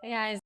Hey guys.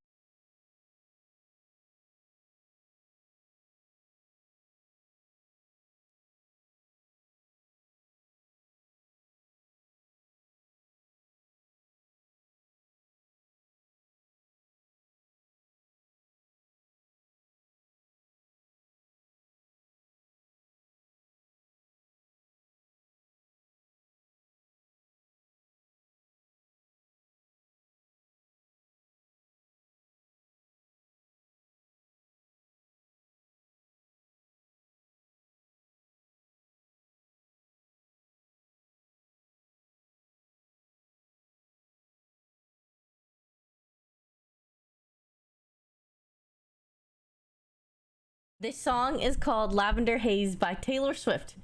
This song is called Lavender Haze by Taylor Swift.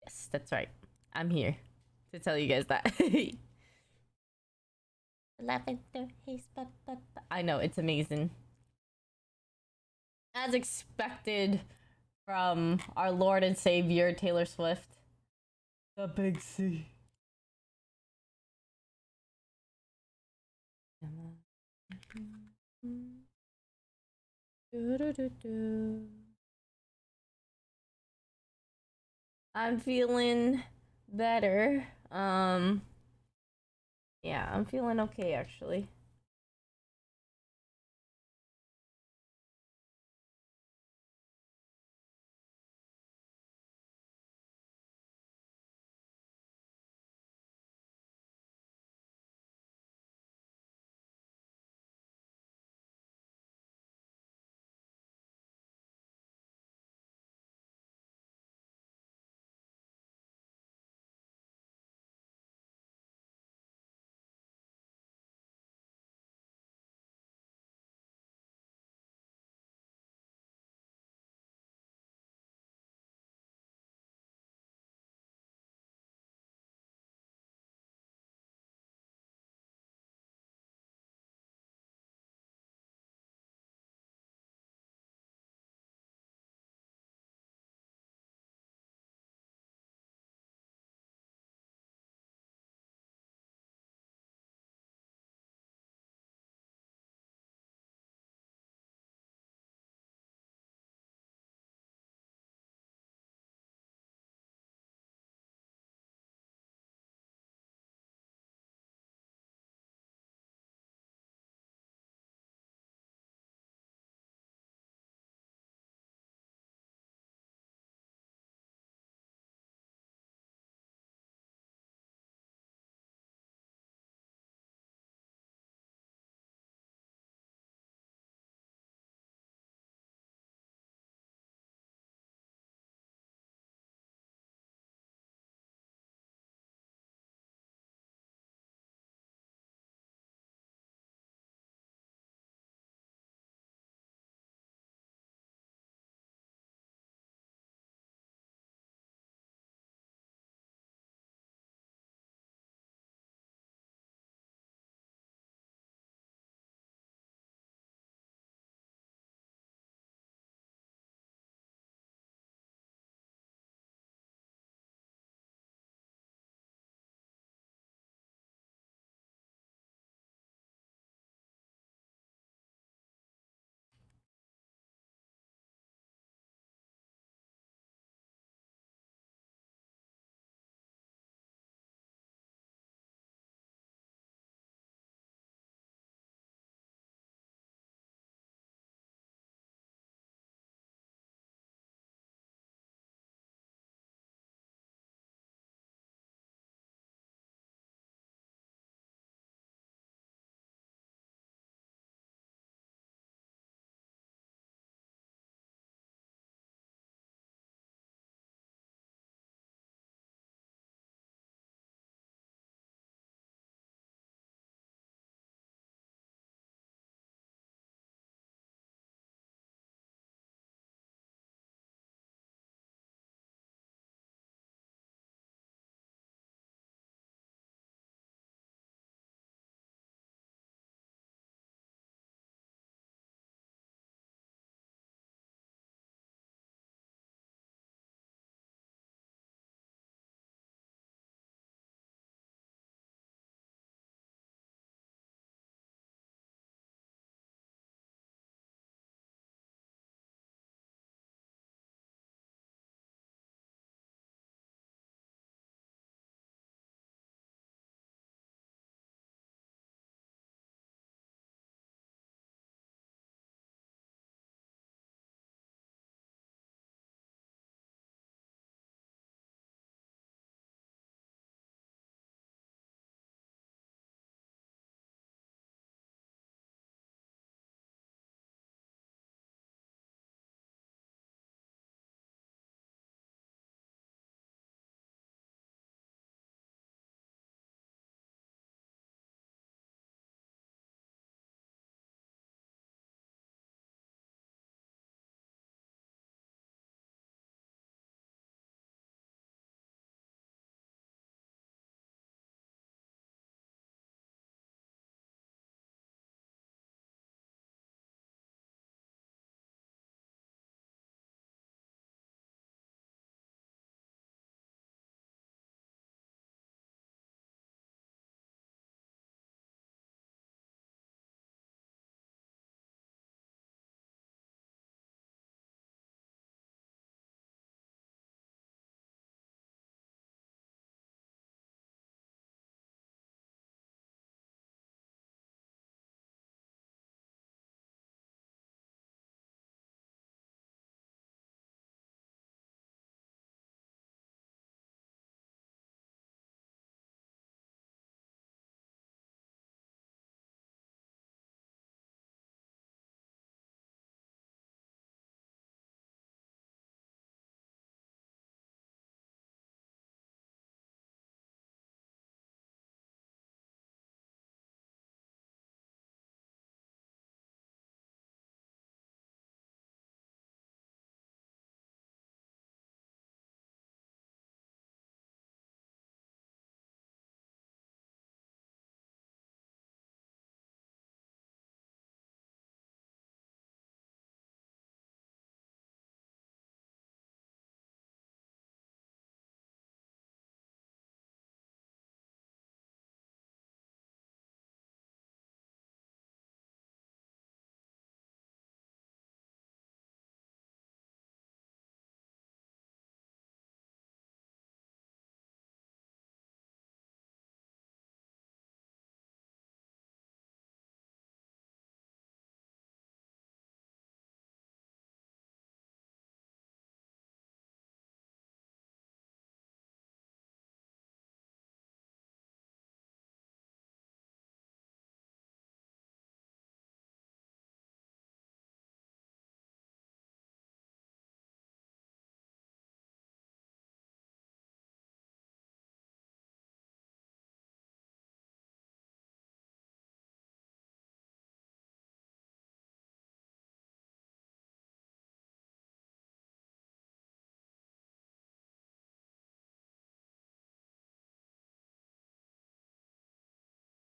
Yes, that's right. I'm here to tell you guys that. Lavender Haze. I know, it's amazing. As expected from our Lord and Savior, Taylor Swift. The big C. I'm feeling better. Yeah, I'm feeling okay actually.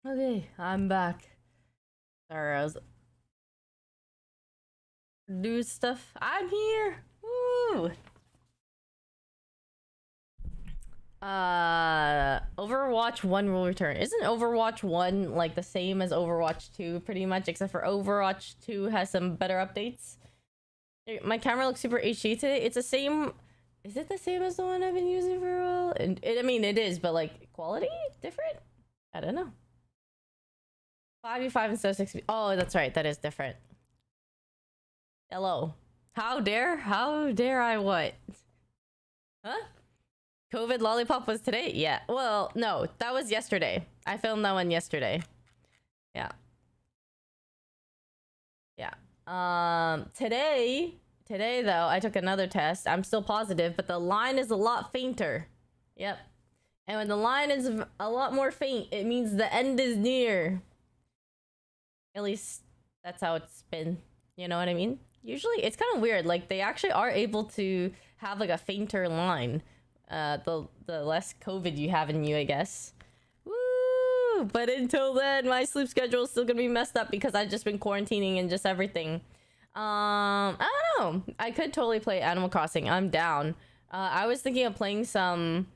Okay, I'm back. Sorry, I was do stuff. I'm here. Woo! Overwatch 1 will return. Isn't Overwatch 1 like the same as Overwatch 2 pretty much, except for Overwatch 2 has some better updates? My camera looks super HD today. It's the same. Is it the same as the one I've been using for a while? And I mean, it is, but like quality different? I don't know. 5v5 instead of 6v. Oh, that's right. That is different. Hello. How dare I what? Huh? COVID lollipop was today? Yeah. Well, no, that was yesterday. I filmed that one yesterday. Yeah. Yeah. Today though, I took another test. I'm still positive, but the line is a lot fainter. Yep. And when the line is a lot more faint, it means the end is near. At least that's how it's been. You know what I mean? Usually it's kind of weird. Like they actually are able to have like a fainter line. The less COVID you have in you, I guess. Woo! But until then, my sleep schedule is still gonna be messed up because I've just been quarantining and just everything. I don't know. I could totally play Animal Crossing. I'm down. I was thinking of playing some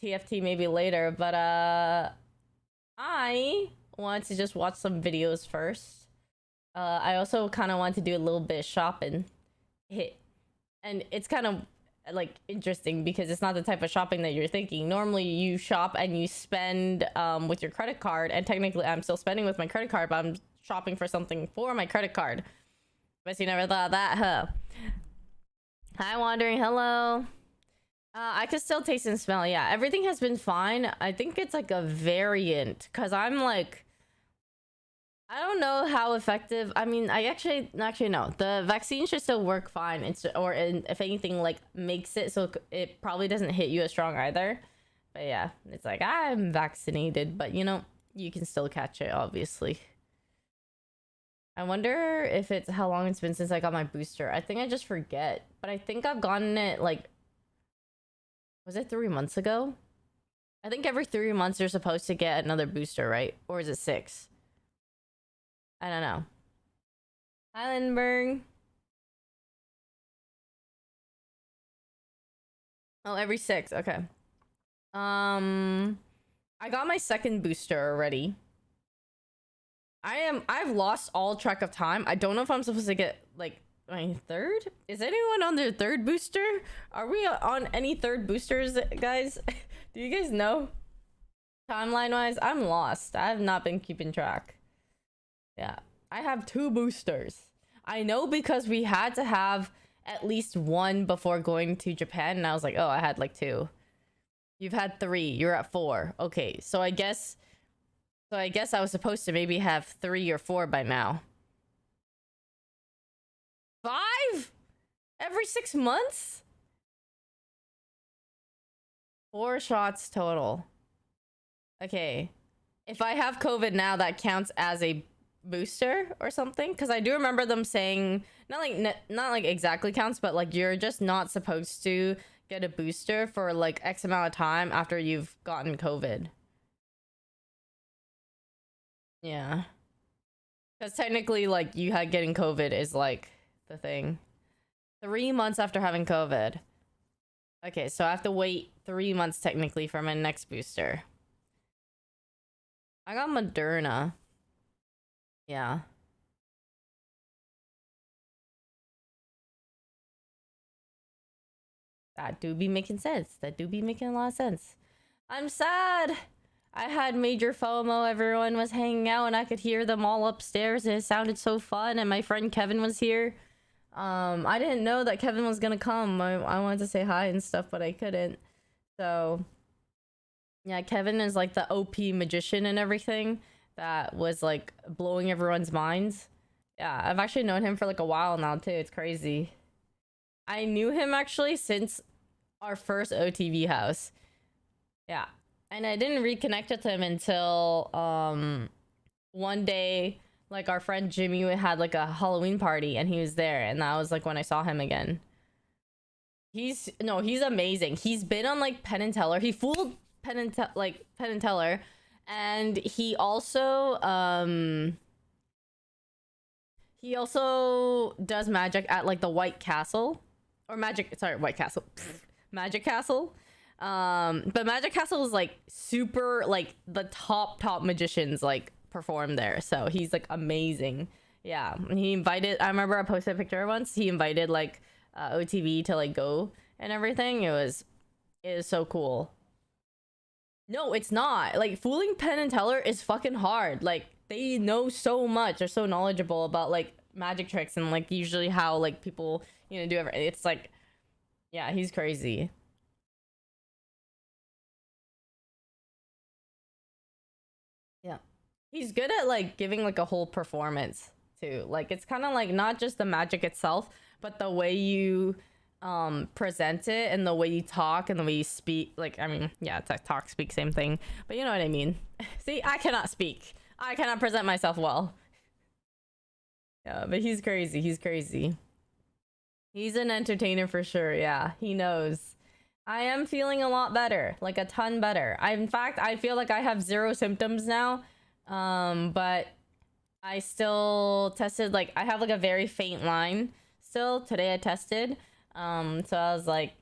TFT maybe later, but I want to just watch some videos first. I also kind of want to do a little bit of shopping. And it's kind of like interesting because it's not the type of shopping that you're thinking. Normally you shop and you spend with your credit card, and technically I'm still spending with my credit card, but I'm shopping for something for my credit card. But you never thought of that, huh? Hi, Wandering. Hello. I can still taste and smell. Yeah, everything has been fine. I think it's like a variant because I'm like, I don't know how effective. I mean, I actually no. The vaccine should still work fine. If anything, like makes it so it probably doesn't hit you as strong either. But yeah, it's like I'm vaccinated, but you know, you can still catch it, obviously. I wonder if it's how long it's been since I got my booster. I think I just forget, but I think I've gotten it like, was it 3 months ago? I think every 3 months you're supposed to get another booster, right? Or is it 6? I don't know. Highlandberg. Oh, every 6. Okay. I got my second booster already. I've lost all track of time. I don't know if I'm supposed to get like my third. Is anyone on their third booster? Are we on any third boosters, guys? Do you guys know? Timeline wise, I'm lost. I have not been keeping track. Yeah, I have 2 boosters. I know because we had to have at least 1 before going to Japan, and I was like, oh, I had like 2. You've had 3. You're at 4. Okay, so I guess I was supposed to maybe have 3 or 4 by now. 5? Every 6 months? 4 shots total. Okay. If I have COVID now, that counts as a booster or something? Because I do remember them saying, not like exactly counts, but like you're just not supposed to get a booster for like X amount of time after you've gotten COVID. Yeah. Because technically, like, you had getting COVID is, like, the thing. 3 months after having COVID. Okay, so I have to wait 3 months, technically, for my next booster. I got Moderna. Yeah. That do be making sense. That do be making a lot of sense. I'm sad! I had major FOMO. Everyone was hanging out and I could hear them all upstairs and it sounded so fun, and my friend Kevin was here. I didn't know that Kevin was gonna come. I wanted to say hi and stuff, but I couldn't. So yeah, Kevin is like the OP magician and everything that was like blowing everyone's minds. Yeah, I've actually known him for like a while now too. It's crazy. I knew him actually since our first OTV house. Yeah. And I didn't reconnect with him until one day, like our friend Jimmy had like a Halloween party and he was there, and that was like when I saw him again. He's amazing. He's been on like Penn and Teller. He fooled Penn and Teller, And he also does magic at like the White Castle, or magic. Sorry, White Castle, Magic Castle. But Magic Castle is like super, like the top magicians like perform there. So he's like amazing. Yeah, and he invited. I remember I posted a picture once. He invited like OTV to like go and everything. It was so cool. No, it's not. Like, fooling Penn and Teller is fucking hard. Like, they know so much. They're so knowledgeable about like magic tricks and like usually how like people, you know, do everything. It's like, yeah, he's crazy. Yeah. He's good at like giving like a whole performance too. Like, it's kind of like not just the magic itself, but the way you present it and the way you talk and the way you speak. Like, I mean, yeah, it's like talk, speak, same thing, but you know what I mean. See, I cannot speak, I cannot present myself well. Yeah, but he's crazy. He's crazy. He's an entertainer for sure. Yeah, he knows. I am feeling a lot better, like a ton better. In fact, I feel like I have zero symptoms now. But I still tested, like I have like a very faint line still. Today I tested. So I was like,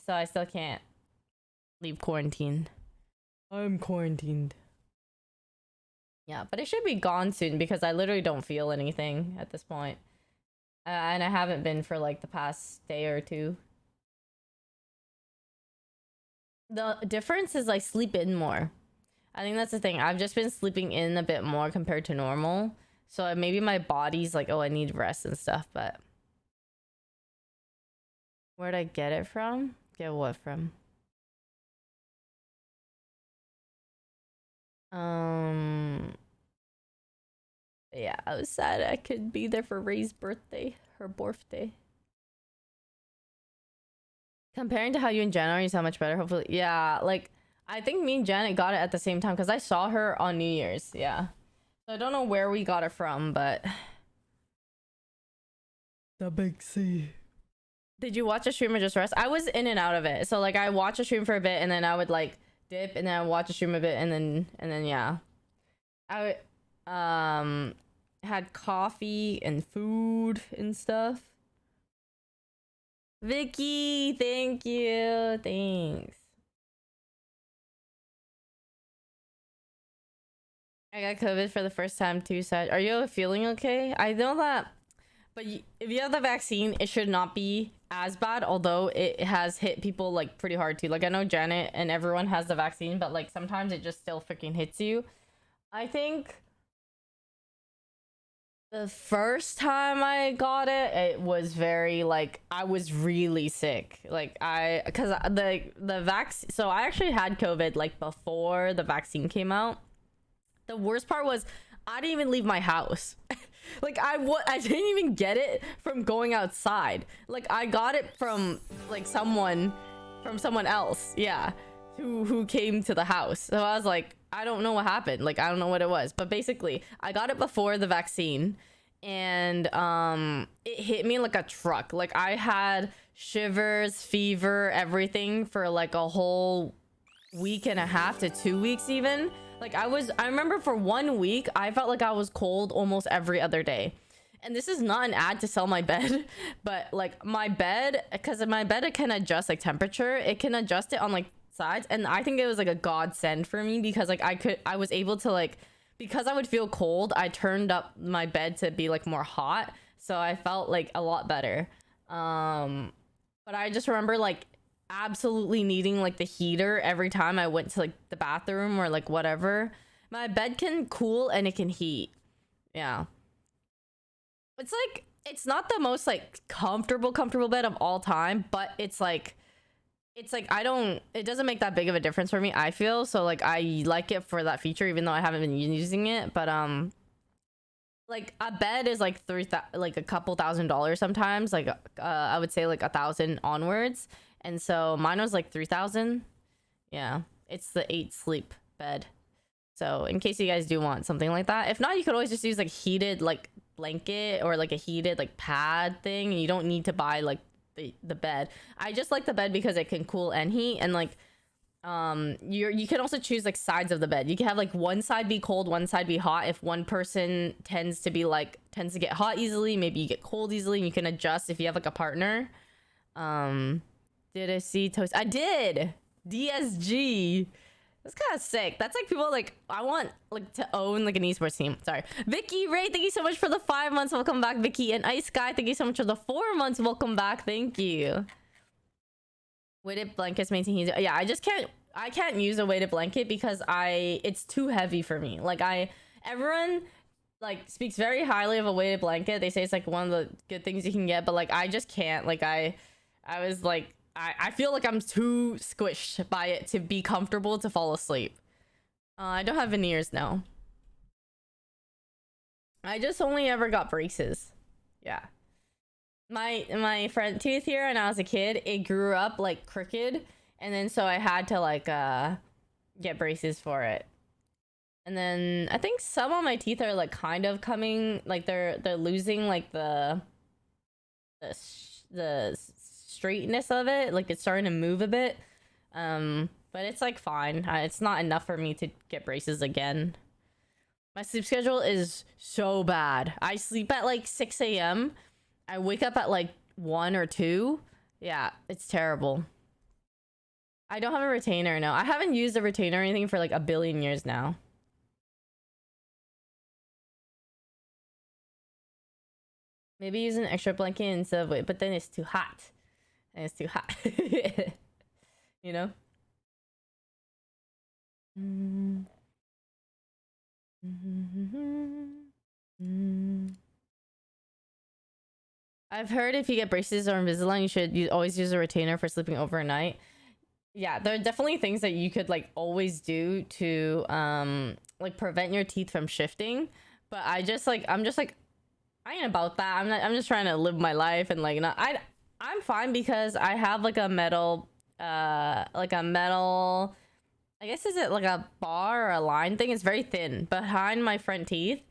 so I still can't leave quarantine. I'm quarantined. Yeah, but it should be gone soon because I literally don't feel anything at this point. And I haven't been for like the past day or two. The difference is I sleep in more. I think that's the thing. I've just been sleeping in a bit more compared to normal. So maybe my body's like, oh, I need rest and stuff, but where'd I get it from? Get what from? Yeah, I was sad I could be there for Ray's birthday, her birthday. Comparing to how you and Janet are, you sound much better, hopefully. Yeah, like, I think me and Janet got it at the same time because I saw her on New Year's, yeah. So I don't know where we got it from, but... The big C. Did you watch a stream or just rest? I was in and out of it. So, like, I watch a stream for a bit, and then I would, like, dip, and then I would watch a stream a bit, and then, yeah. I had coffee and food and stuff. Vicky, thank you. Thanks. I got COVID for the first time too, sad. Are you feeling okay? I know that, but if you have the vaccine, it should not be as bad, although it has hit people like pretty hard too. Like, I know Janet and everyone has the vaccine, but like sometimes it just still freaking hits you. I think the first time I got it, it was very like, I was really sick. Like, because the vaccine, so I actually had COVID like before the vaccine came out. The worst part was I didn't even leave my house. Like, I didn't even get it from going outside. Like, I got it from like someone else, yeah, who came to the house. So I was like, I don't know what happened. Like, I don't know what it was, but basically I got it before the vaccine, and it hit me like a truck. Like, I had shivers, fever, everything for like a whole week and a half to 2 weeks even. Like, I remember for 1 week I felt like I was cold almost every other day. And this is not an ad to sell my bed, but like my bed, because my bed, it can adjust like temperature, it can adjust it on like sides, and I think it was like a godsend for me because like I was able to, like, because I would feel cold, I turned up my bed to be like more hot, so I felt like a lot better. But I just remember like absolutely needing like the heater every time I went to like the bathroom or like whatever. My bed can cool and it can heat. Yeah, it's like, it's not the most like comfortable bed of all time, but it's like it doesn't make that big of a difference for me, I feel. So like, I like it for that feature even though I haven't been using it. But like a bed is like like a couple $1,000 sometimes, like I would say like 1,000 onwards, and so mine was like 3,000. Yeah, it's the 8 sleep bed. So in case you guys do want something like that, if not, you could always just use like heated like blanket or like a heated like pad thing, and you don't need to buy like the bed. I just like the bed because it can cool and heat, and like you can also choose like sides of the bed. You can have like one side be cold, one side be hot. If one person tends to get hot easily, maybe you get cold easily, and you can adjust if you have like a partner. Did I see toast? I did. DSG. That's kind of sick. That's like people like, I want like to own like an esports team. Sorry. Vicky Ray, thank you so much for the 5 months. Welcome back, Vicky. And Ice Guy, thank you so much for the 4 months. Welcome back. Thank you. Weighted blankets maintain heat. Yeah, I can't use a weighted blanket because it's too heavy for me. Like everyone like speaks very highly of a weighted blanket. They say it's like one of the good things you can get, but like I just can't. Like I was like, I feel like I'm too squished by it to be comfortable to fall asleep. I don't have veneers now. I just only ever got braces. Yeah. My front tooth here when I was a kid, it grew up like crooked. And then so I had to like get braces for it. And then I think some of my teeth are like kind of coming, like they're losing like the straightness of it, like it's starting to move a bit, but it's like fine. It's not enough for me to get braces again. My sleep schedule is so bad. I sleep at like 6 a.m. I wake up at like 1 or 2. Yeah, it's terrible. I don't have a retainer. No, I haven't used a retainer or anything for like a billion years now. Maybe use an extra blanket instead of weight, but then it's too hot. And it's too hot. You know? I've heard if you get braces or Invisalign, you should always use a retainer for sleeping overnight. Yeah, there are definitely things that you could like always do to like prevent your teeth from shifting. But I'm just like I ain't about that. I'm just trying to live my life and like I'm fine because I have like a metal I guess is it like a bar or a line thing? It's very thin behind my front teeth.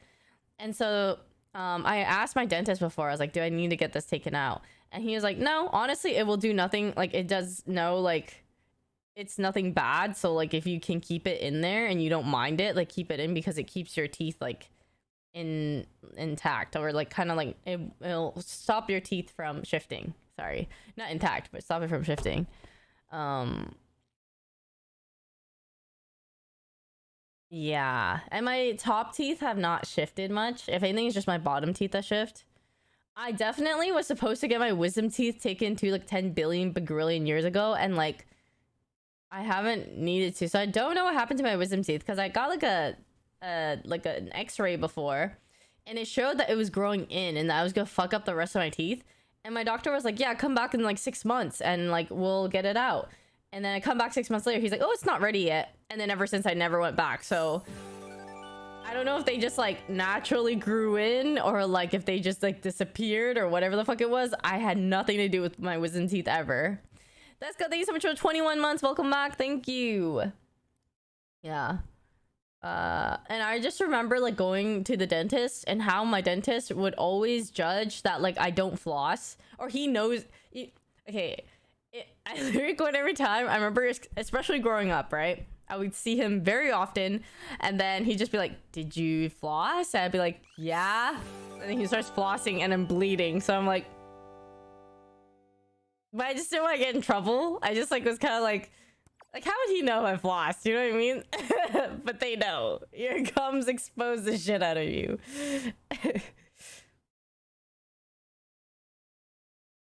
And so I asked my dentist before, I was like, do I need to get this taken out? And he was like, no, honestly, it will do nothing. Like it does no like it's nothing bad. So like if you can keep it in there and you don't mind it, like keep it in because it keeps your teeth like intact, or like kind of like it'll stop your teeth from shifting. Sorry, not intact, but stop it from shifting. Yeah, and my top teeth have not shifted much. If anything, it's just my bottom teeth that shift. I definitely was supposed to get my wisdom teeth taken to like 10 billion bagrillion years ago, and like I haven't needed to. So I don't know what happened to my wisdom teeth because I got like an x-ray before and it showed that it was growing in and that I was gonna fuck up the rest of my teeth. And my doctor was like, yeah, come back in like 6 months and like we'll get it out. And then I come back 6 months later, he's like, oh, it's not ready yet. And then ever since I never went back. So I don't know if they just like naturally grew in or like if they just like disappeared or whatever the fuck it was. I had nothing to do with my wisdom teeth ever. Let's go. Thank you so much for 21 months. Welcome back. Thank you. Yeah. And I just remember like going to the dentist and how my dentist would always judge that like I don't floss, or he knows. Okay, I literally go in every time. I remember, especially growing up, right? I would see him very often, and then he'd just be like, "Did you floss?" And I'd be like, "Yeah," and then he starts flossing, and I'm bleeding. So I'm like, but I just didn't want to get in trouble. I just like was kind of like, how would he know I flossed? You know what I mean? But they know. Your gums expose the shit out of you.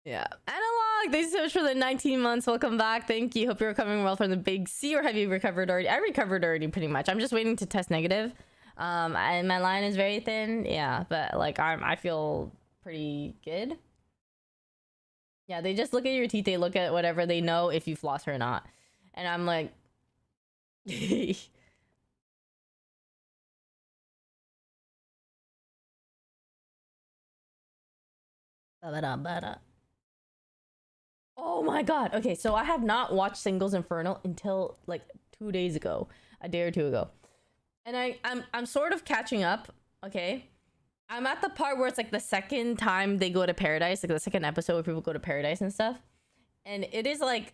Yeah. Analog, thanks so much for the 19 months. Welcome back. Thank you. Hope you're recovering well from the big C, or have you recovered already? I recovered already pretty much. I'm just waiting to test negative. And my line is very thin. Yeah, but like I feel pretty good. Yeah, they just look at your teeth. They look at whatever, they know if you floss or not. And I'm like, oh my god. Okay, so I have not watched Singles Infernal until like 2 days ago, a day or two ago. And I'm sort of catching up, okay? I'm at the part where it's like the second time they go to paradise, like the second episode where people go to paradise and stuff. And it is like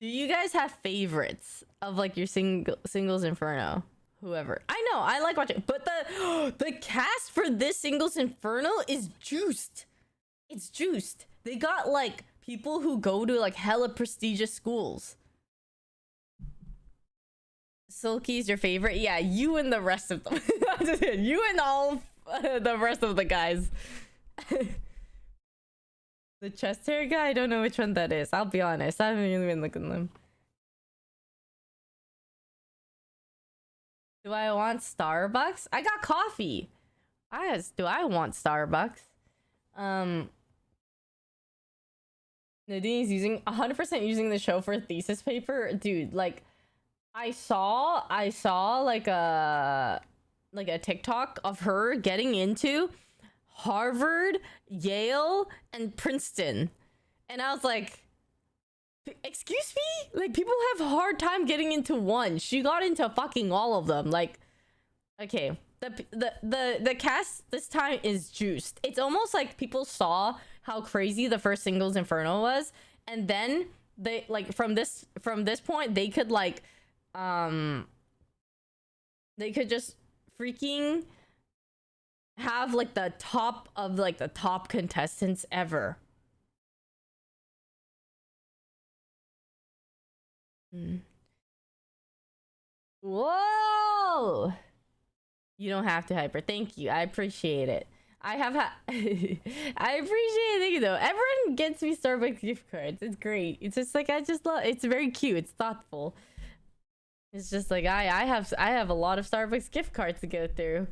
Do you guys have favorites of like your singles Inferno? Whoever. I know, I like watching, but the cast for this singles Inferno is juiced. It's juiced. They got like people who go to like hella prestigious schools. Silky's your favorite? Yeah, you and the rest of them. You and all the rest of the guys. The chest hair guy? I don't know which one that is. I'll be honest. I haven't really been looking at them. Do I want Starbucks? I got coffee. Do I want Starbucks? Nadine's using 100% using the show for a thesis paper. Dude, like I saw like a TikTok of her getting into Harvard, Yale, and Princeton. And I was like, excuse me? Like, people have a hard time getting into one. She got into fucking all of them. Like, okay. The cast this time is juiced. It's almost like people saw how crazy the first singles Inferno was, and then they like from this point they could like they could just freaking have like the top of like the top contestants ever. Whoa! You don't have to hyper. Thank you. I appreciate it. I appreciate it. Thank you though. Everyone gets me Starbucks gift cards. It's great. It's just like I just love. It's very cute. It's thoughtful. It's just like I have a lot of Starbucks gift cards to go through.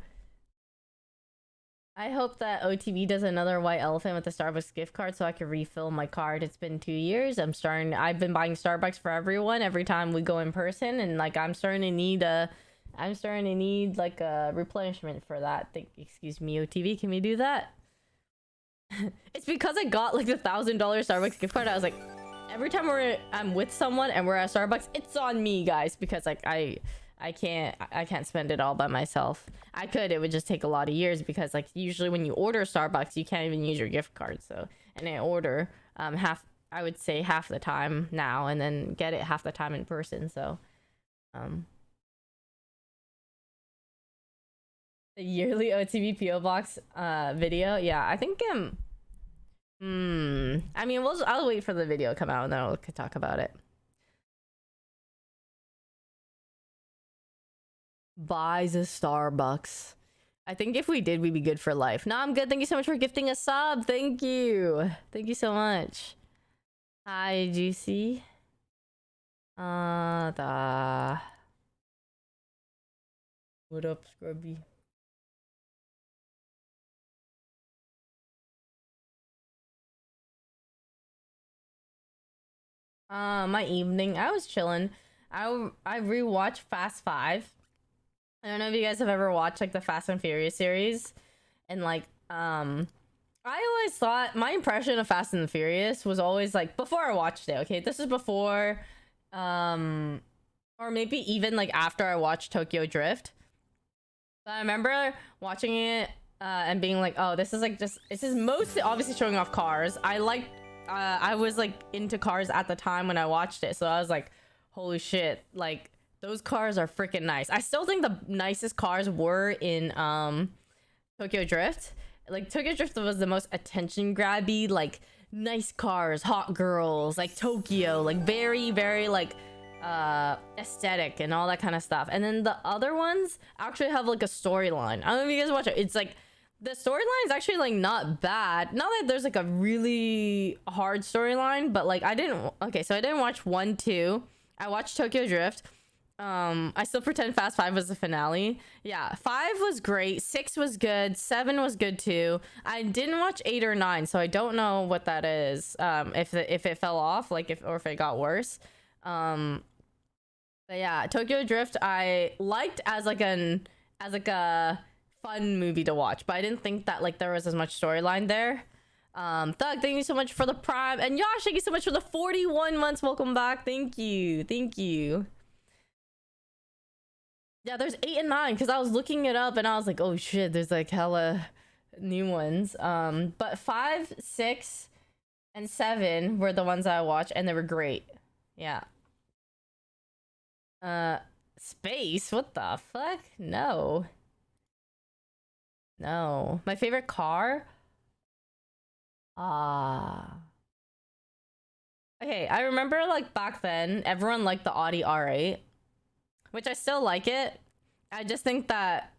I hope that OTV does another white elephant with the Starbucks gift card so I can refill my card. It's been 2 years. I've been buying Starbucks for everyone every time we go in person, and like I'm starting to need like a replenishment for that. Excuse me, OTV, can we do that? It's because I got like the $1,000 Starbucks gift card. I was like, every time I'm with someone and we're at Starbucks, it's on me, guys, because like I can't spend it all by myself. I could, it would just take a lot of years because like usually when you order Starbucks, you can't even use your gift card. So, and I order I would say half the time now, and then get it half the time in person. So, the yearly OTV PO box video, yeah, I think I mean, I'll wait for the video to come out and then I'll talk about it. Buys a Starbucks. I think if we did, we'd be good for life. No, I'm good. Thank you so much for gifting a sub. Thank you. Thank you so much. Hi, Juicy. What up, Scrubby? My evening, I was chilling. I rewatched Fast 5. I don't know if you guys have ever watched like the Fast and Furious series, and like I always thought my impression of Fast and the Furious was always like before I watched it. Okay, this is before or maybe even like after I watched Tokyo Drift. But I remember watching it and being like, oh, this is mostly obviously showing off cars. I was like into cars at the time when I watched it, so I was like, holy shit, like those cars are freaking nice. I still think the nicest cars were in Tokyo Drift. Like Tokyo Drift was the most attention grabby, like nice cars, hot girls, like Tokyo, like very very like aesthetic and all that kind of stuff. And then the other ones actually have like a storyline. I don't know if you guys watch it. It's like the storyline is actually like not bad. Not that there's like a really hard storyline, but like I didn't watch 1, 2. I watched Tokyo Drift. I still pretend Fast 5 was the finale. Yeah, 5 was great, 6 was good, 7 was good too. I didn't watch 8 or 9, so I don't know what that is. If it fell off, like if it got worse. But yeah, Tokyo Drift I liked as like a fun movie to watch, but I didn't think that like there was as much storyline there. Thug, thank you so much for the Prime, and Yosh, thank you so much for the 41 months. Welcome back. Thank you. Yeah, there's 8 and 9 because I was looking it up and I was like, oh shit, there's like hella new ones. But 5, 6, and 7 were the ones I watched and they were great. Yeah, Space? What the fuck? No. No. My favorite car? Ah. Okay, I remember like back then, everyone liked the Audi R8, which I still like it. I just think that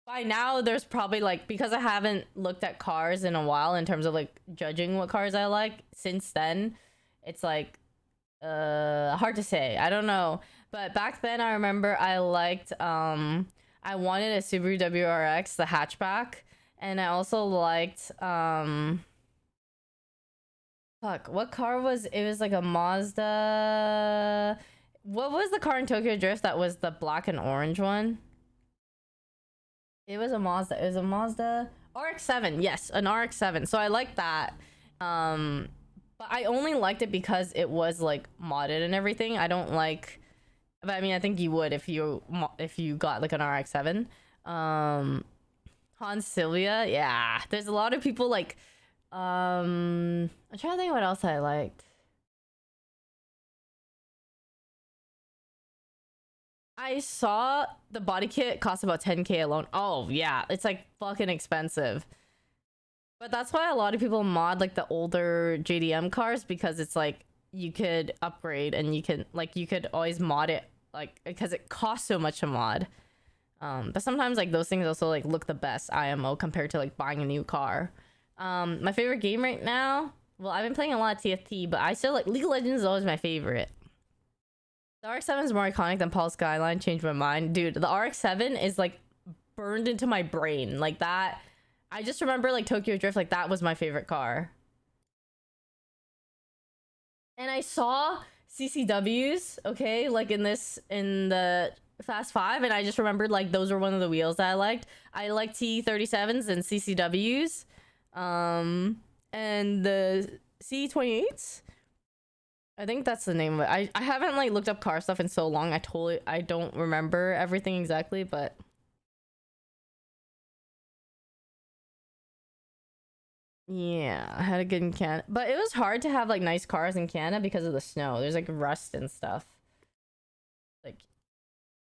by now there's probably like, because I haven't looked at cars in a while in terms of like judging what cars I like since then, it's like hard to say. I don't know. But back then I remember I liked I wanted a Subaru WRX, the hatchback, and I also liked fuck, what car was it? Was like a Mazda. What was the car in Tokyo Drift that was the black and orange one? It was a Mazda. It was a Mazda RX-7. Yes, an RX-7. So I like that. But I only liked it because it was like modded and everything. I don't like, but I mean, I think you would if you got like an RX-7. Han Sylvia, yeah. There's a lot of people like I'm trying to think what else I liked. I saw the body kit cost about 10K alone. Oh yeah, it's like fucking expensive. But that's why a lot of people mod like the older JDM cars, because it's like you could upgrade and you could always mod it, like because it costs so much to mod. But sometimes like those things also like look the best IMO compared to like buying a new car. My favorite game right now, well, I've been playing a lot of TFT, but I still like League of Legends is always my favorite. The RX-7 is more iconic than Paul Skyline. Changed my mind, dude. The RX-7 is like burned into my brain, like that. I just remember like Tokyo Drift, like that was my favorite car. And I saw CCWs, okay, like in the Fast 5, and I just remembered like those were one of the wheels that I liked. I like T37s and CCWs. And the C28s. I think that's the name of it. I haven't like looked up car stuff in so long. I don't remember everything exactly, but yeah, I had a good in Canada. But it was hard to have like nice cars in Canada because of the snow. There's like rust and stuff. Like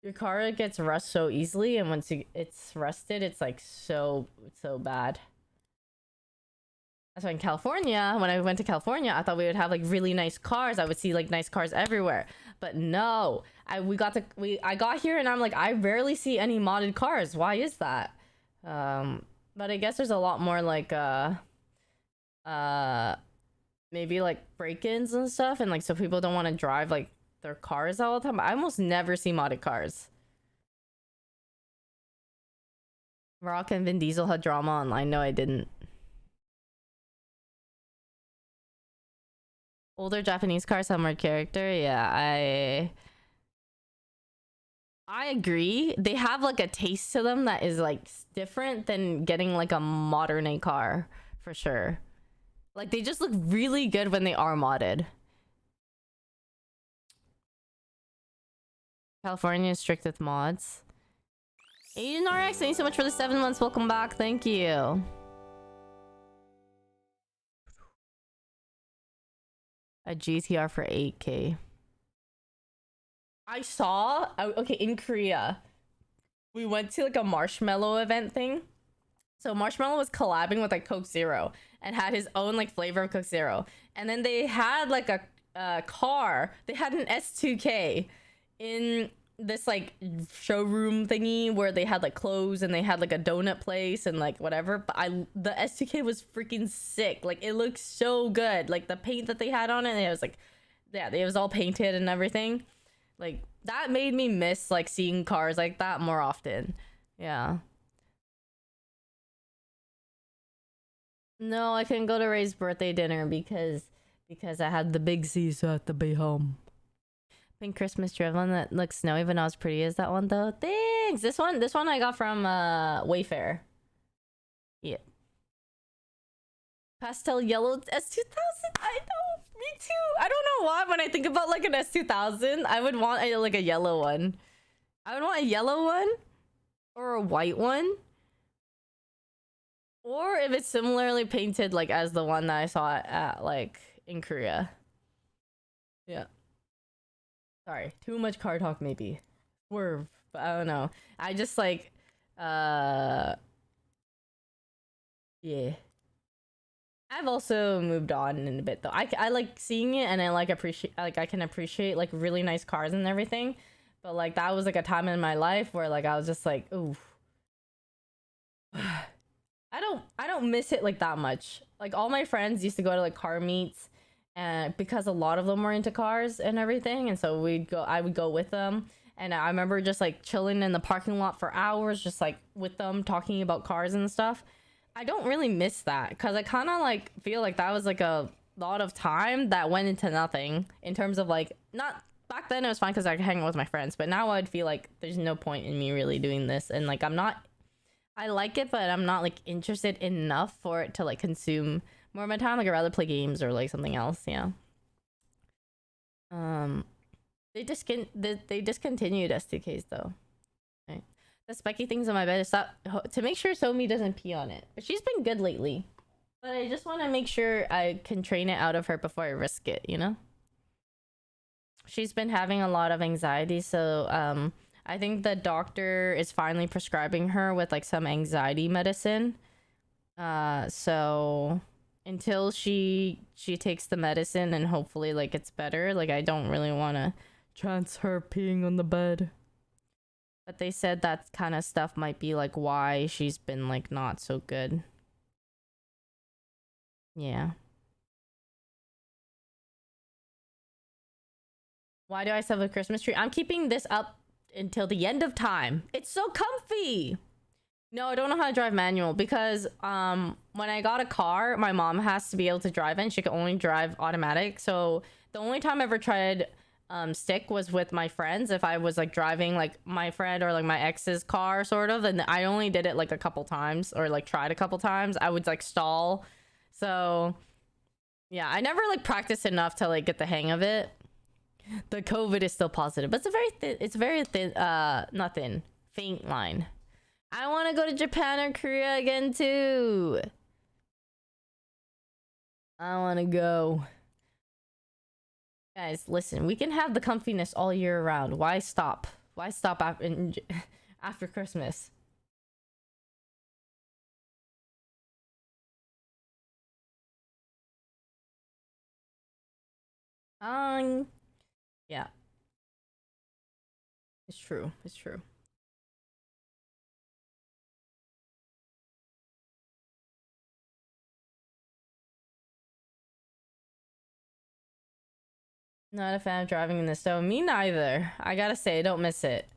your car gets rust so easily, and once it's rusted, it's like so bad. That's why in California, when I went to California, I thought we would have like really nice cars. I would see like nice cars everywhere. But no, I got here and I'm like, I rarely see any modded cars. Why is that? But I guess there's a lot more like maybe like break-ins and stuff, and like so people don't want to drive like their cars all the time. I almost never see modded cars. Rock and Vin Diesel had drama online. No, I didn't. Older Japanese cars have more character. Yeah, I agree. They have like a taste to them that is like different than getting like a modern A car, for sure. Like they just look really good when they are modded. California is strict with mods. Asian RX, thank you so much for the 7 months. Welcome back. Thank you. A GTR for 8K. I saw, okay, in Korea, we went to like a Marshmallow event thing. So Marshmallow was collabing with like Coke Zero and had his own like flavor of Coke Zero. And then they had like a car. They had an S2K in this like showroom thingy where they had like clothes and they had like a donut place and like whatever. But the S2K was freaking sick. Like it looked so good. Like the paint that they had on it was like, yeah, it was all painted and everything. Like that made me miss like seeing cars like that more often. Yeah. No, I couldn't go to Ray's birthday dinner because I had the big C, so I had to be home. Pink Christmas driven that looks snowy but not as pretty as that one though. Thanks. This one I got from Wayfair. Yeah. Pastel yellow S2000. I know. Me too. I don't know why when I think about like an S2000, I would want like a yellow one. I would want a yellow one or a white one. Or if it's similarly painted like as the one that I saw at like in Korea. Yeah. Sorry, too much car talk maybe. Swerve, but I don't know. I just like, yeah. I've also moved on in a bit though. I like seeing it and I like appreciate like I can appreciate like really nice cars and everything, but like that was like a time in my life where like I was just like, ooh, I don't miss it like that much. Like all my friends used to go to like car meets, and because a lot of them were into cars and everything, and so I would go with them. And I remember just like chilling in the parking lot for hours, just like with them talking about cars and stuff. I don't really miss that because I kind of like feel like that was like a lot of time that went into nothing in terms of like, not back then it was fine because I could hang out with my friends, but now I'd feel like there's no point in me really doing this, and like I like it, but I'm not like interested enough for it to like consume more of my time. Like I'd rather play games or like something else. Yeah. They discontinued STKs though. Right. The spiky things on my bed is to make sure Somi doesn't pee on it. But she's been good lately. But I just want to make sure I can train it out of her before I risk it, you know? She's been having a lot of anxiety, so I think the doctor is finally prescribing her with like some anxiety medicine. So until she takes the medicine and hopefully like it's better, like I don't really want to chance her peeing on the bed. But they said that kind of stuff might be like why she's been like not so good. Yeah. Why do I still have a Christmas tree? I'm keeping this up until the end of time. It's so comfy. No, I don't know how to drive manual because when I got a car, my mom has to be able to drive it. She can only drive automatic. So the only time I ever tried stick was with my friends, if I was like driving like my friend or like my ex's car sort of, and I only did it like a couple times or like tried a couple times. I would like stall. So yeah, I never like practiced enough to like get the hang of it. The COVID is still positive, but it's a very thin, not thin, faint line. I want to go to Japan or Korea again too. I want to go. Guys, listen, we can have the comfiness all year round. Why stop? Why stop after Christmas? Yeah. It's true. It's true. Not a fan of driving in the snow. Me neither. I gotta say, I don't miss it.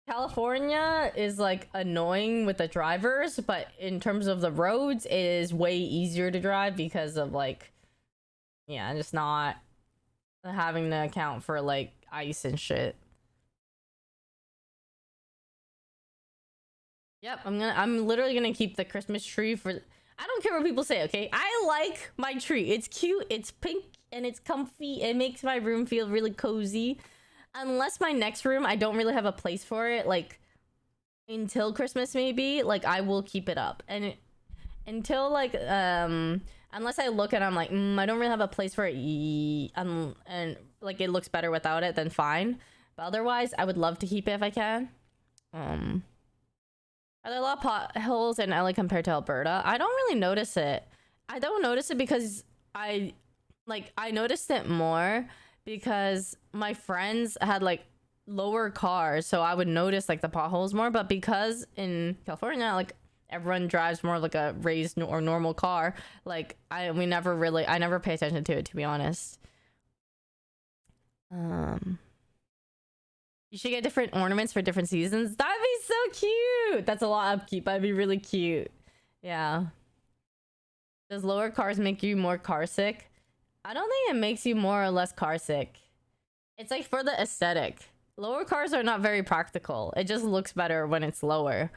California is like annoying with the drivers, but in terms of the roads, it is way easier to drive because of like, yeah, just not having to account for like ice and shit. Yep, I'm literally gonna keep the Christmas tree for. I don't care what people say, okay? I like my tree. It's cute, it's pink, and it's comfy. It makes my room feel really cozy. Unless my next room, I don't really have a place for it, like until Christmas maybe, like I will keep it up. And until like unless I look and I'm like, I don't really have a place for it, and like it looks better without it, then fine. But otherwise, I would love to keep it if I can. Are there a lot of potholes in LA compared to Alberta? I don't really notice it. I don't notice it because I noticed it more because my friends had like lower cars, so I would notice like the potholes more. But because in California, like everyone drives more like a raised or normal car, like I never pay attention to it, to be honest. You should get different ornaments for different seasons. That'd be so cute. That's a lot of upkeep. That'd be really cute. Yeah. Does lower cars make you more car sick? I don't think it makes you more or less car sick. It's like for the aesthetic. Lower cars are not very practical. It just looks better when it's lower.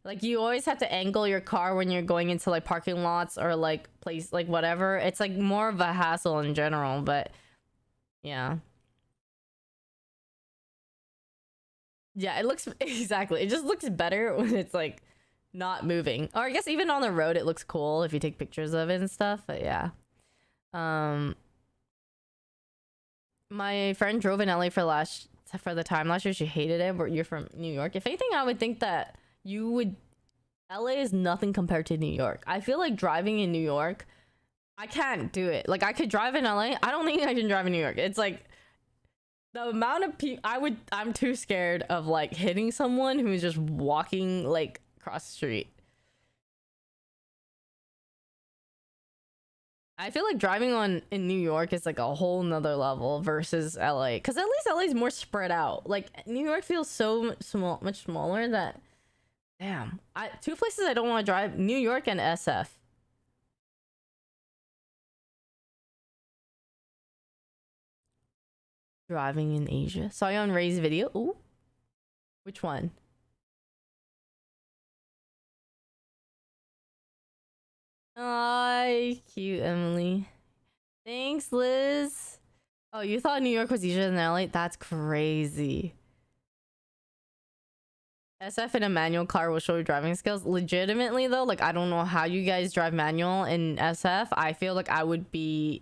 Like you always have to angle your car when you're going into like parking lots or like place like whatever. It's like more of a hassle in general, but yeah. Yeah, it looks exactly. It just looks better when it's like not moving. Or I guess even on the road it looks cool if you take pictures of it and stuff. But yeah. my friend drove in LA for the time last year. She hated it, but you're from New York. If anything, I would think that you would. LA is nothing compared to New York. I feel like driving in New York, I can't do it. Like I could drive in LA. I don't think I can drive in New York. It's like the amount of people I'm too scared of like hitting someone who's just walking like across the street. I feel like driving in New York is like a whole nother level versus LA, because at least LA is more spread out. Like New York feels so much smaller that, damn. Two places I don't want to drive: New York and SF. Driving in Asia. Saw you on Ray's video. Ooh, which one? Ay, cute Emily. Thanks, Liz. Oh, you thought New York was easier than LA? That's crazy. SF in a manual car will show you driving skills. Legitimately though, like I don't know how you guys drive manual in SF. I feel like I would be.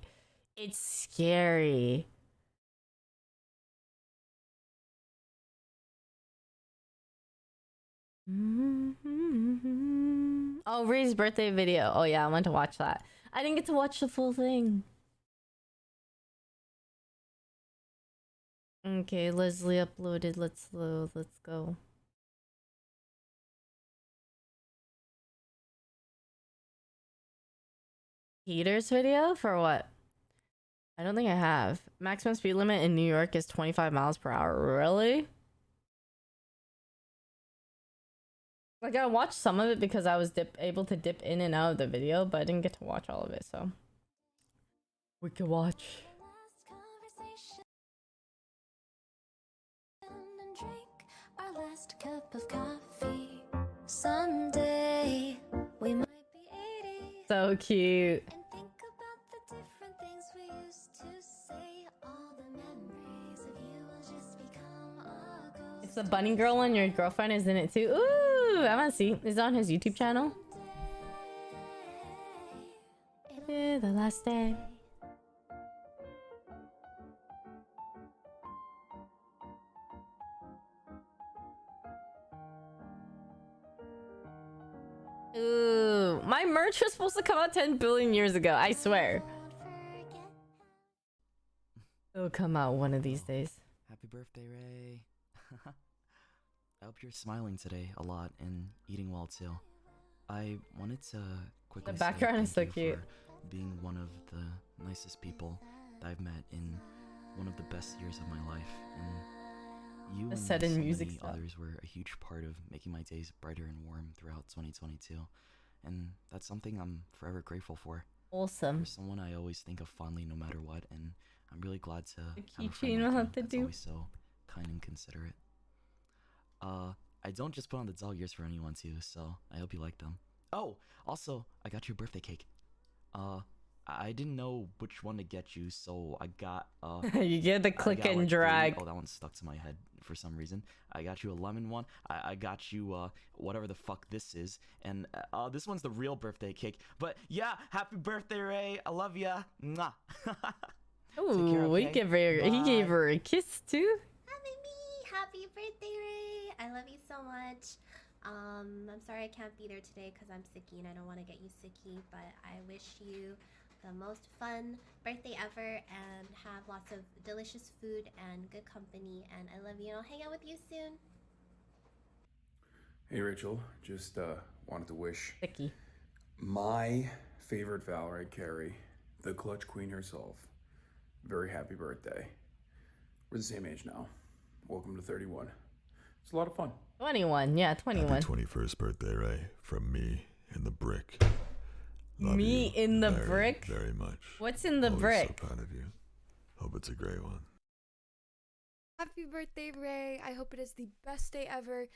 It's scary. Oh, Ray's birthday video. Oh yeah, I went to watch that. I didn't get to watch the full thing. Okay, Leslie uploaded. Let's go. Heaters video for what? I don't think I have. Maximum speed limit in New York is 25 miles per hour. Really? Like I watched some of it because I was able to dip in and out of the video, but I didn't get to watch all of it, so we can watch. Our last cup of coffee. Someday we might be 80. So cute. And think about the different things we used to say. All the memories of you will just become a ghost. It's the bunny girl one. Your girlfriend is in it too. Ooh, I want to see. Is it on his YouTube channel? The last day. Ooh, my merch was supposed to come out 10 billion years ago, I swear. It'll come out one of these days. Happy birthday, Ray. I hope you're smiling today a lot and eating well too. I wanted to quickly The background is so cute. For being one of the nicest people that I've met in one of the best years of my life. And you and so many others were a huge part of making my days brighter and warm throughout 2022. And that's something I'm forever grateful for. Awesome. You're someone I always think of fondly no matter what, and I'm really glad to have a friend like you that's always so kind and considerate. I don't just put on the dog ears for anyone too, so I hope you like them. Oh, also, I got you a birthday cake. I didn't know which one to get you, so I got you get the click and drag. Oh, that one stuck to my head for some reason. I got you a lemon one. I got you whatever the fuck this is, and this one's the real birthday cake. But yeah, happy birthday, Ray. I love ya. Mwah. Ooh, care, okay? He gave her a kiss too. Hi, baby. Happy birthday, Ray. I love you so much. I'm sorry I can't be there today because I'm sicky and I don't want to get you sicky, but I wish you the most fun birthday ever and have lots of delicious food and good company, and I love you and I'll hang out with you soon. Hey Rachel, just wanted to wish Vicky, my favorite Valorite carry, the clutch queen herself, very happy birthday. We're the same age now. Welcome to 31. It's a lot of fun. 21, yeah, 21. Happy 21st birthday, Ray, from me in the brick. Love me in the brick? Very much. What's in the Always brick? So proud of you. Hope it's a great one. Happy birthday, Ray. I hope it is the best day ever,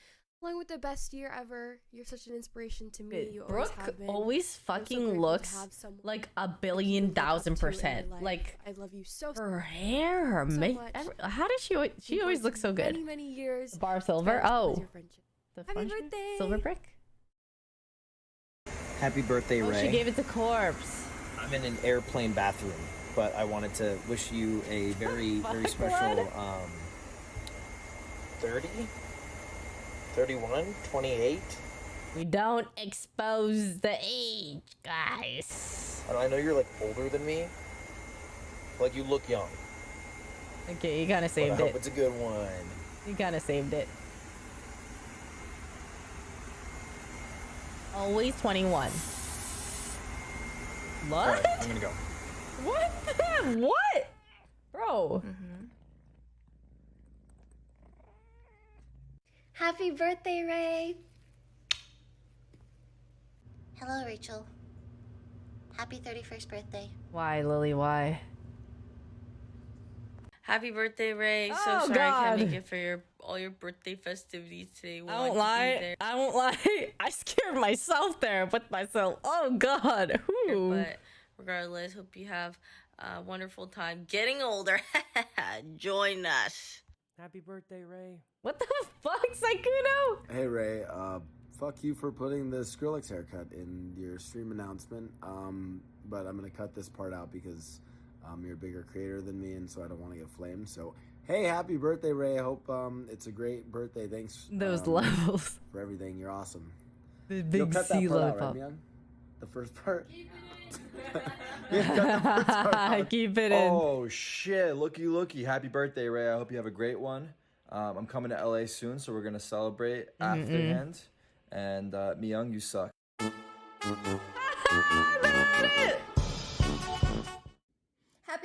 along with the best year ever. You're such an inspiration to me. You Brooke always have been. always fucking looks like a billion thousand %. Like, I love you so. Her hair, her makeup. How does she always looks so good? Many years. Bar silver. Oh, the happy birthday. Silver brick. Happy birthday, Ray. She gave it to Corpse. I'm in an airplane bathroom. but I wanted to wish you a very, very special 30, 31, 28. We don't expose the age, guys. I know you're like older than me. Like you look young. Okay, you kind of saved I hope it. it's a good one. You kind of saved it. Always 21. What? All right, I'm gonna go. What? What? Bro. Happy birthday, Ray. Hello, Rachel. Happy 31st birthday. Why, Lily? Why? Happy birthday, Ray. Oh, So sorry God. I can't make it for all your birthday festivities today. I won't lie. I won't lie. I scared myself there with myself. Oh, God. Ooh. But regardless, hope you have a wonderful time getting older. Join us. Happy birthday, Ray. What the fuck, Saikuno? Hey Ray, fuck you for putting the Skrillex haircut in your stream announcement. But I'm gonna cut this part out because you're a bigger creator than me, and so I don't want to get flamed. So hey, happy birthday, Ray. I hope it's a great birthday. Thanks. Those levels. For everything. You're awesome. The You'll big cut sea that part level. out, right, Mian? The first part. Keep it in. Oh shit! Looky! Happy birthday, Ray. I hope you have a great one. I'm coming to LA soon, so we're gonna celebrate afterhand. And Myung, you suck.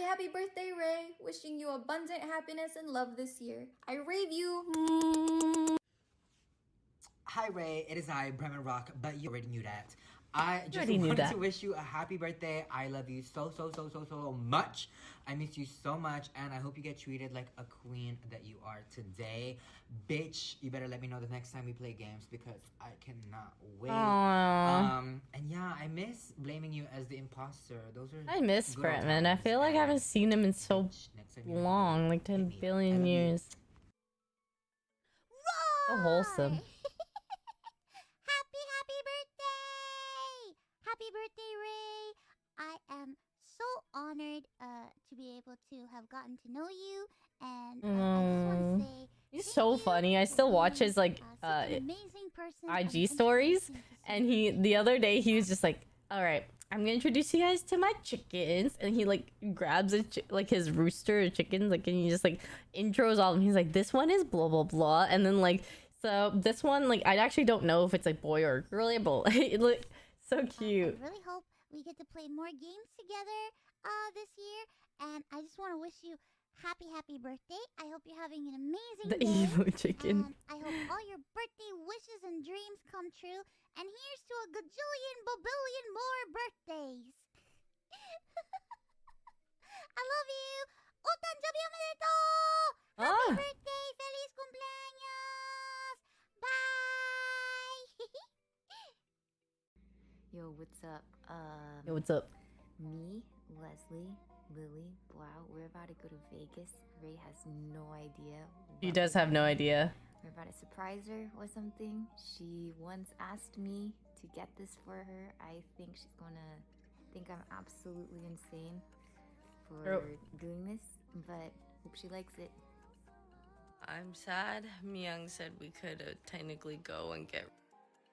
Happy birthday, Ray. Wishing you abundant happiness and love this year. I rave you. Hi, Ray. It is I, Bremen Rock, but you already knew that. I just Already knew wanted that. to wish you a happy birthday. I love you so much. I miss you so much, and I hope you get treated like a queen that you are today. Bitch, you better let me know the next time we play games because I cannot wait. Aww. And yeah, I miss blaming you as the imposter. Those are I miss good old Bretman. I times. feel like I haven't seen him in so Next time you long, like 10 billion years. So wholesome. Happy birthday! Happy birthday, Ray! I am so honored to be able to have gotten to know you, and I just want to say He's so funny. I still watch his like such an amazing person. IG stories, and the other day he was just like, "All right, I'm gonna introduce you guys to my chickens," and he like grabs like his rooster of chickens, like, and he just like intros all of them. He's like, "This one is blah blah blah," and then like, so this one, like, I actually don't know if it's like boy or girl, but it look so cute. I really hope we get to play more games together this year, and I just want to wish you happy birthday. I hope you're having an amazing The day. evil chicken. I hope all your birthday wishes and dreams come true, and here's to a gajillion babillion more birthdays. I love you. Otanjabi omedetou. Happy birthday. Feliz cumpleaños. Bye. Yo, what's up? Yo, what's up? Me, Leslie, Lily, Blau, we're about to go to Vegas. Ray has no idea. She does have no idea. We're about to surprise her or something. She once asked me to get this for her. I think she's gonna think I'm absolutely insane for doing this, but hope she likes it. I'm sad. Myung said we could technically go and get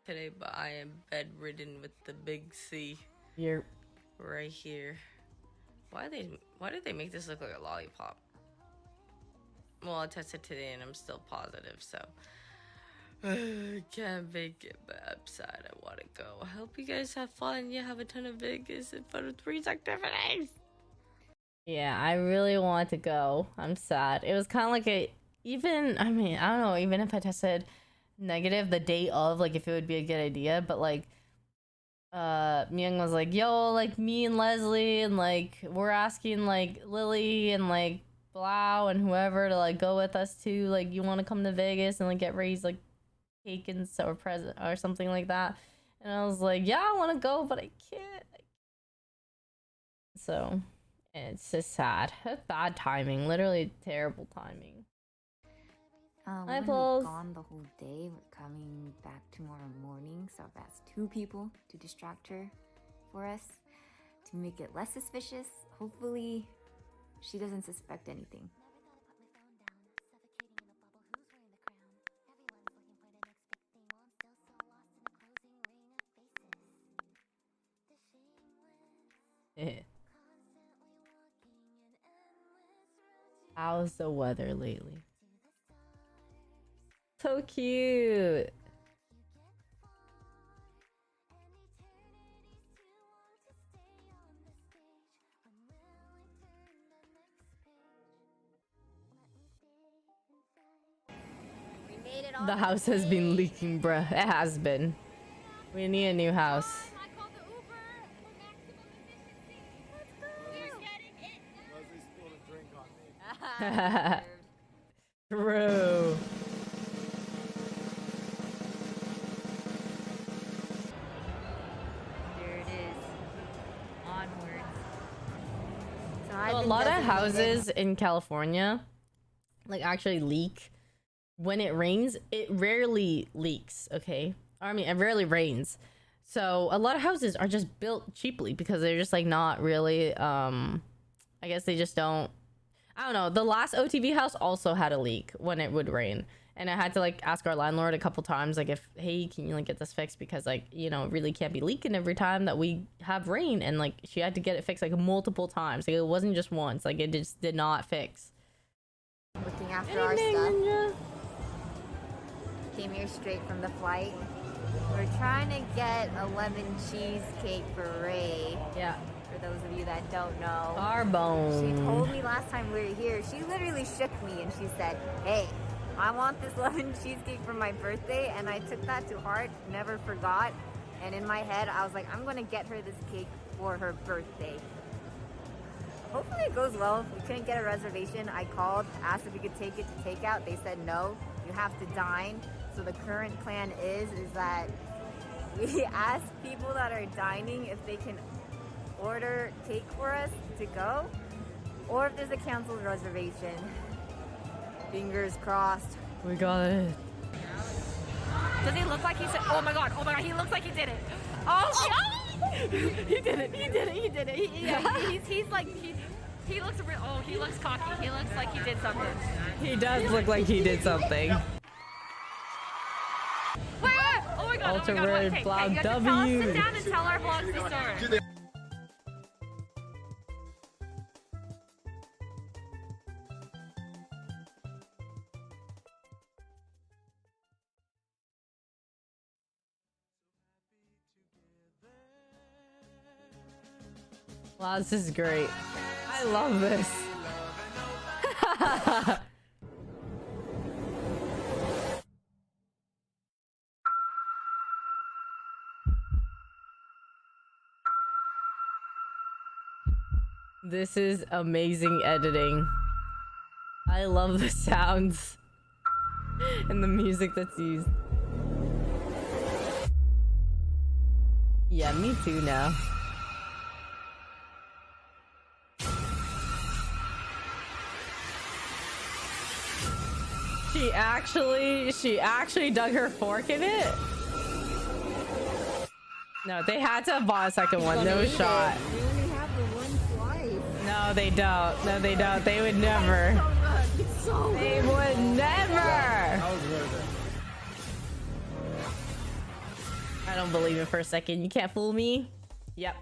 today, but I am bedridden with the big C. You're right here. Why did they make this look like a lollipop? Well, I tested today and I'm still positive, so I can't make it, but I'm sad. I want to go. I hope you guys have fun. You have a ton of Vegas and fun with Breeze activities. Yeah, I really want to go. I'm sad. It was kind of like I don't know, even if I tested negative the day of, like, if it would be a good idea, but like Myung was like, yo, like, me and Leslie and like we're asking like Lily and like Blau and whoever to like go with us too, like, you want to come to Vegas and like get raised like cake and or present or something like that. And I was like, yeah, I want to go, but I can't. So it's just sad. Bad timing, literally terrible timing. We're gonna be gone the whole day. We're coming back tomorrow morning, so I've asked 2 people to distract her for us to make it less suspicious. hopefully she doesn't suspect anything. How's the weather lately? So cute. The house has been leaking, bruh. It has been. We need a new house. True. There it is. Onwards. So A lot of houses in California like actually leak when it rains. It rarely leaks, okay? I mean, it rarely rains. So a lot of houses are just built cheaply because they're just like not really I guess they just don't. I don't know. The last OTV house also had a leak when it would rain. And I had to like ask our landlord a couple times, like, if, hey, can you like get this fixed? Because like, you know, it really can't be leaking every time that we have rain. And like, she had to get it fixed like multiple times. Like, it wasn't just once. Like, it just did not fix. Looking after our stuff. Ninja. Came here straight from the flight. We're trying to get a lemon cheesecake for Ray. Yeah. For those of you that don't know. Carbone. She told me last time we were here, she literally shook me and she said, hey, I want this lemon cheesecake for my birthday, and I took that to heart, never forgot. And in my head, I was like, I'm gonna get her this cake for her birthday. Hopefully it goes well. We couldn't get a reservation. I called, asked if we could take it to takeout. They said no, you have to dine. So the current plan is that we ask people that are dining if they can order cake for us to go, or if there's a canceled reservation. Fingers crossed. We got it. Does he look like he said, oh my god, he looks like he did it. He did it. He's like, he looks real, he looks cocky. He looks like he did something. He does look like he did something. Wait, oh my god, Ultra red okay, blob you have to tell us, sit down and tell our vlogs the story. Wow, this is great. I love this. This is amazing editing. I love the sounds and the music that's used. Yeah, me too now. She actually dug her fork in it? No, they had to have bought a second one. No shot. We only have the one slice. No, they don't. No, they don't. They would never. They would never. I don't believe it for a second. You can't fool me. Yep.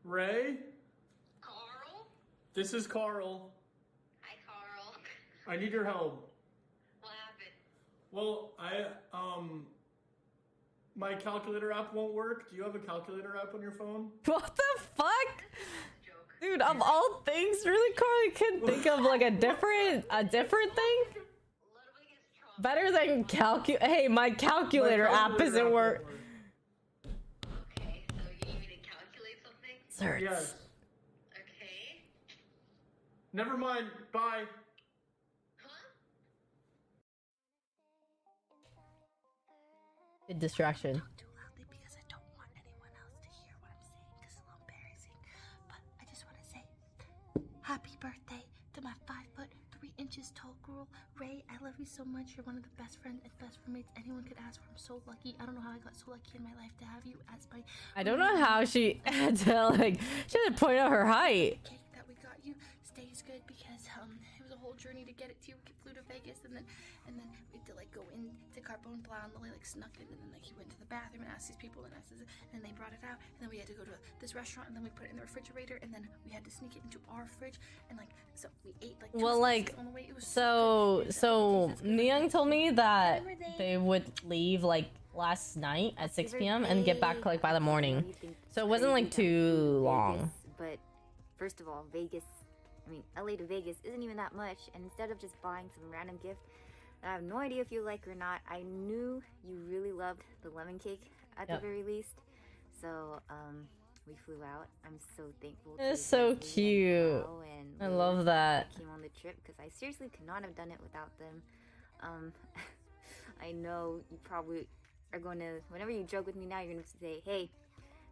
Ray? Carl? This is Carl. Hi, Carl. I need your help. What happened? Well, my calculator app won't work. Do you have a calculator app on your phone? What the fuck? Dude, of all things, really, Carl, you couldn't think of like a different thing? Better than calculate. Hey, my calculator app isn't work. Search. Yes. Okay. Never mind. Bye. Good distraction. Too loudly because I don't want anyone else to hear what I'm saying because it's a little embarrassing. But I just want to say happy birthday to my 5 foot girl. Ray, I love you so much. You're one of the best friends and best roommates anyone could ask for. I'm so lucky. I don't know how I got so lucky in my life to have you as my I don't know how she had to like. She had to point out her height. cake that we got you stays good because it was a whole journey to get it to you. We flew to Vegas and then we had to like go into Carbone Blau and Lily like snuck in and then like he went to the bathroom and asked these people and and they brought it out and then we had to go to this restaurant and then we put it in the refrigerator and then we had to sneak it into our fridge and like so we ate like Well, like, on the way. It was so Myung told me that they would leave like last night at 6 p.m. and get back like by the morning. So it wasn't like too long. But first of all, LA to Vegas isn't even that much, and instead of just buying some random gift that I have no idea if you like or not, I knew you really loved the lemon cake at the very least. So we flew out. I'm so thankful. It's so cute. I love that. Came on the trip because I seriously could not have done it without them. I know you probably are going to, whenever you joke with me now, you're going to say, hey,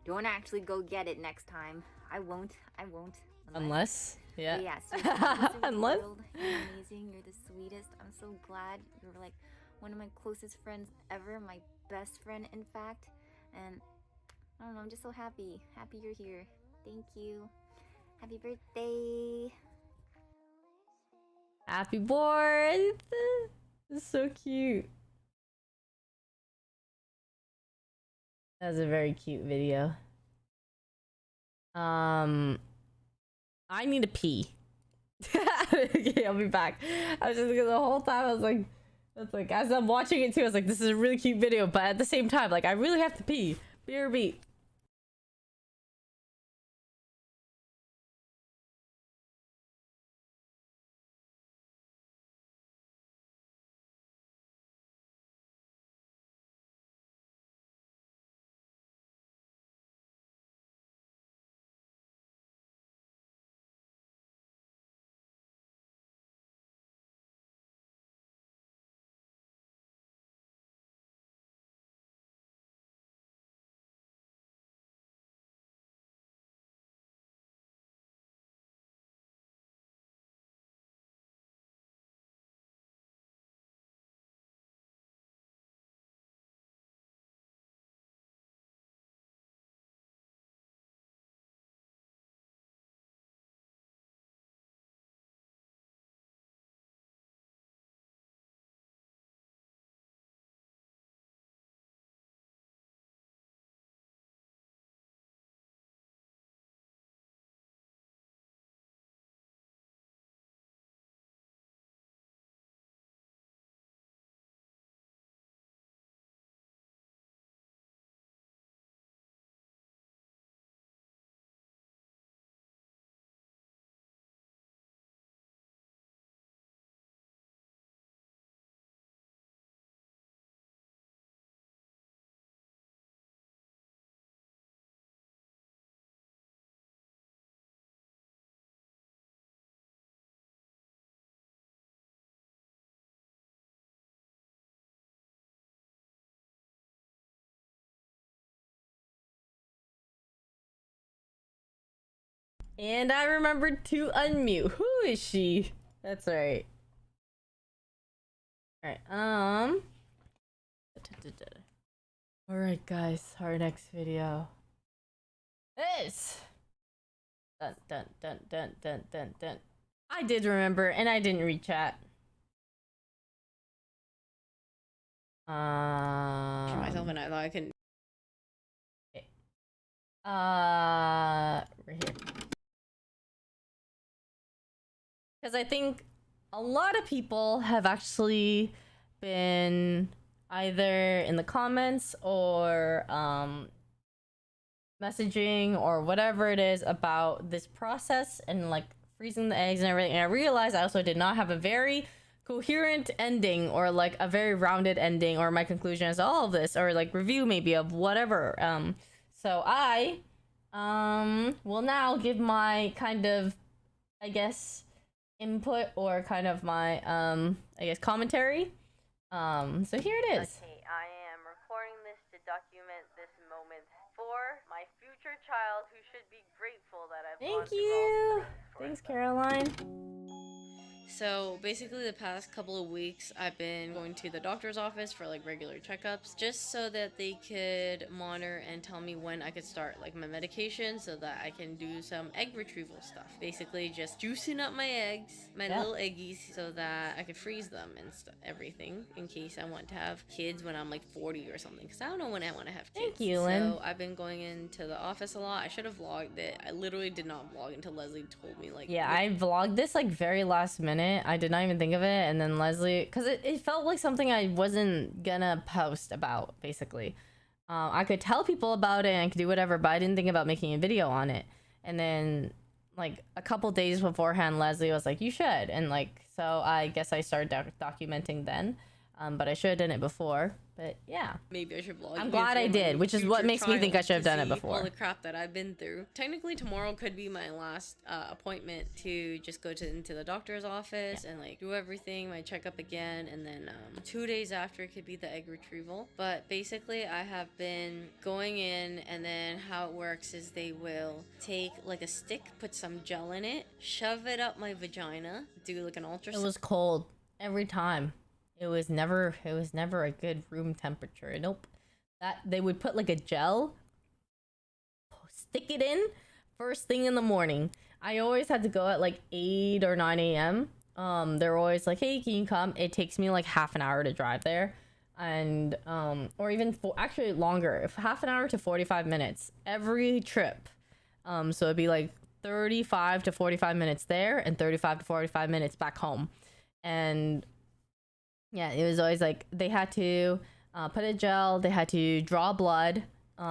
don't actually go get it next time. I won't. Unless, yeah. But yeah, seriously, Unless. you're amazing. You're the sweetest. I'm so glad you're like one of my closest friends ever. My best friend, in fact. And I don't know, I'm just so happy. Happy you're here. Thank you. Happy birthday. Happy birthday. It's so cute. That was a very cute video. I need to pee. Okay, I'll be back. I was just the whole time I was like, that's like as I'm watching it too, I was like, this is a really cute video, but at the same time, like I really have to pee. BRB. And I remembered to unmute. Who is she? That's right. Alright, alright guys, our next video is dun dun dun dun dun dun dun. I did remember and I didn't read chat. Myself and I thought I couldn't. Okay. Right here. Because I think a lot of people have actually been either in the comments or messaging or whatever it is about this process and like freezing the eggs and everything. And I realized I also did not have a very coherent ending or like a very rounded ending or my conclusion as to all of this or like review maybe of whatever. So I will now give my kind of, I guess, input or kind of my I guess commentary. So here it is. Okay, I am recording this to document this moment for my future child who should be grateful that I've Thank you. Thanks, Caroline. So basically the past couple of weeks I've been going to the doctor's office for like regular checkups just so that they could monitor and tell me when I could start like my medication so that I can do some egg retrieval stuff. Basically just juicing up my eggs, my little eggies, so that I could freeze them and everything in case I want to have kids when I'm like 40 or something, because I don't know when I want to have kids. Thank you, Lynn. So I've been going into the office a lot. I should have vlogged it. I literally did not vlog until Leslie told me like... Yeah, I vlogged this like very last minute. I did not even think of it, and then Leslie, because it felt like something I wasn't gonna post about, basically. I could tell people about it and I could do whatever, but I didn't think about making a video on it. And then like a couple days beforehand, Leslie was like, you should, and like, so I guess I started documenting then. But I should have done it before. But yeah, maybe I should vlog. I'm glad I did, which is what makes me think I should have done it before. All the crap that I've been through. Technically, tomorrow could be my last appointment to just go into the doctor's office and like do everything, my checkup again, and then 2 days after it could be the egg retrieval. But basically, I have been going in, and then how it works is they will take like a stick, put some gel in it, shove it up my vagina, do like an ultrasound. It was cold every time. It was never a good room temperature. Nope. That they would put like a gel, stick it in first thing in the morning. I always had to go at like 8 or 9 a.m. They're always like, hey, can you come? It takes me like half an hour to drive there. And or even actually longer, if half an hour to 45 minutes every trip. So it'd be like 35 to 45 minutes there and 35 to 45 minutes back home. And yeah, it was always like they had to put a gel, they had to draw blood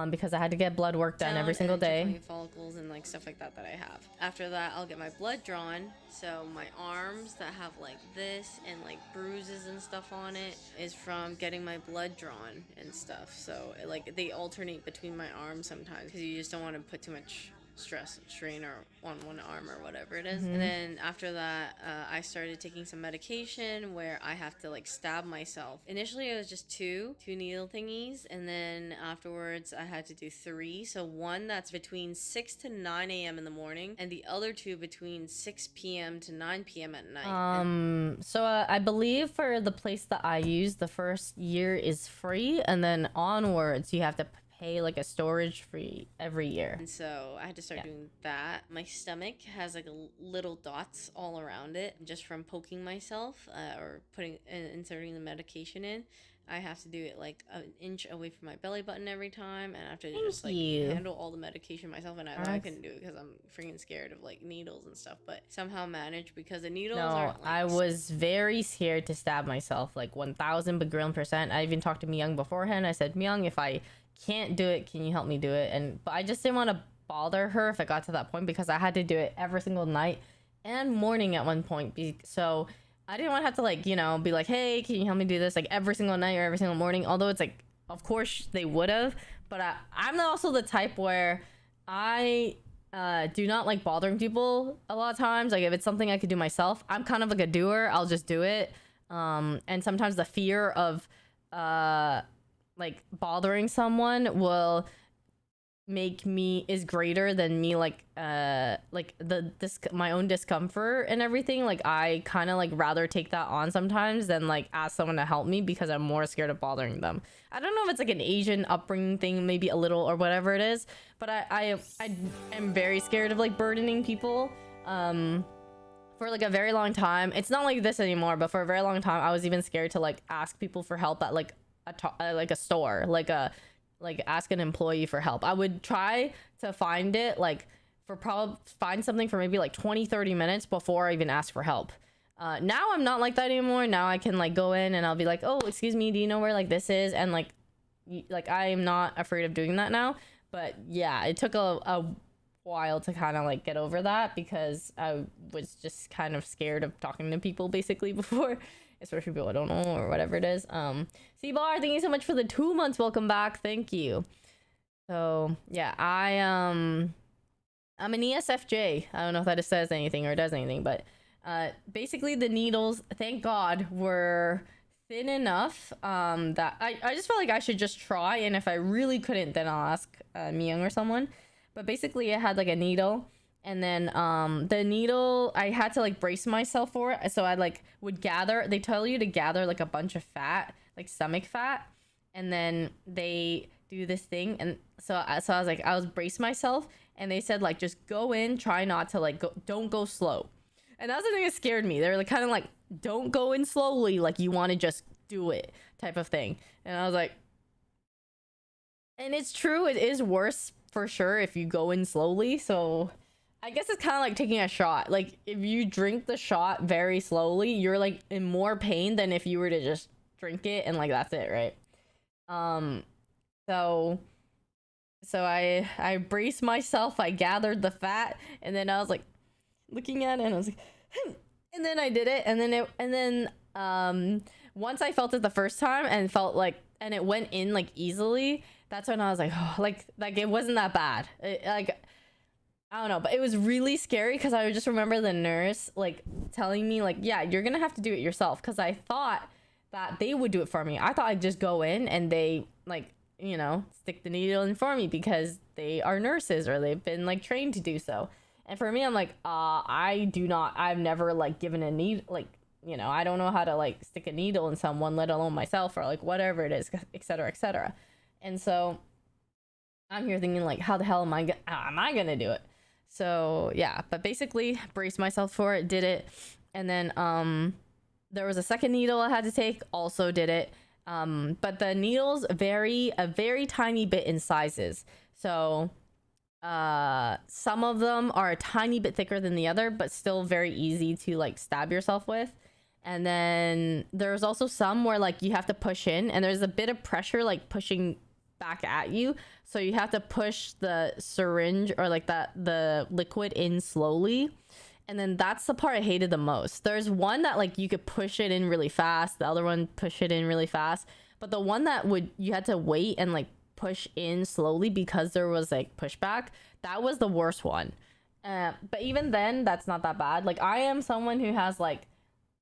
because I had to get blood work done every single day. Follicles and like stuff like that I have. After that, I'll get my blood drawn. So my arms that have like this and like bruises and stuff on it is from getting my blood drawn and stuff. So like they alternate between my arms sometimes because you just don't want to put too much strain or on one arm or whatever it is. And then after that I started taking some medication where I have to like stab myself. Initially it was just two needle thingies, and then afterwards I had to do 3. So one that's between 6 to 9 a.m. in the morning, and the other 2 between 6 p.m. to 9 p.m. at night. So I believe for the place that I use, the first year is free, and then onwards you have to pay like a storage fee every year. And so I had to start doing that. My stomach has like little dots all around it just from poking myself or inserting the medication in. I have to do it like an inch away from my belly button every time, and I have to just like handle all the medication myself. And I couldn't do it because I'm freaking scared of like needles and stuff, but somehow managed because the needles aren't like... I was very scared to stab myself, like 1000 %. I even talked to Myung beforehand. I said, Myung, if I can't do it, can you help me do it? But I just didn't want to bother her if I got to that point because I had to do it every single night and morning at one point. So I didn't want to have to like, you know, be like, hey, can you help me do this like every single night or every single morning? Although it's like, of course they would have, but I'm also the type where I do not like bothering people a lot of times. Like if it's something I could do myself, I'm kind of like a doer. I'll just do it. And sometimes the fear of like bothering someone will is greater than me my own discomfort and everything. Like I kind of like rather take that on sometimes than like ask someone to help me because I'm more scared of bothering them. I don't know if it's like an Asian upbringing thing, maybe a little, or whatever it is, but I am very scared of like burdening people for like a very long time. It's not like this anymore, but for a very long time I was even scared to like ask people for help at like a store, like ask an employee for help. I would try to find it like find something for maybe like 20-30 minutes before I even ask for help. Now I'm not like that anymore. Now I can like go in and I'll be like, oh, excuse me, do you know where like this is? And like I am not afraid of doing that now. But yeah, it took a while to kind of like get over that because I was just kind of scared of talking to people basically before, especially people I don't know or whatever it is. C-Bar, thank you so much for the 2 months. Welcome back. Thank you. So yeah, I'm an ESFJ. I don't know if that says anything or does anything, but basically the needles, thank God, were thin enough that I just felt like I should just try, and if I really couldn't, then I'll ask Myung or someone. But basically it had like a needle And then the needle, I had to like brace myself for it. So I like would gather, they tell you to gather like a bunch of fat, like stomach fat, and then they do this thing. And so I was like, I was brace myself, and they said like just go in, try not to like don't go slow. And that's the thing that scared me. They're like kind of like, don't go in slowly, like you want to just do it type of thing. And I was like, and it's true, it is worse for sure if you go in slowly. So I guess it's kind of like taking a shot. Like if you drink the shot very slowly, you're like in more pain than if you were to just drink it and like that's it, right? So I braced myself, I gathered the fat, and then I was like looking at it and I was like and then I did it, and then once I felt it the first time and felt like, and it went in like easily, that's when I was like, oh, like it wasn't that bad. Like I don't know, but it was really scary because I just remember the nurse like telling me like, yeah, you're gonna have to do it yourself, because I thought that they would do it for me. I thought I'd just go in and they like, you know, stick the needle in for me because they are nurses or they've been like trained to do so. And for me, I'm like, I've never like given a needle, like, you know, I don't know how to like stick a needle in someone, let alone myself, or like whatever it is, etc., etc. And so I'm here thinking like, how the hell am I gonna do it? So yeah, but basically braced myself for it, did it. And then there was a second needle I had to take, also did it. But the needles vary a very tiny bit in sizes. So some of them are a tiny bit thicker than the other, but still very easy to like stab yourself with. And then there's also some where like you have to push in, and there's a bit of pressure like pushing back at you, so you have to push the syringe or like the liquid in slowly. And then that's the part I hated the most. There's one that like you could push it in really fast, the other one push it in really fast, but the one that you had to wait and like push in slowly because there was like pushback, that was the worst one. But even then, that's not that bad. Like I am someone who has like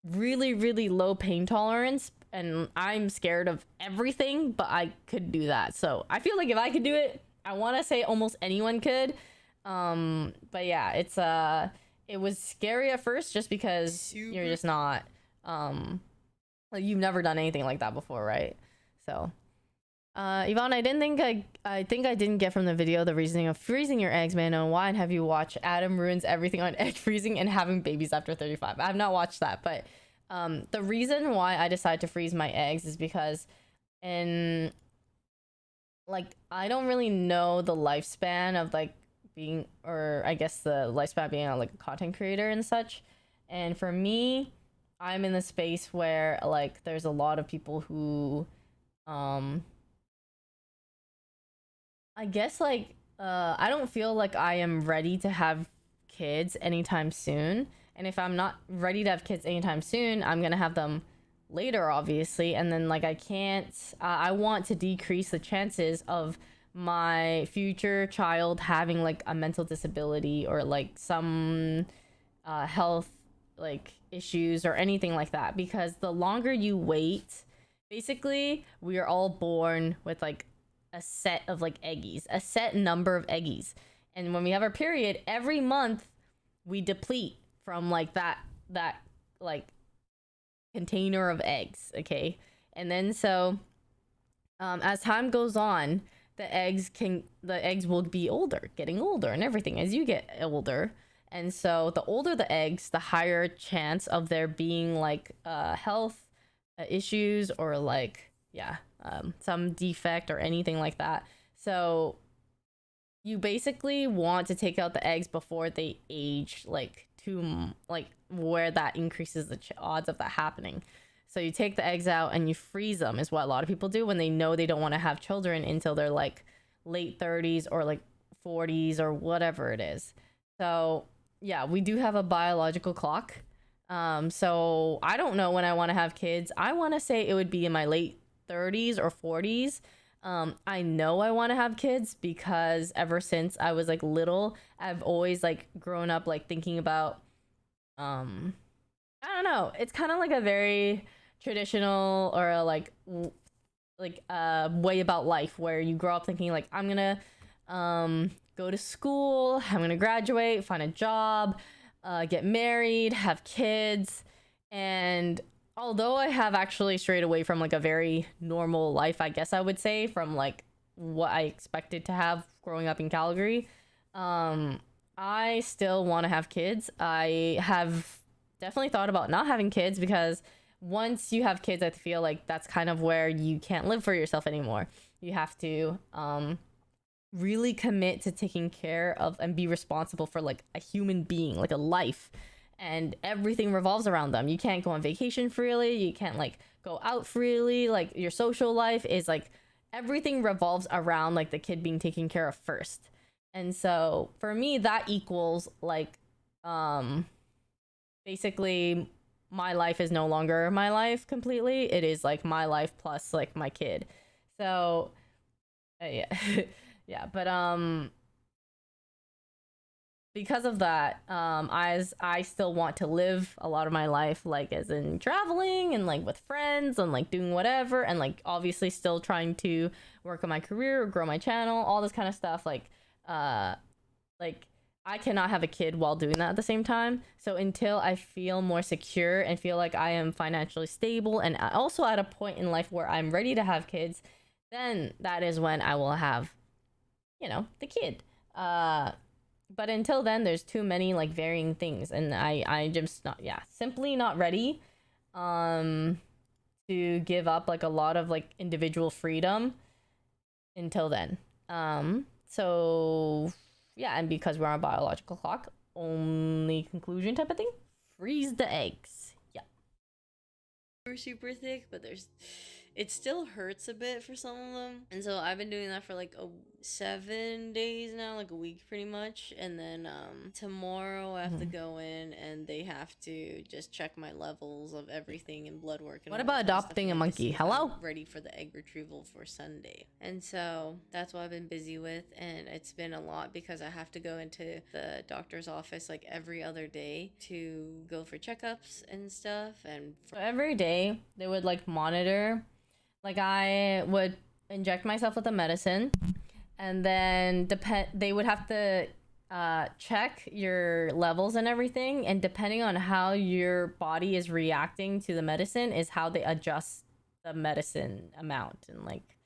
really, really low pain tolerance, and I'm scared of everything, but I could do that. So I feel like if I could do it, I want to say almost anyone could. But yeah, it was scary at first just because you're just not like you've never done anything like that before, right? So Yvonne, I think I didn't get from the video the reasoning of freezing your eggs, man. And why have you watched Adam ruins everything on egg freezing and having babies after 35? I have not watched that, but the reason why I decided to freeze my eggs is because I don't really know the lifespan of like being, or I guess the lifespan of being like a content creator and such. And for me, I'm in the space where like there's a lot of people who I guess like I don't feel like I am ready to have kids anytime soon. And if I'm not ready to have kids anytime soon, I'm gonna have them later, obviously. And then like I want to decrease the chances of my future child having like a mental disability or like some health like issues or anything like that. Because the longer you wait, basically we are all born with like a set of like eggies, a set number of eggies. And when we have our period, every month we deplete from like that like container of eggs, okay? And then so as time goes on, the eggs will be getting older and everything as you get older. And so the older the eggs, the higher chance of there being like health issues or like some defect or anything like that. So you basically want to take out the eggs before they age like where that increases the odds of that happening. So you take the eggs out and you freeze them, is what a lot of people do when they know they don't want to have children until they're like late 30s or like 40s or whatever it is. So yeah, we do have a biological clock. So I don't know when I want to have kids. I want to say it would be in my late 30s or 40s. I know I want to have kids because ever since I was like little, I've always like grown up like thinking about I don't know, it's kind of like a very traditional or like way about life where you grow up thinking like I'm gonna go to school, I'm gonna graduate, find a job, get married, have kids. And although I have actually strayed away from like a very normal life, I guess I would say, from like what I expected to have growing up in Calgary, I still want to have kids. I have definitely thought about not having kids because once you have kids, I feel like that's kind of where you can't live for yourself anymore. You have to really commit to taking care of and be responsible for like a human being, like a life, and everything revolves around them. You can't go on vacation freely, you can't like go out freely, like your social life is like everything revolves around like the kid being taken care of first. And so for me that equals like basically my life is no longer my life completely, it is like my life plus like my kid. So yeah. Yeah, but because of that, I still want to live a lot of my life like as in traveling and like with friends and like doing whatever, and like obviously still trying to work on my career, grow my channel, all this kind of stuff. Like I cannot have a kid while doing that at the same time. So until I feel more secure and feel like I am financially stable and also at a point in life where I'm ready to have kids, then that is when I will have, you know, the kid. But until then, there's too many like varying things, and I just not, yeah, simply not ready to give up like a lot of like individual freedom until then. So yeah, and because we're on a biological clock, only conclusion type of thing, freeze the eggs. Yeah. Super thick, but it still hurts a bit for some of them, and so I've been doing that for like 7 days now, like a week pretty much. And then tomorrow I have to go in and they have to just check my levels of everything and blood work and what about adopting a monkey? Hello, ready for the egg retrieval for Sunday. And so that's what I've been busy with, and it's been a lot because I have to go into the doctor's office like every other day to go for checkups and stuff. And so every day they would like monitor, like I would inject myself with a medicine, and then they would have to check your levels and everything, and depending on how your body is reacting to the medicine is how they adjust the medicine amount and like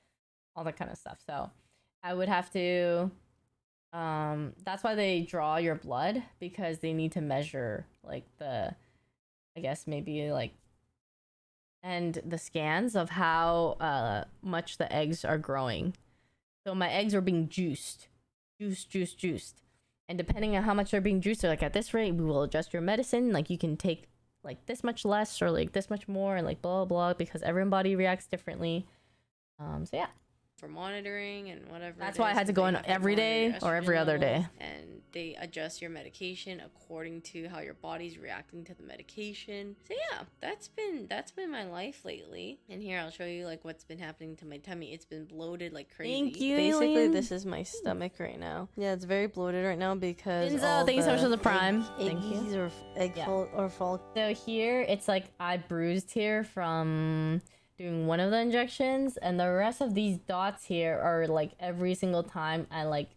all that kind of stuff. So I would have to that's why they draw your blood, because they need to measure like the, I guess maybe like, and the scans of how much the eggs are growing. So my eggs are being juiced. And depending on how much they're being juiced, they're like, at this rate, we will adjust your medicine. Like you can take like this much less or like this much more and like blah, blah, blah, because everybody reacts differently. So yeah. For monitoring and whatever. That's why I had to go in every day or every other day. And they adjust your medication according to how your body's reacting to the medication. So yeah, that's been my life lately. And here I'll show you like what's been happening to my tummy. It's been bloated like crazy. Thank you. Basically, Alien. this is my stomach right now. Yeah, it's very bloated right now because Enzo, thank you so much for the prime. Thank eggies you. Or egg or fall. So here it's like I bruised here from doing one of the injections, and the rest of these dots here are like every single time I like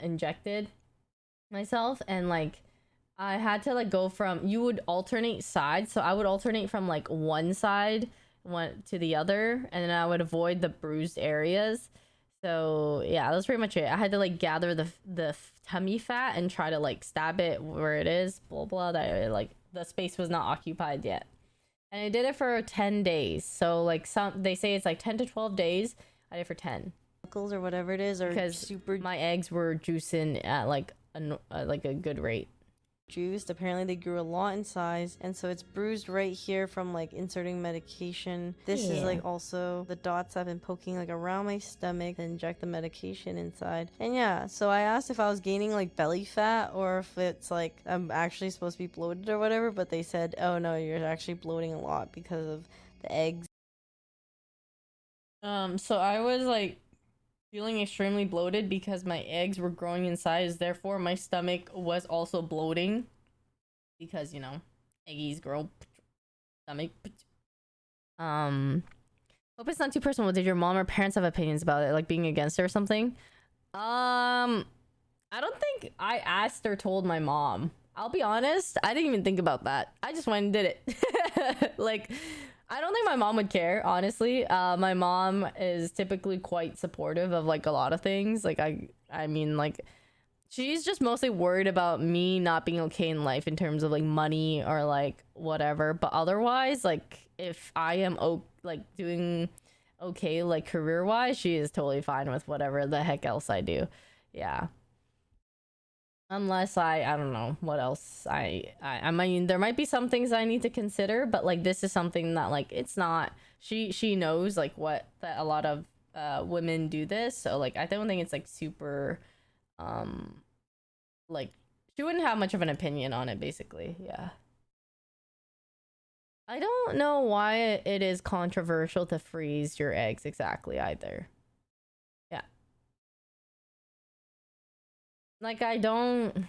injected myself. And like I had to like go from, you would alternate sides, so I would alternate from like one side to the other, and then I would avoid the bruised areas. So yeah, that's pretty much it. I had to like gather the tummy fat and try to like stab it where it is, blah blah, that like the space was not occupied yet. And I did it for 10 days. So like they say it's like 10 to 12 days. I did it for 10. Or whatever it is, or because my eggs were juicing at like a good rate. Juiced. Apparently they grew a lot in size, and so it's bruised right here from like inserting medication. This is like also the dots I've been poking like around my stomach to inject the medication inside. And yeah, so I asked if I was gaining like belly fat or if it's like I'm actually supposed to be bloated or whatever, but they said, oh no, you're actually bloating a lot because of the eggs. So I was like feeling extremely bloated because my eggs were growing in size, therefore my stomach was also bloating because, you know, eggies grow stomach. Hope it's not too personal. Did your mom or parents have opinions about it, like being against it or something? I don't think I asked or told my mom. I'll be honest, I didn't even think about that. I just went and did it. Like, I don't think my mom would care, honestly. My mom is typically quite supportive of like a lot of things. Like I mean, like, she's just mostly worried about me not being okay in life in terms of like money or like whatever. But otherwise, like, if I am like doing okay like career wise, she is totally fine with whatever the heck else I do. Yeah. Unless I don't know what else I mean, there might be some things I need to consider, but like this is something that like it's not, she knows like what that a lot of women do this, so like I don't think it's like super like she wouldn't have much of an opinion on it basically. Yeah. I don't know why it is controversial to freeze your eggs exactly either. Yeah. Like I don't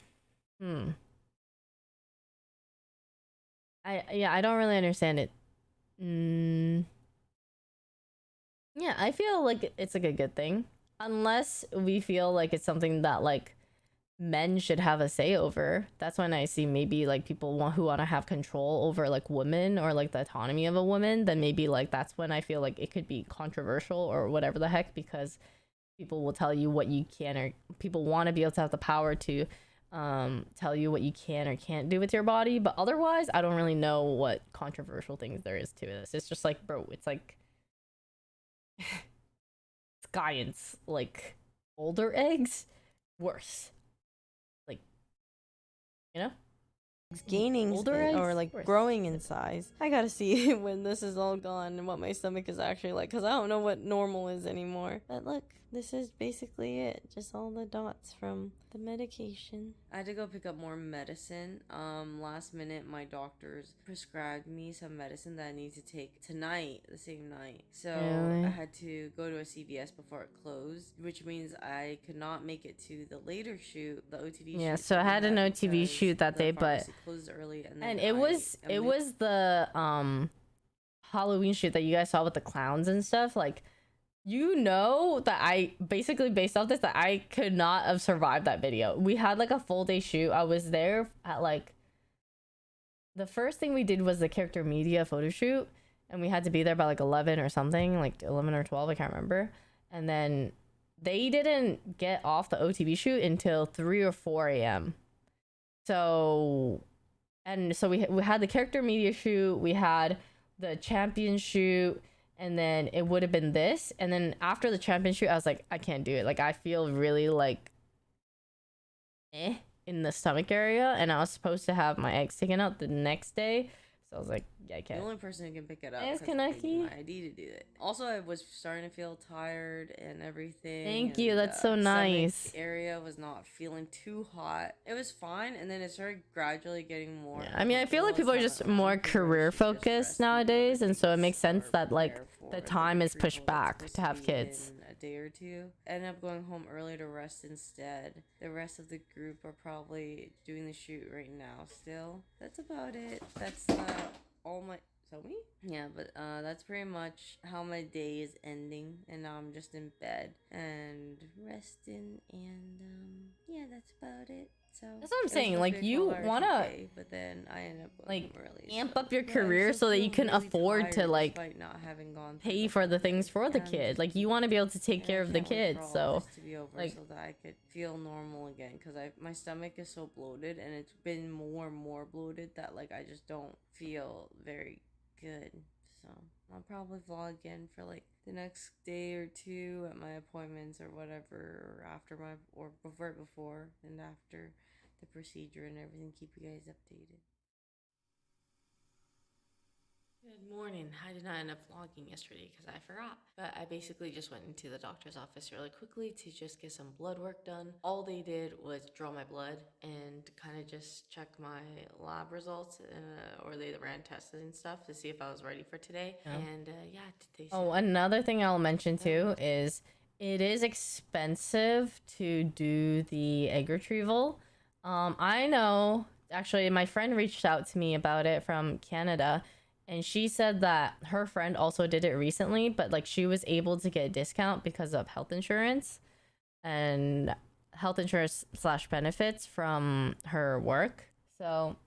I don't really understand it. Yeah, I feel like it's like a good thing. Unless we feel like it's something that like men should have a say over. That's when I see maybe like people who want to have control over like women or like the autonomy of a woman, then maybe like that's when I feel like it could be controversial or whatever the heck, because people will tell you what you can, or people want to be able to have the power to tell you what you can or can't do with your body. But otherwise, I don't really know what controversial things there is to this. It's just like, bro, it's like science, like older eggs worse, like, you know, gaining older eggs or like worse. growing in size. I gotta see when this is all gone and what my stomach is actually like, because I don't know what normal is anymore. But look, this is basically it, just all the dots from the medication. I had to go pick up more medicine. Last minute, my doctors prescribed me some medicine that I need to take tonight, the same night. So Really? I had to go to a CVS before it closed, which means I could not make it to the later shoot, the OTV shoot. Yeah, so I had an OTV shoot that day, but closed early, and it was the Halloween shoot that you guys saw with the clowns and stuff. Like, you know that I basically, based off this, that I could not have survived that video. We had like a full day shoot. I was there at like, the first thing we did was the character media photo shoot, and we had to be there by like 11 or something, like 11 or 12, I can't remember. And then they didn't get off the OTV shoot until 3 or 4 a.m. So we had the character media shoot, we had the champion shoot, and then it would have been this. And then after the champion shoot, I was like, I can't do it. Like, I feel really like in the stomach area, and I was supposed to have my eggs taken out the next day. So I was like, yeah, I can't. The only person who can pick it up Thanks, is my Kaneki. ID to do it. Also, I was starting to feel tired and everything. Thank you, and that's so stomach nice. Area was not feeling too hot. It was fine, and then it started gradually getting more. I mean, I feel like people are just more career focused nowadays, and so it makes sense that like the time is pushed back to have kids. A day or two. I ended up going home early to rest instead. The rest of the group are probably doing the shoot right now still. That's about it. That's all my... So me? Yeah, but that's pretty much how my day is ending, and now I'm just in bed and resting, and yeah, that's about it. So That's what I'm saying. Like, you wanna but then I end up like going early, amp so. up your Yeah, I career still so that you feel can really afford to tired like despite not having gone through pay the for the whole things for the and kid. Like, you want to be able to take care of the can't wait kids. for all So this to be over like, so that I could feel normal again, because my stomach is so bloated, and it's been more and more bloated that like I just don't feel very good. So I'll probably vlog again for like the next day or two at my appointments or whatever, or after right before and after the procedure and everything. Keep you guys updated. Good morning. I did not end up vlogging yesterday because I forgot. But I basically just went into the doctor's office really quickly to just get some blood work done. All they did was draw my blood and kind of just check my lab results, or they ran tests and stuff to see if I was ready for today. Yeah. And yeah, they oh, another thing I'll mention too is it is expensive to do the egg retrieval. I know, actually, my friend reached out to me about it from Canada, and she said that her friend also did it recently, but like she was able to get a discount because of health insurance. And health insurance slash benefits from her work. So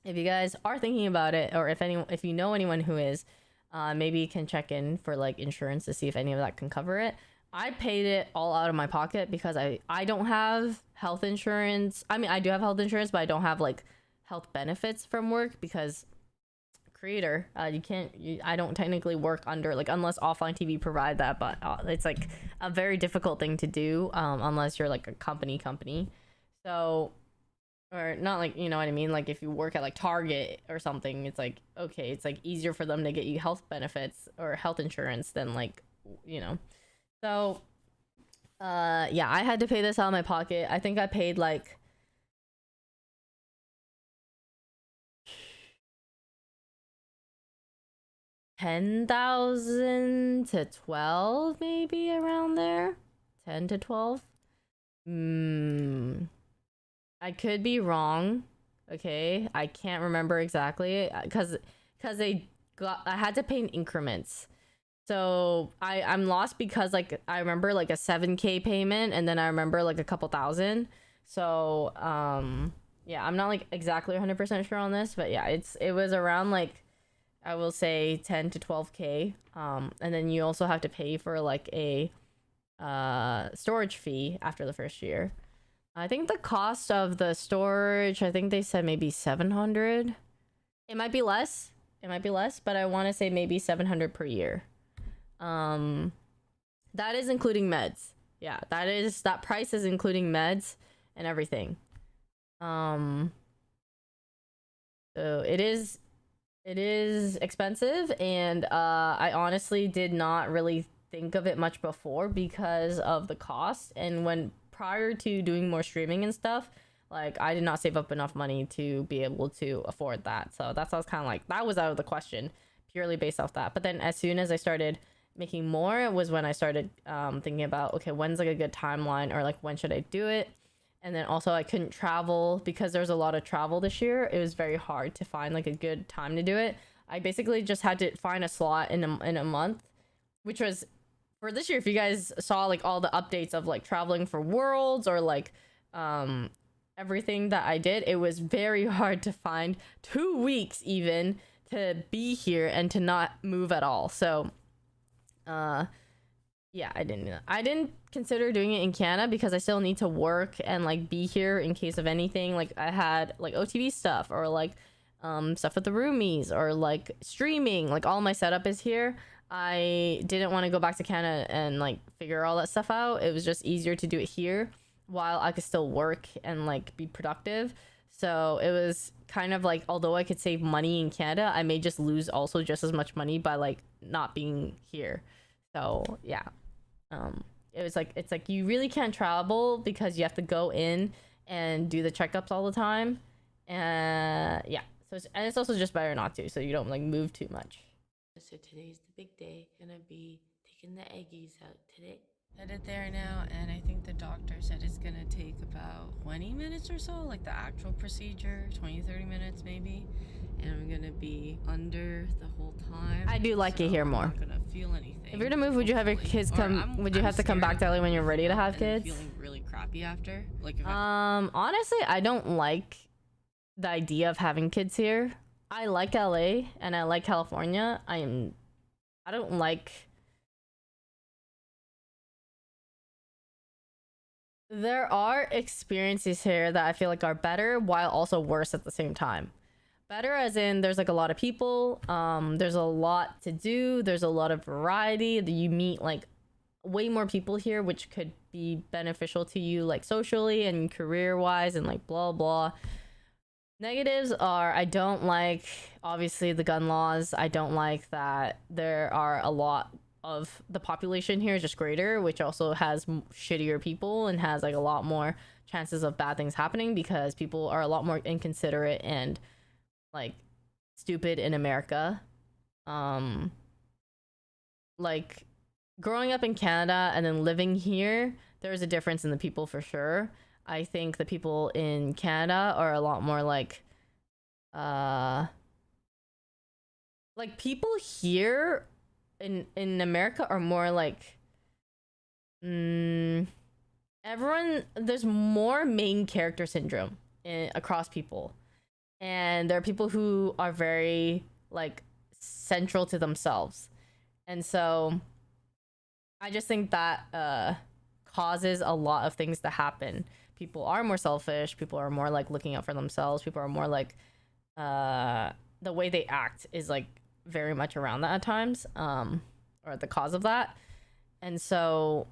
if you guys are thinking about it, or if you know anyone who is, maybe you can check in for like insurance to see if any of that can cover it. I paid it all out of my pocket because I don't have health insurance. I mean, I do have health insurance, but I don't have like health benefits from work because creator, I don't technically work under, like, unless offline TV provide that, but it's like a very difficult thing to do unless you're like a company. So, or not, like, you know what I mean, like if you work at like Target or something, it's like, okay, it's like easier for them to get you health benefits or health insurance than, like, you know. So yeah, I had to pay this out of my pocket. I think I paid like $10,000 to 12, maybe around there. 10 to 12. I could be wrong. Okay, I can't remember exactly because I had to pay in increments. So I'm lost because like I remember like a 7K payment, and then I remember like a couple thousand. So yeah, I'm not like exactly 100% sure on this, but yeah, it was around like, I will say 10 to 12K. And then you also have to pay for like a storage fee after the first year. I think the cost of the storage, I think they said maybe 700. It might be less, but I want to say maybe 700 per year. That is including meds. Yeah, that price is including meds and everything. So it is expensive, and I honestly did not really think of it much before because of the cost. And when prior to doing more streaming and stuff, like, I did not save up enough money to be able to afford that. So that's why I was kind of like, that was out of the question purely based off that. But then as soon as I started making more was when I started thinking about, okay, when's like a good timeline, or like when should I do it. And then also I couldn't travel because there's a lot of travel this year. It was very hard to find like a good time to do it. I basically just had to find a slot in a month, which was for this year. If you guys saw like all the updates of like traveling for Worlds or like everything that I did, it was very hard to find 2 weeks even to be here and to not move at all. So yeah, I didn't consider doing it in Canada because I still need to work and like be here in case of anything. Like I had like OTV stuff, or like stuff with the roomies, or like streaming. Like all my setup is here. I didn't want to go back to Canada and like figure all that stuff out. It was just easier to do it here while I could still work and like be productive. So it was kind of like, although I could save money in Canada, I may just lose also just as much money by like not being here. So yeah, it's like you really can't travel because you have to go in and do the checkups all the time. And yeah, so it's also just better not to, so you don't like move too much. So today's the big day. Gonna be taking the eggies out today. Headed there now, and I think the doctor said it's gonna take about 20 minutes or so, like the actual procedure, 20-30 minutes maybe. And I'm gonna be under the whole time. I do like it here more. I'm not gonna feel anything. If you're to move, would you have your kids come? Would you have to come back to LA when you're ready to have kids? Feeling really crappy after. Like if honestly, I don't like the idea of having kids here. I like LA and I like California. I don't like. There are experiences here that I feel like are better while also worse at the same time. Better as in there's like a lot of people, there's a lot to do, there's a lot of variety, that you meet like way more people here, which could be beneficial to you like socially and career wise and like blah blah. Negatives are, I don't like obviously the gun laws. I don't like that there are a lot of the population here is just greater, which also has shittier people and has like a lot more chances of bad things happening because people are a lot more inconsiderate and like stupid in America. Like growing up in Canada and then living here, there's a difference in the people for sure. I think the people in Canada are a lot more like people here in America are more like there's more main character syndrome across people, and there are people who are very like central to themselves, and so I just think that causes a lot of things to happen. People are more selfish, people are more like looking out for themselves, people are more like the way they act is like very much around that at times, or the cause of that. And so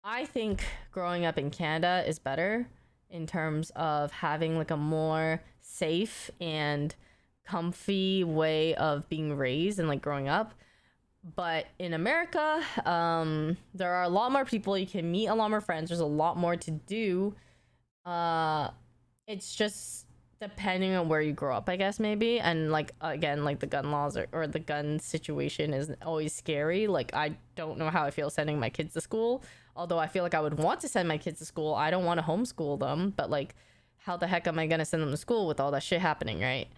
I think growing up in Canada is better in terms of having like a more safe and comfy way of being raised and like growing up. But in America, there are a lot more people, you can meet a lot more friends, there's a lot more to do. It's just depending on where you grow up, I guess, maybe. And like again, like the gun laws or the gun situation is always scary. Like I don't know how I feel sending my kids to school, although I feel like I would want to send my kids to school. I don't want to homeschool them, but like how the heck am I gonna send them to school with all that shit happening, right?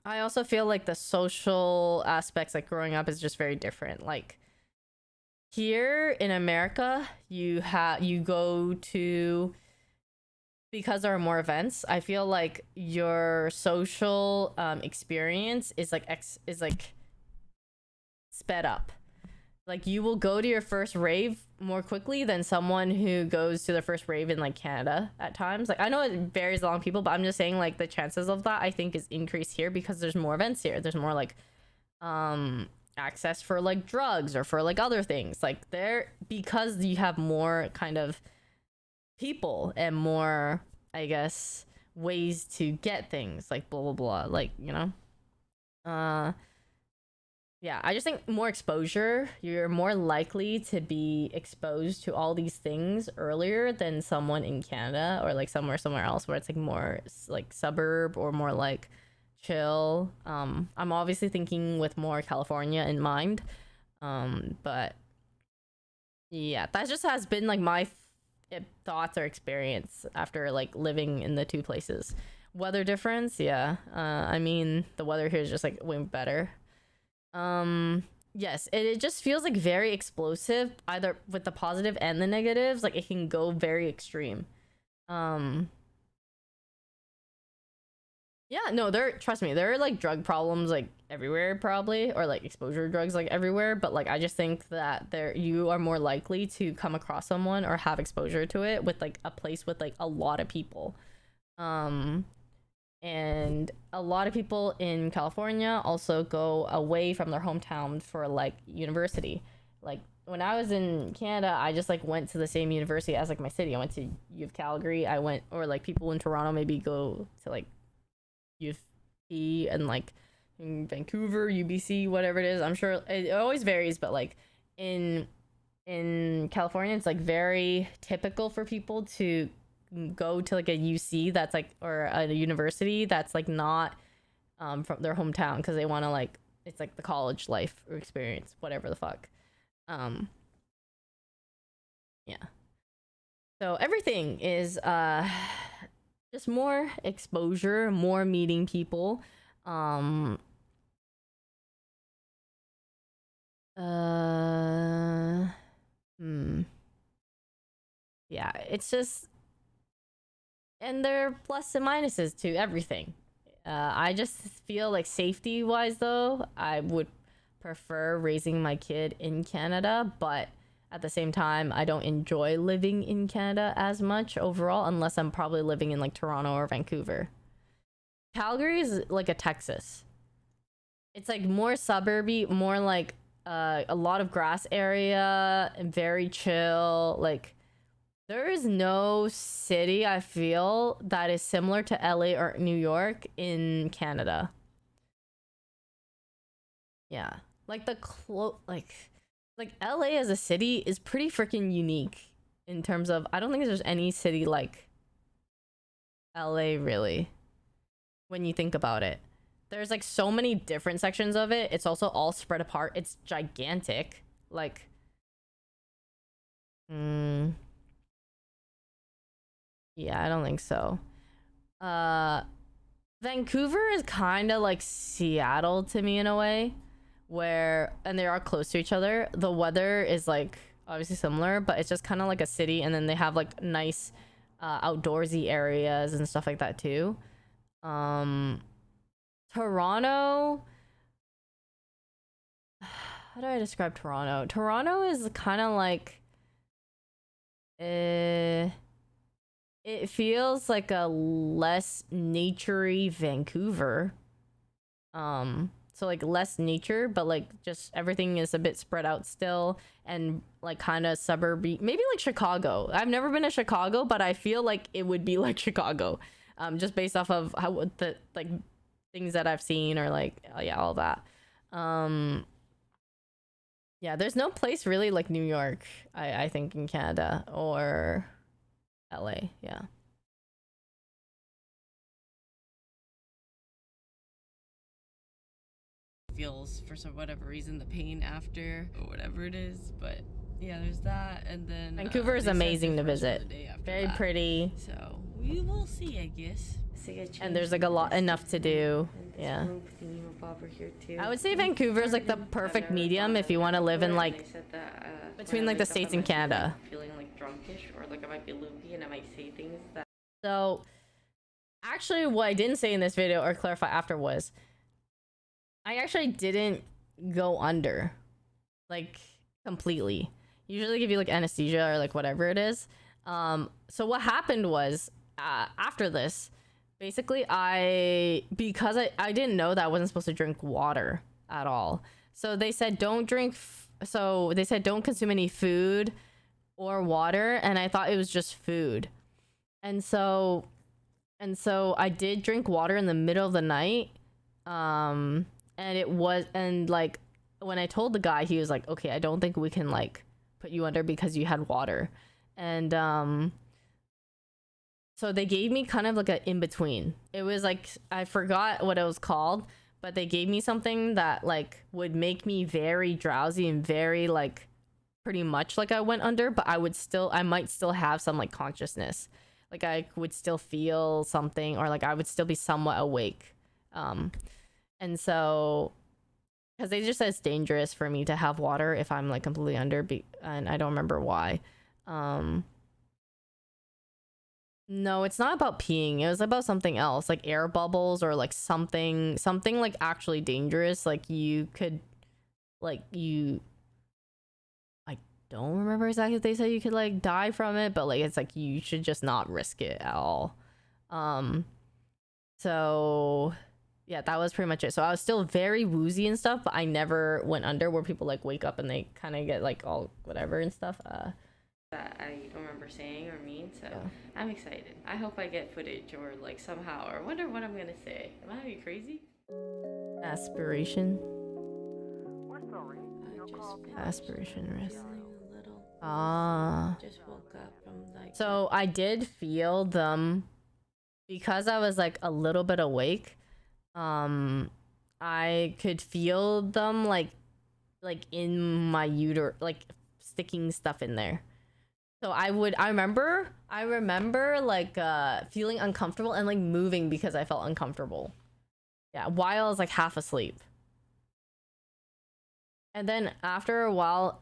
I also feel like the social aspects, like growing up, is just very different. Like here in America, you go to, because there are more events, I feel like your social experience is like sped up. Like you will go to your first rave more quickly than someone who goes to their first rave in like Canada at times. Like I know it varies along people, but I'm just saying like the chances of that I think is increased here because there's more events here. There's more like access for like drugs or for like other things. Like there, because you have more kind of people and more, I guess, ways to get things, like blah blah blah, like, you know. Yeah, I just think more exposure, you're more likely to be exposed to all these things earlier than someone in Canada or like somewhere else where it's like more like suburb or more like chill. I'm obviously thinking with more California in mind, but yeah, that just has been like my thoughts or experience after like living in the two places. Weather difference, yeah, I mean the weather here is just like way better. Yes, it just feels like very explosive, either with the positive and the negatives. Like it can go very extreme. Yeah, no, trust me, there are like drug problems like everywhere probably, or like exposure drugs like everywhere, but like I just think that you are more likely to come across someone or have exposure to it with like a place with like a lot of people. And a lot of people in California also go away from their hometown for like university. Like when I was in Canada, I just like went to the same university as like my city. I went to U of Calgary. Or like people in Toronto maybe go to like U of T, and like in Vancouver, UBC, whatever it is. I'm sure it always varies, but like in California, it's like very typical for people to go to like a UC that's like, or a university that's like not from their hometown, because they want to like, it's like the college life or experience, whatever the fuck. Yeah, so everything is just more exposure, more meeting people. Yeah, it's just, and there are plus and minuses to everything. I just feel like safety wise though, I would prefer raising my kid in Canada, but at the same time, I don't enjoy living in Canada as much overall, unless I'm probably living in like Toronto or Vancouver. Calgary is like a Texas. It's like more suburby, more like a lot of grass area and very chill. Like there is no city I feel that is similar to LA or New York in Canada. Yeah, like like LA as a city is pretty freaking unique in terms of, I don't think there's any city like LA really, when you think about it. There's like so many different sections of it. It's also all spread apart. It's gigantic. Like yeah, I don't think so. Vancouver is kind of like Seattle to me in a way, and they are close to each other. The weather is like obviously similar, but it's just kind of like a city, and then they have like nice outdoorsy areas and stuff like that too. Toronto, how do I describe Toronto? Toronto is kind of like it feels like a less naturey Vancouver. So like less nature, but like just everything is a bit spread out still, and like kind of suburby, maybe like Chicago. I've never been to Chicago, but I feel like it would be like Chicago, just based off of how the like things that I've seen, or like yeah, all that. Yeah, there's no place really like New York, I think, in Canada, or LA. Yeah. Feels for some whatever reason the pain after or whatever it is, but yeah, there's that. And then Vancouver is amazing to visit, very pretty, so we will see, I guess. and there's like a lot enough to do. Yeah, I would say Vancouver is like the perfect medium if you want to live in like between like the States and Canada. Feeling like drunkish, or like I might be loopy and I might say things that. So actually what I didn't say in this video or clarify after was I actually didn't go under, like, completely. Usually give you like anesthesia or like whatever it is. So what happened was after this, basically because I didn't know that I wasn't supposed to drink water at all. So they said don't don't consume any food or water, and I thought it was just food. And so I did drink water in the middle of the night. And like when I told the guy, he was like, okay, I don't think we can like put you under because you had water. And so they gave me kind of like an in-between. It was like, I forgot what it was called, but they gave me something that like would make me very drowsy and very like pretty much like I went under, but I might still have some like consciousness. Like I would still feel something, or like I would still be somewhat awake. And so, because they just said it's dangerous for me to have water if I'm like completely under, and I don't remember why. No, it's not about peeing. It was about something else, like air bubbles, or like something like actually dangerous. Like I don't remember exactly what they said. You could like die from it, but like it's like you should just not risk it at all. So yeah, that was pretty much it. So I was still very woozy and stuff, but I never went under where people like wake up and they kind of get like all whatever and stuff. That I don't remember saying or mean, so yeah. I'm excited. I hope I get footage or like somehow, or wonder what I'm gonna say. Am I gonna be crazy? Aspiration. Aspiration rest. Just woke up from like. So I did feel them because I was like a little bit awake. I could feel them like in my uterus, like sticking stuff in there. So I remember like feeling uncomfortable and like moving because I felt uncomfortable. Yeah, while I was like half asleep. And then after a while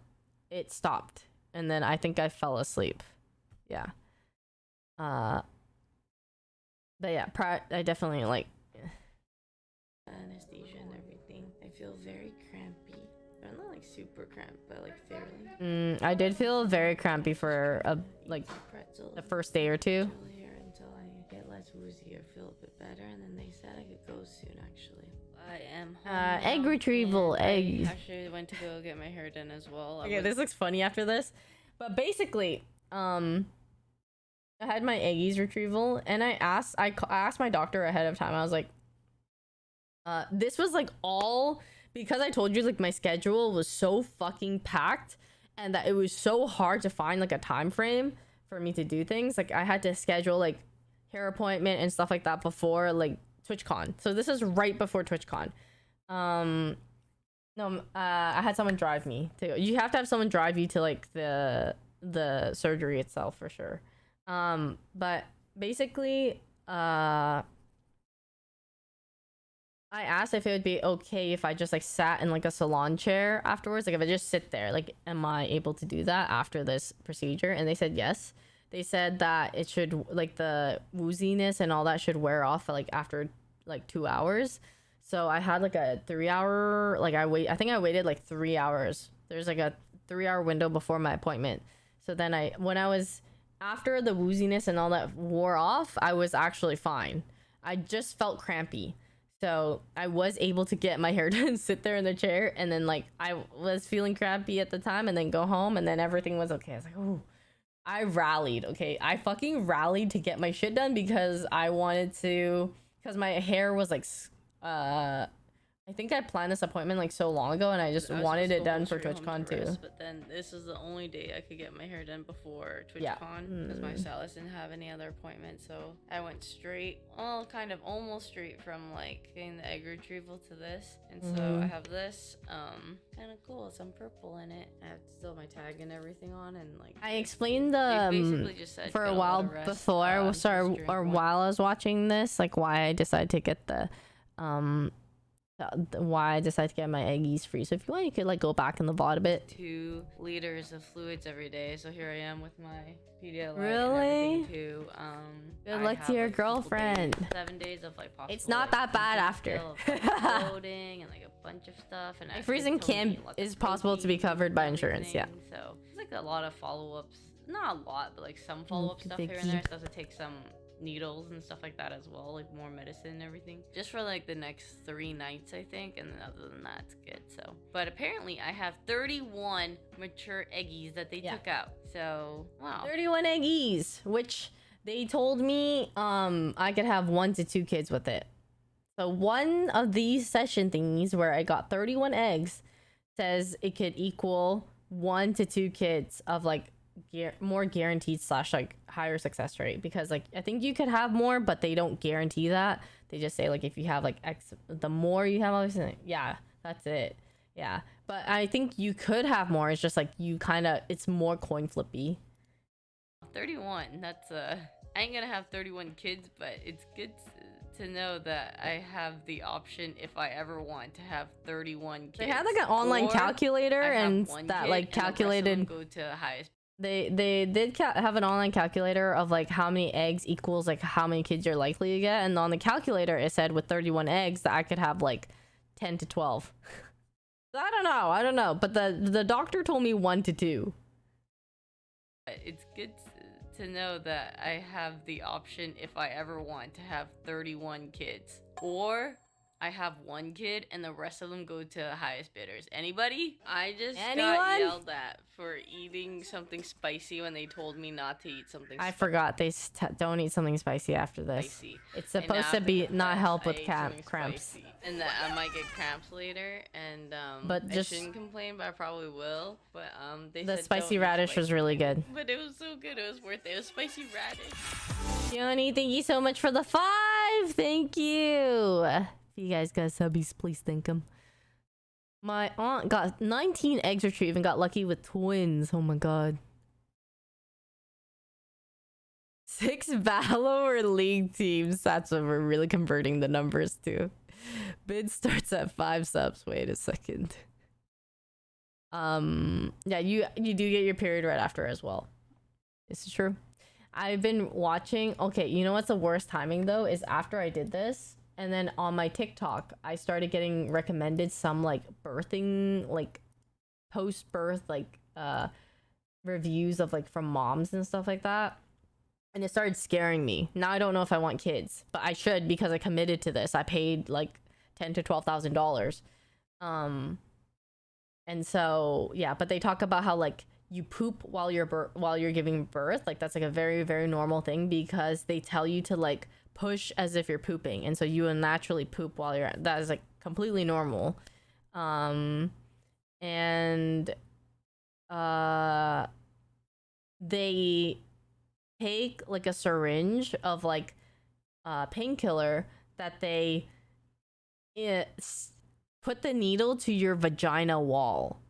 it stopped, and then I think I fell asleep. Yeah. But yeah, I definitely like anesthesia and everything. I feel very crampy. I'm not like super cramped, but like fairly. I did feel very crampy for the first day or two. Here until I get less woozy or feel a bit better, and then they said I could go soon. Actually, I am home egg now, retrieval. I actually went to go get my hair done as well. Okay, this looks funny after this, but basically, I had my eggies retrieval, and I asked my doctor ahead of time. I was like, this was like all because I told you like my schedule was so fucking packed, and that it was so hard to find like a time frame for me to do things. Like I had to schedule like hair appointment and stuff like that before like TwitchCon. So this is right before TwitchCon. I had someone drive me to. You have to have someone drive you to like the surgery itself for sure. But basically, I asked if it would be okay if I just like sat in like a salon chair afterwards, like if I just sit there, like am I able to do that after this procedure? And they said yes. They said that it should, like, the wooziness and all that should wear off like after like 2 hours. So I had like a 3 hour, like I think I waited like 3 hours. There's like a 3 hour window before my appointment. So then when I was after the wooziness and all that wore off, I was actually fine. I just felt crampy. So I was able to get my hair done, sit there in the chair, and then like I was feeling crappy at the time, and then go home, and then everything was okay. I was like, oh, I rallied. Okay, I fucking rallied to get my shit done because I wanted to, because my hair was like, I think I planned this appointment like so long ago, and I just wanted it done for TwitchCon too. But then this is the only day I could get my hair done before TwitchCon because my stylist didn't have any other appointments. So I went straight, well, kind of almost straight from like getting the egg retrieval to this. And so I have this, kind of cool, some purple in it. I have still my tag and everything on, and like I explained basically just said for a while before, or while I was watching this, like why I decided to get why I decided to get my eggies free. So if you want, you could like go back in the VOD a bit. 2 liters of fluids every day. So here I am with my Pedialyte really? and everything too. Good luck to your girlfriend. 7 days of like possible. It's not that bad after. Bloating and like a bunch of stuff. And like freezing is possible to be covered by insurance. Yeah. So it's like a lot of follow-ups. Not a lot, but like some follow-up stuff here and there. So I have to take some needles and stuff like that as well, like more medicine and everything, just for like the next 3 nights I think, and then other than that it's good. So but apparently I have 31 mature eggies that they took out. So wow, 31 eggies, which they told me I could have 1 to 2 kids with it. So one of these session thingies where I got 31 eggs says it could equal 1 to 2 kids of like more guaranteed / like higher success rate, because like I think you could have more, but they don't guarantee that. They just say like if you have like X, the more you have, obviously, yeah, that's it. Yeah, but I think you could have more. It's just like you kind of, it's more coin flippy. 31, that's I ain't gonna have 31 kids, but it's good to know that I have the option if I ever want to have 31 kids. They had like an online calculator, and that like calculated go to highest. They did have an online calculator of like how many eggs equals like how many kids you're likely to get, and on the calculator it said with 31 eggs that I could have like 10 to 12. I don't know, but the doctor told me 1 to 2. It's good to know that I have the option if I ever want to have 31 kids, or I have 1 kid and the rest of them go to highest bidders. Anybody? I just got yelled at for eating something spicy when they told me not to eat something spicy. I forgot they don't eat something spicy after this. Spicy. It's supposed to be not help with cramps. Spicy. And that I might get cramps later, and but I shouldn't complain, but I probably will. But they the said spicy radish was really good. But it was so good, it was worth it. It was spicy radish. Yoni, thank you so much for the 5. Thank you. If you guys got subbies, please thank them. My aunt got 19 eggs retrieved and got lucky with twins. Oh my god. 6 Valor League teams. That's what we're really converting the numbers to. Bid starts at 5 subs. Wait a second. Yeah, you do get your period right after as well. This is true. I've been watching. Okay, you know what's the worst timing though is after I did this, and then on my TikTok I started getting recommended some like birthing, like post-birth like reviews of like from moms and stuff like that, and it started scaring me. Now I don't know if I want kids, but I should because I committed to this. I paid like $10,000 to $12,000. And so yeah, but they talk about how like you poop while you're giving birth. Like that's like a very, very normal thing because they tell you to like push as if you're pooping, and so you will naturally poop while you're, that is like completely normal. And they take like a syringe of like painkiller that they put the needle to your vagina wall.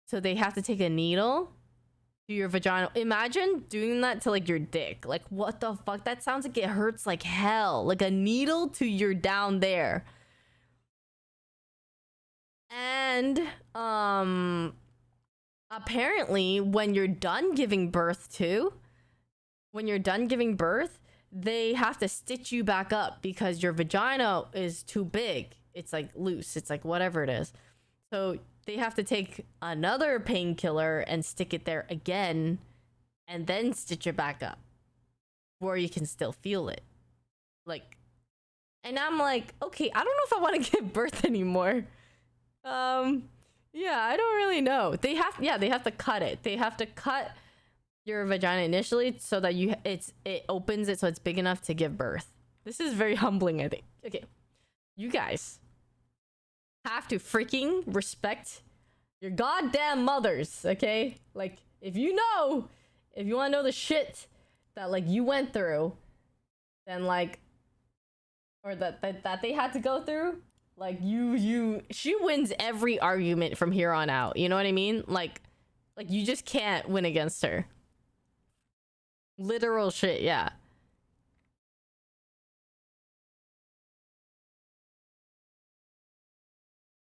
So they have to take a needle to your vagina. Imagine doing that to like your dick. Like what the fuck? That sounds like it hurts like hell. Like a needle to your down there. And apparently when you're done giving birth they have to stitch you back up because your vagina is too big. It's like loose. It's like whatever it is. So they have to take another painkiller and stick it there again and then stitch it back up where you can still feel it. Like, and I'm like, okay, I don't know if I want to give birth anymore. Yeah, I don't really know. They have to cut it. They have to cut your vagina initially so that it opens it so it's big enough to give birth. This is very humbling, I think. Okay. You guys have to freaking respect your goddamn mothers, okay? Like, if you want to know the shit that like you went through, then like, or that they had to go through, like she wins every argument from here on out. You know what I mean? Like you just can't win against her. Literal shit, yeah.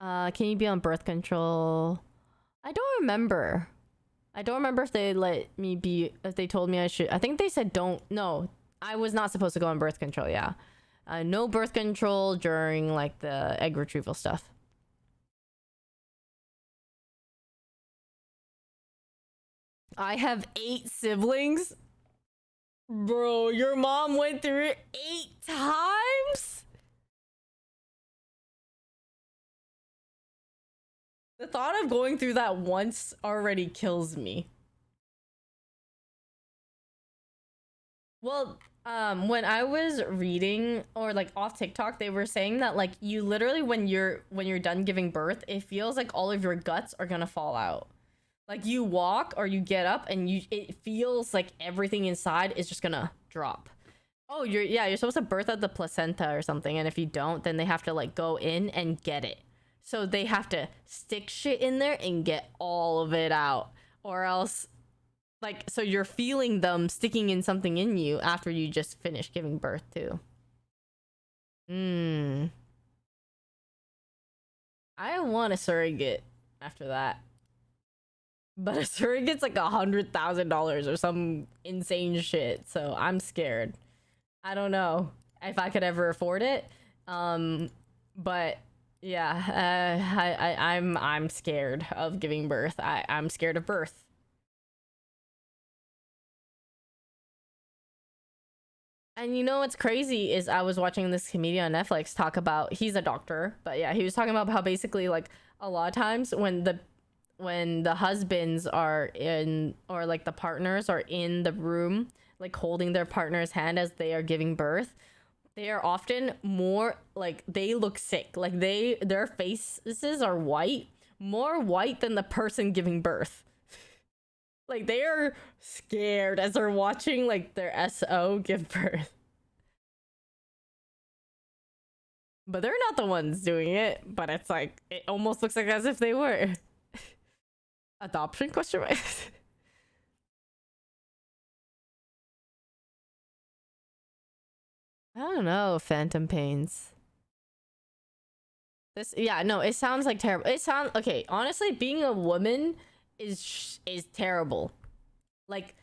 Can you be on birth control? I don't remember. I don't remember if they let me be, if they told me I should. I think they said don't. No, I was not supposed to go on birth control, yeah. No birth control during like the egg retrieval stuff. I have 8 siblings. Bro, your mom went through it 8 times? The thought of going through that once already kills me. Well, when I was reading or like off TikTok, they were saying that like you literally when you're done giving birth, it feels like all of your guts are gonna fall out. Like you walk or you get up and it feels like everything inside is just gonna drop. Oh, you're supposed to birth out the placenta or something, and if you don't, then they have to like go in and get it. So they have to stick shit in there and get all of it out, or else like, so you're feeling them sticking in something in you after you just finished giving birth too. I want a surrogate after that. But a surrogate's like $100,000 or some insane shit. So I'm scared. I don't know if I could ever afford it. But yeah, I'm scared of giving birth. I'm scared of birth. And you know what's crazy is I was watching this comedian on Netflix talk about, he's a doctor, but yeah, he was talking about how basically like a lot of times when the husbands are in, or like the partners are in the room, like holding their partner's hand as they are giving birth, they are often more like, they look sick. Like their faces are white, more white than the person giving birth. Like they are scared as they're watching like their SO give birth. But they're not the ones doing it, but it's like, it almost looks like as if they were. Adoption question mark? I don't know, phantom pains. It sounds like terrible. It sounds okay, honestly, being a woman is terrible. Like,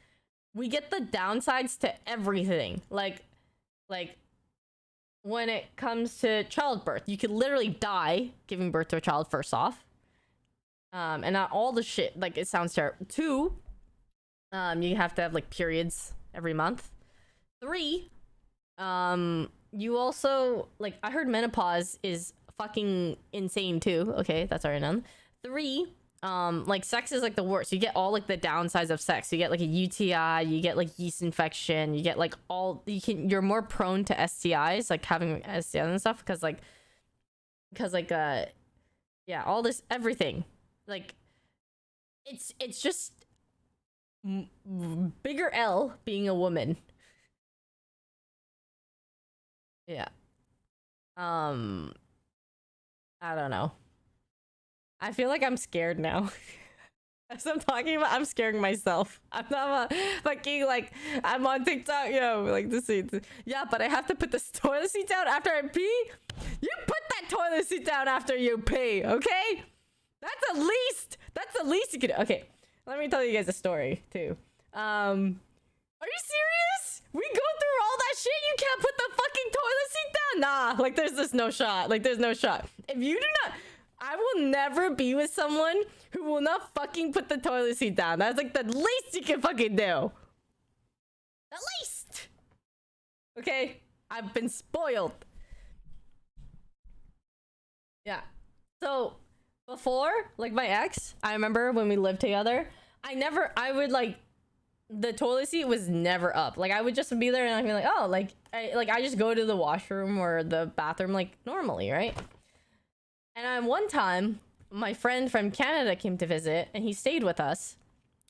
we get the downsides to everything. Like when it comes to childbirth, you could literally die giving birth to a child, first off. And not all the shit, like, it sounds terrible. 2, you have to have like periods every month. 3, you also, like, I heard menopause is fucking insane too. Okay, that's already known. 3, like, sex is like the worst. You get all like the downsides of sex. You get like a UTI, you get like yeast infection, you get like you're more prone to STIs, like having STIs and stuff, because yeah, all this, everything. Like, it's just bigger L being a woman. Yeah. I don't know. I feel like I'm scared now. As I'm talking about, I'm scaring myself. I'm not fucking like, I'm on TikTok, yo, like this is, yeah, but I have to put this toilet seat down after I pee. You put that toilet seat down after you pee, okay? That's the least you could. Okay, let me tell you guys a story too. Are you serious? We go through all that shit. You can't put the fucking toilet seat down. Nah, like there's just no shot. Like there's no shot. If you do not, I will never be with someone who will not fucking put the toilet seat down. That's like the least you can fucking do. The least. Okay, I've been spoiled. Yeah. So before, like my ex, I remember when we lived together, I would like, the toilet seat was never up. Like I would just be there and I'd be like, oh, like I just go to the washroom or the bathroom like normally, right? And one time, my friend from Canada came to visit and he stayed with us.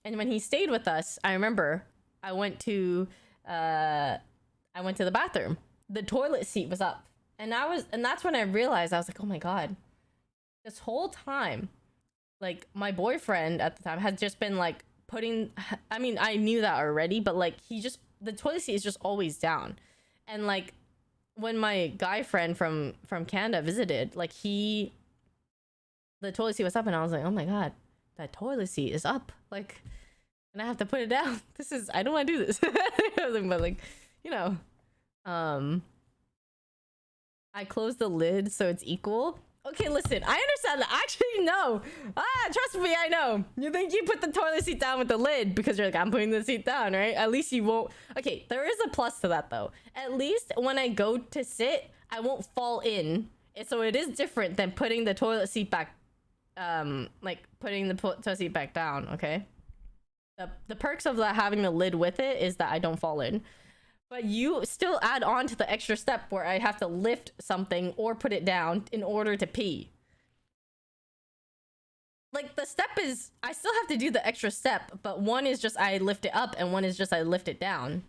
And when he stayed with us, I remember I went to the bathroom. The toilet seat was up. And that's when I realized, I was like, oh my God, this whole time, like my boyfriend at the time had just been like I mean, I knew that already, but like the toilet seat is just always down. And like when my guy friend from Canada visited, like the toilet seat was up and I was like, oh my God, that toilet seat is up. Like, and I have to put it down. I don't want to do this. But like, you know, I closed the lid so it's equal. Okay, listen, I understand that. Actually, no. Trust me, I know. You think you put the toilet seat down with the lid because you're like, I'm putting the seat down, right? At least you won't. Okay, there is a plus to that, though. At least when I go to sit, I won't fall in. So it is different than putting the toilet seat back, like putting the toilet seat back down, okay? The perks of having the lid with it is that I don't fall in. But you still add on to the extra step where I have to lift something or put it down in order to pee. Like the step is, I still have to do the extra step, but one is just I lift it up and one is just I lift it down.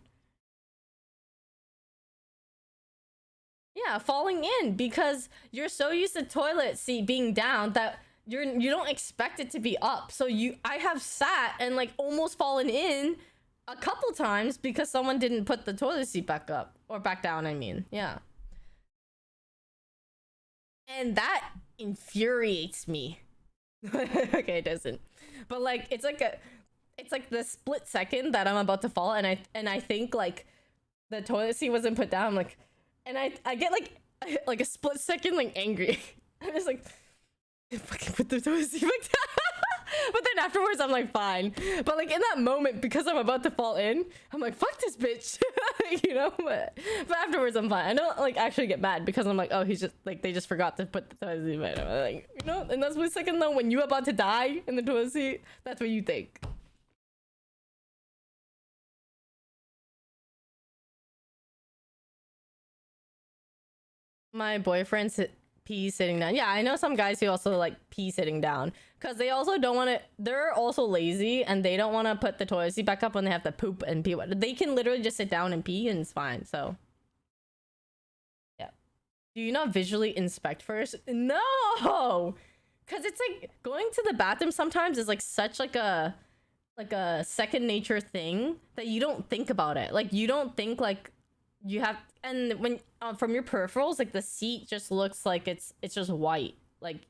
Yeah, falling in because you're so used to toilet seat being down that you don't expect it to be up. So I have sat and like almost fallen in a couple times because someone didn't put the toilet seat back up or back down, I mean. Yeah. And that infuriates me. Okay, it doesn't. But like it's like the split second that I'm about to fall and I think like the toilet seat wasn't put down, like, and I get like a split second like angry. I'm just like, fucking put the toilet seat back down. But then afterwards I'm like fine. But like in that moment, because I'm about to fall in, I'm like, fuck this bitch. You know, but afterwards I'm fine. I don't like actually get mad because I'm like, oh, he's just like, they just forgot to put the toilet seat back. Like, you know, and that's what second though, when you're about to die in the toilet seat, that's what you think. My boyfriend's pee sitting down. Yeah, I know some guys who also like pee sitting down because they also don't want to. They're also lazy and they don't want to put the toilet seat back up when they have to poop and pee. They can literally just sit down and pee and it's fine. So yeah. Do you not visually inspect first? No, because it's like going to the bathroom sometimes is like such like a second nature thing that you don't think about it. Like you don't think like you have, and when from your peripherals, like the seat just looks like it's just white. Like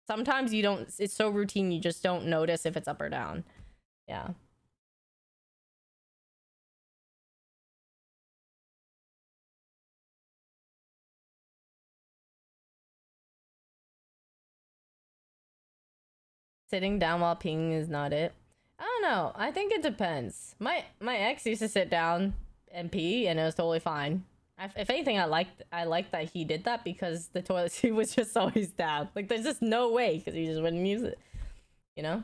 sometimes you don't, it's so routine you just don't notice if it's up or down. Yeah. Sitting down while peeing is not it. I don't know. I think it depends. My ex used to sit down and pee and it was totally fine. If anything, I liked that he did that because the toilet seat was just always down. Like there's just no way because he just wouldn't use it, you know?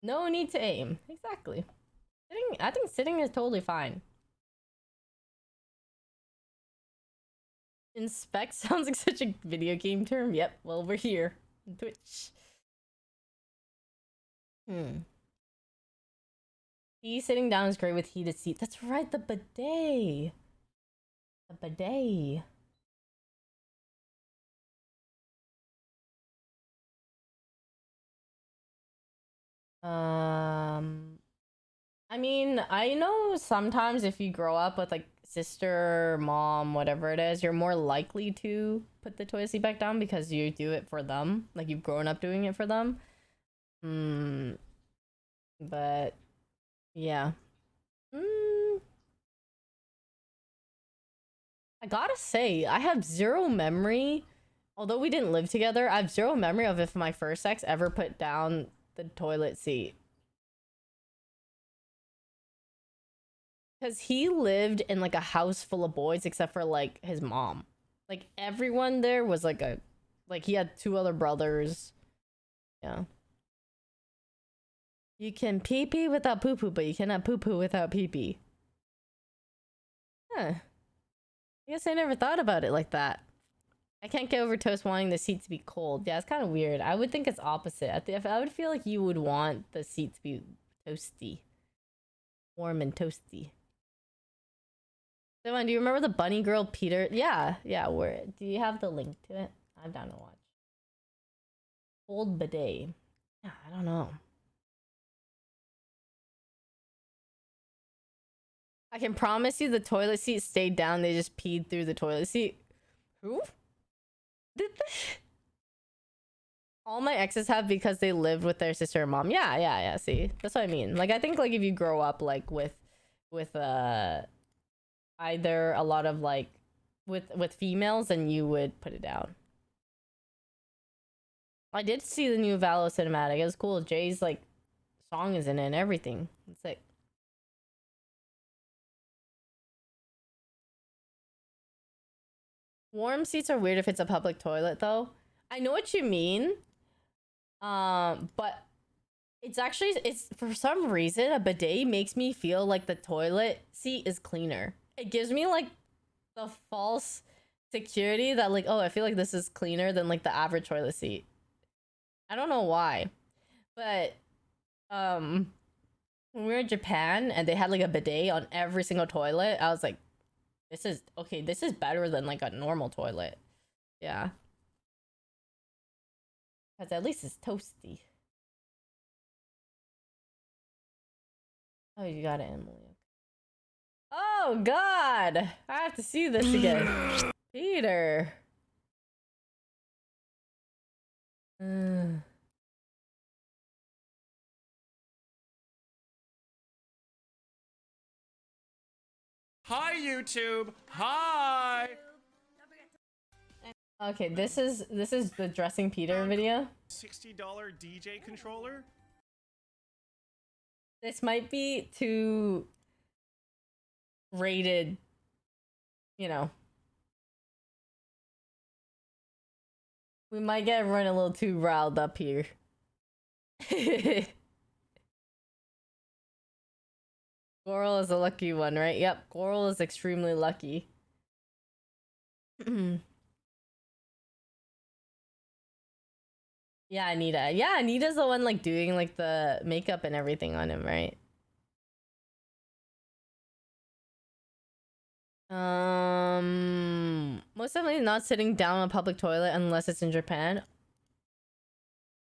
No need to aim. Exactly. I think sitting is totally fine. Inspect sounds like such a video game term. Yep, well, we're here on Twitch. He sitting down is great with heated seat. That's right, the bidet. The bidet. I mean, I know sometimes if you grow up with like sister, mom, whatever it is, you're more likely to put the toilet seat back down because you do it for them. Like you've grown up doing it for them. But yeah. I gotta say, I have zero memory. Although we didn't live together, I have zero memory of if my first ex ever put down the toilet seat. Because he lived in like a house full of boys except for like his mom. Like everyone there was like he had 2 other brothers. Yeah. You can pee pee without poo poo, but you cannot poo poo without pee pee. Huh. I guess I never thought about it like that. I can't get over Toast wanting the seat to be cold. Yeah, it's kind of weird. I would think it's opposite. I would feel like you would want the seat to be toasty. Warm and toasty. Devon, do you remember the bunny girl Peter? Yeah, where do you have the link to it? I'm down to watch. Cold bidet. Yeah, I don't know. I can promise you the toilet seat stayed down. They just peed through the toilet seat. Who? Did they? All my exes have because they lived with their sister and mom. Yeah. See, that's what I mean. Like, I think like if you grow up like with either a lot of like with females, then you would put it down. I did see the new Valo cinematic. It was cool. Jay's like song is in it and everything. It's like warm seats are weird if it's a public toilet though. I know what you mean. But it's for some reason a bidet makes me feel like the toilet seat is cleaner. It gives me like the false security that like, oh, I feel like this is cleaner than like the average toilet seat. I don't know why. But when we were in Japan and they had like a bidet on every single toilet, I was like, this is better than like a normal toilet. Yeah. Because at least it's toasty. Oh, you got it, Emily. Oh, God! I have to see this again. Peter. Hi, YouTube. Hi. Okay, this is the dressing Peter video. $60 DJ controller. This might be too rated, you know. We might get everyone a little too riled up here. Goral is a lucky one, right? Yep, Goral is extremely lucky. Yeah, Anita. Yeah, Anita's the one like doing like the makeup and everything on him, right? Most definitely not sitting down on a public toilet unless it's in Japan.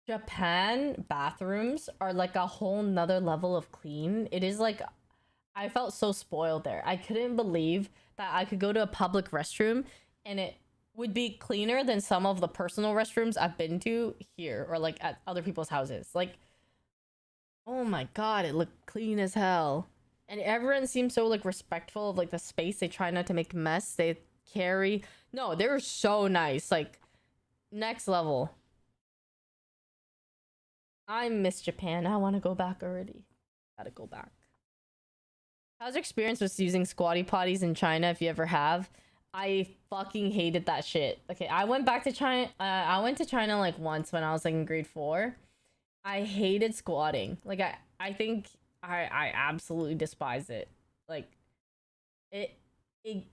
Japan bathrooms are like a whole nother level of clean. It is like, I felt so spoiled there. I couldn't believe that I could go to a public restroom and it would be cleaner than some of the personal restrooms I've been to here or like at other people's houses. Like, oh my god, it looked clean as hell. And everyone seems so like respectful of like the space. They try not to make mess. They carry. No, they were so nice. Like, next level. I miss Japan. I want to go back already. Gotta go back. How's your experience with using squatty potties in China if you ever have? I fucking hated that shit. Okay, I went back to China. I went to China like once when I was like in grade 4. I hated squatting. Like I think I absolutely despise it. Like it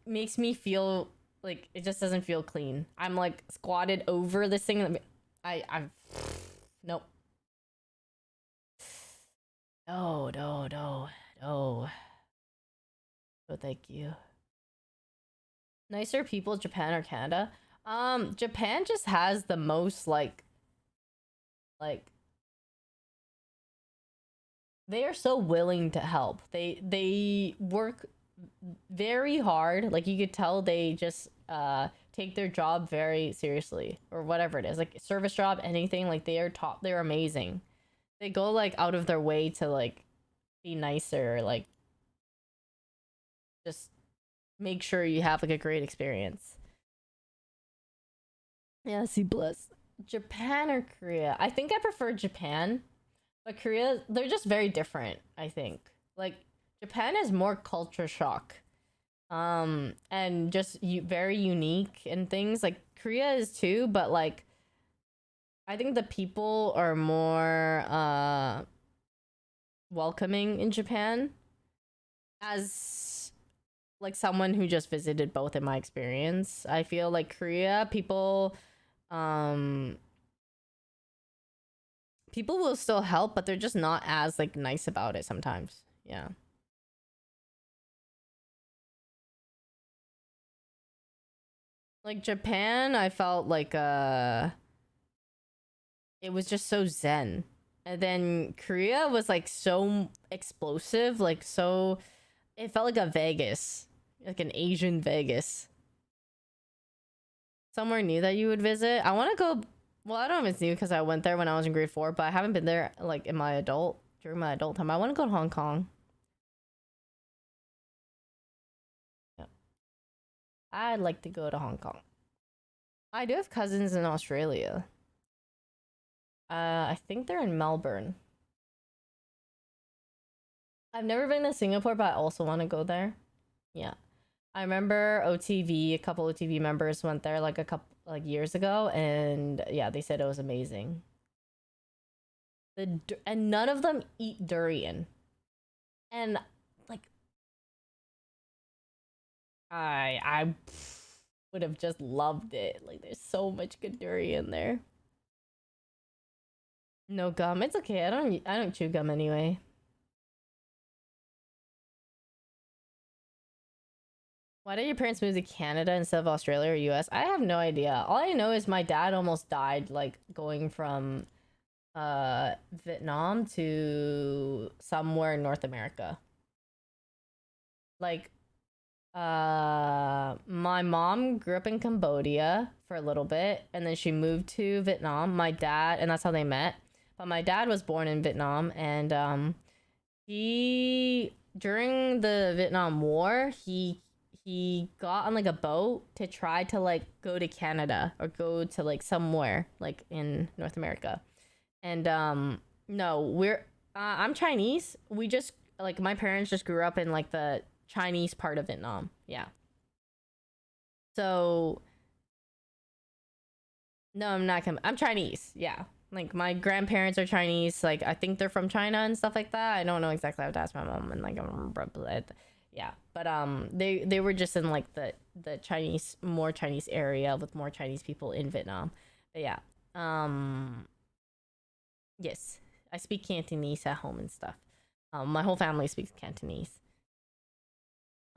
makes me feel like it just doesn't feel clean. I'm like squatted over this thing. I'm nope. No. No, thank you. Nicer people, Japan or Canada? Japan just has the most like they are so willing to help. They work very hard. Like you could tell they just take their job very seriously, or whatever it is, like service job, anything. Like they're amazing. They go like out of their way to like be nicer, like just make sure you have like a great experience. Yeah, C plus. Japan or Korea? I think I prefer Japan, but Korea, they're just very different, I think. Like Japan is more culture shock. And just very unique and things. Like Korea is too, but like I think the people are more welcoming in Japan, as like someone who just visited both in my experience. I feel like Korea people people will still help, but they're just not as like nice about it sometimes. Yeah. Like Japan, I felt like it was just so zen. And then Korea was like so explosive, like so it felt like a Vegas, like an Asian Vegas. Somewhere new that you would visit? I want to go. Well, I don't know if it's new because I went there when I was in grade 4, but I haven't been there like during my adult time. I want to go to Hong Kong. Yeah. I'd like to go to Hong Kong. I do have cousins in Australia. I think they're in Melbourne. I've never been to Singapore, but I also want to go there. Yeah. I remember OTV, a couple OTV members went there like a couple like years ago, and yeah, they said it was amazing. And none of them eat durian. And like I would have just loved it. Like there's so much good durian there. No gum. It's okay. I don't chew gum anyway. Why did your parents move to Canada instead of Australia or US? I have no idea. All I know is my dad almost died like going from Vietnam to somewhere in North America. Like my mom grew up in Cambodia for a little bit, and then she moved to Vietnam. My dad, and that's how they met. But my dad was born in Vietnam, and he during the Vietnam War, he got on like a boat to try to like go to Canada or go to like somewhere like in North America. And no, I'm Chinese. We just like my parents just grew up in like the Chinese part of Vietnam. Yeah. So no, I'm Chinese. Yeah. Like my grandparents are Chinese. Like I think they're from China and stuff like that. I don't know exactly. I have to ask my mom and like yeah. But they were just in like the more Chinese area with more Chinese people in Vietnam. But yeah. Yes. I speak Cantonese at home and stuff. My whole family speaks Cantonese.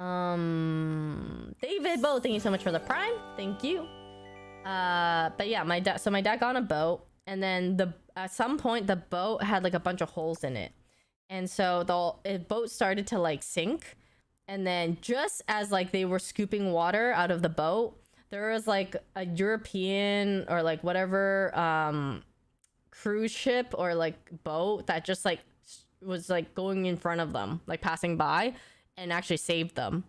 David Bo, thank you so much for the prime. Thank you. But yeah, my dad got on a boat, and then at some point the boat had like a bunch of holes in it, and so the boat started to like sink, and then just as like they were scooping water out of the boat, there was like a European or like whatever cruise ship or like boat that just like was like going in front of them, like passing by, and actually saved them.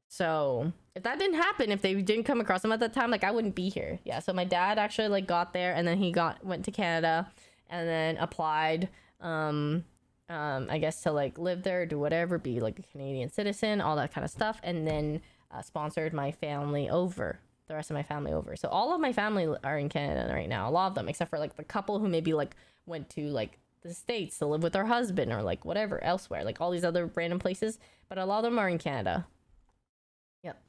So if that didn't happen, if they didn't come across them at that time, like I wouldn't be here. Yeah. So my dad actually like got there, and then he went to Canada, and then applied, I guess to like live there, do whatever, be like a Canadian citizen, all that kind of stuff, and then sponsored my family over. The rest of my family over. So all of my family are in Canada right now. A lot of them, except for like the couple who maybe like went to like the States to live with their husband or like whatever elsewhere, like all these other random places. But a lot of them are in Canada. Yep.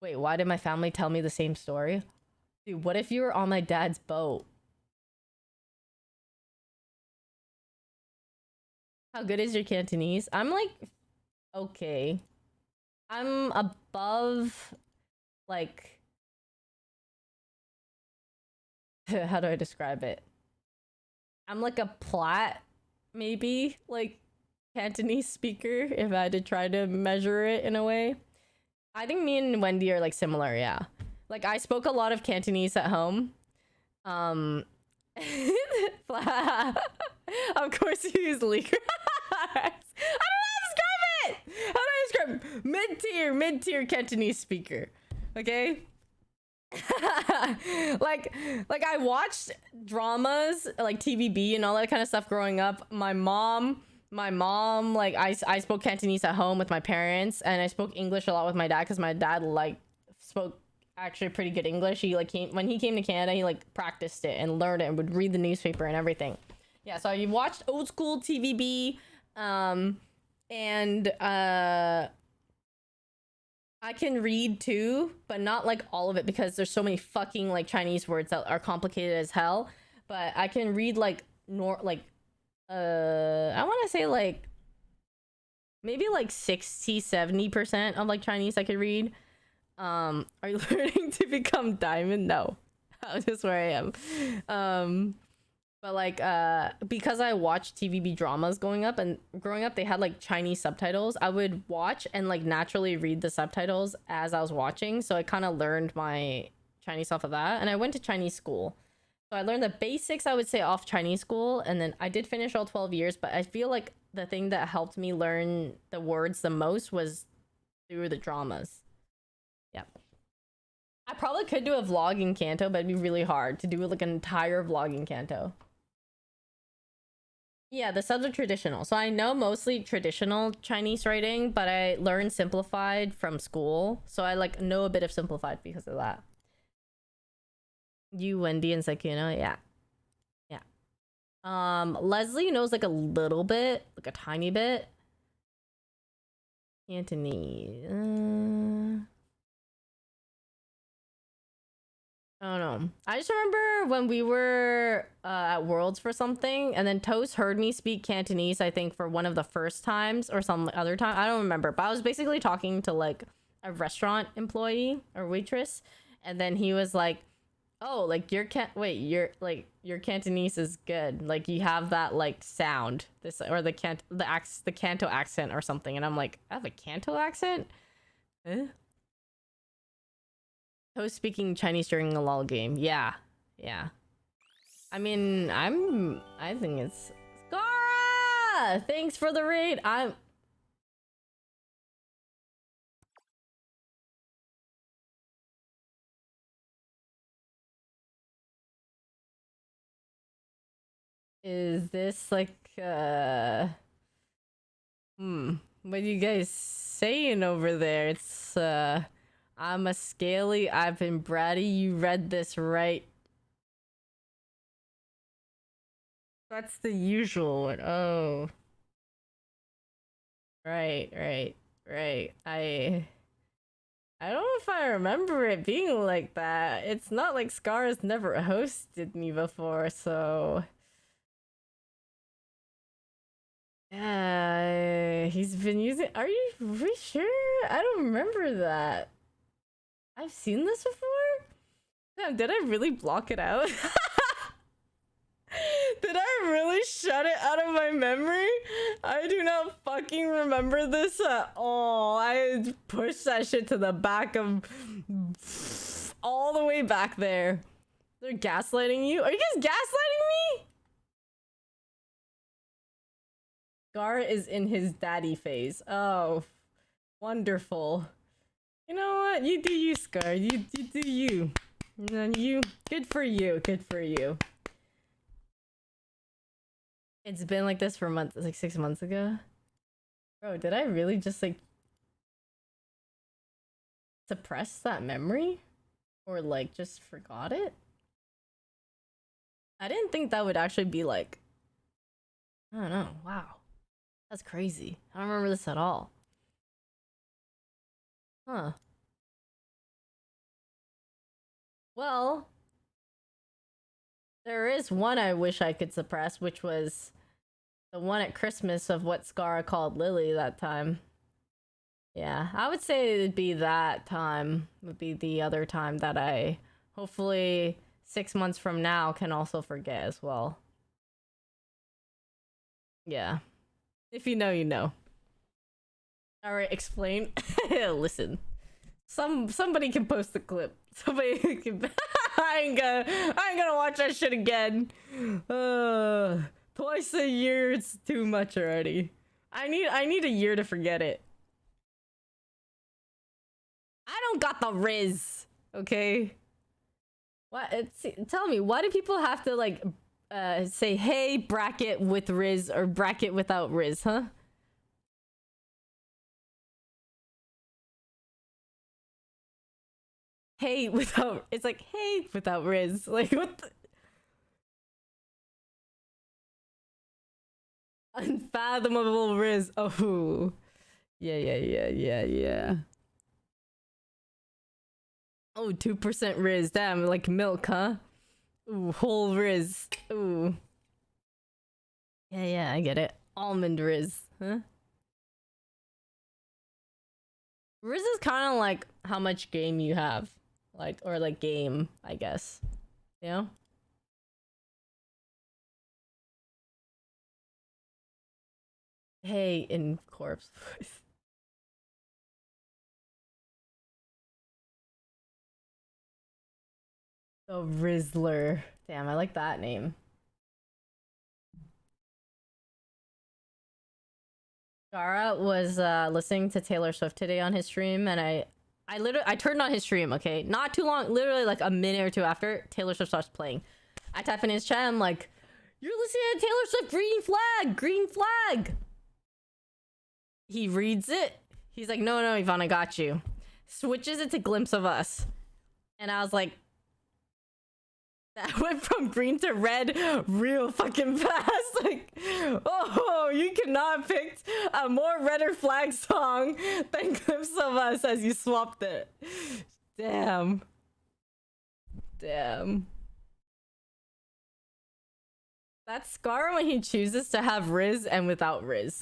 Wait, why did my family tell me the same story? Dude, what if you were on my dad's boat? How good is your Cantonese? I'm like, okay. I'm above, like, how do I describe it? I'm like a plat maybe like Cantonese speaker if I had to try to measure it in a way. I think me and Wendy are like similar, yeah. Like I spoke a lot of Cantonese at home. Of course you use leaker. I don't know how to describe it! How do I describe mid-tier Cantonese speaker? Okay? like I watched dramas like TVB and all that kind of stuff growing up. My mom like I spoke Cantonese at home with my parents, and I spoke English a lot with my dad because my dad like spoke actually pretty good English. He like when he came to Canada, he like practiced it and learned it and would read the newspaper and everything. Yeah, so you watched old school TVB, and I can read too, but not like all of it because there's so many fucking like Chinese words that are complicated as hell. But I can read like I want to say like maybe like 60-70% of like Chinese I could read. Are you learning to become diamond? No. That's just where I am. But like because I watched TVB dramas growing up, they had like Chinese subtitles. I would watch and like naturally read the subtitles as I was watching, so I kind of learned my Chinese off of that. And I went to Chinese school, so I learned the basics, I would say, off Chinese school. And then I did finish all 12 years, but I feel like the thing that helped me learn the words the most was through the dramas. Yep. I probably could do a vlog in Canto, but it'd be really hard to do like an entire vlog in Canto. Yeah, the subs are traditional. So I know mostly traditional Chinese writing, but I learned simplified from school. So I like know a bit of simplified because of that. You, Wendy, and Sakuna, yeah. Yeah. Leslie knows like a little bit, like a tiny bit. Cantonese. I don't know. I just remember when we were at Worlds for something, and then Toast heard me speak Cantonese, I think, for one of the first times or some other time. I don't remember, but I was basically talking to like a restaurant employee or waitress, and then he was like, "Oh, like your Cantonese is good. Like you have that like sound, this or the Canto accent or something." And I'm like, "I have a Canto accent?" Eh? Toast speaking Chinese during a LOL game. Yeah. I mean, I think it's Scara! Thanks for the raid. Is this like what are you guys saying over there? It's I'm a scaly, I've been bratty, you read this right. That's the usual one. Oh. Right. I don't know if I remember it being like that. It's not like Scar's never hosted me before, so... Yeah, he's been using... Are you really sure? I don't remember that. I've seen this before? Damn, did I really block it out? Did I really shut it out of my memory? I do not fucking remember this at all. I pushed that shit to the back of... all the way back there. They're gaslighting you? Are you guys gaslighting me? Gar is in his daddy phase. Oh, wonderful. You know what? You do you, Scar. You do you. And you, good for you. Good for you. It's been like this for months, like 6 months ago. Bro, did I really just like suppress that memory? Or like just forgot it? I didn't think that would actually be like, I don't know. Wow. That's crazy. I don't remember this at all. Huh. Well, there is one I wish I could suppress, which was the one at Christmas of what Scar called Lily that time. Yeah, I would say it'd be that time. Would be the other time that I, hopefully 6 months from now, can also forget as well. Yeah. If you know, you know. All right, explain. Listen. Somebody can post the clip. Somebody can. I ain't gonna watch that shit again. Twice a year, it's too much already. I need a year to forget it. I don't got the Riz, okay? What? Tell me, why do people have to like say hey bracket with Riz or bracket without Riz, huh? Hey without, it's like hey without Riz. Like what the unfathomable Riz. Oh. Yeah. Oh, 2% Riz. Damn, like milk, huh? Ooh, whole Riz. Ooh. Yeah, I get it. Almond Riz, huh? Riz is kind of like how much game you have. Like, or like game, I guess. You know? Hey, in corpse voice. Oh, Rizzler. Damn, I like that name. Gara was listening to Taylor Swift today on his stream, and I turned on his stream, okay? Not too long, literally like a minute or two after Taylor Swift starts playing. I type in his chat, I'm like, you're listening to Taylor Swift, green flag! He reads it. He's like, no, Yvonne, I got you. Switches it to Glimpse of Us. And I was like, that went from green to red real fucking fast. Like, oh, you could not have picked a more redder flag song than Glimpse of Us as you swapped it. Damn. That's Scar when he chooses to have Riz and without Riz.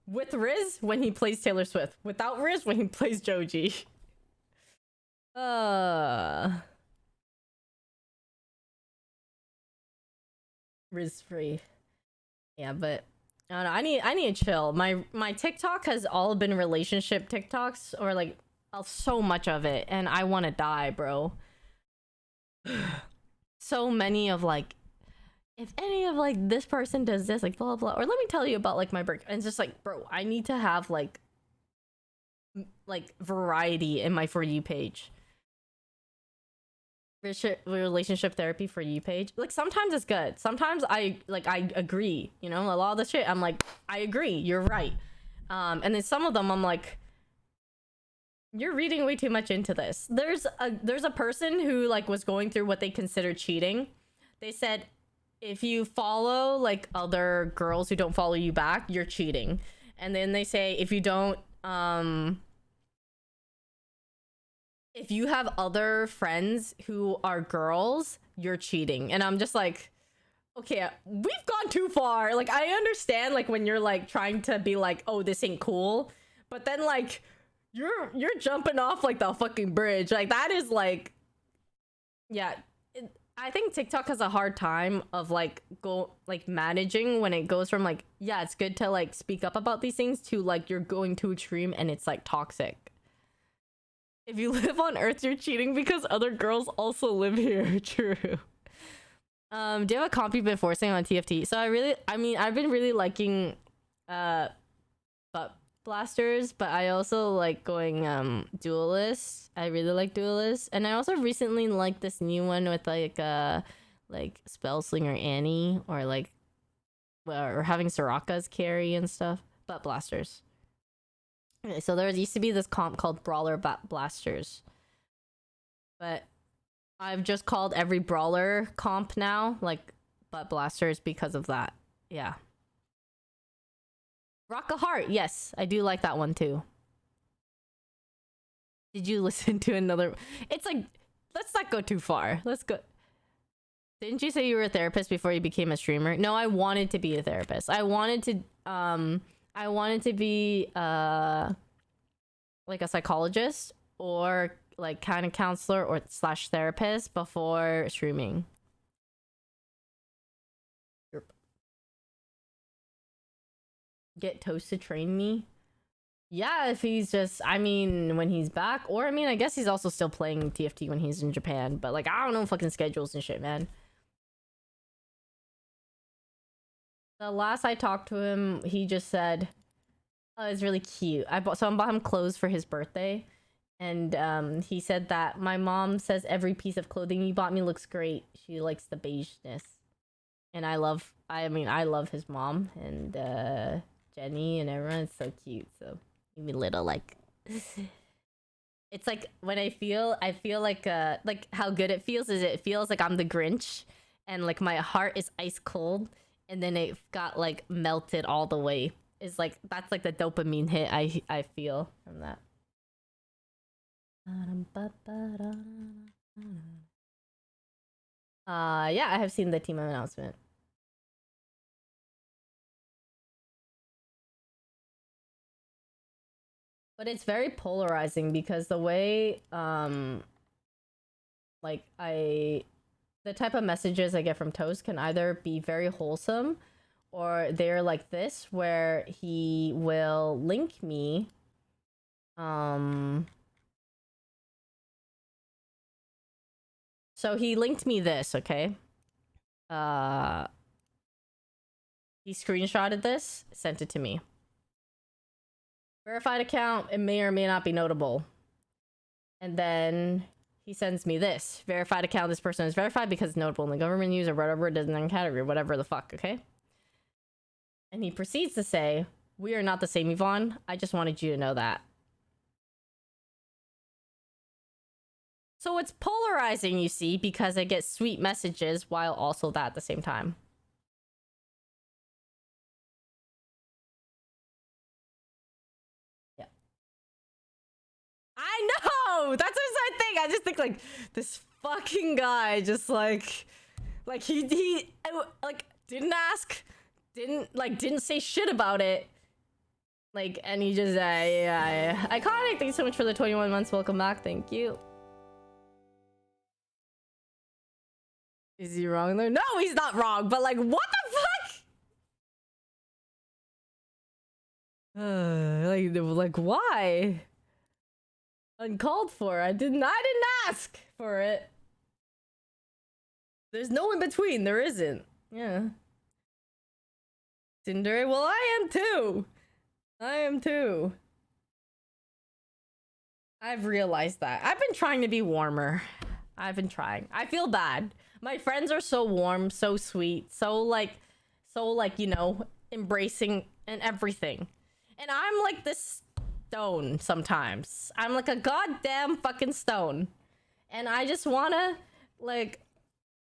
With Riz when he plays Taylor Swift. Without Riz when he plays Joji. Riz free. Yeah, but I don't know. I need to chill. My TikTok has all been relationship TikToks, or like so much of it, and I want to die, bro. So many of like, if any of like this person does this, like blah blah, or let me tell you about like my break. And it's just like, bro, I need to have like variety in my For You page. Relationship therapy For You page. Like sometimes it's good. Sometimes I agree. You know, a lot of the shit I'm like, I agree. You're right. And then some of them I'm like, you're reading way too much into this. There's a person who like was going through what they consider cheating. They said, if you follow like other girls who don't follow you back, you're cheating. And then they say if you don't if you have other friends who are girls, you're cheating. And I'm just like, okay, we've gone too far. Like I understand like when you're like trying to be like, oh, this ain't cool, but then like you're jumping off like the fucking bridge. Like that is like, yeah. I think TikTok has a hard time of like managing when it goes from like, yeah, it's good to like speak up about these things to like you're going too extreme and it's like toxic. If you live on Earth, you're cheating because other girls also live here. True. Do you have a comp you've been forcing on TFT? So I've been really liking butt blasters, but I also like going duelist. I really like duelist, and I also recently like this new one with like Spellslinger Annie, or like or having Soraka's carry and stuff. Butt blasters. Okay, so there used to be this comp called Brawler Blasters, but I've just called every brawler comp now like butt blasters because of that. Yeah. Rock a Heart, yes, I do like that one too. Did you listen to another? It's like, let's not go too far. Let's go. Didn't you say you were a therapist before you became a streamer? No, I wanted to be a therapist. I wanted to be like a psychologist or like kind of counselor or / therapist before streaming. get Toast to train me. Yeah, if he's just, I mean, when he's back, or I mean, I guess he's also still playing TFT when he's in Japan, but like, I don't know fucking schedules and shit, man. The last I talked to him, he just said, oh, it's really cute. I bought him clothes for his birthday, and he said that my mom says every piece of clothing you bought me looks great. She likes the beigeness. And I love his mom and Jenny and everyone. It's so cute. So even little like it's like when I feel like how good it feels is it feels like I'm the Grinch and like my heart is ice cold and then it got like melted all the way. It's like that's like the dopamine hit I feel from that. Yeah, I have seen the team announcement. But it's very polarizing because the way like the type of messages I get from Toast can either be very wholesome or they're like this where he will link me so he linked me this, okay? He screenshotted this, sent it to me. Verified account, it may or may not be notable. And then he sends me this. Verified account, this person is verified because it's notable in the government news or whatever, it doesn't in category, whatever the fuck, okay? And he proceeds to say, we are not the same, Yvonne. I just wanted you to know that. So it's polarizing, you see, because I get sweet messages while also that at the same time. Yeah. I know! That's what I think. I just think like this fucking guy just like he like didn't ask, didn't say shit about it. Like, and he just iconic. Thanks so much for the 21 months. Welcome back. Thank you. Is he wrong there? No, he's not wrong, but like, what the fuck? Like why? Uncalled for. I didn't ask for it. There's no in between. There isn't. Yeah. Cinder. Well, I am too. I am too. I've realized that. I've been trying to be warmer. I've been trying. I feel bad. My friends are so warm, so sweet, so like, you know, embracing and everything. And I'm like this stone sometimes. I'm like a goddamn fucking stone. And I just wanna, like,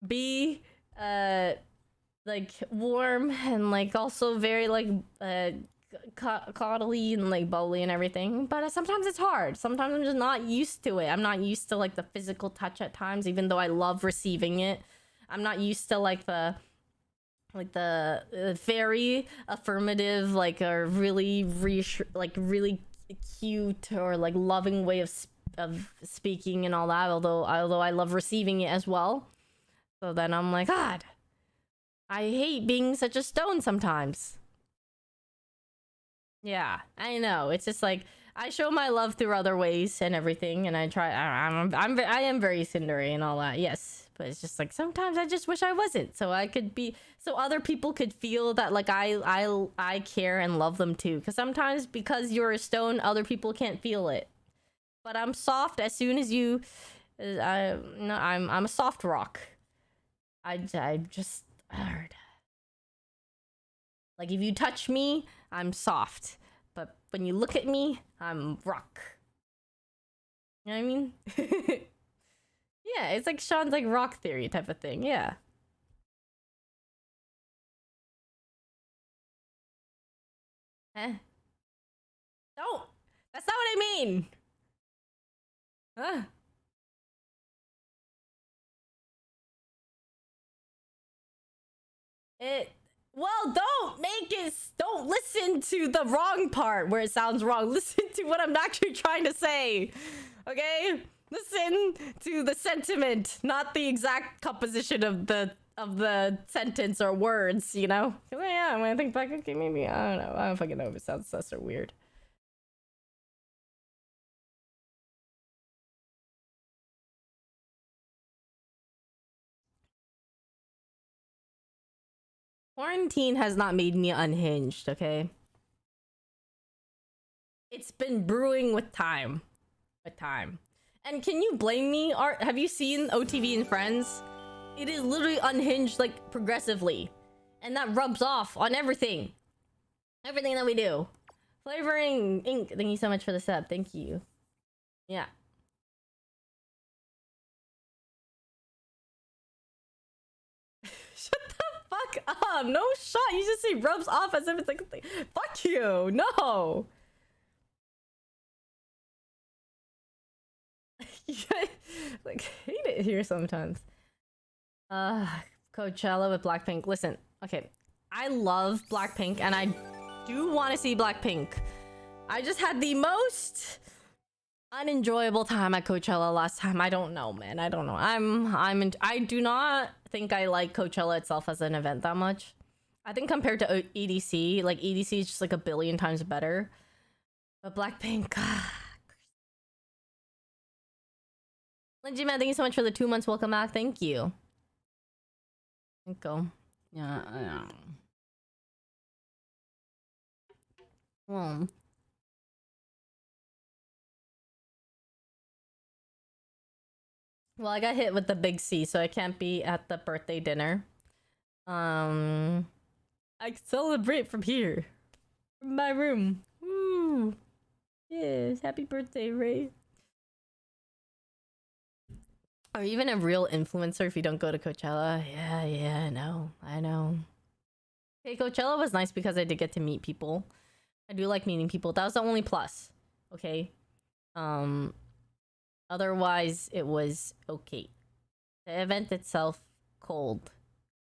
be, like, warm and, like, also very, like, coddly and, like, bubbly and everything. But sometimes it's hard. Sometimes I'm just not used to it. I'm not used to, like, the physical touch at times, even though I love receiving it. I'm not used to, like, the very affirmative, like, or really really cute or, like, loving way of speaking and all that, although I love receiving it as well. So then I'm like, God, I hate being such a stone sometimes. Yeah, I know. It's just like I show my love through other ways and everything, and I try. I am very cindery and all that. Yes, but it's just like sometimes I just wish I wasn't, so I could be, so other people could feel that like I care and love them too. Because sometimes because you're a stone, other people can't feel it. But I'm soft as soon as you. I'm a soft rock. I just hard. Like, if you touch me, I'm soft. But when you look at me, I'm rock. You know what I mean? Yeah, it's like Sean's, like, rock theory type of thing. Yeah. No! That's not what I mean! Huh? Well, don't listen to the wrong part where it sounds wrong. Listen to what I'm actually trying to say. Okay? Listen to the sentiment, not the exact composition of the of the sentence or words, you know? Yeah, when I think back, okay, maybe, I don't know. I don't fucking know if it sounds sus or weird. Quarantine has not made me unhinged, okay? It's been brewing with time. With time. And can you blame me? Have you seen OTV and Friends? It is literally unhinged, like, progressively. And that rubs off on everything. Everything that we do. Flavoring ink. Thank you so much for the sub. Thank you. Yeah. Shut the fuck up. No shot. You just say rubs off as if it's like a thing. Fuck you. No. You guys, like, hate it here sometimes. Coachella with Blackpink. Listen, okay. I love Blackpink and I do want to see Blackpink. I just had the most unenjoyable time at Coachella last time. I don't know, man. I don't know. I do not think I like Coachella itself as an event that much. I think compared to EDC, like EDC is just like a billion times better. But Blackpink, Lindsay, man, thank you so much for the 2 months. Welcome back. Thank you. Thank you. Yeah. Well, I got hit with the big C, so I can't be at the birthday dinner. I can celebrate from here. From my room. Woo! Yes, happy birthday, Ray. Are you even a real influencer if you don't go to Coachella? Yeah, I know. Okay, Coachella was nice because I did get to meet people. I do like meeting people. That was the only plus. Okay. Otherwise, it was okay. The event itself, cold.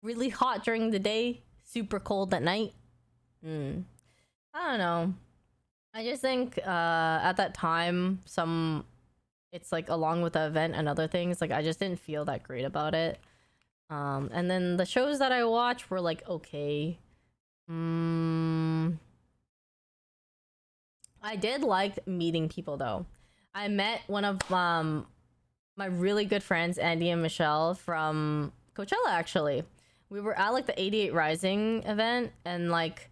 Really hot during the day, super cold at night. I don't know. I just think at that time, it's like along with the event and other things, like I just didn't feel that great about it. And then the shows that I watched were like okay. I did like meeting people though. I met one of my really good friends, Andy and Michelle, from Coachella actually. We were at like the 88 Rising event and like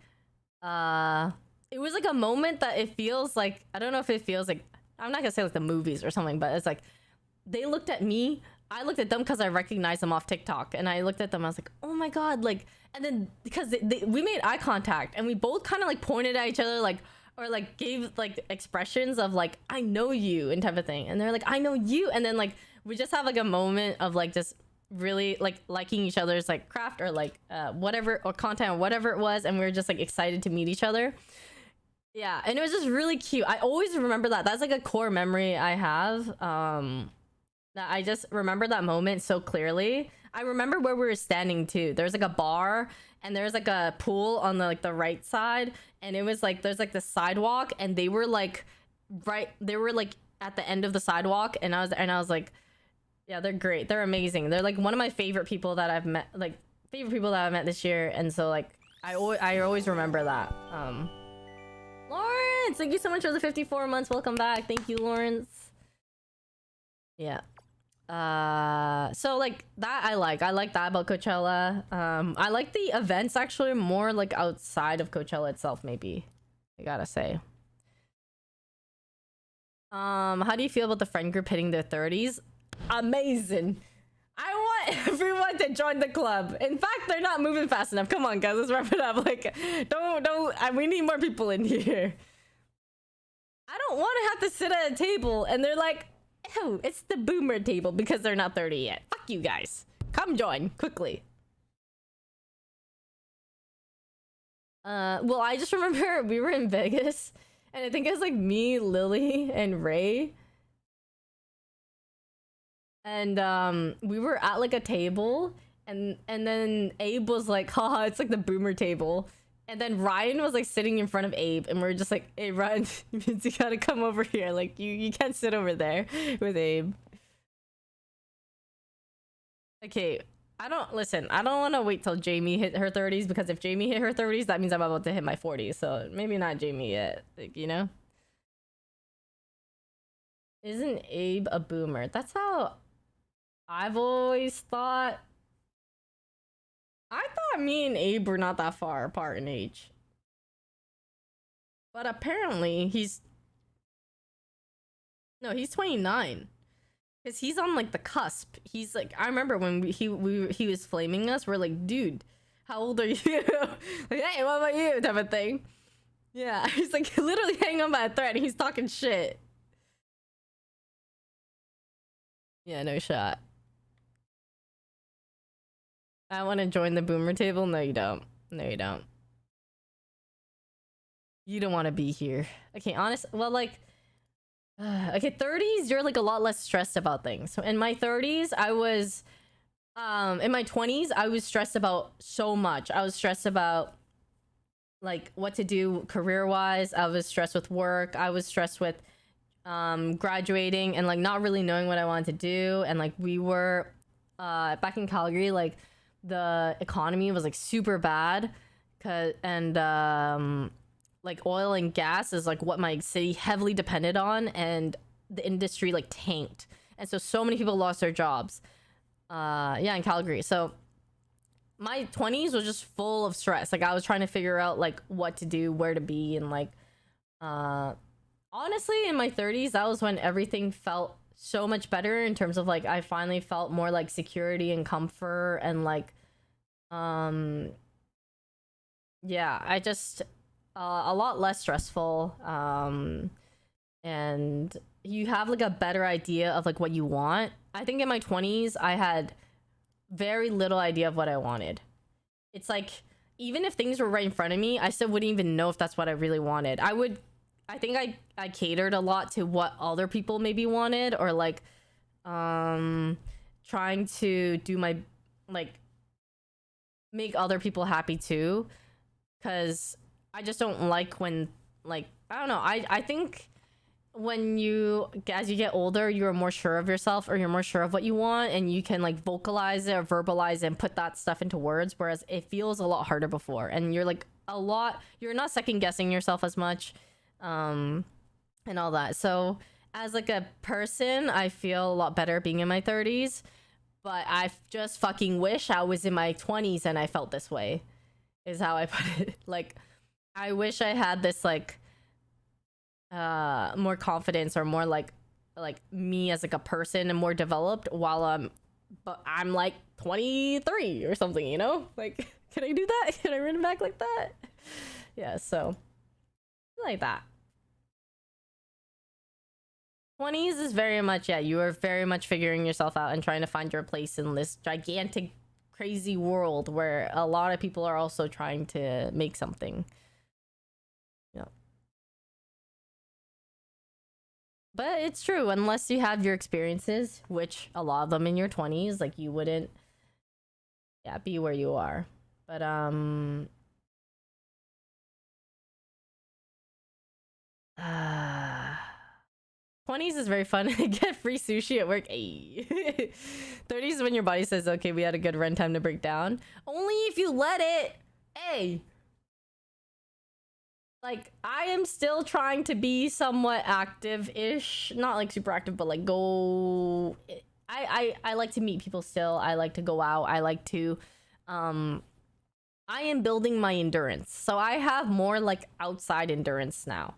it was like a moment that it feels like, I don't know if it feels like, I'm not gonna say like the movies or something, but it's like they looked at me, I looked at them because I recognized them off TikTok, and I looked at them, I was like, oh my god, like, and then because we made eye contact and we both kind of like pointed at each other, like, or like gave like expressions of like I know you and type of thing, and they're like I know you, and then like we just have like a moment of like just really like liking each other's like craft or like whatever, or content or whatever it was, and we were just like excited to meet each other. Yeah, and it was just really cute. I always remember that. That's like a core memory I have. That I just remember that moment so clearly. I remember where we were standing too. There's like a bar and there's like a pool on the like the right side, and it was like there's like the sidewalk, and they were like at the end of the sidewalk, and I was like, yeah, they're great. They're amazing. They're like one of my favorite people that I've met, like favorite people that I've met this year, and so like I always remember that. Lawrence, thank you so much for the 54 months. Welcome back. Thank you, Lawrence. Yeah. So like that I like that about Coachella. I like the events actually more like outside of Coachella itself, maybe, I gotta say. How do you feel about the friend group hitting their 30s? Amazing. I want everyone to join the club. In fact, they're not moving fast enough. Come on, guys, let's wrap it up. Like, we need more people in here. I don't want to have to sit at a table and they're like, oh, it's the boomer table because they're not 30 yet. Fuck you guys. Come join quickly. Well, I just remember we were in Vegas, and I think it was like me, Lily, and Ray. And we were at like a table, and then Abe was like, haha, it's like the boomer table. And then Ryan was like sitting in front of Abe, and we are just like, hey Ryan, you gotta come over here. Like you can't sit over there with Abe. Okay, I don't want to wait till Jamie hit her 30s, because if Jamie hit her 30s, that means I'm about to hit my 40s. So maybe not Jamie yet, like, you know? Isn't Abe a boomer? That's how I've always thought. I thought me and Abe were not that far apart in age. But apparently he's 29. Because he's on like the cusp. He's like, I remember when he was flaming us, we're like, dude, how old are you? Like, hey, what about you? Type of thing. Yeah, he's like literally hanging on by a thread and he's talking shit. Yeah, no shot. I want to join the boomer table. No, you don't. No, you don't. You don't want to be here. Okay, honest. Well, like, okay, 30s, you're like a lot less stressed about things. So in my 30s, I was, in my 20s, I was stressed about so much. I was stressed about like what to do career-wise. I was stressed with work. I was stressed with graduating and like not really knowing what I wanted to do. And like we were back in Calgary, like the economy was like super bad, like oil and gas is like what my city heavily depended on, and the industry like tanked, and so many people lost their jobs in Calgary. So my 20s was just full of stress. Like I was trying to figure out like what to do, where to be, and like honestly in my 30s, that was when everything felt so much better in terms of like I finally felt more like security and comfort, and like yeah, I just a lot less stressful, and you have like a better idea of like what you want. I think in my 20s I had very little idea of what I wanted. It's like even if things were right in front of me, I still wouldn't even know if that's what I really wanted. I think I catered a lot to what other people maybe wanted, or like trying to do my like make other people happy too, because I just don't like when like I don't know, I think when as you get older, you're more sure of yourself, or you're more sure of what you want, and you can like vocalize it or verbalize it and put that stuff into words, whereas it feels a lot harder before, and you're like you're not second guessing yourself as much and all that. So as like a person, I feel a lot better being in my 30s, but I just fucking wish I was in my 20s and I felt this way, is how I put it. Like I wish I had this like more confidence, or more like me as like a person and more developed while I'm like 23 or something, you know? Like can I do that? Can I run it back like that? Yeah, so like that. 20s is very much, yeah, you are very much figuring yourself out and trying to find your place in this gigantic crazy world where a lot of people are also trying to make something. Yeah. But it's true, unless you have your experiences, which a lot of them in your 20s, like you wouldn't be where you are. But 20s is very fun. Get free sushi at work. Ay. 30s is when your body says, okay, we had a good run, time to break down. Only if you let it. Hey. Like, I am still trying to be somewhat active-ish. Not like super active, but like go... I like to meet people still. I like to go out. I like to... I am building my endurance. So I have more like outside endurance now.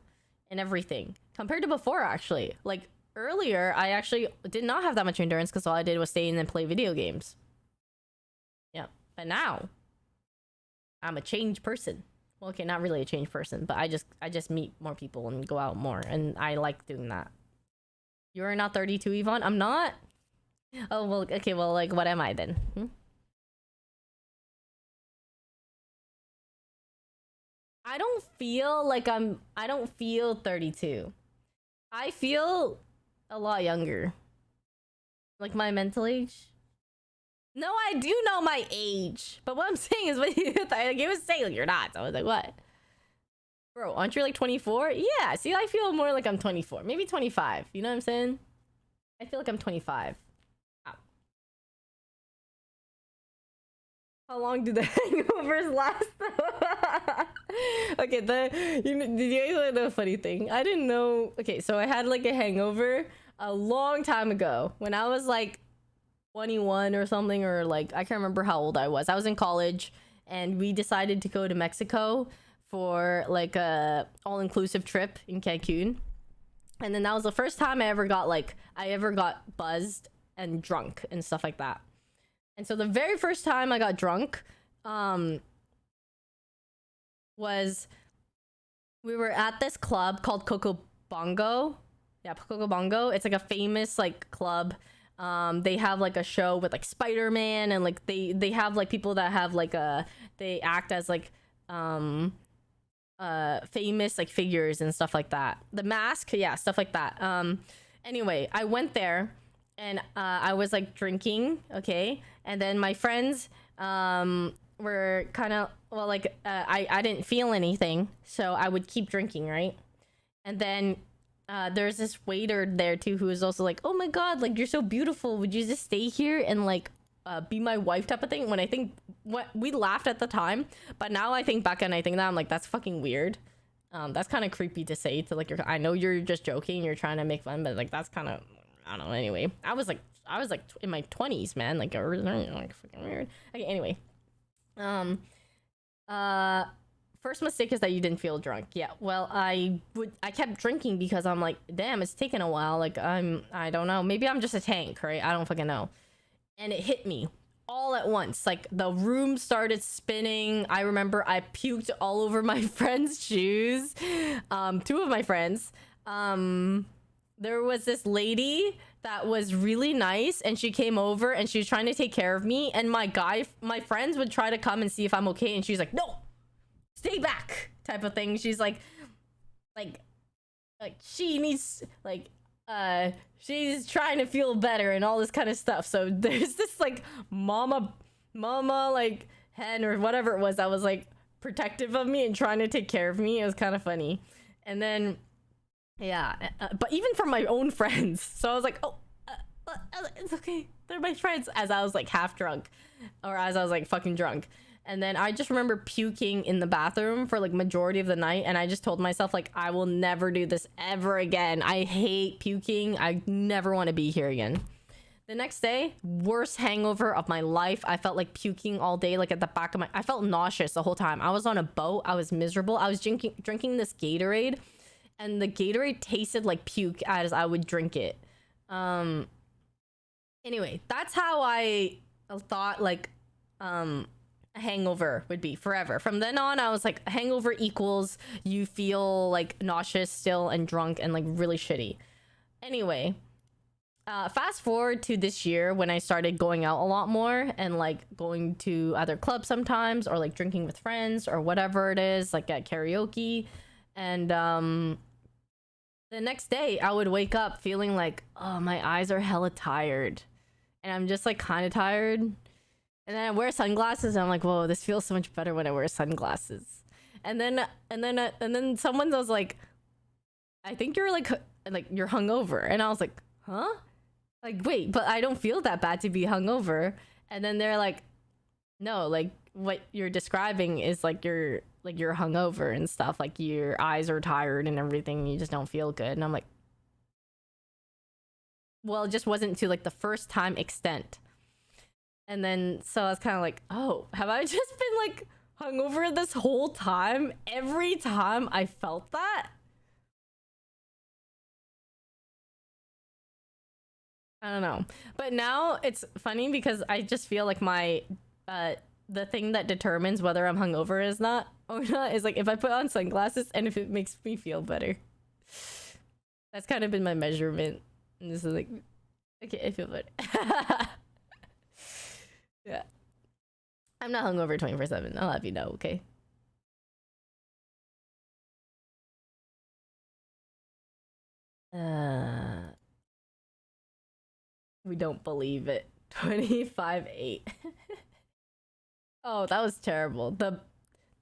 And everything. Compared to before, actually. Like, earlier, I actually did not have that much endurance because all I did was stay in and play video games. Yeah. But now, I'm a changed person. Well, okay, not really a changed person, but I just meet more people and go out more, and I like doing that. You're not 32, Yvonne? I'm not? Oh, well, okay, well, like, what am I then? I don't feel like I don't feel 32. I feel a lot younger. Like my mental age. No, I do know my age. But what I'm saying is, like, it was saying like you're not. So I was like, what? Bro, aren't you like 24? Yeah, see, I feel more like I'm 24. Maybe 25. You know what I'm saying? I feel like I'm 25. How long do the hangovers last? Okay, did you guys know the funny thing? I didn't know. Okay, so I had like a hangover a long time ago when I was like 21 or something, or like I can't remember how old I was. I was in college and we decided to go to Mexico for like a all-inclusive trip in Cancun. And then that was the first time I ever got buzzed and drunk and stuff like that. And so the very first time I got drunk was we were at this club called Coco Bongo. Yeah, Coco Bongo. It's like a famous like club. They have like a show with like Spider-Man, and like they have like people that have like they act as like famous like figures and stuff like that. The Mask, yeah, stuff like that. Anyway, I went there and I was like drinking, okay, and then my friends were kind of I didn't feel anything, so I would keep drinking, right? And then there's this waiter there too who was also like, oh my god, like you're so beautiful, would you just stay here and like be my wife type of thing. When I think what we laughed at the time, but now I think back and I think that I'm like, that's fucking weird. That's kind of creepy to say to like I know you're just joking, you're trying to make fun, but like that's kind of, I don't know. Anyway, I was like in my 20s, man, like fucking weird. Okay, anyway, first mistake is that you didn't feel drunk. Yeah, well, I kept drinking because I'm like, damn, it's taken a while, like I don't know, maybe I'm just a tank, right? I don't fucking know. And it hit me all at once. Like the room started spinning. I remember I puked all over my friend's shoes. Two of my friends. There was this lady that was really nice and she came over and she was trying to take care of me. And my friends would try to come and see if I'm okay. And she's like, no, stay back type of thing. She's like she needs she's trying to feel better and all this kind of stuff. So there's this like mama like hen or whatever it was that was like protective of me and trying to take care of me. It was kind of funny. And then yeah, but even from my own friends, so I was like, oh, it's okay, they're my friends, as I was like half drunk, or as I was like fucking drunk. And then I just remember puking in the bathroom for like majority of the night. And I just told myself like, I will never do this ever again. I hate puking. I never want to be here again. The next day, worst hangover of my life. I felt like puking all day, like at the back of I felt nauseous the whole time. I was on a boat. I was miserable. I was drinking this Gatorade, and the Gatorade tasted like puke as I would drink it. Anyway, that's how I thought like, a hangover would be forever. From then on, I was like, hangover equals you feel like nauseous still and drunk and like really shitty. Anyway, fast forward to this year when I started going out a lot more and like going to other clubs sometimes, or like drinking with friends or whatever it is, like at karaoke. And the next day I would wake up feeling like, oh, my eyes are hella tired and I'm just like kind of tired. And then I wear sunglasses and I'm like, whoa, this feels so much better when I wear sunglasses. And then someone was like, I think you're like you're hungover. And I was like, huh? Like, wait, but I don't feel that bad to be hungover. And then they're like, no, like what you're describing is like you're hungover and stuff. Like your eyes are tired and everything. You just don't feel good. And I'm like, well, it just wasn't to like the first time extent. And then, so I was kind of like, oh, have I just been like hungover this whole time? Every time I felt that? I don't know. But now it's funny because I just feel like my, the thing that determines whether I'm hungover is not or not is like if I put on sunglasses and if it makes me feel better. That's kind of been my measurement. And this is like, okay, I feel better. Yeah. I'm not hungover 24/7. I'll have you know, okay? We don't believe it. 25/8. Oh, that was terrible. The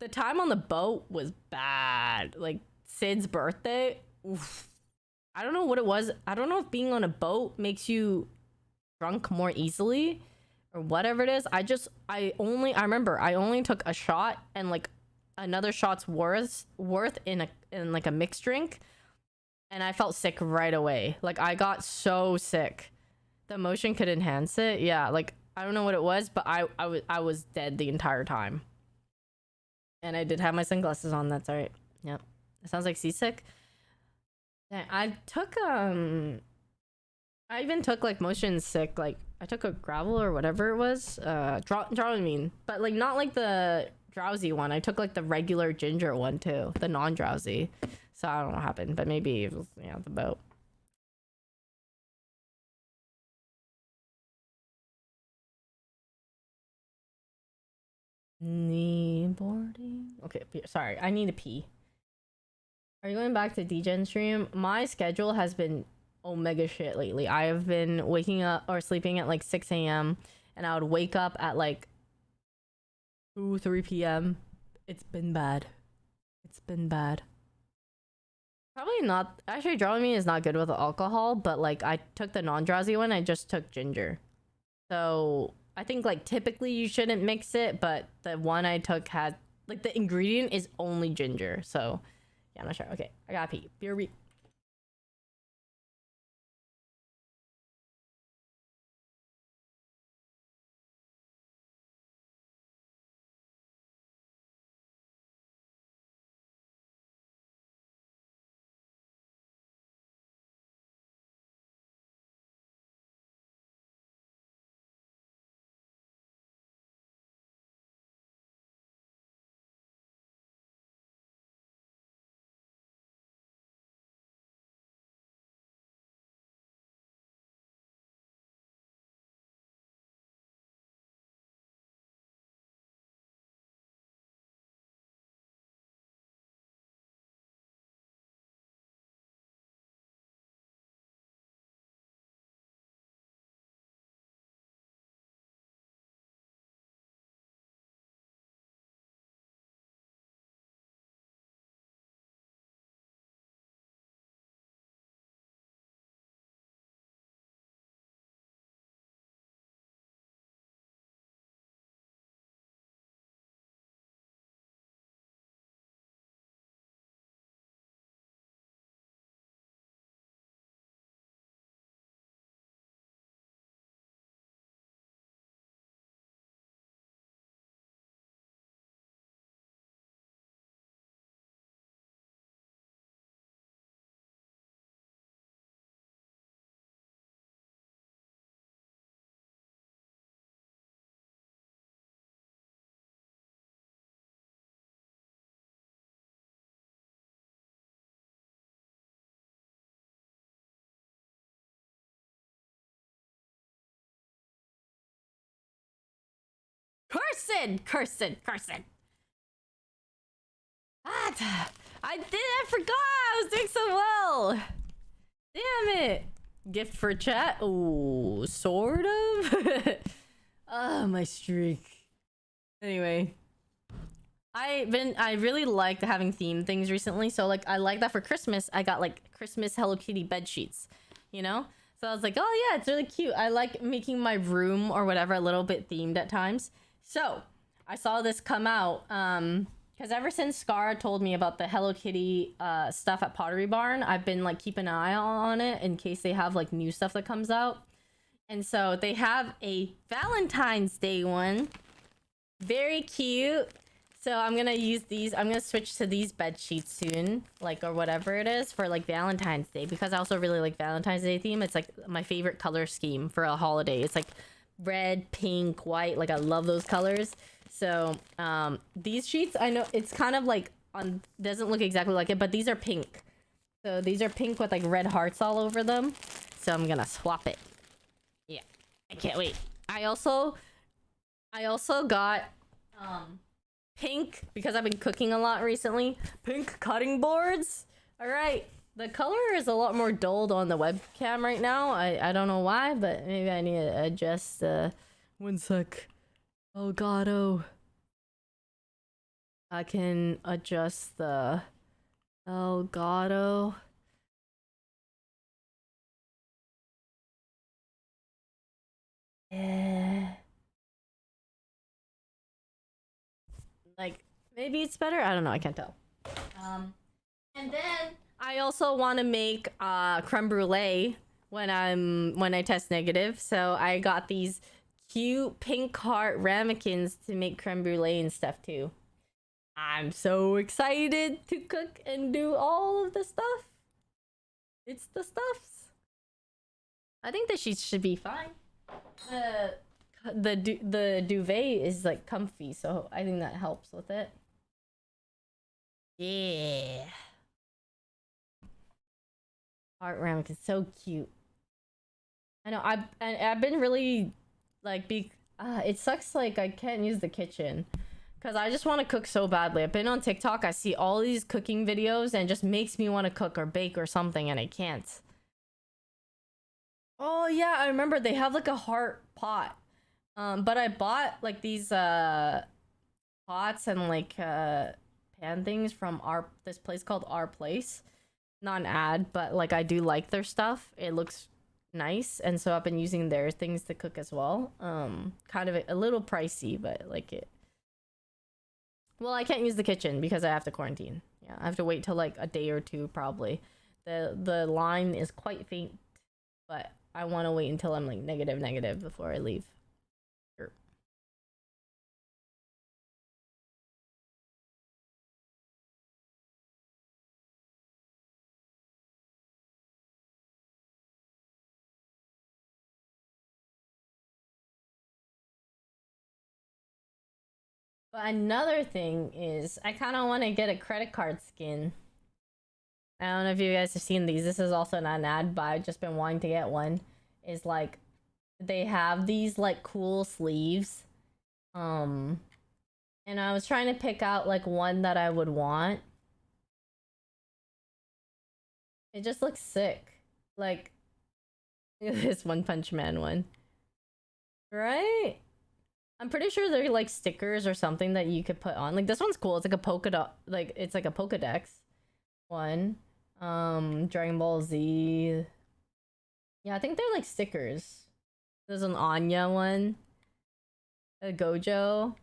time on the boat was bad. Like Sid's birthday. Oof. I don't know what it was. I don't know if being on a boat makes you drunk more easily, or whatever it is. I remember I only took a shot and like another shot's worth in like a mixed drink, and I felt sick right away. Like I got so sick. The motion could enhance it. Yeah, like I don't know what it was, but I was dead the entire time. And I did have my sunglasses on. That's all right. Yep. It sounds like seasick. Yeah, I even took like motion sick. Like I took a gravel or whatever it was. Dramamine, but like not like the drowsy one. I took like the regular ginger one too, the non-drowsy. So I don't know what happened, but maybe it was the boat. Knee boarding. Okay, sorry. I need to pee. Are you going back to DGen stream? My schedule has been omega shit lately. I have been waking up or sleeping at like 6 a.m. and I would wake up at like 3 p.m. It's been bad. It's been bad. Probably not. Actually, Dramamine is not good with alcohol, but like I took the non-drowsy one. I just took ginger. So I think like typically you shouldn't mix it, but the one I took had like the ingredient is only ginger. So yeah, I'm not sure. Okay, I gotta pee. BRB. Cursed. Ah, I forgot I was doing so well. Damn it. Gift for chat. Ooh, sort of. My streak. Anyway, I really liked having themed things recently. So like I like that for Christmas. I got like Christmas Hello Kitty bed sheets, you know? So I was like, oh yeah, it's really cute. I like making my room or whatever a little bit themed at times. So I saw this come out because ever since Scar told me about the Hello Kitty stuff at Pottery Barn, I've been like keeping an eye on it in case they have like new stuff that comes out. And so they have a Valentine's Day one. Very cute. So I'm gonna use these. I'm gonna switch to these bed sheets soon, like, or whatever it is for like Valentine's Day, because I also really like Valentine's Day theme. It's like my favorite color scheme for a holiday. It's like red, pink, white. Like I love those colors. So these sheets, I know it's kind of like on, doesn't look exactly like it, but these are pink. So these are pink with like red hearts all over them. So I'm gonna swap it. Yeah, I can't wait. I also got pink, because I've been cooking a lot recently, pink cutting boards. All right, the color is a lot more dulled on the webcam right now. I don't know why, but maybe I need to adjust. One sec. Oh god, oh. I can adjust the Elgato. Yeah. Like, maybe it's better. I don't know. I can't tell. And then I also want to make creme brulee when I test negative. So I got these cute pink heart ramekins to make creme brulee and stuff too. I'm so excited to cook and do all of the stuff. It's the stuffs. I think that she should be fine. The duvet is like comfy, so I think that helps with it. Yeah. Heart ramekin is so cute. I know. I've been really like it sucks like I can't use the kitchen because I just want to cook so badly. I've been on TikTok. I see all these cooking videos and it just makes me want to cook or bake or something, and I can't. Oh yeah, I remember they have like a heart pot. But I bought like these pots and like pan things from this place called Our Place. Not an ad, but like I do like their stuff. It looks nice, and so I've been using their things to cook as well. Kind of a little pricey, but I like it. Well, I can't use the kitchen because I have to quarantine. Yeah, I have to wait till like a day or two probably. The line is quite faint, but I want to wait until I'm like negative before I leave. Sure. But another thing is I kind of want to get a credit card skin. I don't know if you guys have seen these. This is also not an ad, but I've just been wanting to get one. Is like they have these like cool sleeves. And I was trying to pick out like one that I would want. It just looks sick. Like this One Punch Man one. Right? I'm pretty sure they're like stickers or something that you could put on. Like this one's cool. It's like a polka dot, like it's like a Pokedex one. Dragon Ball Z. Yeah, I think they're like stickers. There's an Anya one. A Gojo.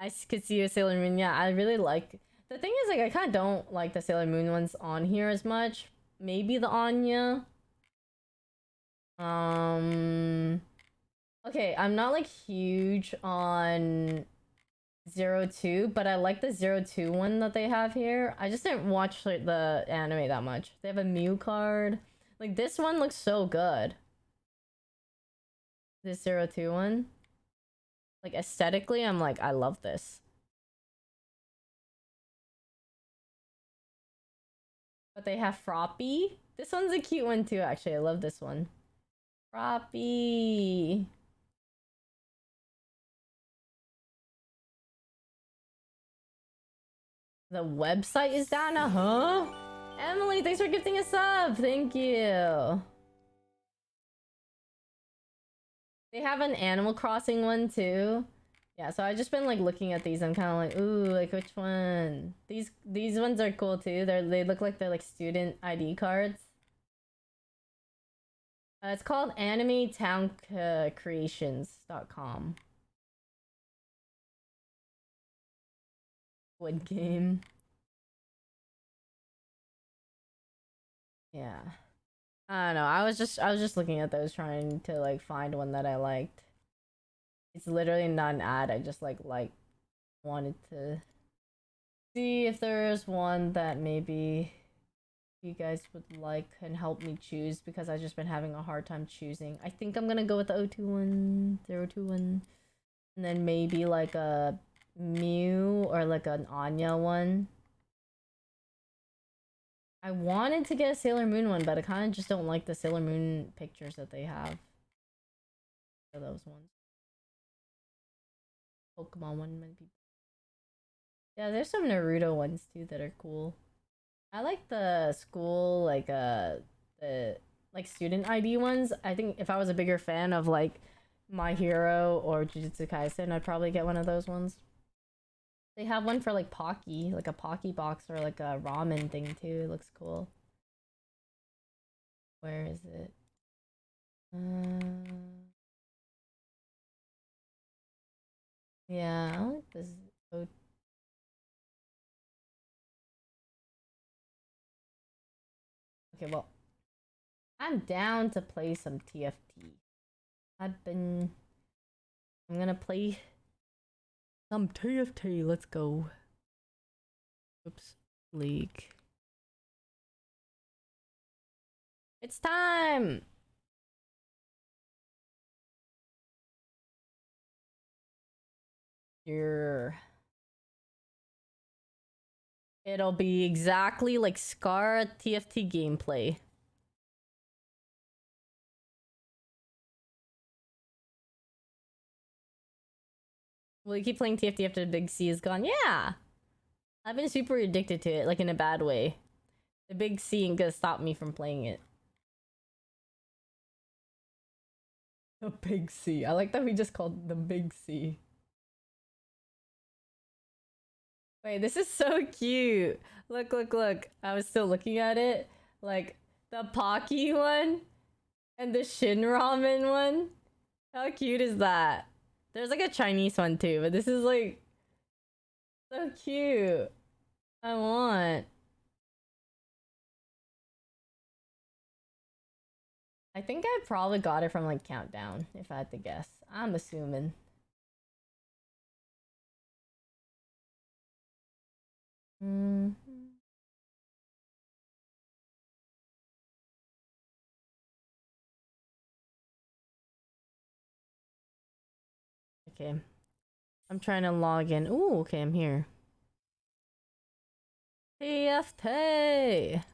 I could see a Sailor Moon. Yeah, I really like. The thing is, like, I kind of don't like the Sailor Moon ones on here as much. Maybe the Anya. Okay, I'm not like huge on 02, but I like the 02 one that they have here. I just didn't watch like, the anime that much. They have a Mew card. Like, this one looks so good. This 02 one. Like, aesthetically, I'm like, I love this. But they have Froppy. This one's a cute one too, actually. I love this one. Froppy. The website is down now, huh? Emily, thanks for gifting a sub. Thank you. They have an Animal Crossing one too. Yeah, so I've just been like looking at these. I'm kind of like, ooh, like which one? These ones are cool too. They look like they're like student ID cards. It's called animetowncreations.com. Wood game. Yeah. I don't know. I was just looking at those trying to like find one that I liked. It's literally not an ad. I just like wanted to see if there's one that maybe you guys would like and help me choose because I've just been having a hard time choosing. I think I'm gonna go with the 021, 021, and then maybe like a Mew or like an Anya one. I wanted to get a Sailor Moon one, but I kind of just don't like the Sailor Moon pictures that they have for those ones. Pokemon one might be. Yeah, there's some Naruto ones too that are cool. I like the school, like the like student ID ones. I think if I was a bigger fan of like My Hero or Jujutsu Kaisen, I'd probably get one of those ones. They have one for like Pocky, like a Pocky box or like a ramen thing too. It looks cool. Where is it? Yeah, This is so... Okay, well, I'm down to play some TFT. I'm gonna play some TFT. Let's go. Oops. League. It's time! It'll be exactly like Scar TFT gameplay. Will you keep playing TFT after the big C is gone? Yeah! I've been super addicted to it, like in a bad way. The big C ain't gonna stop me from playing it. The big C. I like that we just called it the big C. Wait, this is so cute. Look, look, look. I was still looking at it. Like, the Pocky one and the Shin Ramen one. How cute is that? There's like a Chinese one too, but this is like so cute. I want. I think I probably got it from like Countdown, if I had to guess. I'm assuming. Okay. I'm trying to log in. Ooh, okay, I'm here. TFT!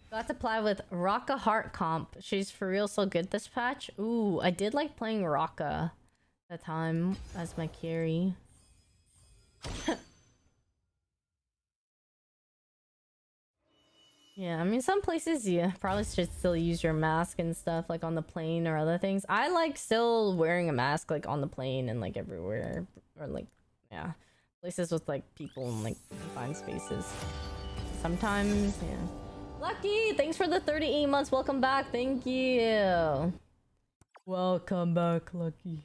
Got to play with Rocka Heart Comp. She's for real so good this patch. Ooh, I did like playing Rocka that time as my carry. Yeah, I mean, some places you probably should still use your mask and stuff, like on the plane or other things. I like still wearing a mask, like on the plane and like everywhere, or like, yeah, places with like people and like confined spaces. Sometimes, yeah. Lucky, thanks for the 38 months. Welcome back. Thank you. Welcome back, Lucky.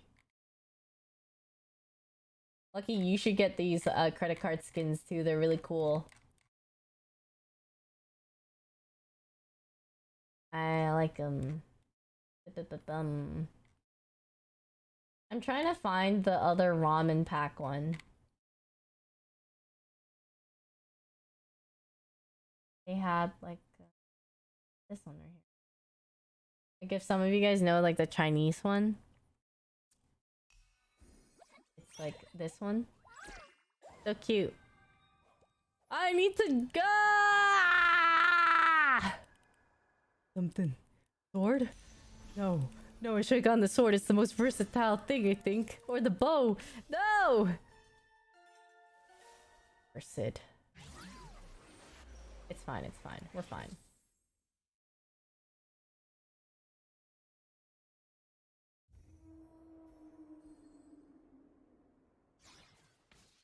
Lucky, you should get these credit card skins too. They're really cool. I like them. I'm trying to find the other ramen pack one. They had like this one right here. Like if some of you guys know like the Chinese one. It's like this one. So cute. I need to go! Something. Sword? No. No, I should have gotten the sword. It's the most versatile thing, I think. Or the bow. No! Or Sid. It's fine, it's fine. We're fine.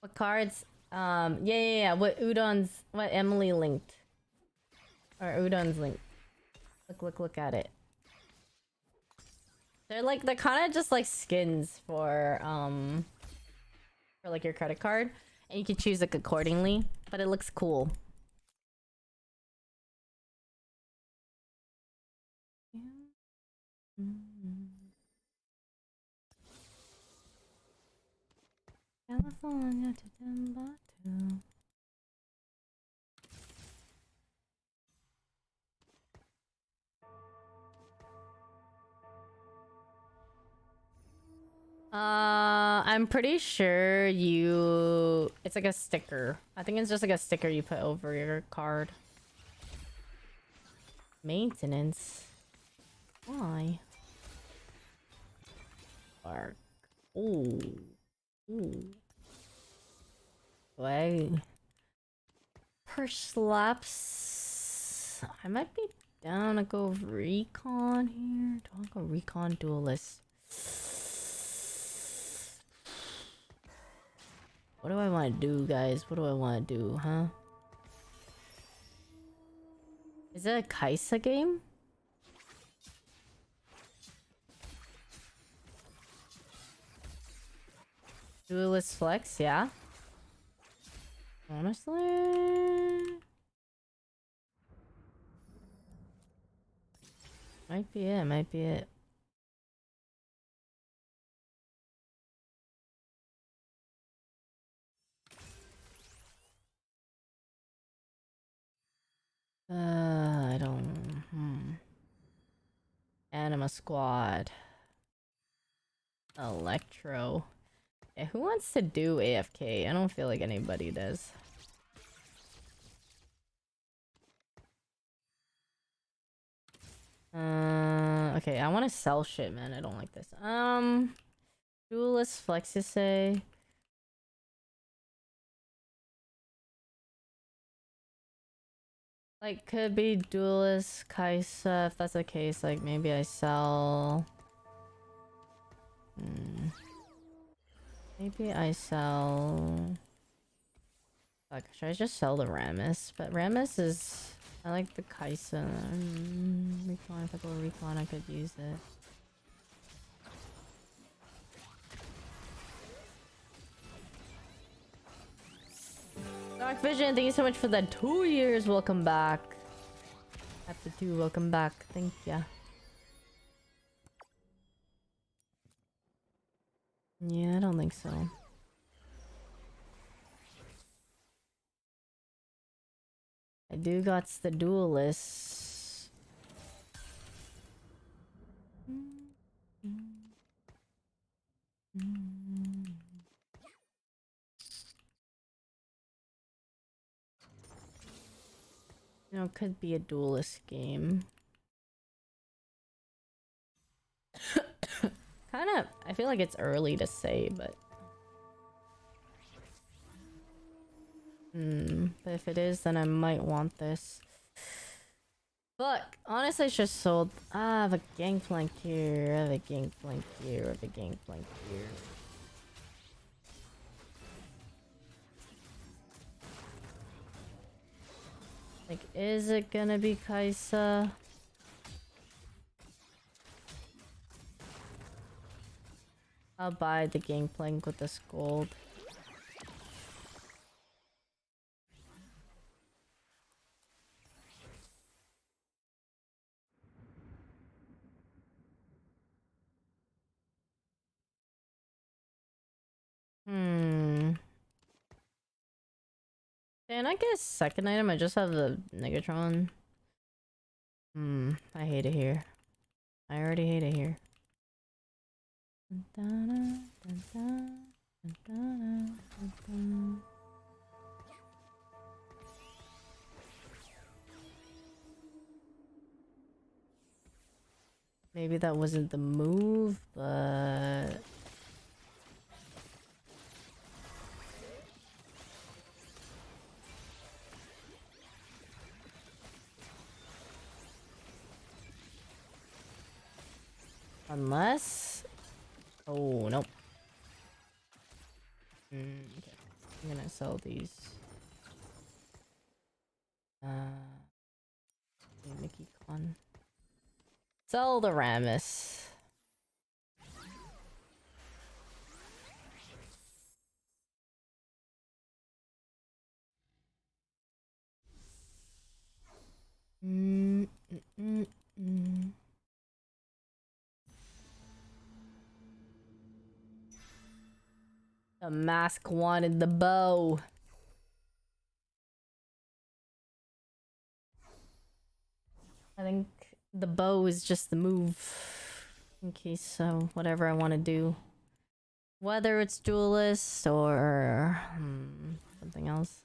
What cards? Yeah. What Emily linked. Or Udon's linked. Look at it. They're kind of just like skins for like your credit card, and you can choose like accordingly, but it looks cool. California to Timbuktu. I'm pretty sure it's like a sticker. I think it's just like a sticker you put over your card. Maintenance? Why? Bark. Ooh. Way. Per slaps. I might be down to go recon here. Do I go recon duelist? What do I want to do, guys? What do I want to do, huh? Is it a Kaisa game? Duelist flex, yeah. Honestly, might be it. Might be it. I don't. Anima Squad. Electro. Yeah, who wants to do AFK? I don't feel like anybody does. Okay, I want to sell shit, man. I don't like this. Duelist Flexisay. Like, could be Duelist Kaisa. If that's the case, like, maybe I sell... Maybe I sell... Fuck, should I just sell the Rammus? But Rammus is... I like the Kaisa. Recon, if I go Recon, I could use it. Dark Vision, thank you so much for the 2 years. Welcome back. After 2, welcome back. Thank ya. Yeah, I don't think so. I do got the Duelist. You know, it could be a Duelist game. Kind of, I feel like it's early to say, but... But if it is, then I might want this. Fuck, honestly, I just sold... I have a Gangplank here, I have a Gangplank here, I have a Gangplank here. Like, is it gonna be Kaisa? I'll buy the Gangplank with this gold. Can I get a second item? I just have the Negatron. I hate it here. I already hate it here. Maybe that wasn't the move, but... Unless... Oh, nope. Okay. I'm gonna sell these. Mickey Con. Sell the Rammus. The mask wanted the bow. I think the bow is just the move. In case so, whatever I want to do. Whether it's Duelist or something else.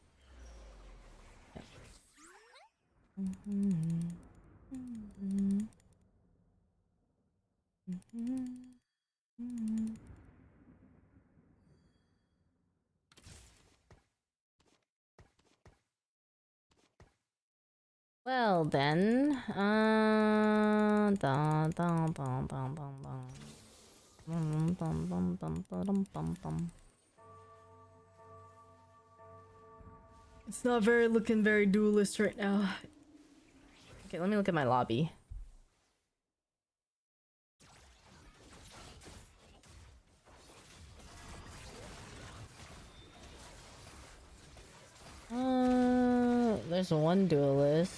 Well then, it's not looking very Duelist right now. Okay, let me look at my lobby. There's one duelist.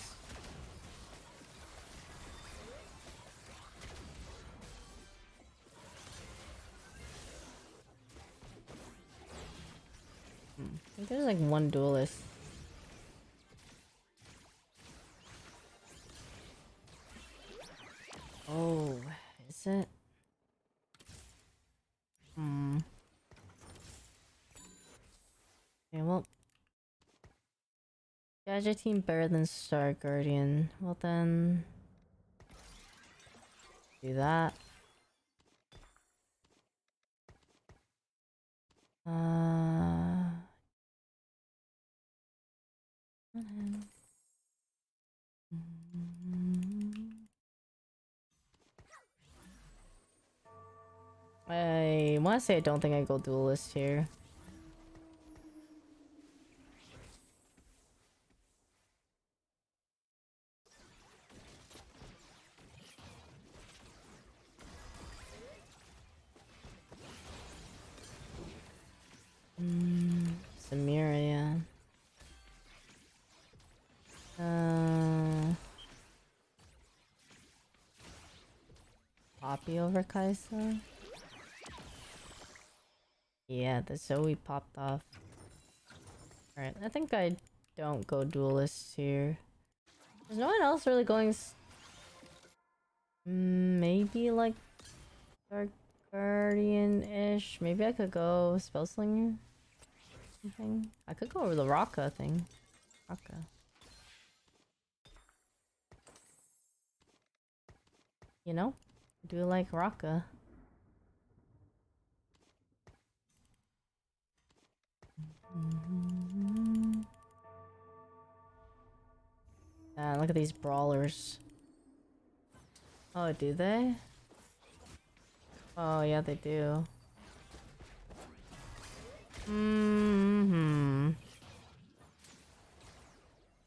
I think there's like one duelist. Oh, is it? Okay, well. Gadget team better than Star Guardian. Well then... do that. I want to say I don't think I go duelist here. Samira, yeah. Poppy over Kaisa? Yeah, the Zoe popped off. Alright, I think I don't go duelist here. There's no one else really going... maybe like... Dark Guardian-ish. Maybe I could go Spellslinger? Something? I could go over the Raka thing. Raka. You know? I do like Raka. Look at these brawlers. Oh, do they? Oh, yeah, they do.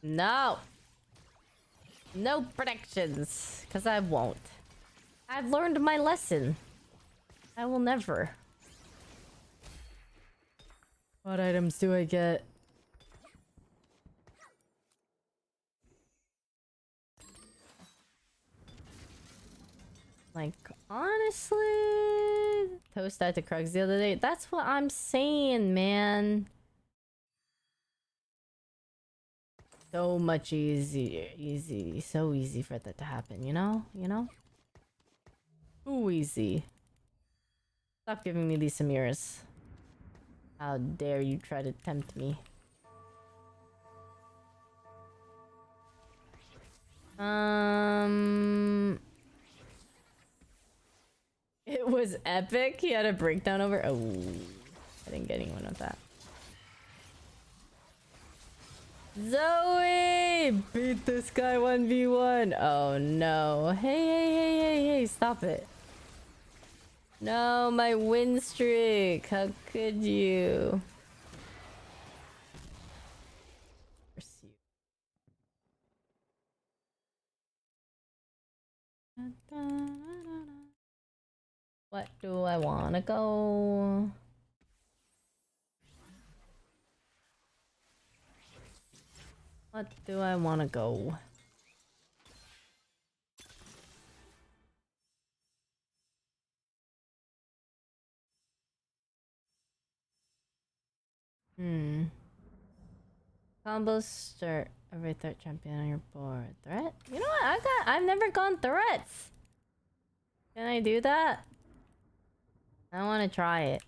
No! No predictions, because I won't. I've learned my lesson. I will never. What items do I get? Like, honestly... Toast died to Krugs the other day. That's what I'm saying, man. So much easier. So easy for that to happen, you know? You know? Too easy. Stop giving me these Samiras. How dare you try to tempt me. It was epic. He had a breakdown over. Oh, I didn't get anyone with that. Zoe! Beat this guy 1v1. Oh no. Hey, stop it. No, my win streak. How could you? What do I wanna go? What do I wanna go? Combos start every third champion on your board. Threat? You know what? I've never gone threats. Can I do that? I wanna try it.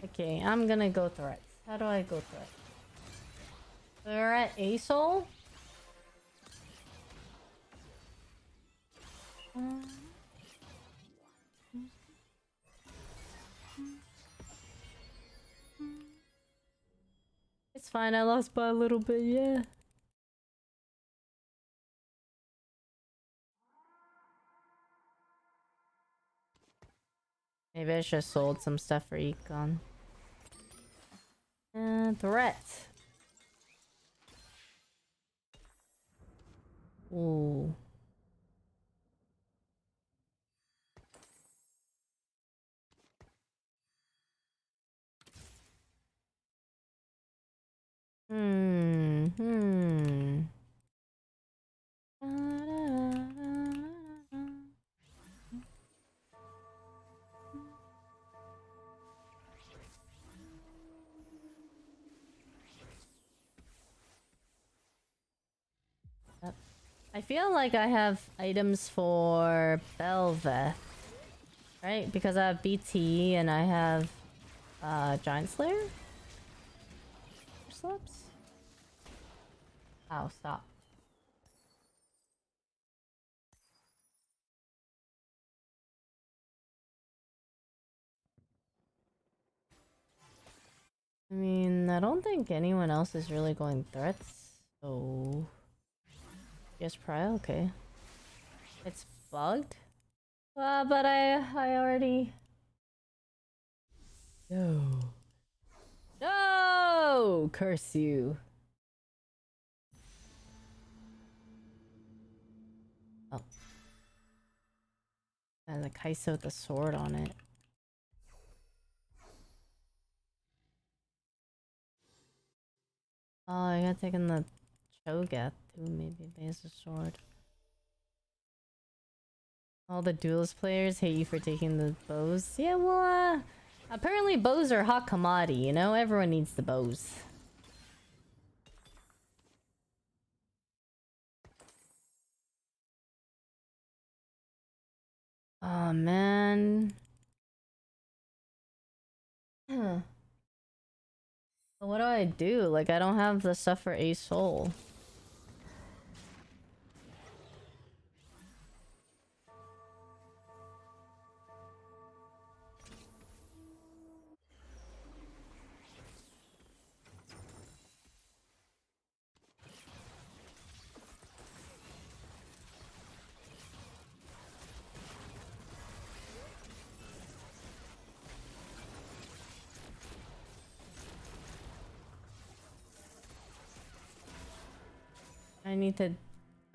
Okay, I'm gonna go threats. How do I go threats? Threat ASOL? fine. I lost by a little bit, yeah. Maybe I should have sold some stuff for econ. And threat. Ooh. Hmm. I feel like I have items for Belveth, right? Because I have BT and I have Giant Slayer? Slips? Oh, stop. I mean, I don't think anyone else is really going threats, so... Yes, Pry, okay. It's bugged? But I already... No. No! Curse you. Oh. And the Kai'Sa with the sword on it. Oh, I gotta take in the Cho'Gath too, maybe. He has a sword. All the duelist players hate you for taking the bows. Yeah, well, apparently bows are hot commodity, you know? Everyone needs the bows. Oh, man. Huh. What do I do? Like, I don't have the stuff for a soul.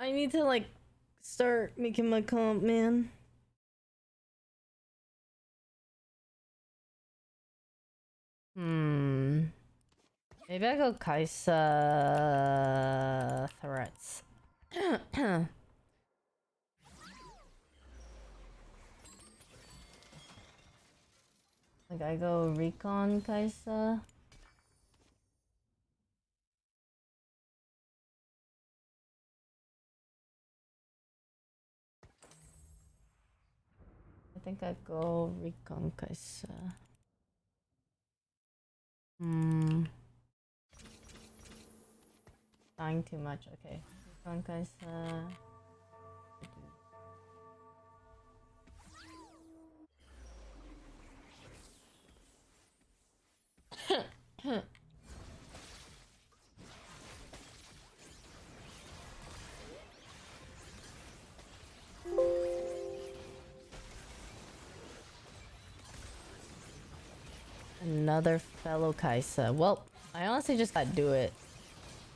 I need to like start making my comp, man. Maybe I go Kai'Sa threats. Like I go recon Kai'Sa. I think I go recon Kai'Sa. Dying too much, okay. Recon Kai'Sa. Another fellow Kai'Sa. Well, I honestly just gotta do it.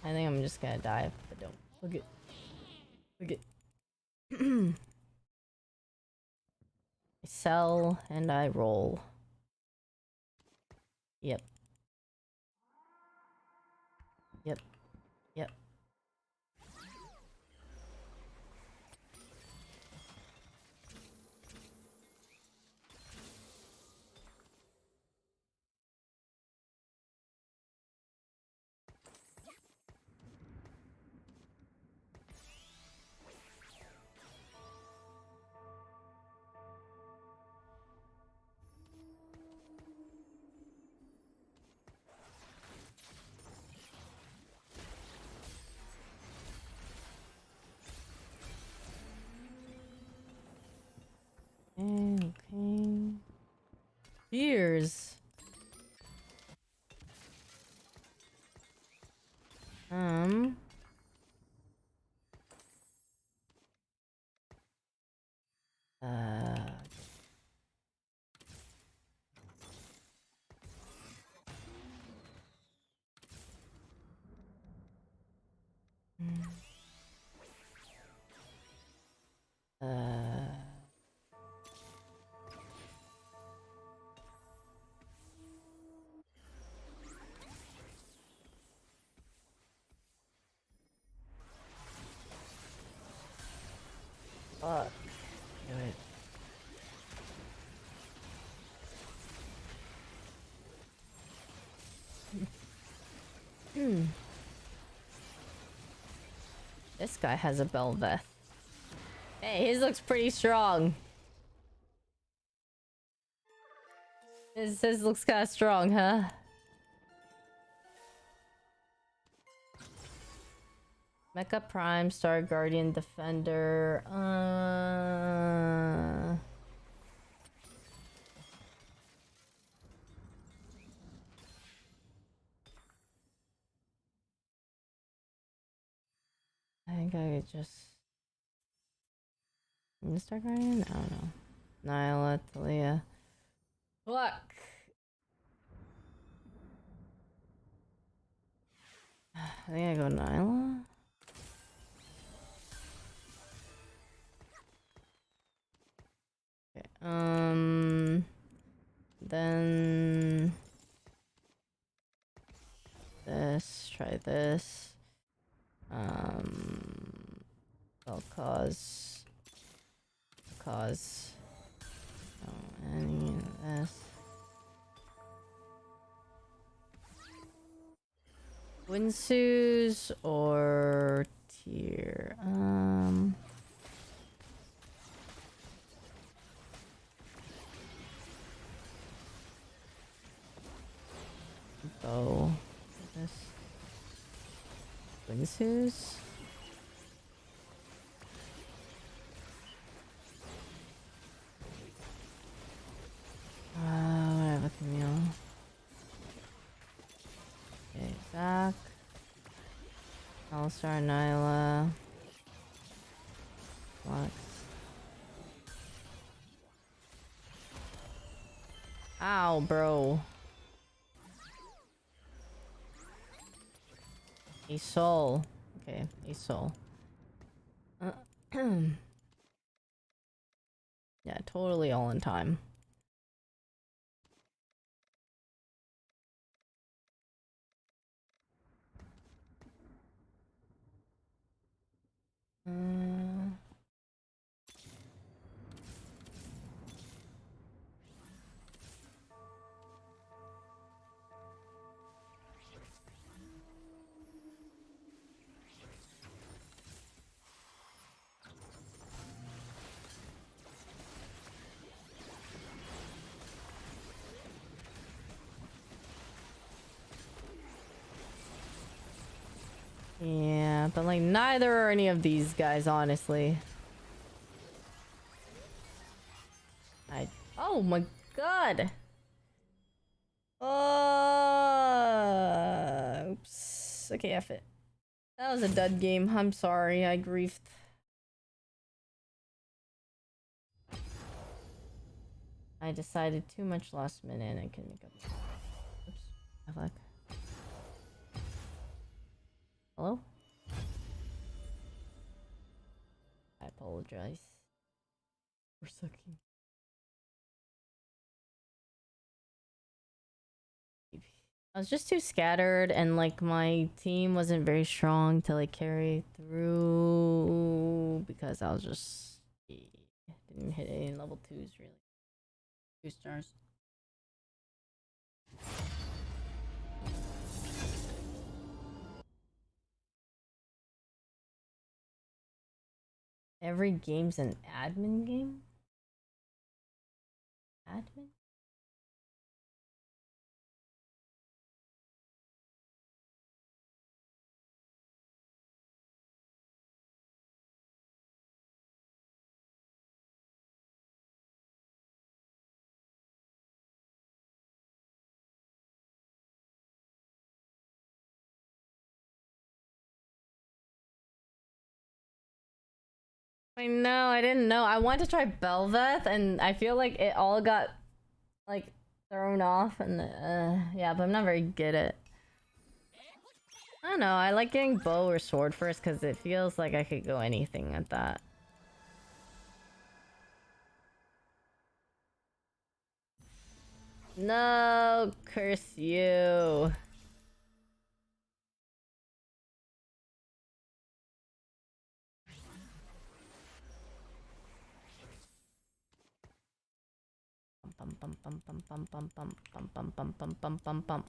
I think I'm just gonna die if I don't. Look it. Look it. I sell and I roll. Yep. Yep. Yep. Okay. Cheers. Um. Fuck. Do it. This guy has a Belveth. Hey, his looks pretty strong. His looks kind of strong, huh? Mecha Prime, Star Guardian, Defender. I think I could just... Star Guardian? I don't know. Nyla, Talia. Fuck! I think I go Nyla. Okay, then this, try this. I'll cause any of this. Winsus or tier. Bow. This. Winsus. Whatever, Camille. Okay, Zach. All-Star, Nyla. Flux. Ow, bro. A soul. Okay, a soul. Yeah, totally all in time. Yeah, but like neither are any of these guys, honestly. Oh my god. Oops. Okay, F it. That was a dud game. I'm sorry, I griefed. I decided too much last minute and I couldn't make up. Oops. I fuck. Hello? I apologize for sucking. I was just too scattered and like my team wasn't very strong to like carry through because I was just didn't hit any level 2s really. 2 stars. Every game's an admin game? Admin? I know, I didn't know. I wanted to try Belveth, and I feel like it all got, like, thrown off, and, yeah, but I'm not very good at it. I don't know, I like getting bow or sword first, because it feels like I could go anything at that. No, curse you. Bum bum bum bum bum bum bum bum bum bum bum bum bum bum.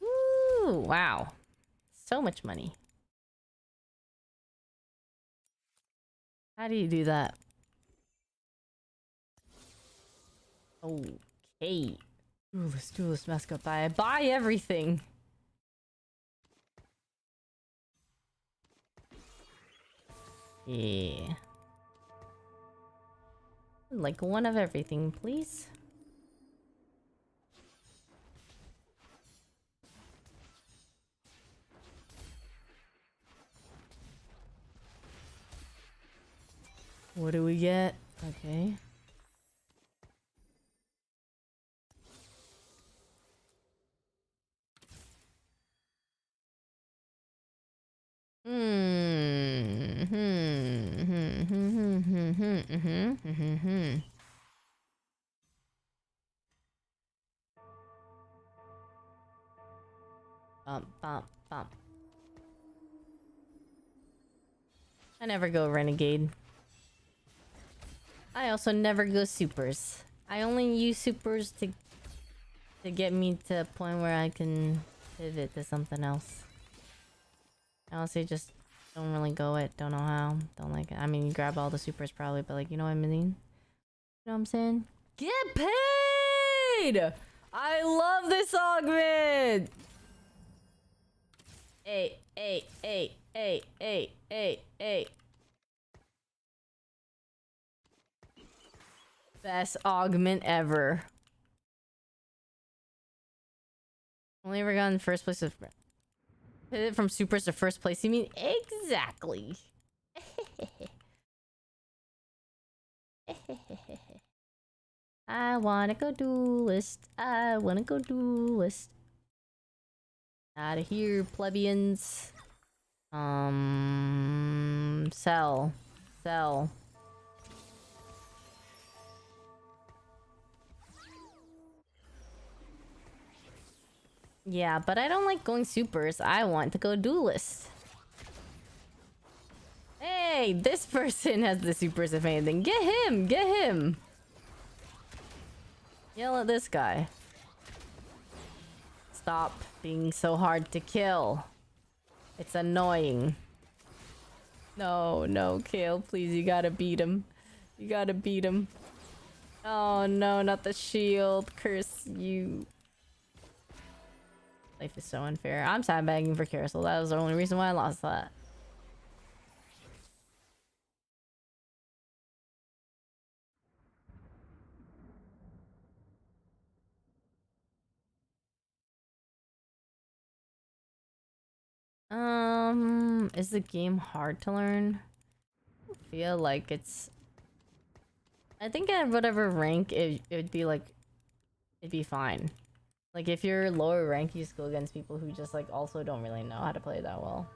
Ooh, wow. So much money. How do you do that? Okay. Duelist mascot buy everything. Yeah. Like one of everything, please. What do we get? Okay. Bump, bump, bump. I never go renegade. I also never go supers. I only use supers to get me to a point where I can pivot to something else. I honestly just don't really go it. Don't know how. Don't like it. I mean, you grab all the supers probably, but like, you know what I mean? You know what I'm saying? Get paid! I love this augment! Hey, hey, hey, hey, hey, hey, hey. Best augment ever. Only ever gotten first place of... Pivot from supers to first place, you mean? Exactly. I wanna go duelist. I wanna go duelist. Out of here, plebeians. Sell. Sell. Yeah, but I don't like going supers. I want to go duelist. Hey, this person has the supers if anything. Get him! Get him! Yell at this guy. Stop being so hard to kill. It's annoying. No, no, Kale, please, you gotta beat him. You gotta beat him. Oh no, not the shield. Curse you. Life is so unfair. I'm sandbagging for Carousel. That was the only reason why I lost that. Is the game hard to learn? I feel like it's... I think at whatever rank, it would be like... It'd be fine. Like, if you're lower rank, you just go against people who just, like, also don't really know how to play that well.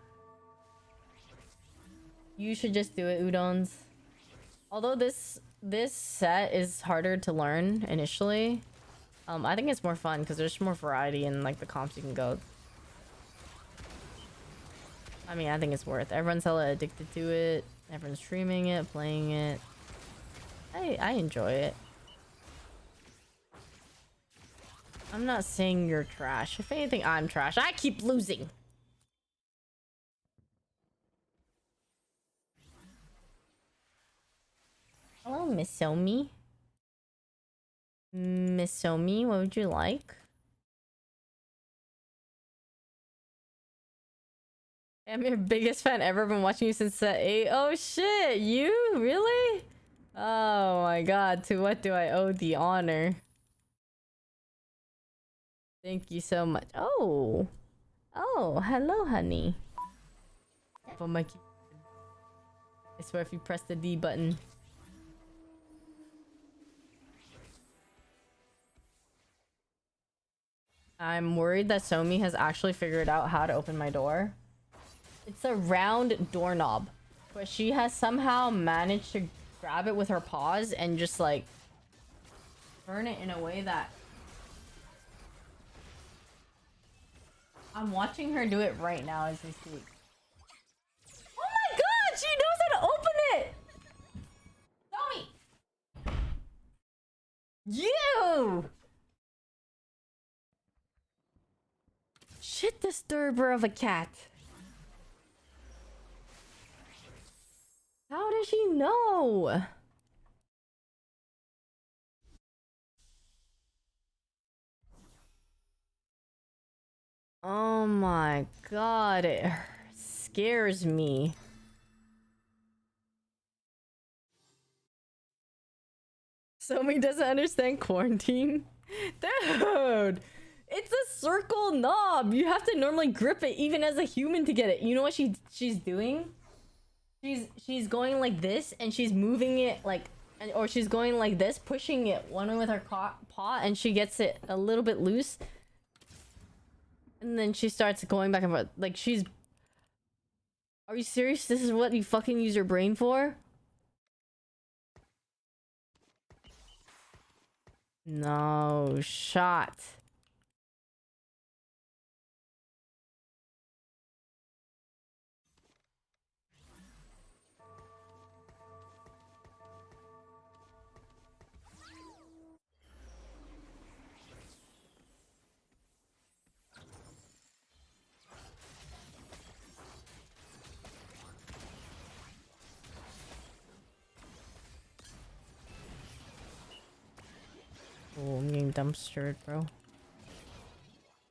You should just do it, Udons. Although this set is harder to learn initially, I think it's more fun because there's more variety in, like, the comps you can go. I mean, I think it's worth. Everyone's hella addicted to it. Everyone's streaming it, playing it. I enjoy it. I'm not saying you're trash. If anything, I'm trash. I keep losing. Hello, Miss Somi. Miss Somi, what would you like? I'm your biggest fan ever. Been watching you since set 8. Oh shit, you? Really? Oh my god, to what do I owe the honor? Thank you so much. Oh. Oh, hello, honey. For my key. I swear if you press the D button. I'm worried that Somi has actually figured out how to open my door. It's a round doorknob, but she has somehow managed to grab it with her paws and just like turn it in a way that I'm watching her do it right now as we speak. Oh my god, she knows how to open it! Somi! You! Shit disturber of a cat. How does she know? Oh my god, it scares me. Somi doesn't understand quarantine? Dude! It's a circle knob! You have to normally grip it even as a human to get it. You know what she's doing? She's going like this and she's moving it like, or she's going like this, pushing it one way with her paw, and she gets it a little bit loose. And then she starts going back and forth. Like she's... Are you serious? This is what you fucking use your brain for? No shot. Oh, I'm getting dumpstered, bro.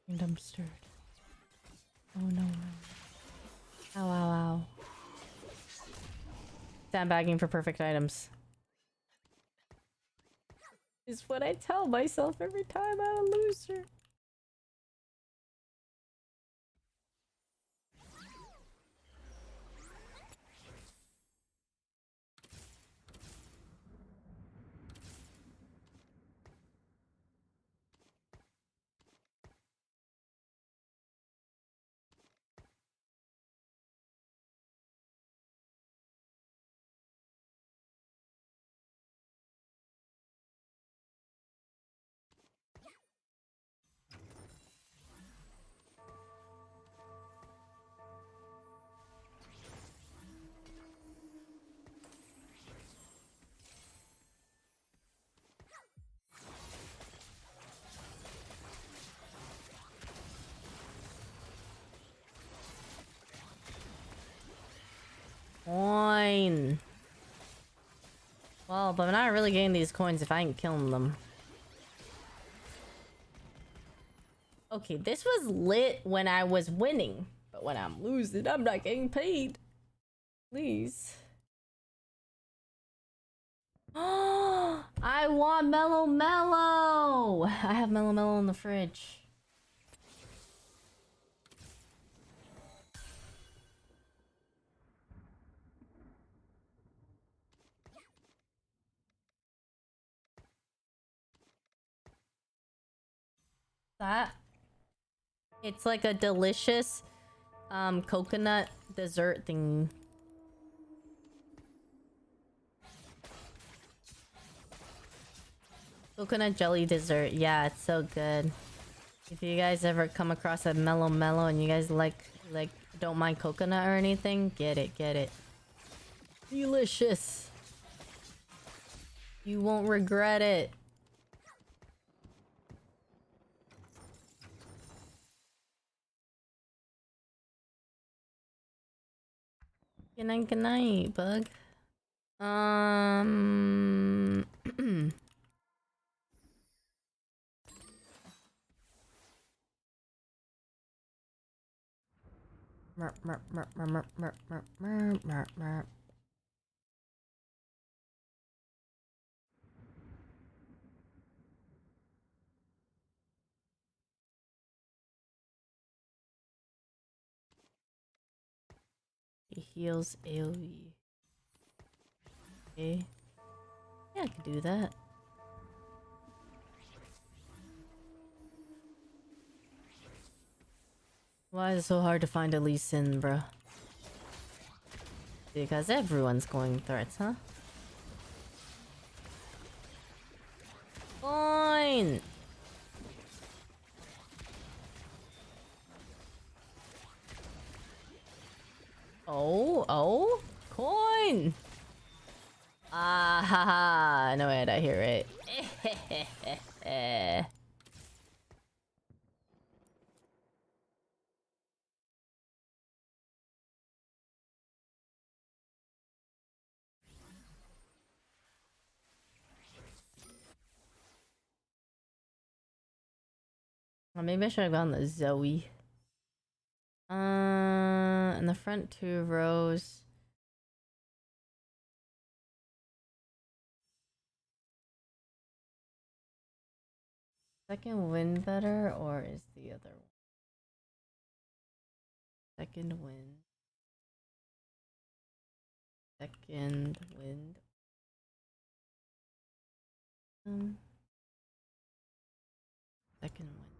I'm dumpstered. Oh no. Ow, ow, ow. Sandbagging for perfect items. Is what I tell myself every time I'm a loser. Coin. Well, but I'm not really getting these coins if I ain't killing them. Okay, this was lit when I was winning, but when I'm losing, I'm not getting paid. Please. Oh, I want Mellow Mellow. I have Mellow Mellow in the fridge. That it's like a delicious coconut dessert thing. Coconut jelly dessert. Yeah, it's so good. If you guys ever come across a Mellow Mellow and you guys like don't mind coconut or anything, get it, get it. Delicious. You won't regret it. Good night, bug. It heals AoE. Okay. Yeah, I could do that. Why is it so hard to find a Lee Sin, bro? Because everyone's going threats, huh? Fine! Oh, coin! Ah, haha, no way did I hear it. Well, maybe I should have gone the Zoe. In the front 2 rows. Second wind better, or is the other one? Second wind. Second wind. Second wind.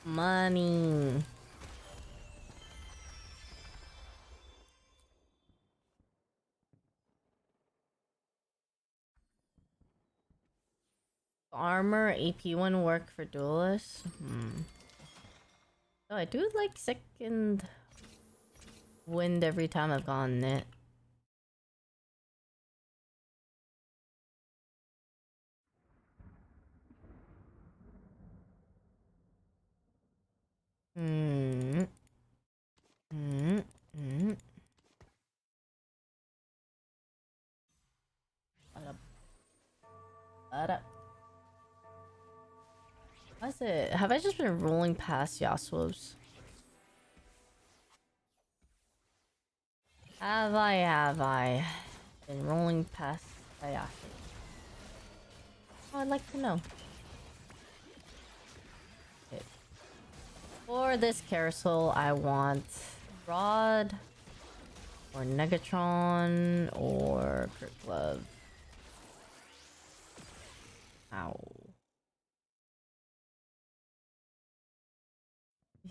Money. Armor, AP one work for duelists. Oh, I do like second wind every time I've gone it. What's it? Have I just been rolling past Yasuo's? Have I been rolling past Yasuo? Oh, I'd like to know. Okay. For this carousel, I want Rod, or Negatron, or Crit Glove. Ow.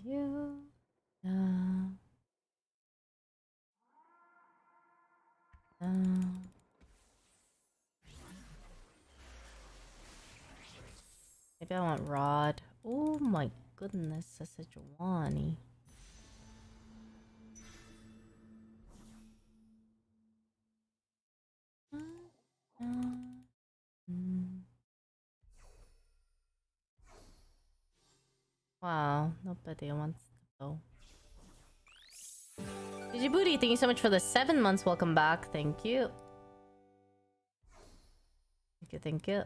You. Maybe I want Rod. Oh my goodness, that's such a Wani. Wow, nobody wants to go. Djibouti, thank you so much for the 7 months. Welcome back. Thank you. Thank you, thank you.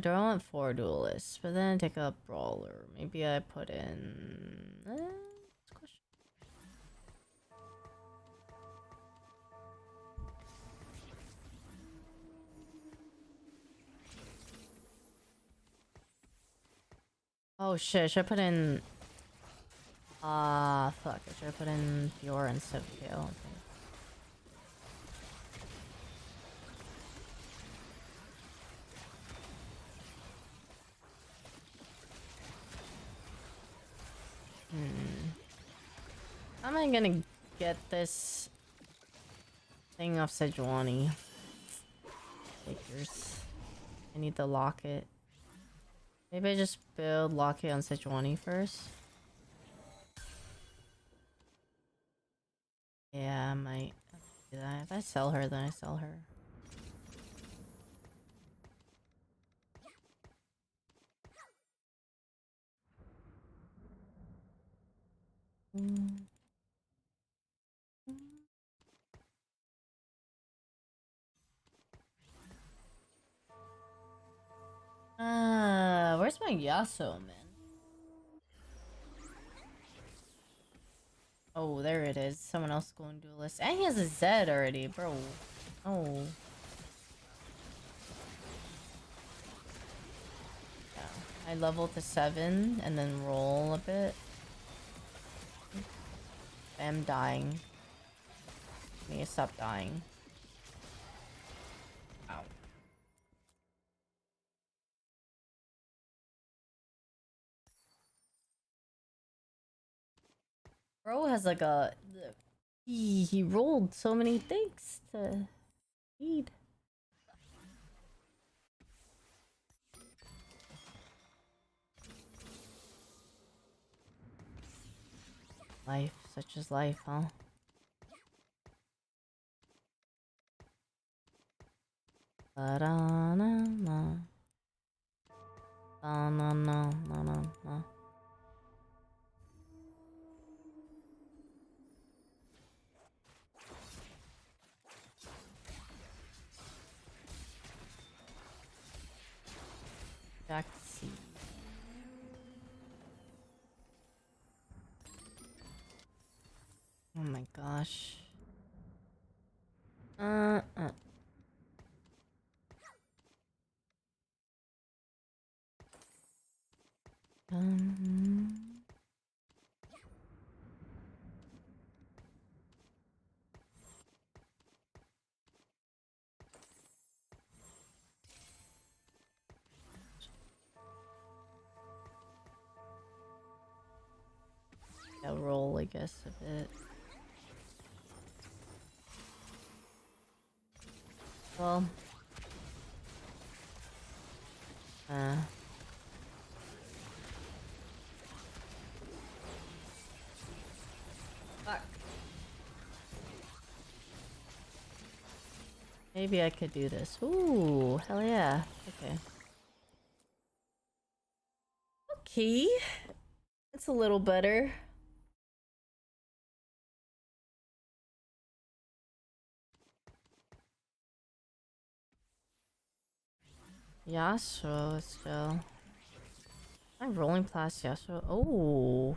Do I want 4 duelists? But then I take a brawler. Maybe I put in... Oh shit, should I put in... fuck. Should I put in Fiora instead of Kale? Okay. How am I gonna get this thing off Sejuani? Figures. I need the locket. Maybe I just build locket on Sejuani first. Yeah, I might do that. If I sell her, then I sell her. Where's my Yasuo, man? Oh, there it is. Someone else going duelist. And he has a Zed already, bro. Oh. Yeah. I level to 7 and then roll a bit. I'm dying. I need to stop dying. Ow. Bro has like a... He rolled so many things to feed. Life, such is life, huh? Ba-da-na-na. Ba-na-na-na-na-na. Back to sea. Oh my gosh. I'll roll, I guess, a bit. Well. Fuck. Maybe I could do this. Ooh, hell yeah. Okay. Okay. It's a little better. Yasuo still. I'm rolling past Yasuo. Oh.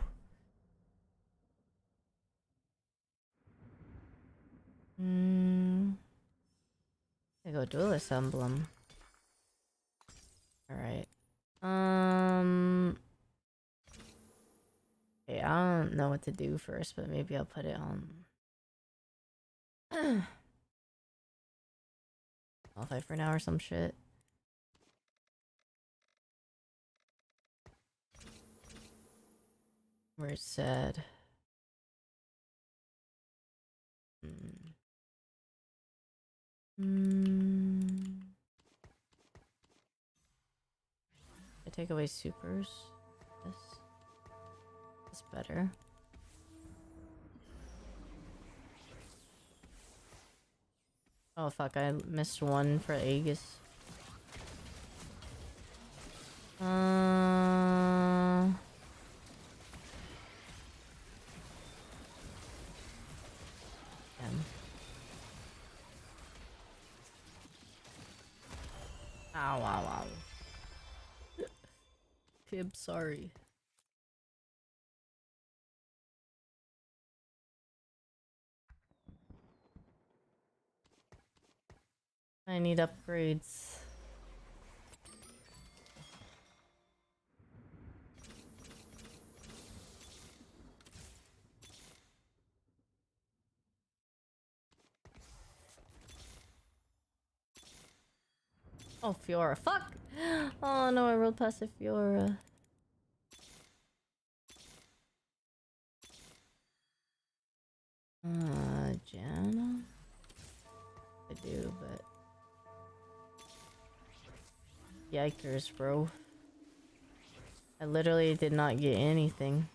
I go duelist emblem. Alright. Okay, I don't know what to do first, but maybe I'll put it on. I'll fight for now or some shit. Where it said. I take away supers. This better. Oh fuck, I missed one for Aegis. Damn. Ow, ow, ow. Kib, sorry. I need upgrades. Oh, Fiora. Fuck! Oh no, I rolled past a Fiora. do, but yikers, bro. I literally did not get anything.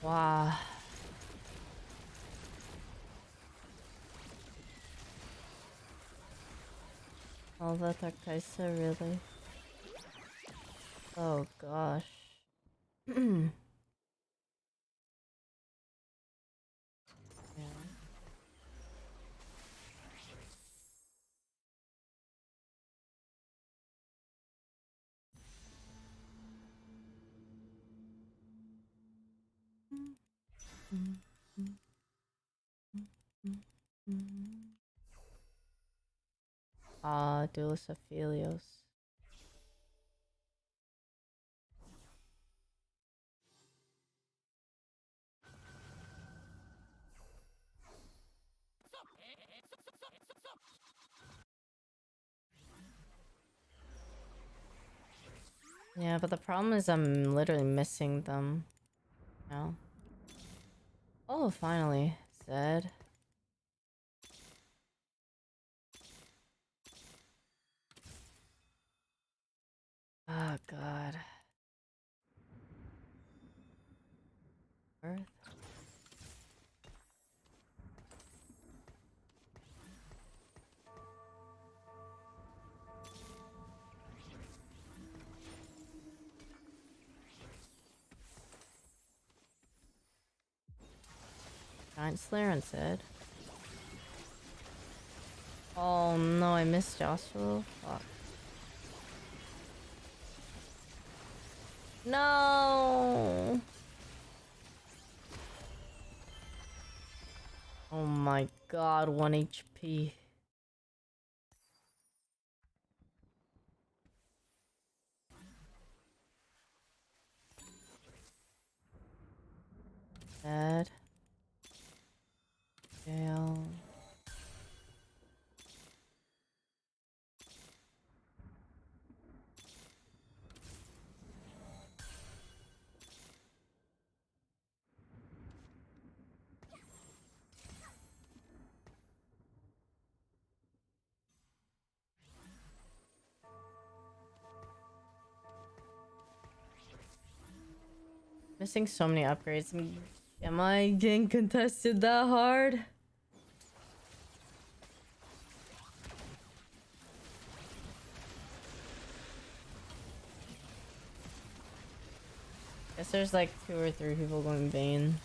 Wow. All that Kaisa, really? Oh gosh. Yeah. Ah, Duelist Aphelios. Yeah, but the problem is I'm literally missing them. Now. Oh, finally, Zed. Oh god. Earth. Giant Slayer and Zed. Oh no, I missed Joshua. Fuck. No. Oh my god, 1 HP. Dead. Jail. Missing so many upgrades. Am I getting contested that hard? Guess there's like 2 or 3 people going Bane.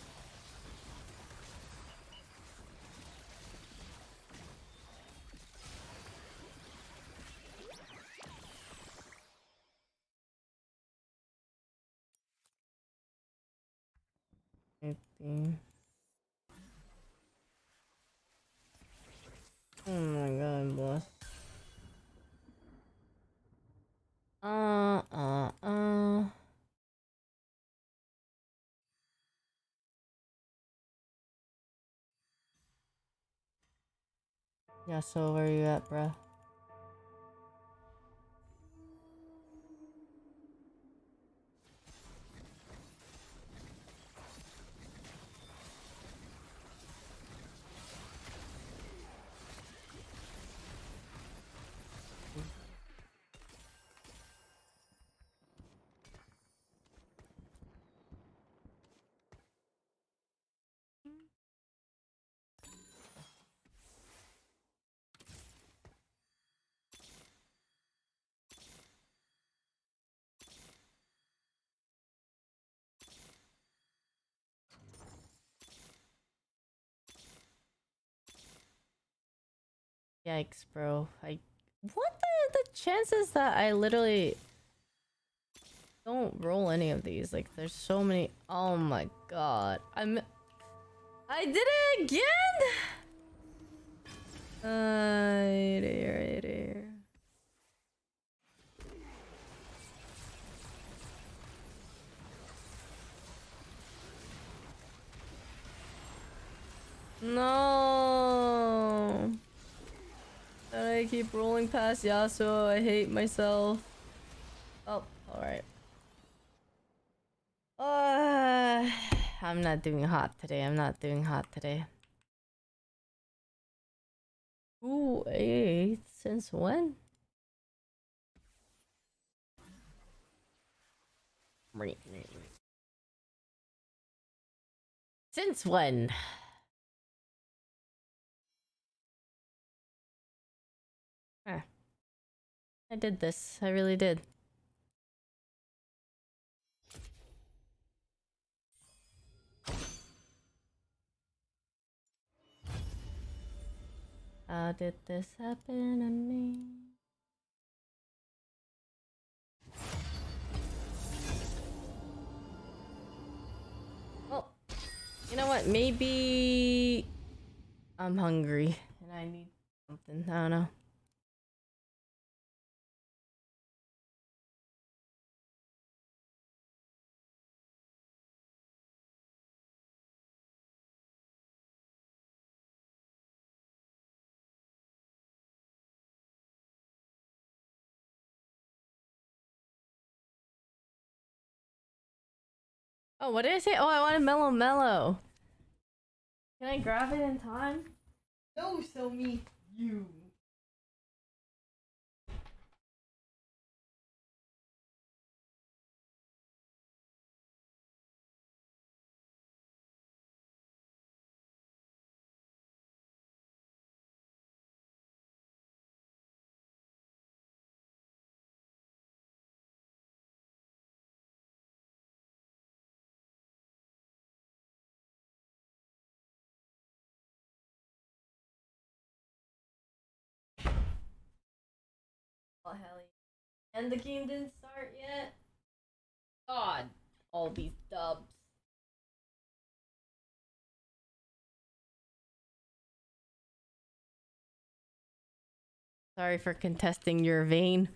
Oh my god, boss. Yeah, so where you at, bruh? Yikes, bro. What the chances that I literally don't roll any of these? Like, there's so many. Oh my god. I did it again? Right here. No. And I keep rolling past Yasuo. I hate myself. Oh, alright. I'm not doing hot today. I'm not doing hot today. Ooh, hey, since when? Right. Since when? Huh. I did this. I really did. How did this happen to me? Well, you know what? Maybe I'm hungry and I need something. I don't know. Oh, what did I say? Oh, I wanted mellow mellow. Can I grab it in time? No, so me. You. Oh, hell yeah. And the game didn't start yet? God, all these dubs. Sorry for contesting your vein.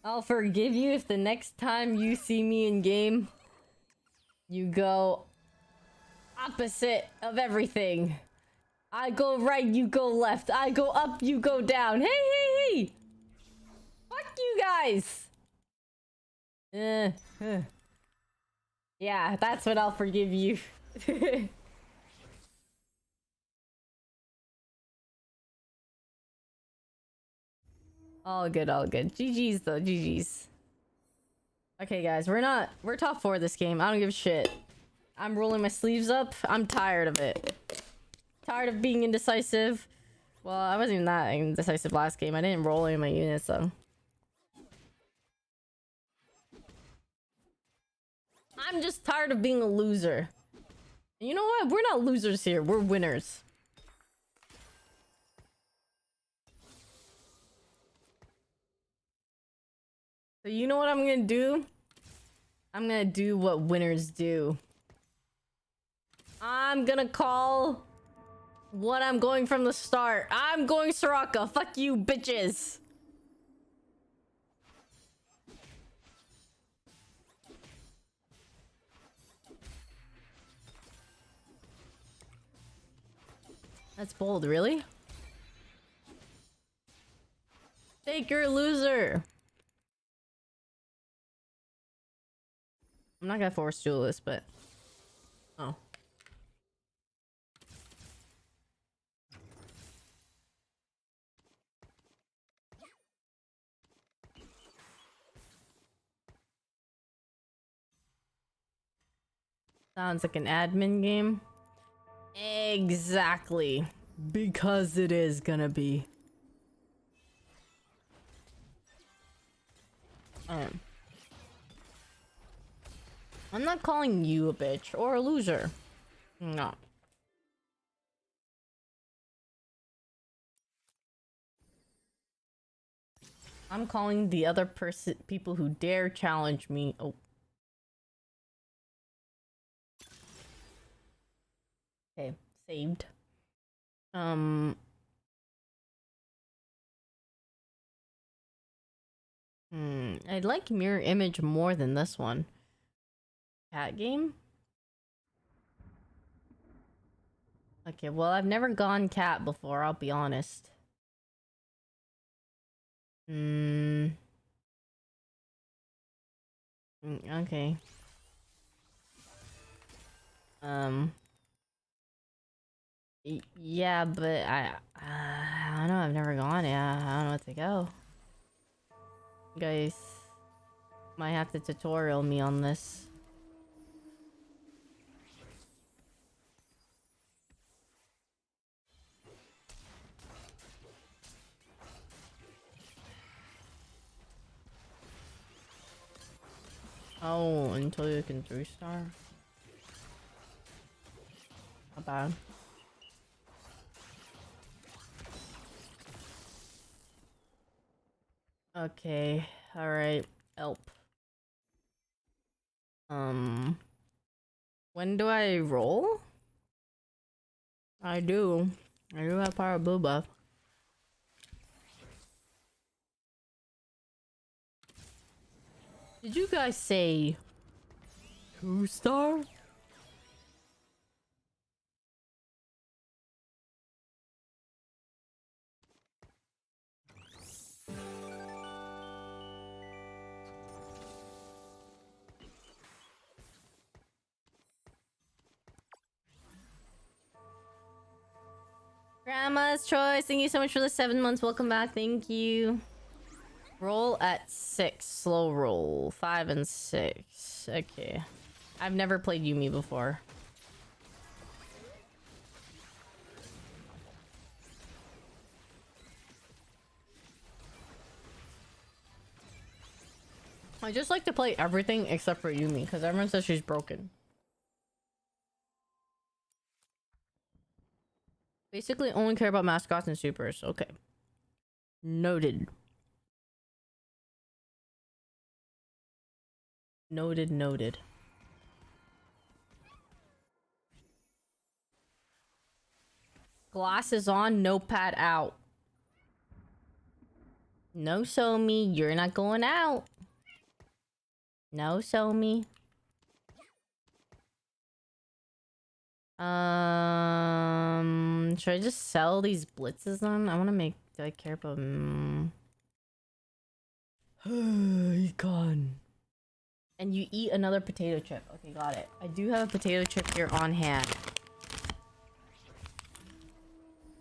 I'll forgive you if the next time you see me in game, you go opposite of everything. I go right, you go left. I go up, you go down. Hey! Fuck you guys! Yeah, that's what I'll forgive you. All good, all good. GG's though, GG's. Okay guys, we're top 4 this game. I don't give a shit. I'm rolling my sleeves up. I'm tired of it. Tired of being indecisive. Well, I wasn't even that indecisive last game. I didn't roll in my units though. I'm just tired of being a loser. And you know what? We're not losers here. We're winners. So you know what I'm gonna do? I'm gonna do what winners do. I'm gonna call what I'm going from the start. I'm going Soraka. Fuck you, bitches. That's bold, really? Take your loser. I'm not gonna force duelist, but oh. Sounds like an admin game. Exactly. Because it is gonna be. I'm not calling you a bitch or a loser. No. I'm calling the other people who dare challenge me. Oh. Okay, saved. I'd like mirror image more than this one. Cat game? Okay, well, I've never gone cat before, I'll be honest. Okay. Yeah, but I don't know. I've never gone. Yeah, I don't know what to go. You guys might have to tutorial me on this. Oh, until you can 3-star. Not bad. Okay, alright. Help. When do I roll? I do. I do have power blue buff. Did you guys say 2-star? Grandma's choice. Thank you so much for the 7 months. Welcome back. Thank you. Roll at 6. Slow roll. 5 and 6. Okay. I've never played Yumi before. I just like to play everything except for Yumi because everyone says she's broken. Basically only care about mascots and supers. Okay. Noted. Noted, noted. Glasses on, notepad out. No, Somi, you're not going out. No, Somi. Should I just sell these blitzes then? I want to make. Do I care about? He's gone. And you eat another potato chip. Okay, got it. I do have a potato chip here on hand.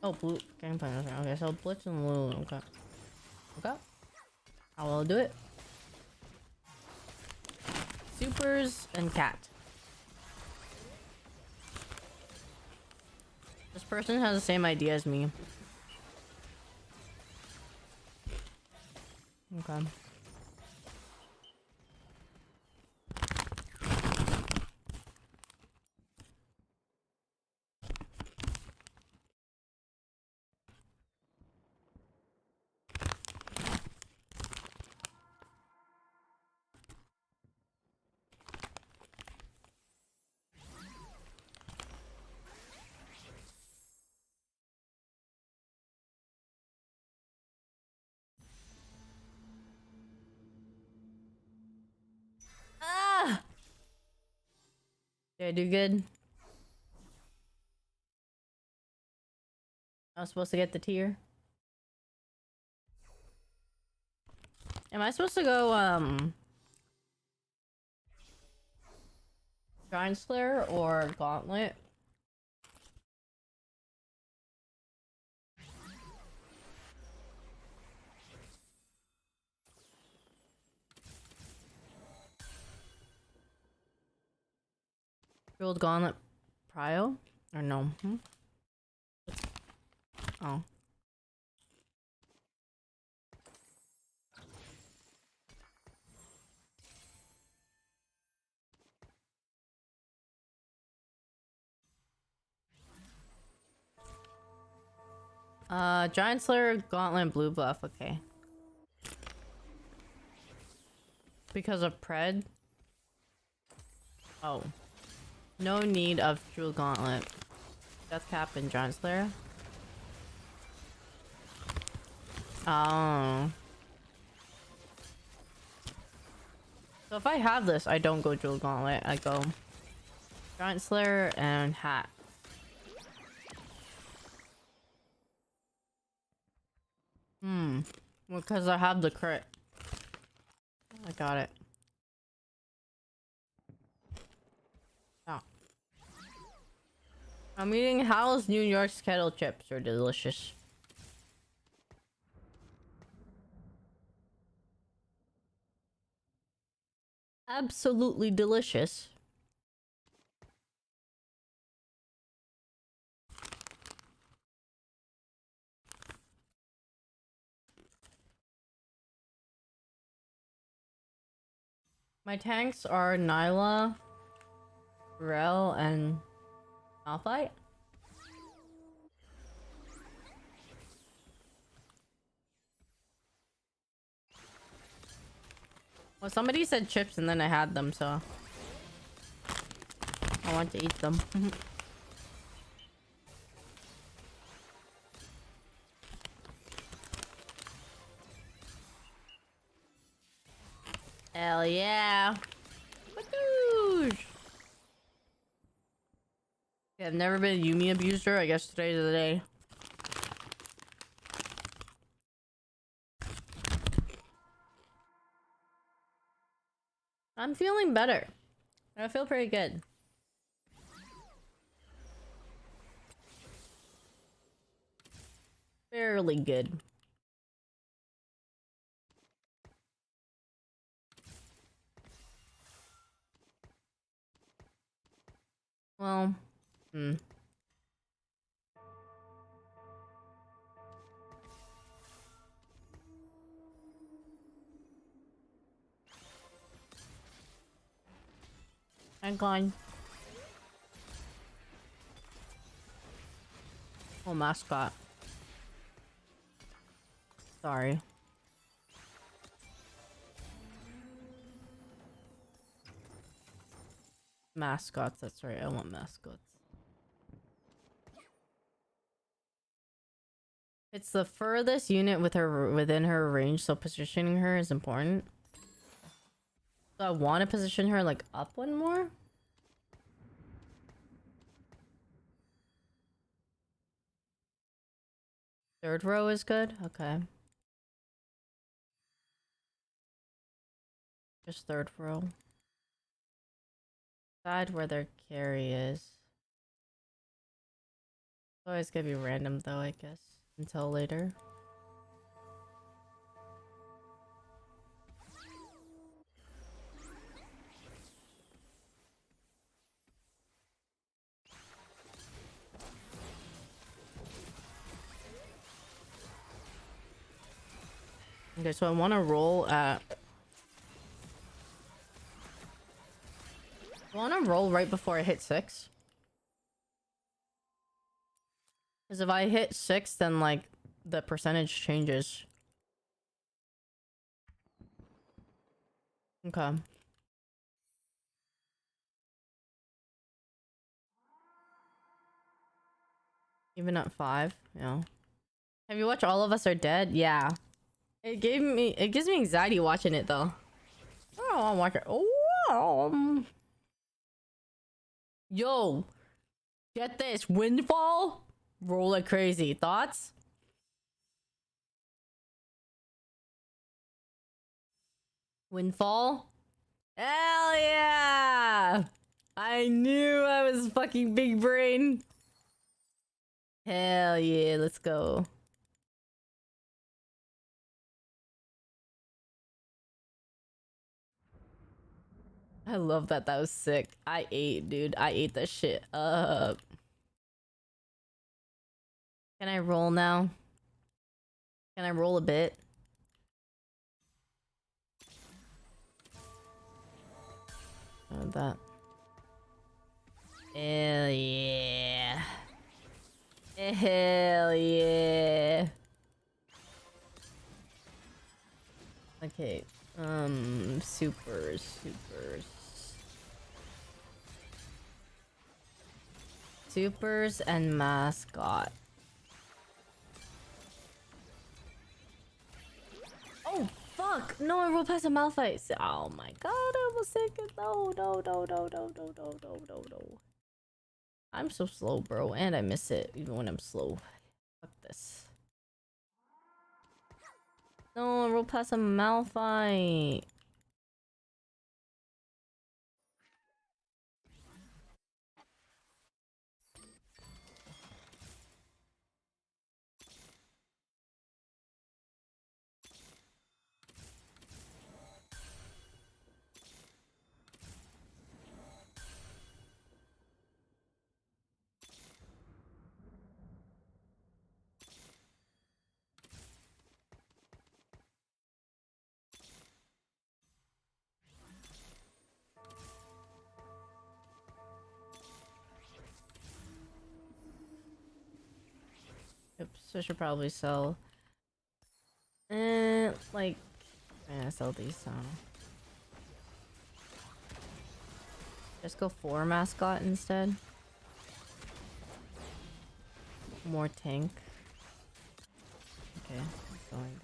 Oh, blue game plan. Okay, so blitz and Lulu. Okay. Okay. I will do it. Supers and cat. This person has the same idea as me. Okay. Ah! Did I do good? I was supposed to get the tier. Am I supposed to go, Giant Slayer or Gauntlet? Jeweled Gauntlet Prio? Or no? Oh. Giant Slayer, Gauntlet, blue buff, okay. Because of Pred? Oh. No need of Jewel Gauntlet. Death Cap and Giant Slayer? Oh. So if I have this, I don't go Jewel Gauntlet, I go Giant Slayer and Hat. Because I have the crit. I got it. I'm eating Hal's New York's kettle chips. They're delicious. Absolutely delicious. My tanks are Nyla, Rel, and Malphite. Well, somebody said chips and then I had them, so I want to eat them. Hell yeah. Woohoo! Yeah, I've never been a Yumi abuser. I guess today's the day. I'm feeling better. I feel pretty good. Fairly good. Well, I'm gone. Oh, mascot. Sorry. Mascots, that's right. I want mascots. It's the furthest unit with her within her range, so positioning her is important. So I want to position her like up one more. Third row is good. Okay. Just third row. Decide where their carry is. It's always gonna be random though, I guess. Until later. Okay, so I want to roll at... I want to roll right before I hit 6. Because if I hit 6, then, like, the percentage changes. Okay. Even at 5, yeah. Have you watched All of Us Are Dead? Yeah. It gives me anxiety watching it, though. I don't want to watch it. Oh, yo, get this. Windfall? Roll like crazy. Thoughts? Windfall? Hell yeah! I knew I was fucking big brain. Hell yeah, let's go. I love that. That was sick. I ate, dude. I ate that shit up. Can I roll now? Can I roll a bit? That. Hell yeah. Hell yeah. Okay. Supers. Supers and mascot. Oh fuck! No, I rolled past a Malphite. Oh my god, I almost said it. No. I'm so slow, bro, and I miss it even when I'm slow. Fuck this. No, I rolled past a Malphite. so I should probably sell. Like, yeah, sell these. So just go for mascot instead. More tank. Okay, going.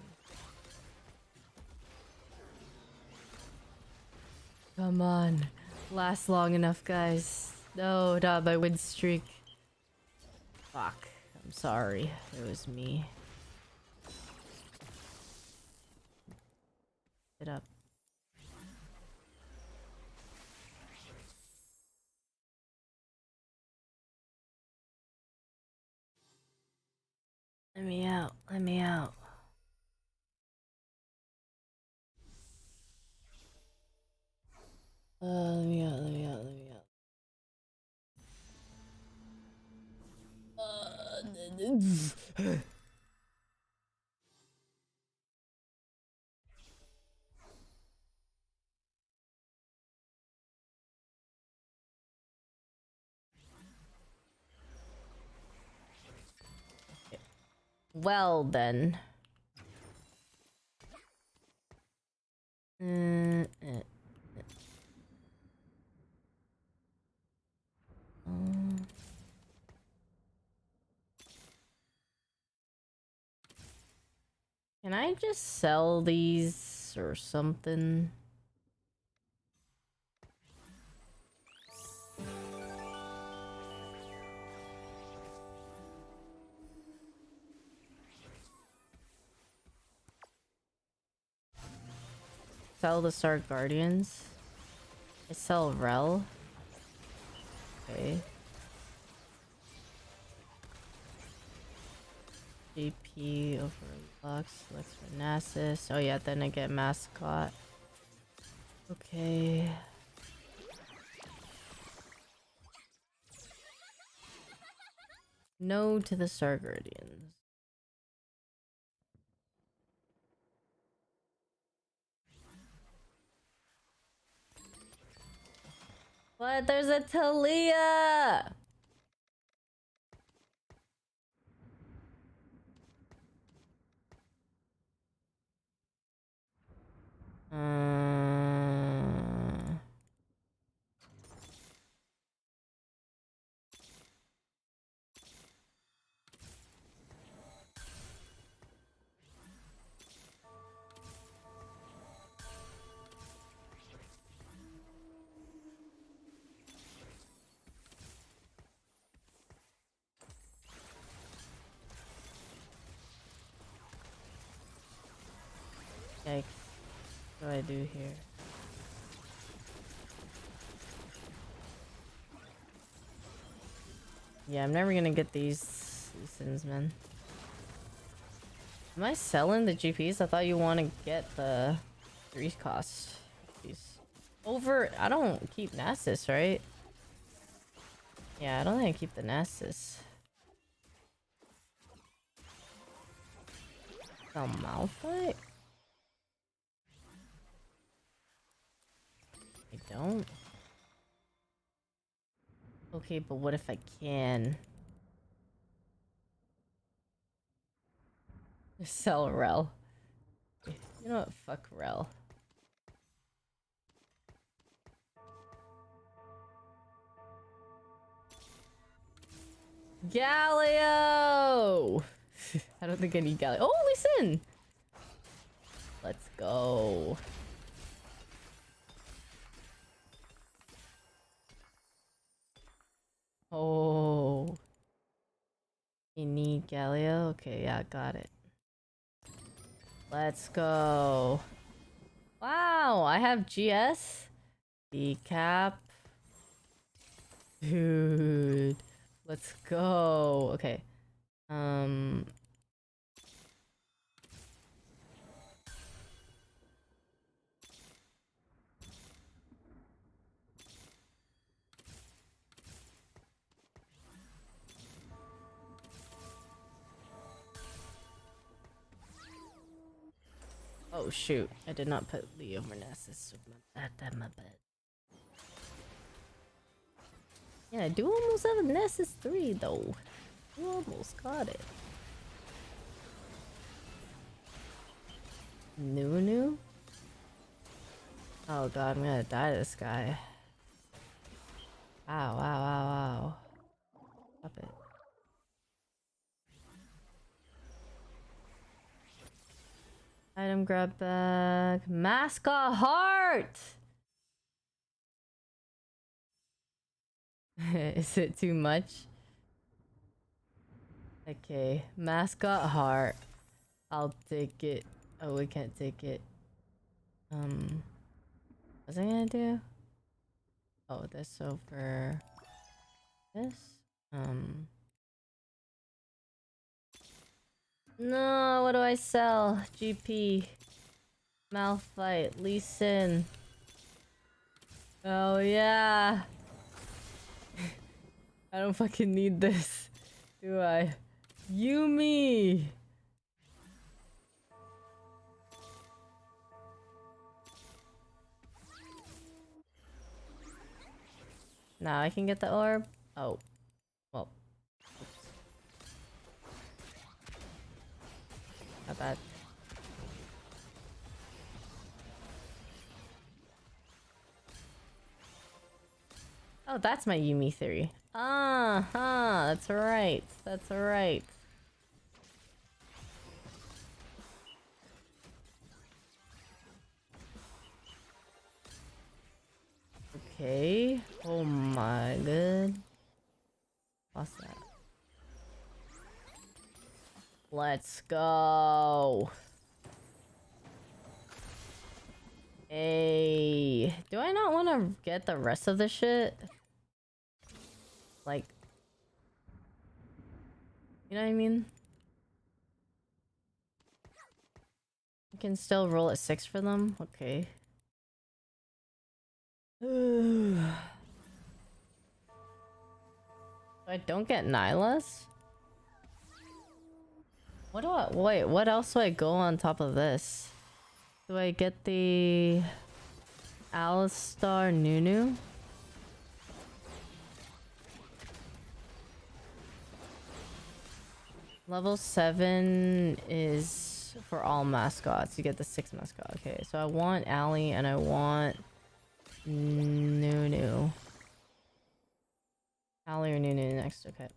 Come on, last long enough, guys. No, not my win streak. Fuck. I'm sorry. It was me. Get up. Let me out. Let me out. Let me out. Let me out. Let me out. Well then. Can I just sell these or something? Sell the Star Guardians. I sell Rel. Okay. GP over Lux. Lux for Nasus. Oh yeah, then I get mascot. Okay. No to the Star Guardians. What? There's a Talia! Yikes. What do I do here? Yeah, I'm never gonna get these sins, man. Am I selling the GPs? I thought you want to get the 3 cost. Jeez. Over... I don't keep Nasus, right? Yeah, I don't think I keep the Nasus. Oh, Malphite? I don't. Okay, but what if I can? Sell Rel. You know what? Fuck Rel. Galio! I don't think I need Galio. Oh, listen! Let's go. Oh. You need Galio? Okay, yeah, got it. Let's go. Wow, I have GS. Decap. Dude. Let's go. Okay. Oh shoot, I did not put Leo Nasus. My bad. Yeah, I do almost have a Nasus 3 though. You almost got it. Nunu? Oh god, I'm gonna die to this guy. Wow, wow, wow, wow. Stop it. Item grab bag. Mascot heart! Is it too much? Okay, mascot heart. I'll take it. Oh, we can't take it. What's I gonna do? Oh, this over this? No, what do I sell? GP. Malphite. Lee Sin. Oh, yeah. I don't fucking need this. Do I? Yumi! Now I can get the orb? Oh. Well. Not bad. Oh, that's my Yumi theory. That's right. That's right. Okay. Oh my god. What's that? Let's go. Hey. Do I not want to get the rest of the shit? Like, you know what I mean? I can still roll at 6 for them? Okay. I don't get Nylas? What do I- wait, what else do I go on top of this? Do I get the Alistar Nunu? Level 7 is for all mascots. You get the 6 mascot. Okay, so I want Ali and I want Nunu. Ali or Nunu next. Okay.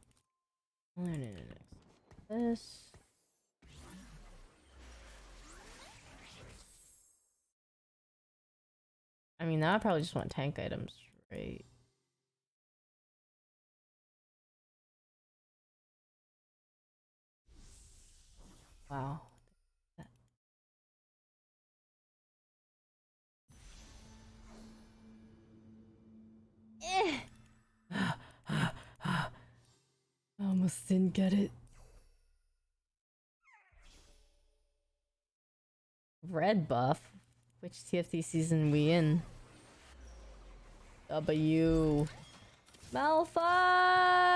Ali or Nunu next. This. I mean, now I probably just want tank items, right? Wow. I almost didn't get it. Red buff? Which TFT season we in? W. Malphite!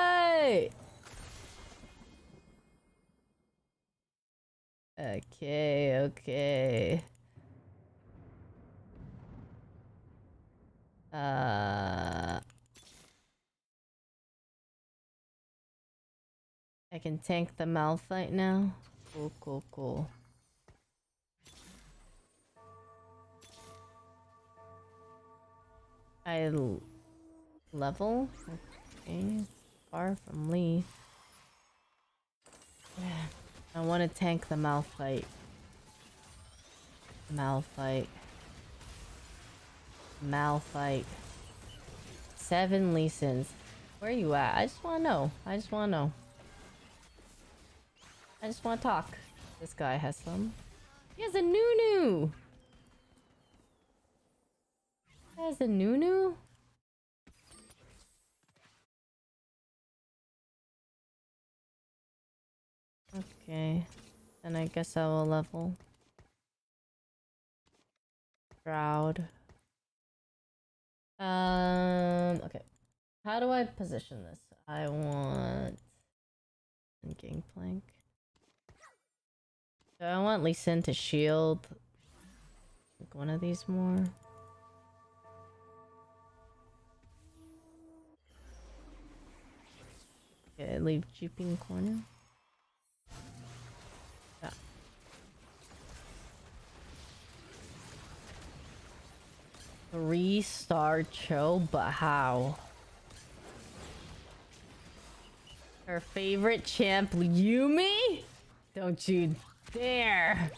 Okay, okay. I can tank the Malphite now. Cool, cool, cool. Level? Okay. Far from Lee. I want to tank the Malphite. Malphite. 7 Lee Sins. Where are you at? I just want to know. I just want to know. I just want to talk. This guy has some. He has a Nunu! He has a Nunu? Okay. Then I guess I will level. Shroud. Okay. How do I position this? I want Gangplank. So I want Lee Sin to shield like one of these more. Okay, leave GP in the corner. Yeah. 3-star Cho, but how? Her favorite champ, Yumi? Don't you dare!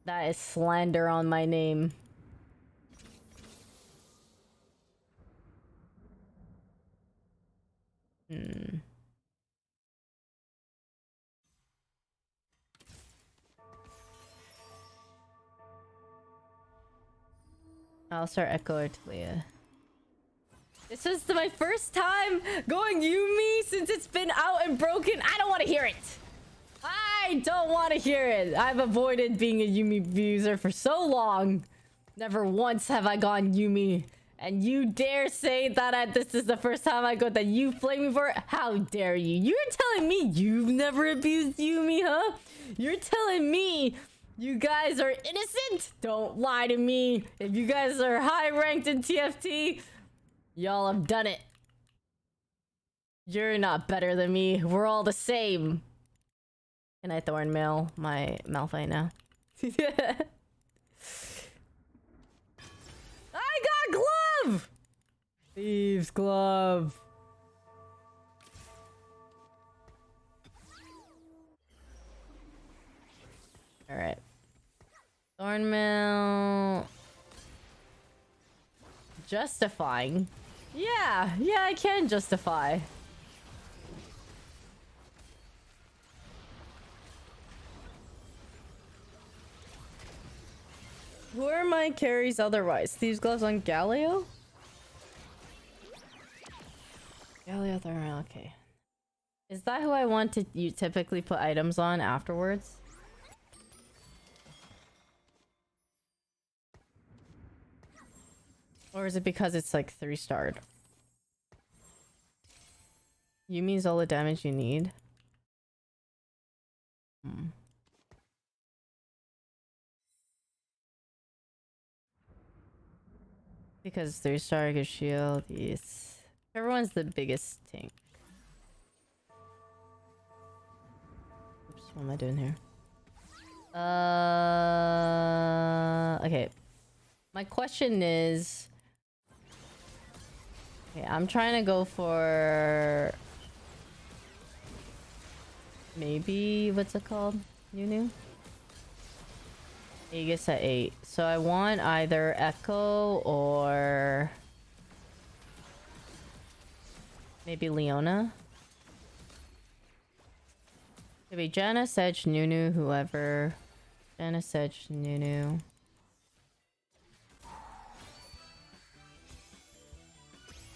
That is slander on my name. I'll start Echo or Talia. This is my first time going Yumi since it's been out and broken. I don't want to hear it. I don't want to hear it. I've avoided being a Yumi user for so long. Never once have I gone Yumi. And you dare say that this is the first time I go that you flame me for it? How dare you? You're telling me you've never abused Yumi, huh? You're telling me you guys are innocent? Don't lie to me. If you guys are high ranked in TFT, y'all have done it. You're not better than me. We're all the same. Can I thorn mail my Malphite now? I got glove! Thieves glove. Alright. Thornmail. Justifying. Yeah, I can justify. Who are my carries otherwise? Thieves gloves on Galio? Galio Thornmail, okay. Is that who I want to you typically put items on afterwards? Or is it because it's like 3-starred? Yumi's all the damage you need. Because 3-star gives shield, yes. Everyone's the biggest tank. Oops, what am I doing here? Okay. My question is... Okay, I'm trying to go for... Maybe... What's it called? Nunu? Aegis at 8. So I want either Echo or... Maybe Leona? Maybe Janna, Sedge, Nunu, whoever. Janna, Sedge, Nunu.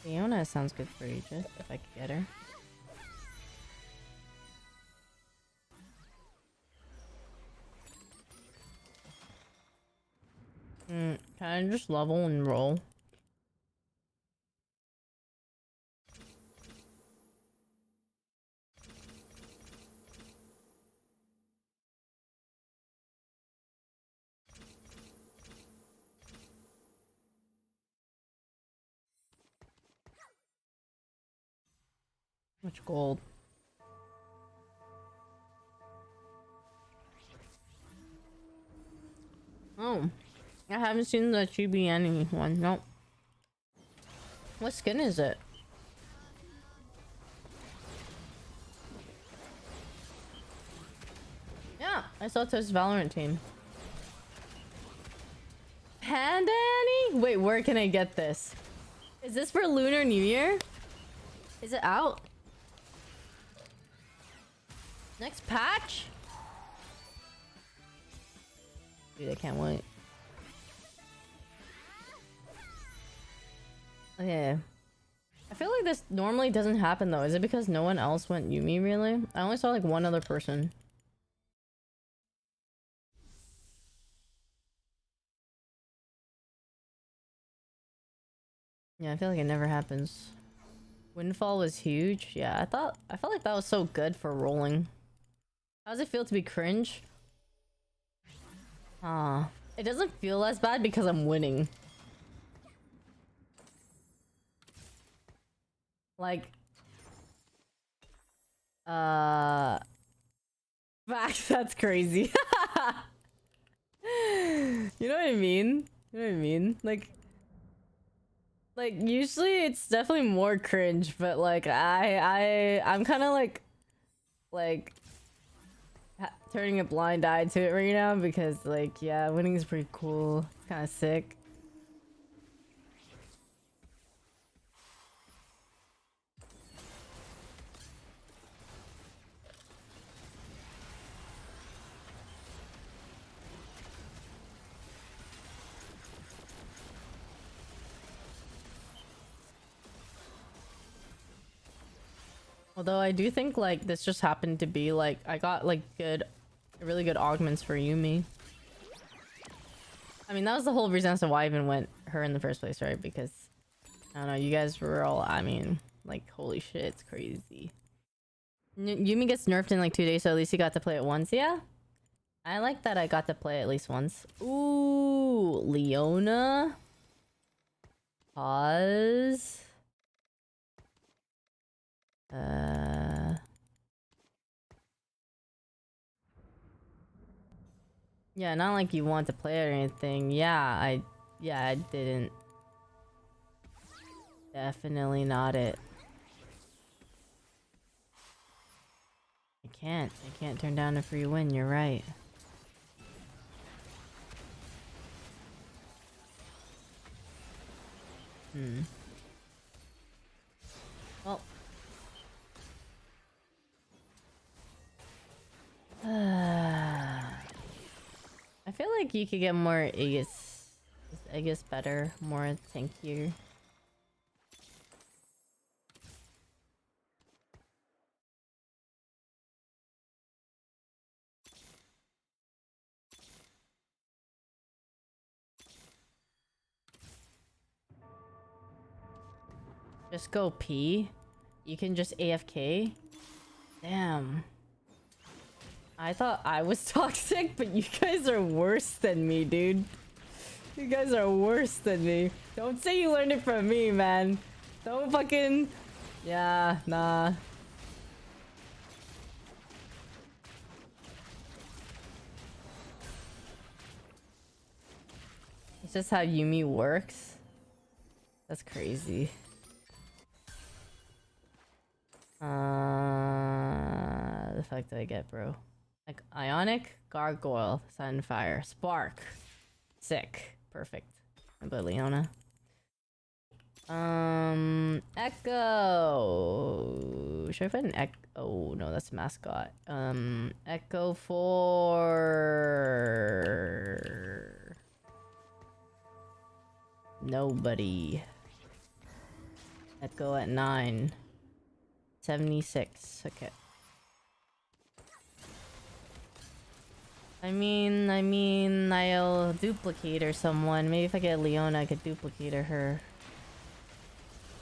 Leona sounds good for Aegis, if I could get her. Can I just level and roll? Much gold. Oh. I haven't seen the Chibi Annie one. Nope. What skin is it? Yeah, I saw it as Valorant team. Panda Annie? Wait, where can I get this? Is this for Lunar New Year? Is it out? Next patch? Dude, I can't wait. Okay. I feel like this normally doesn't happen though. Is it because no one else went Yumi really? I only saw like one other person. Yeah, I feel like it never happens. Windfall was huge. Yeah, I felt like that was so good for rolling. How does it feel to be cringe? It doesn't feel as bad because I'm winning. Like, Facts, that's crazy. You know what I mean? You know what I mean? Like usually it's definitely more cringe, but like I'm kind of like turning a blind eye to it right now because like yeah, winning is pretty cool. It's kind of sick. Although I do think like this just happened to be like I got like really good augments for Yumi. I mean that was the whole reason as to why I even went her in the first place, right? Because I don't know, you guys were all, I mean, like holy shit, it's crazy. Yumi gets nerfed in like 2 days, so at least you got to play it once. Yeah, I like that I got to play it at least once. Ooh, Leona. Pause. Yeah, not like you want to play it or anything. Yeah, I didn't. Definitely not it. I can't turn down a free win, you're right. Well. I feel like you could get more Aegis better, more tankier. Just go pee. You can just AFK. Damn. I thought I was toxic, but you guys are worse than me, dude. You guys are worse than me. Don't say you learned it from me, man. Don't fucking... Yeah, nah. It's just how Yumi works. That's crazy. The fuck did I get, bro? Like Ionic, Gargoyle, Sunfire, Spark. Sick. Perfect. But Leona. Echo. Should I find an Echo? Oh no, that's mascot. Echo for nobody. Echo at 9. 76. Okay. I mean, I'll duplicate her someone. Maybe if I get Leona, I could duplicate her.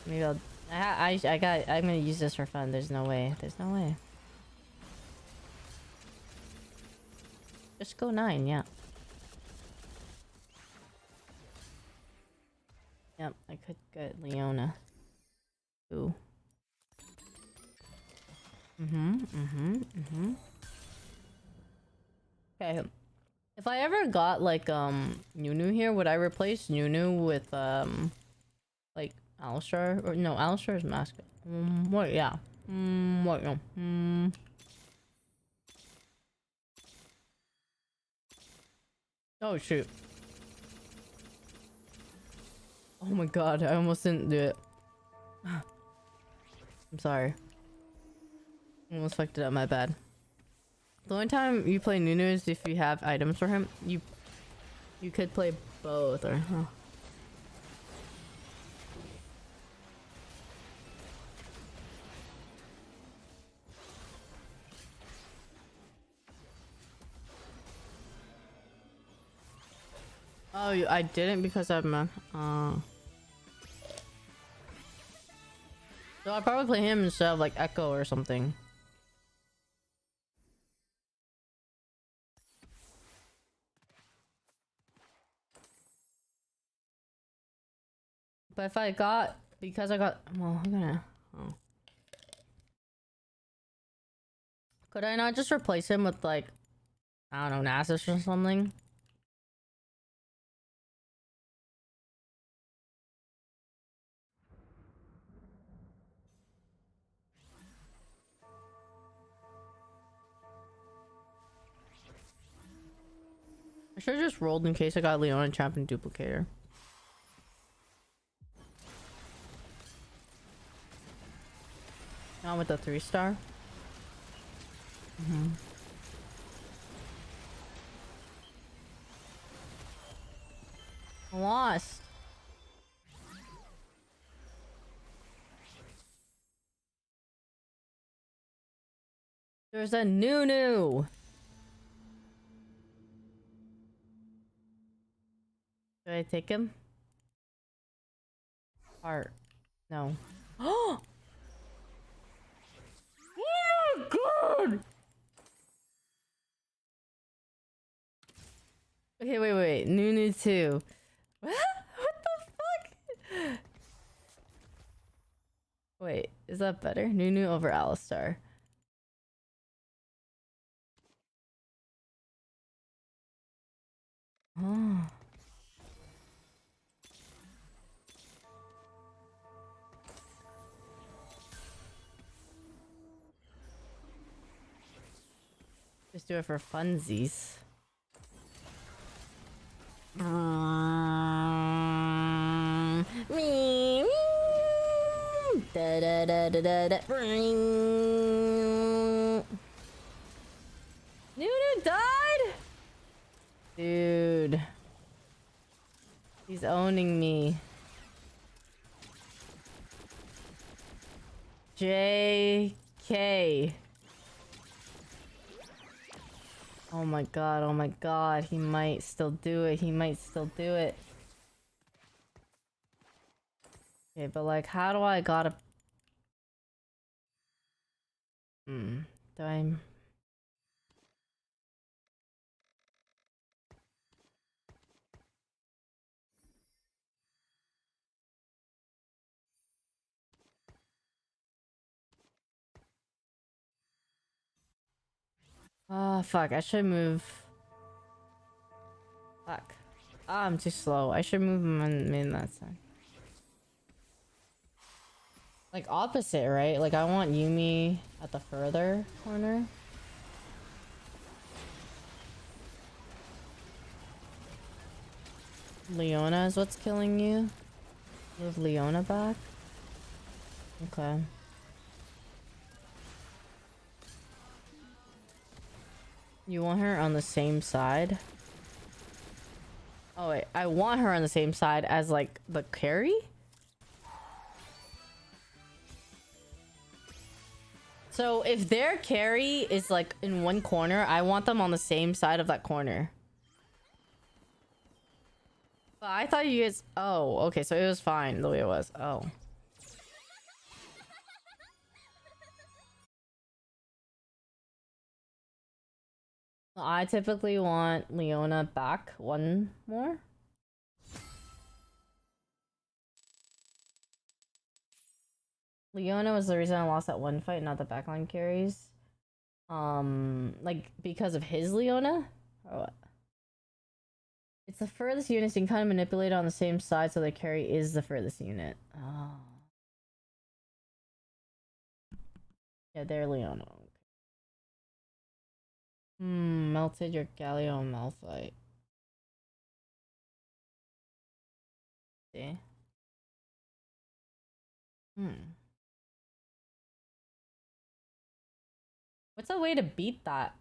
Maybe I'm gonna use this for fun. There's no way. There's no way. Just go 9, yeah. Yep, I could get Leona. Ooh. Okay. If I ever got like Nunu here, would I replace Nunu with like Alistar? Or no, Alistar is mascot. What? Yeah. What? No. Oh shoot. Oh my god, I almost didn't do it. I'm sorry. Almost fucked it up, my bad. The only time you play Nunu is if you have items for him. You could play both, or huh. Oh, I didn't because I'm so I'll probably play him instead of like Echo or something. But if I got, because I got, well, I'm gonna, oh. Could I not just replace him with like, I don't know, Nasus or something? I should have just rolled in case I got Leona Champion Duplicator. Not with the 3-star. Lost. There's a Nunu. Do I take him? Heart. No. Oh my god! Okay, wait. Nunu 2. What the fuck? Wait, is that better? Nunu over Alistar. Oh. Just do it for funsies. Me. Da da da da da da. Nunu died? Dude. He's owning me. JK. Oh my god, he might still do it, Okay, but like, how do I gotta... do I... Oh, fuck, I should move... Fuck. Ah, I'm too slow. I should move him in that side. Like, opposite, right? Like, I want Yumi at the further corner. Leona is what's killing you? Move Leona back? Okay. You want her on the same side? Oh wait, I want her on the same side as like the carry? So if their carry is like in one corner, I want them on the same side of that corner. But I thought you guys... Oh, okay, so it was fine the way it was. Oh. I typically want Leona back one more. Leona was the reason I lost that one fight, not the backline carries. Like, because of his Leona? Or what? It's the furthest unit, so you can kind of manipulate it on the same side, so the carry is the furthest unit. Oh. Yeah, they're Leona. Melted your Galio Malphite. See? What's a way to beat that?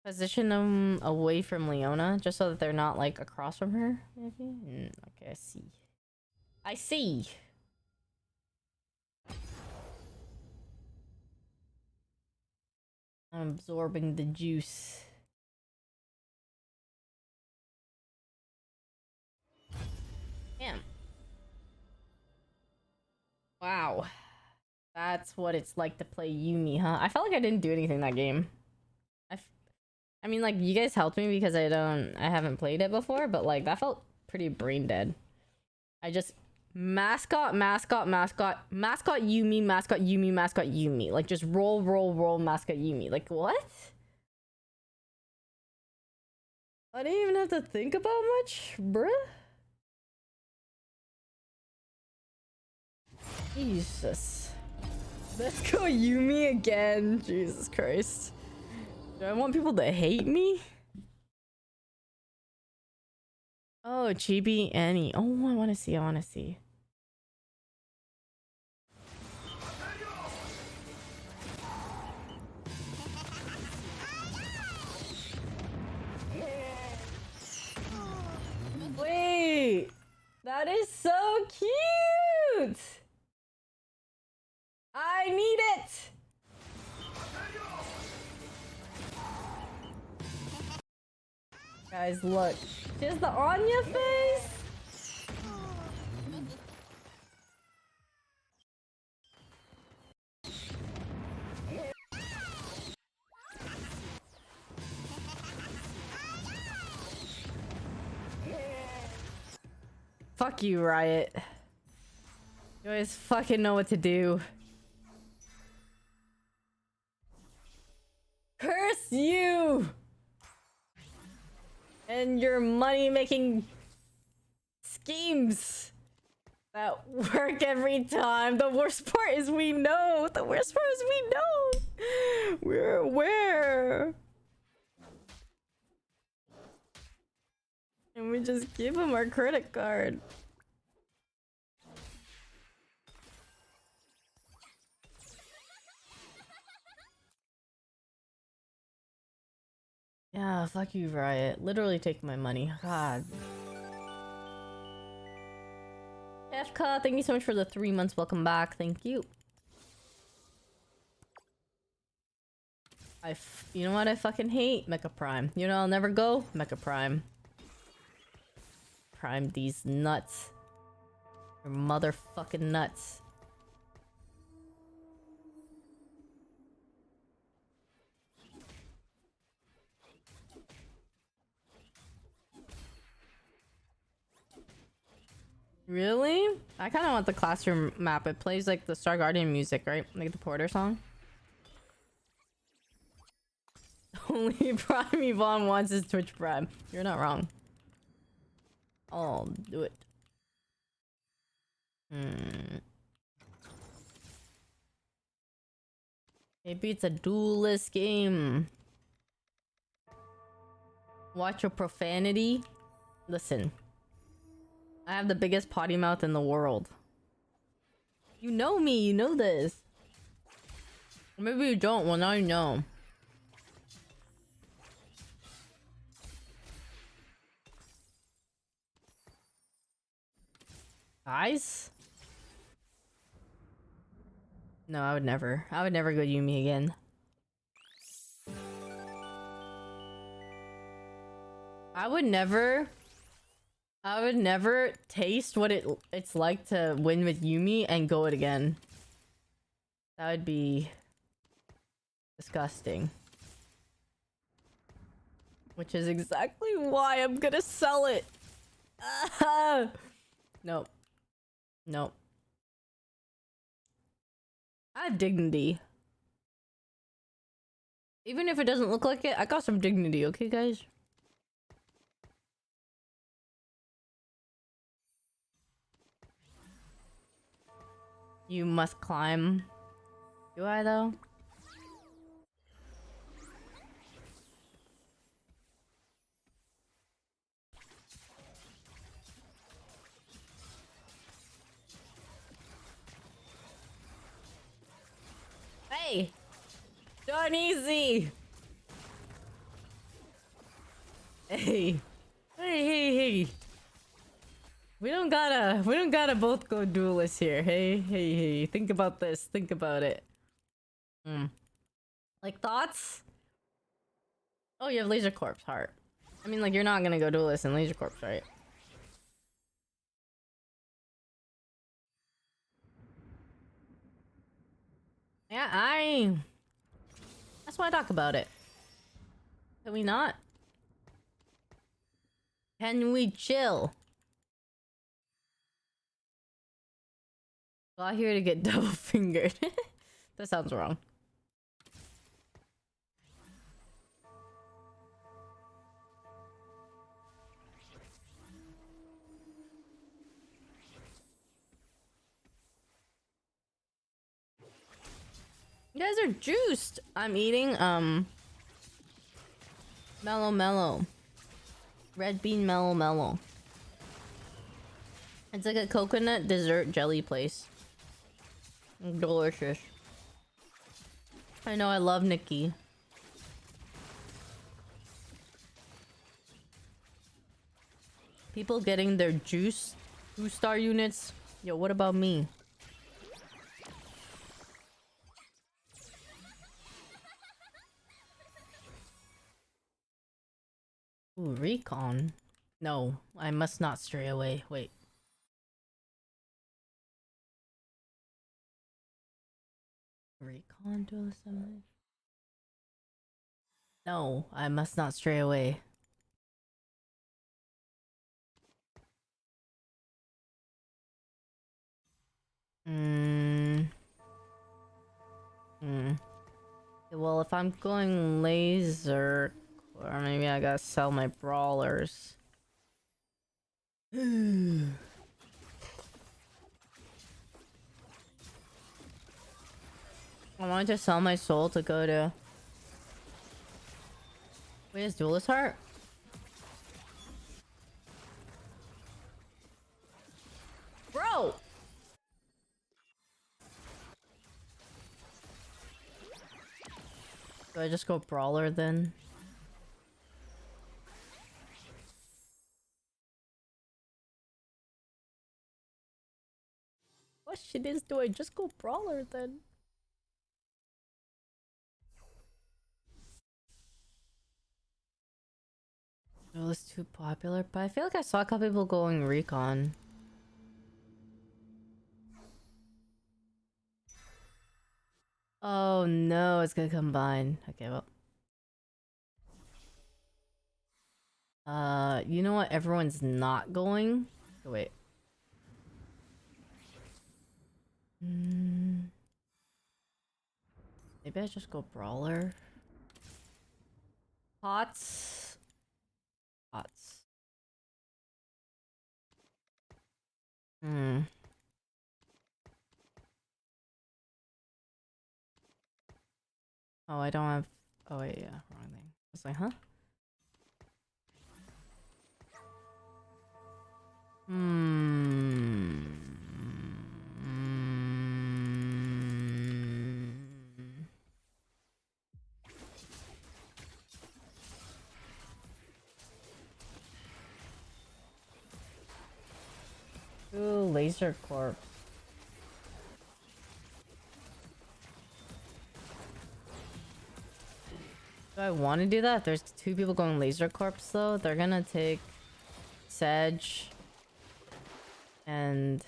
Position them away from Leona, just so that they're not, like, across from her, maybe? Okay, I see. I see! I'm absorbing the juice. Damn. Wow. That's what it's like to play Yumi, huh? I felt like I didn't do anything that game. I mean, like, you guys helped me because I haven't played it before, but, like, that felt pretty brain dead. I just mascot, mascot, mascot, mascot Yumi, mascot Yumi, mascot Yumi. Like just roll, roll, roll, mascot Yumi. Like what? I didn't even have to think about much, bruh. Jesus. Let's go Yumi again. Jesus Christ. Do I want people to hate me? Oh, Chibi Annie. Oh, I want to see. I want to see. Wait, that is so cute. I need it. Guys, look. Just the Anya face. Fuck you, Riot. You guys fucking know what to do. Curse you! And your money-making schemes that work every time. The worst part is we know. The worst part is we know. We're aware. And we just give them our credit card. Yeah, fuck you, Riot. Literally take my money. God. FK, thank you so much for the 3 months. Welcome back. Thank you. You know what I fucking hate? Mecha Prime. You know I'll never go? Mecha Prime. Prime these nuts. Your motherfucking nuts. Really? I kind of want the classroom map. It plays like the Star Guardian music, right? Like the Porter song. Only Prime Yvonne wants is Twitch Prime. You're not wrong. I'll do it. Maybe it's a duelist game. Watch your profanity. Listen. I have the biggest potty mouth in the world. You know me, you know this. Maybe you don't, well now you know. Guys? No, I would never. I would never go Yumi again. I would never taste what it's like to win with Yumi and go it again. That would be disgusting. Which is exactly why I'm gonna sell it. Nope. Nope. I have dignity. Even if it doesn't look like it, I got some dignity, okay guys? You must climb. Do I though? Hey! Done easy! Hey! Hey! We don't gotta both go duelists here. Hey. Think about this. Think about it. Like, thoughts? Oh, you have Laser Corpse heart. I mean, like, you're not gonna go duelist in Laser Corpse, right? Yeah, that's why I talk about it. Can we not? Can we chill? Got here to get double fingered. That sounds wrong. You guys are juiced. I'm eating mellow mellow. Red bean mellow mellow. It's like a coconut dessert jelly place. Delicious. I know, I love Nikki. People getting their juice 2-star units. Yo, what about me? Ooh, recon. No, I must not stray away. Wait. Recon dual assembly? No, I must not stray away. Well, if I'm going laser, or maybe I gotta sell my brawlers. I wanted to sell my soul to go to... Wait, is Duelist Heart? Bro! Do I just go brawler then? Question is, do I just go brawler then? It was too popular, but I feel like I saw a couple people going recon. Oh no, it's gonna combine. Okay, well. You know what? Everyone's not going. Oh, wait. Maybe I just go brawler. Pots. Pots. Oh, I don't have... Oh, wait, yeah. Wrong thing. I was like, huh? Ooh, laser corp. Do I want to do that? There's 2 people going laser corps though. They're gonna take Sedge and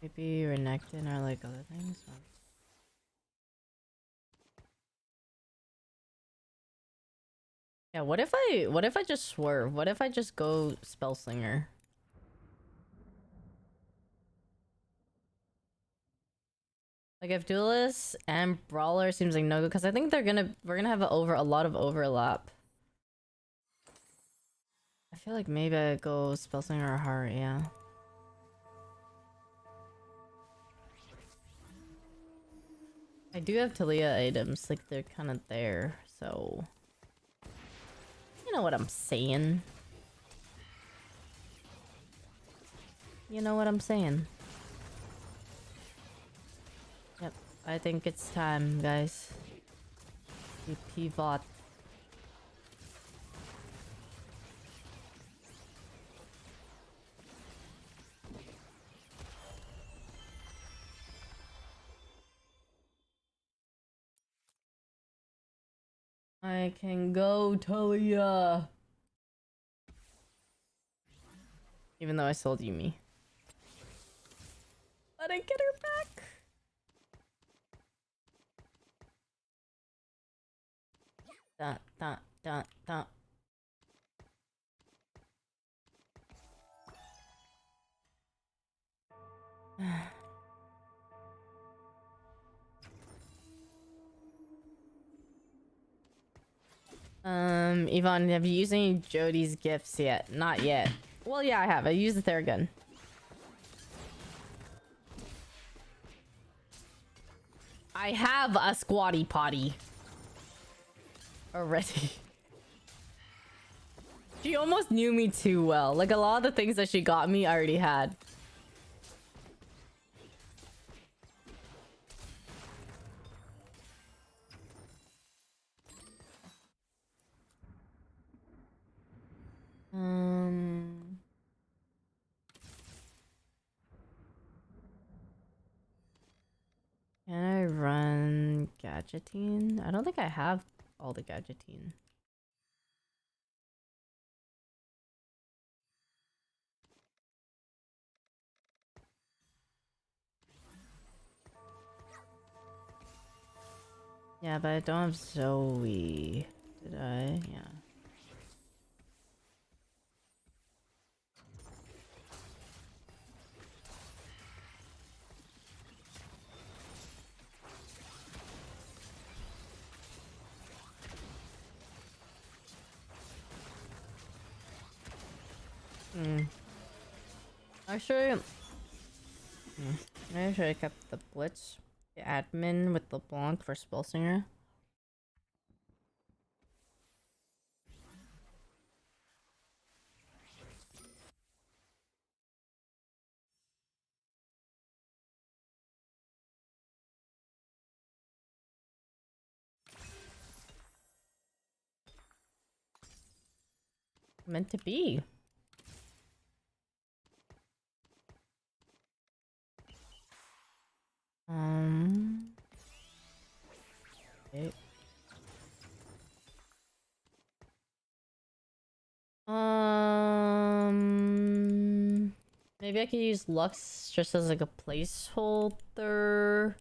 maybe Renekton or like other things. Yeah, what if I just swerve? What if I just go Spellslinger? Like if Duelist and Brawler seems like no good, because I think we're gonna have a lot of overlap. I feel like maybe I go Spellslinger or Heart, yeah. I do have Talia items, like they're kind of there, so you know what I'm saying. You know what I'm saying. Yep, I think it's time, guys. We pivot. I can go, Talia. Even though I sold Yumi. But I get her back. Dun, dun, dun, dun. Yvonne, have you used any Jody's gifts yet? Not yet. Well, yeah, I have. I used the Theragun. I have a squatty potty already. She almost knew me too well. Like, a lot of the things that she got me, I already had. Can I run gadgetine? I don't think I have all the gadgetine. Yeah, but I don't have Zoe. Did I? Yeah. Actually, I should have kept the Blitz, the admin with the Blanc for Spellsinger. Meant to be. Okay. Maybe I could use Lux just as like a placeholder.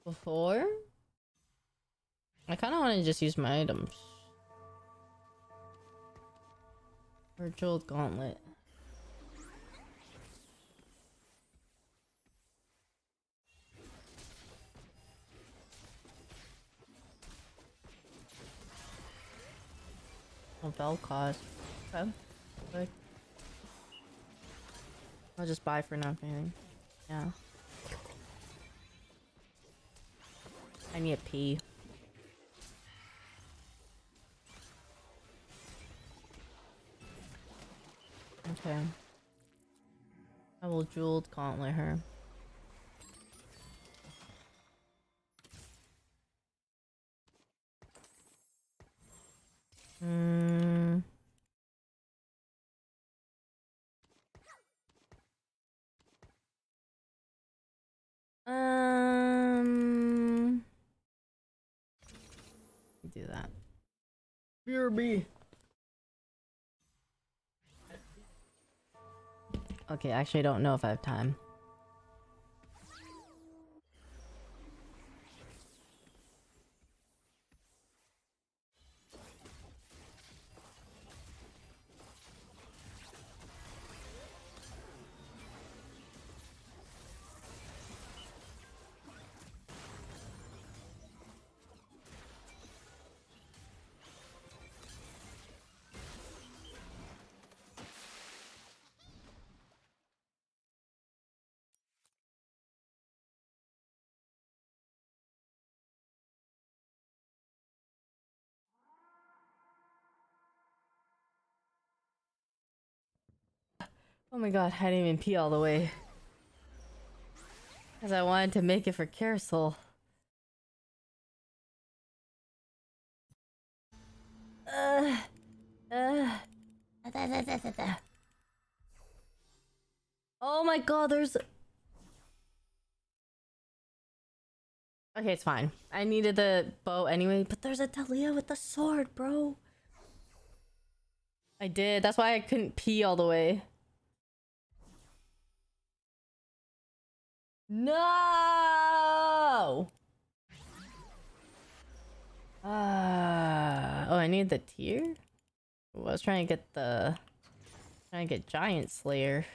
Before? I kind of want to just use my items. Virtual Gauntlet. Oh, Bell cost. Okay. Good. I'll just buy for nothing. Yeah. I need a pee. Okay. I will jeweled gauntlet her. Do that. BRB. Okay, actually I don't know if I have time. Oh my god, I didn't even pee all the way. Because I wanted to make it for Carousel. Oh my god, there's... Okay, it's fine. I needed the bow anyway, but there's a Talia with the sword, bro. I did. That's why I couldn't pee all the way. No! Oh, I need the tier? Ooh, I was trying to get the... Trying to get Giant Slayer.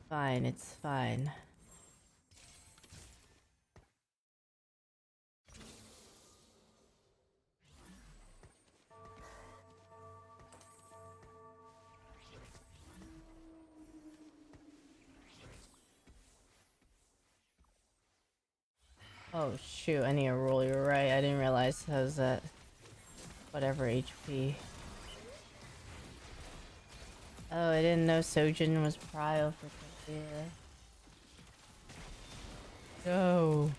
Fine, it's fine. Oh shoot, I need a roll, you're right. I didn't realize I was at whatever HP. Oh, I didn't know Sojin was prio for Kaguya. No.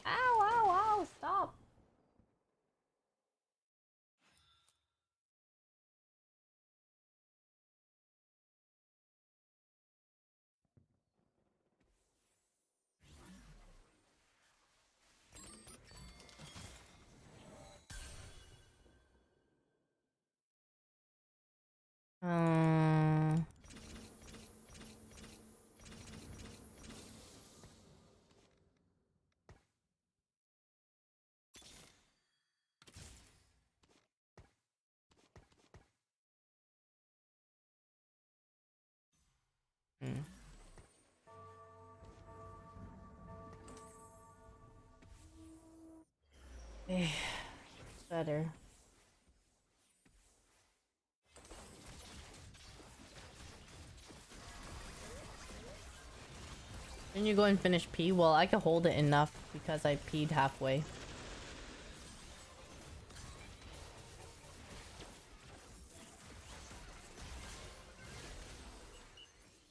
Ow, ow, ow, stop. Uh... Hmm. Better. Didn't you go and finish pee? Well, I could hold it enough because I peed halfway.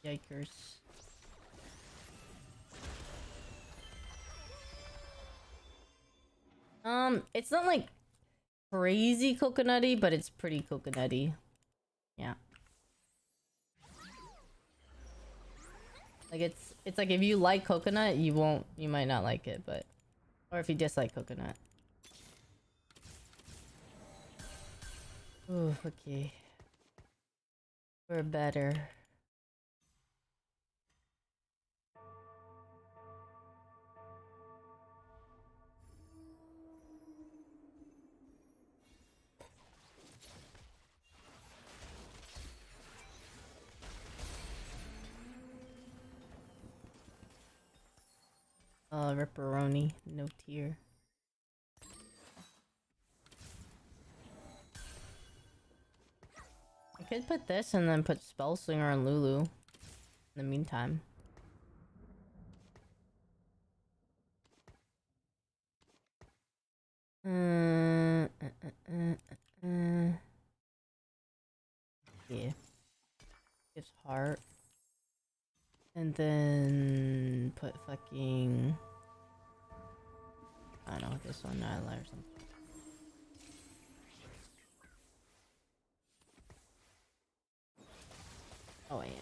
Yikers. It's not like crazy coconutty, but it's pretty coconutty. Yeah. Like it's like if you like coconut, you might not like it, but or if you dislike coconut. Ooh, okay. We're better. Ripperoni, no tier. I could put this and then put Spellslinger and Lulu in the meantime. Yeah. Gives heart. And then put fucking... I don't know, this one, Nyla or something. Oh, and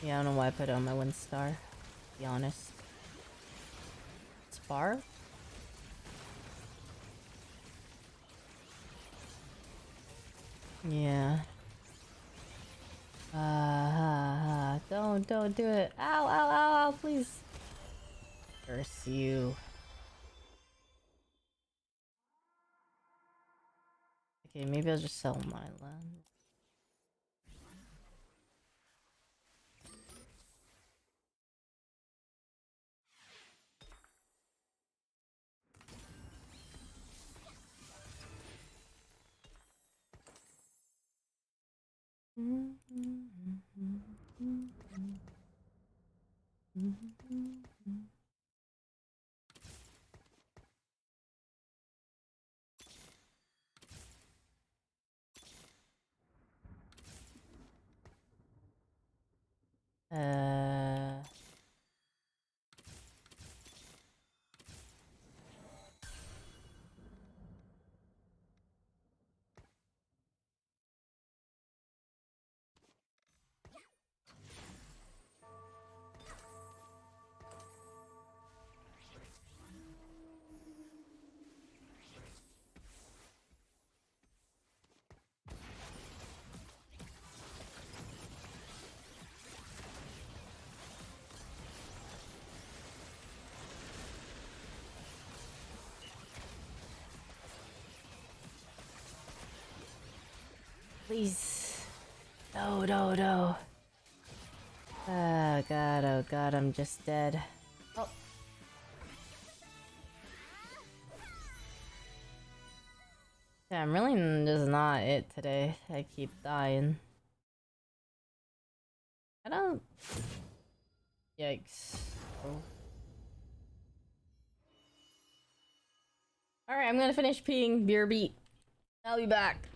yeah, I don't know why I put it on my 1 star, to be honest. Spar? Yeah. Don't do it. Ow, ow, ow, ow, please. Curse you. Okay, maybe I'll just sell my land. Please. No, no, no. Oh god, I'm just dead. Oh. Damn, really just not it today. I keep dying. I don't... Yikes. Oh. Alright, I'm gonna finish peeing. Beer beat. I'll be back.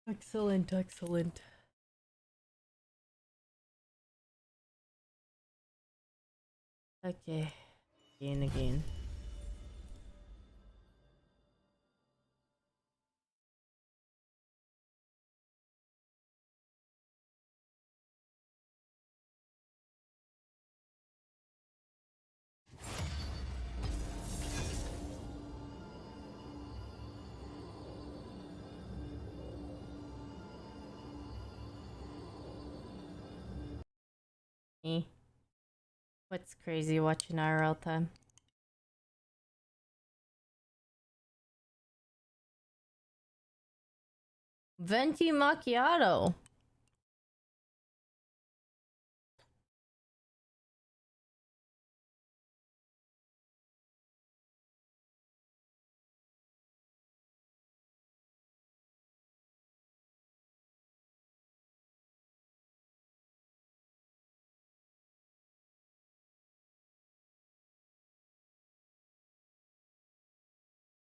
Excellent, excellent. Okay. Again. What's crazy watching IRL time? Venti macchiato.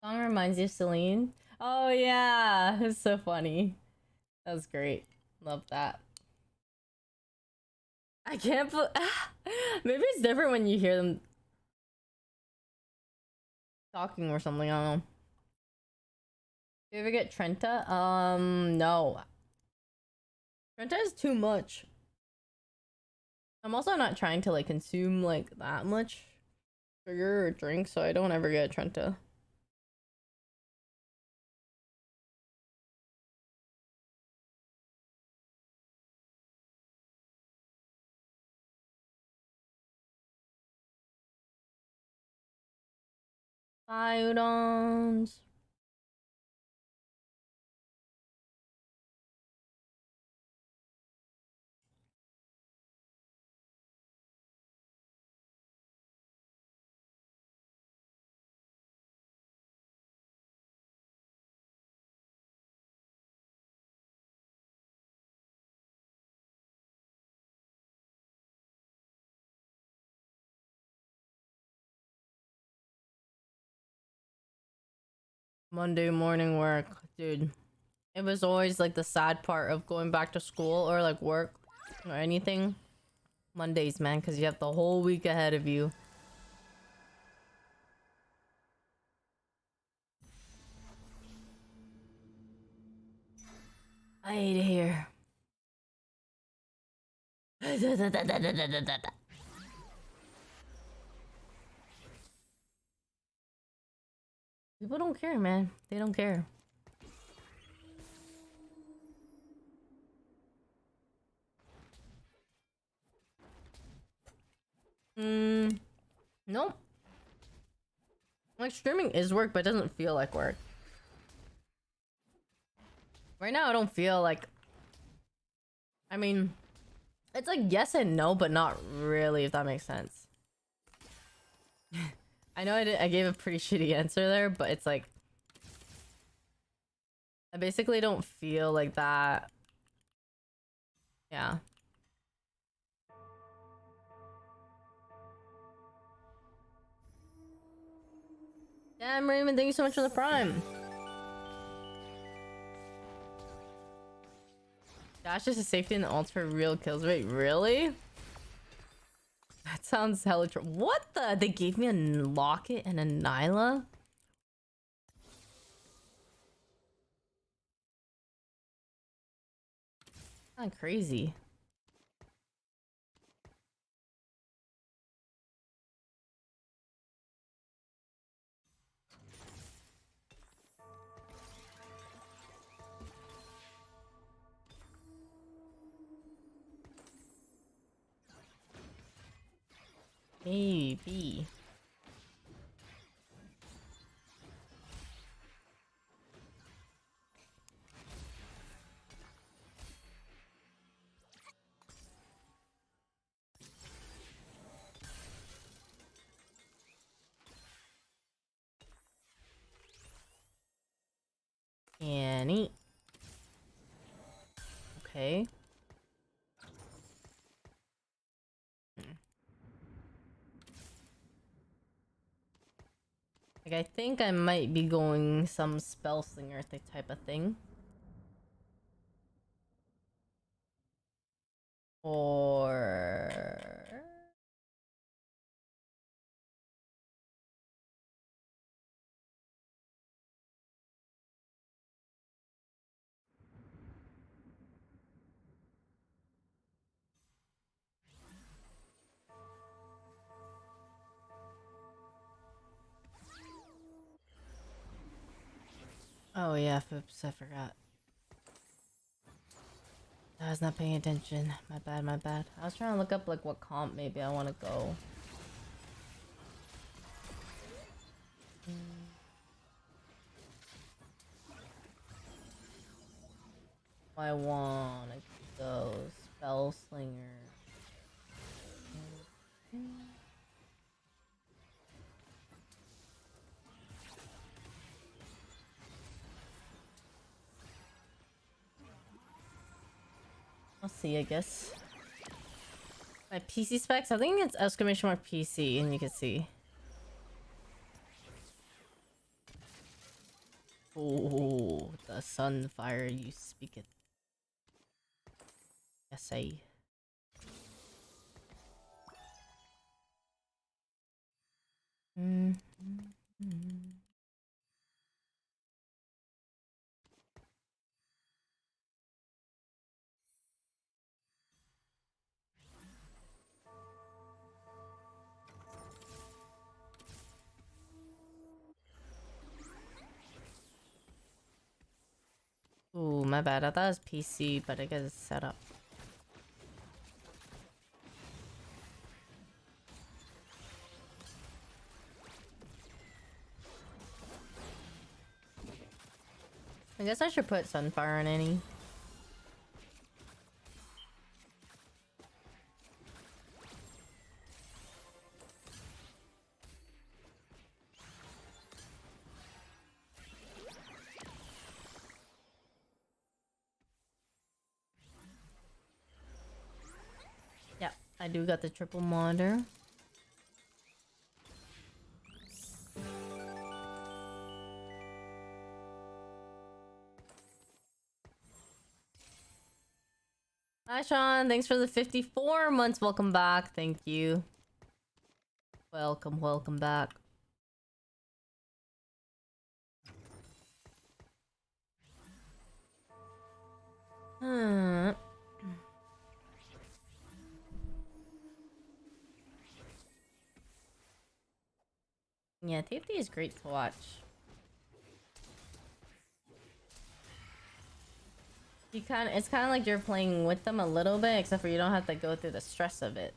Song reminds you of Celine. Oh yeah, it's so funny. That was great. Love that. I can't maybe it's different when you hear them talking or something. I don't know. You ever get Trenta? No. Trenta is too much. I'm also not trying to like consume like that much sugar or drink, so I don't ever get Trenta. VODs. Monday morning work, dude. It was always like the sad part of going back to school or like work or anything. Mondays, man, because you have the whole week ahead of you. I hate it here. People don't care, man. They don't care. Nope. Like, streaming is work, but it doesn't feel like work. Right now, I don't feel like... I mean, it's like yes and no, but not really, if that makes sense. I know I gave a pretty shitty answer there, but it's like... I basically don't feel like that. Yeah. Damn, Raymond, thank you so much for the prime. Dash is a safety and the ult for real kills. Wait, really? That sounds hella true. What the? They gave me a Locket and a Nyla? Kinda crazy. Maybe. Annie. Okay. Like, I think I might be going some spell slinger type of thing. Or... Oh yeah, oops, I forgot. I was not paying attention. My bad, my bad. I was trying to look up like what comp maybe I want to go. I want to go spell slinger. I'll see, I guess. My PC specs? I think it's exclamation mark PC, and you can see. Oh, the sunfire you speak it. Yes, I. Ooh, my bad. I thought it was PC, but I guess it's set up. I guess I should put Sunfire on any. Yep, I do got the triple monitor. Hi Sean, thanks for the 54 months. Welcome back. Thank you. Welcome back. Yeah, TFT is great to watch. It's kind of like you're playing with them a little bit, except for you don't have to go through the stress of it.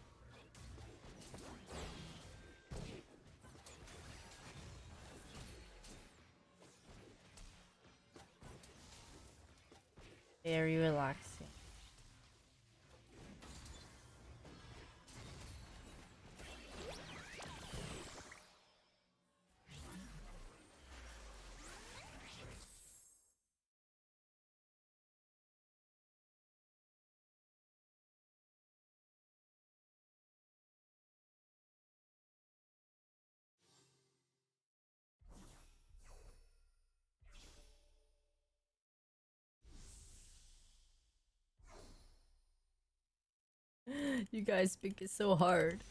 Very relaxing. You guys speak it so hard.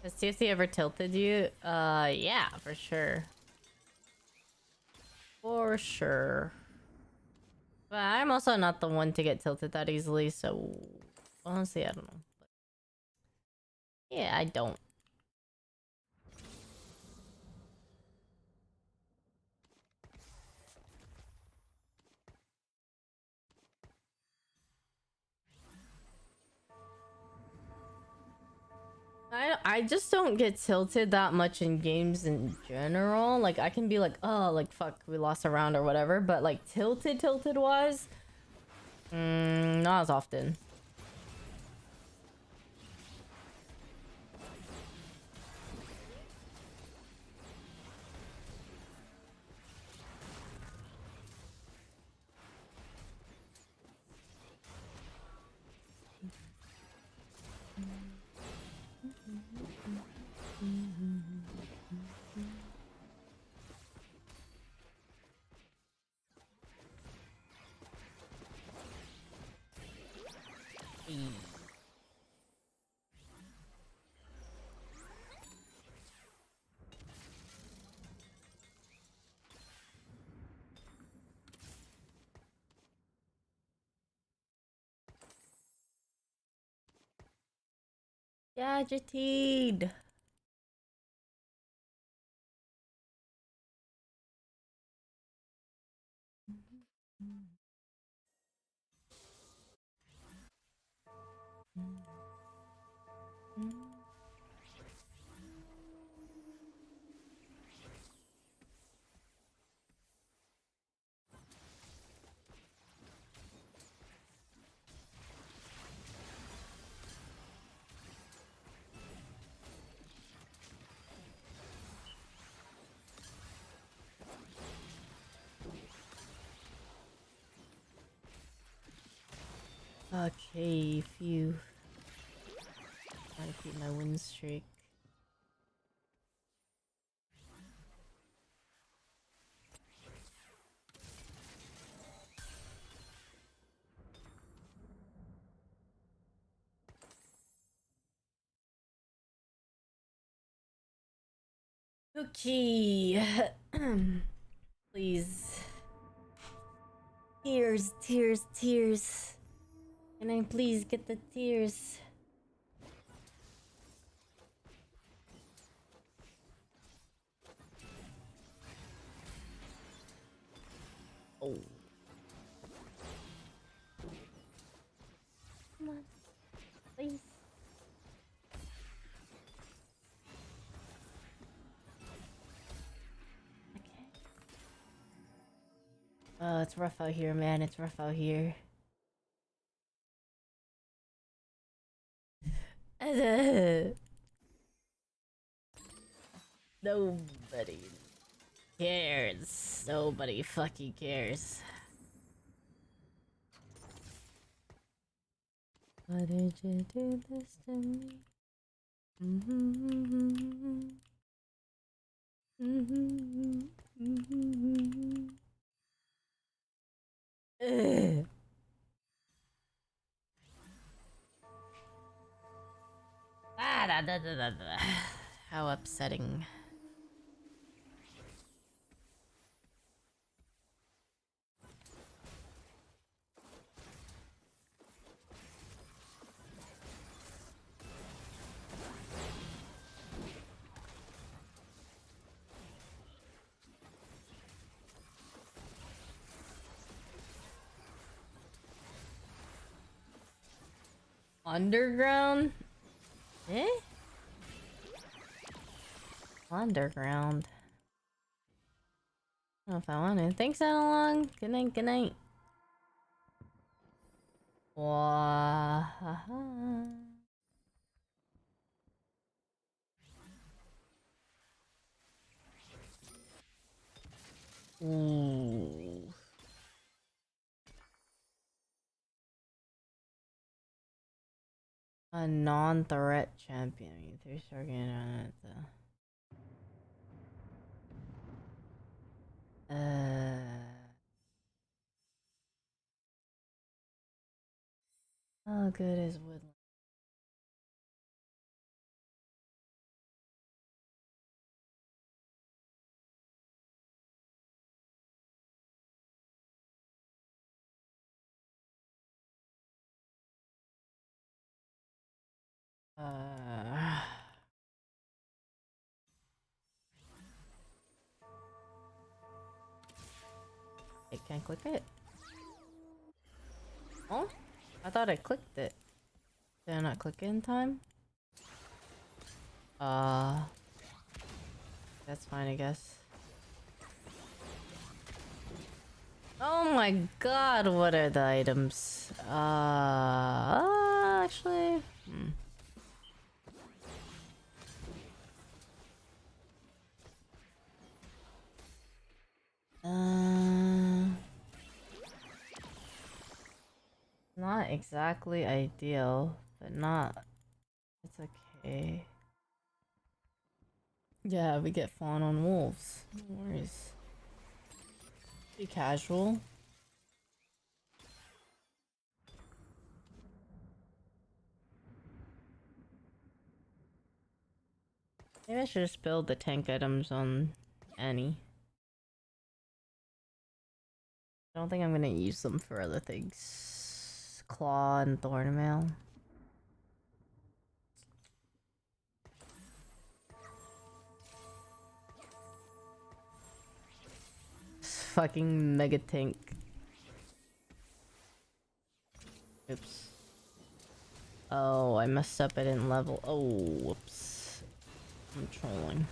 Has TFT ever tilted you? Yeah, for sure. For sure. But I'm also not the one to get tilted that easily, so honestly, I don't know. But yeah, I don't. I just don't get tilted that much in games in general. Like I can be like, oh, like fuck, we lost a round or whatever, but like tilted wise, not as often. Gadgeted. Okay, phew. Gotta keep my win streak. Okay. Please. Tears, tears, tears. Can I please get the tears? Oh. Come on. Please. It's rough out here, man. It's rough out here. Nobody cares. Nobody fucking cares. Why did you do this to me? Ugh. How upsetting. Underground? Eh? Underground. I don't know if I want to. Thanks, Analong. Good night, good night. Wahaha. Ooh. A non-threat champion. You three-star getting on it though. How good is woodland? I can't click it. Oh, I thought I clicked it. Did I not click it in time? That's fine, I guess. Oh my god, what are the items? Actually, not exactly ideal, but not. It's okay. Yeah, we get fawn on wolves. No worries. Be casual. Maybe I should just build the tank items on Annie. I don't think I'm gonna use them for other things. Claw and Thornmail. Fucking mega tank. Oops. Oh, I messed up. I didn't level. Oh, whoops. I'm trolling.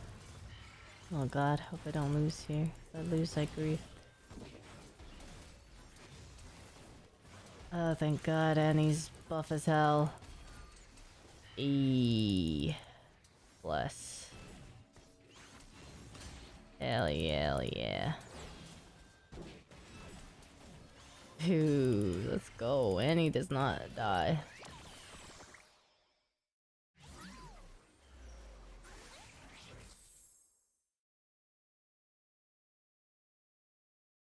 Oh god, hope I don't lose here. If I lose, I grieve. Oh, thank god, Annie's buff as hell. Bless. Hell yeah, hell yeah. Dude, let's go. Annie does not die.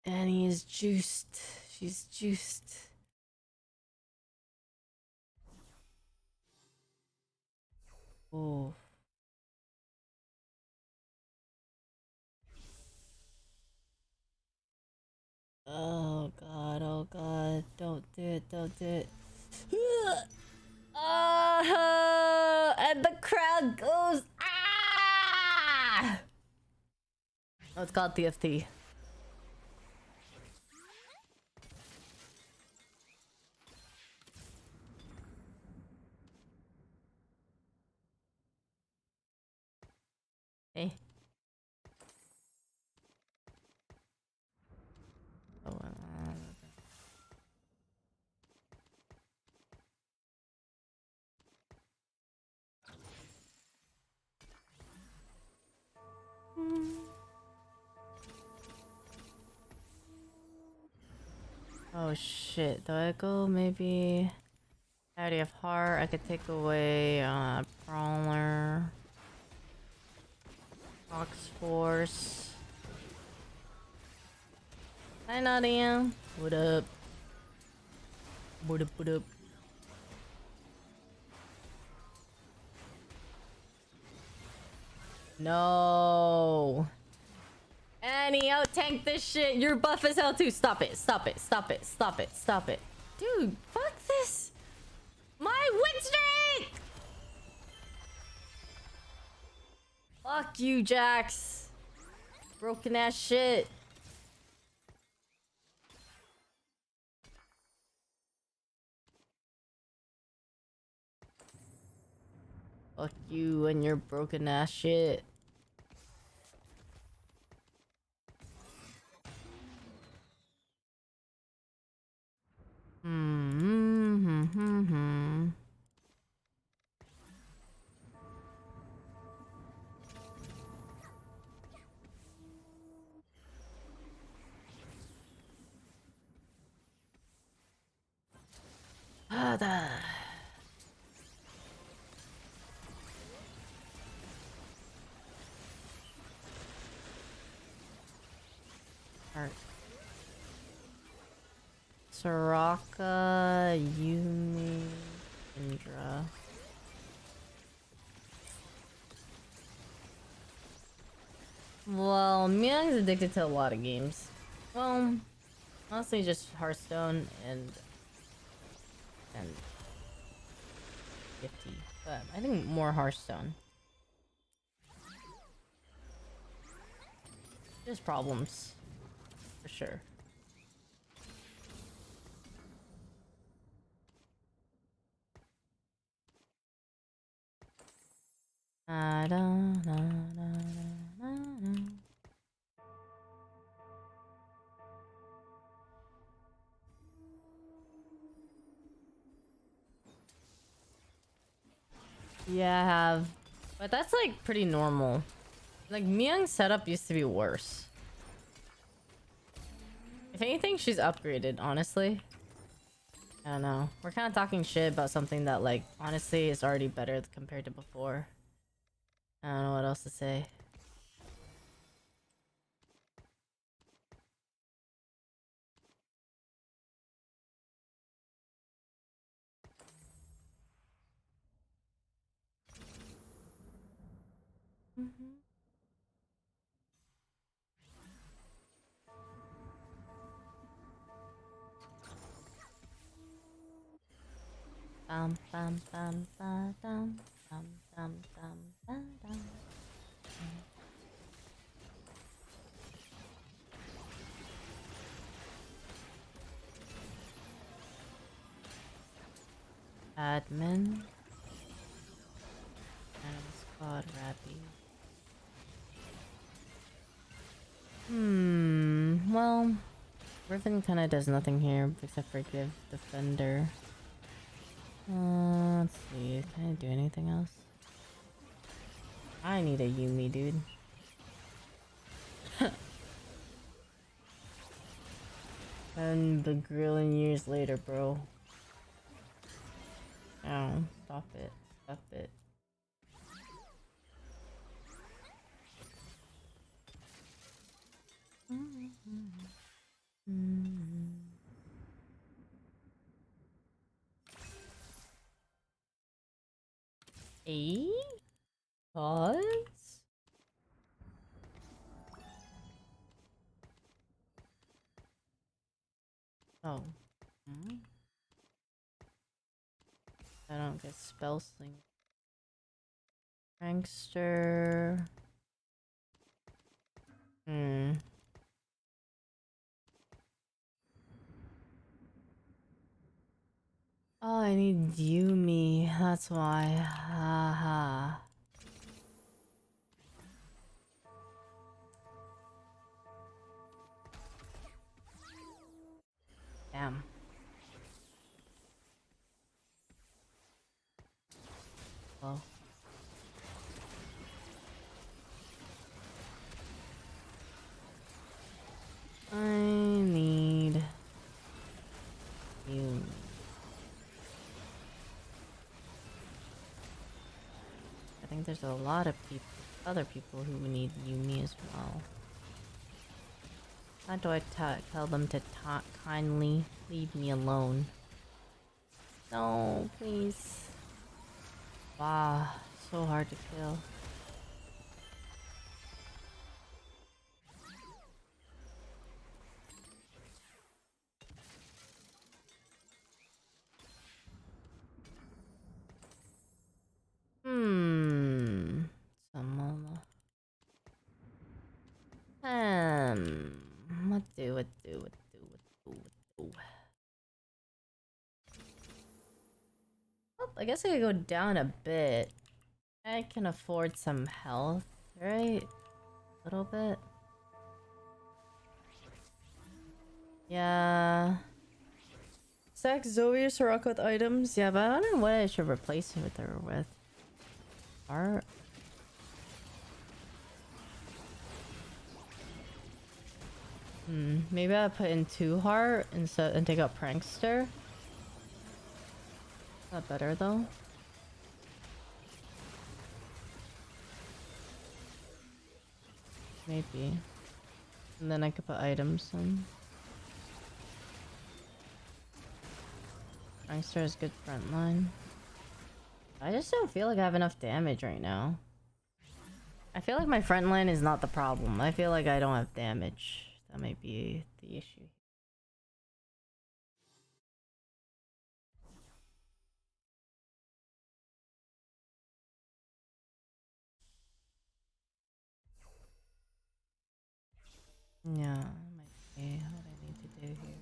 Annie is juiced. She's juiced. Oh. Oh god, don't do it, don't do it. And the crowd goes, ah! Oh, it's called TFT. Hey. Oh, oh shit, do I go maybe... I already have heart, I could take away Brawler. Ox Force. Hi Nadia. What up? What up, what up? No. Annie, out tank this shit. You're buff as hell too. Stop it. Stop it. Stop it. Stop it. Stop it. Dude, fuck this. My win streak! Fuck you, Jax. Broken ass shit. Fuck you and your broken ass shit. Alright. Soraka, Yumi, Indra. Well, Myung's addicted to a lot of games. Well, honestly, just Hearthstone and 50, but I think more Hearthstone. Just problems, for sure. Yeah, I have. But that's like pretty normal. Like Myung's setup used to be worse. If anything, she's upgraded, honestly. I don't know. We're kind of talking shit about something that, like, honestly is already better compared to before. I don't know what else to say. Bum bum bum ba dum bum dum dum ba dum. Admin. And squad Rappy. Well, Griffin kind of does nothing here except for give defender. Let's see. Can I do anything else? I need a Yumi, dude. And the grilling years later, bro. Oh, stop it. Stop it. Pause? Oh. I don't get spell sling. Prankster. Oh, I need Yumi. That's why. Haha. Damn. Well. I need Yumi. I think there's a lot of other people who need Yumi as well. How do I tell them to kindly leave me alone? No, please. Wow, so hard to kill. Samala. What do? Oh, I guess I could go down a bit. I can afford some health, right? A little bit. Yeah. Stack Zoe or Soraka with items? Yeah, but I don't know what I should replace her with. Art? Maybe I'll put in 2 heart and take out Prankster. That better though? Maybe. And then I could put items in. Prankster has good front line. I just don't feel like I have enough damage right now. I feel like my front line is not the problem. I feel like I don't have damage. That might be the issue. Yeah, that might be what I need to do here.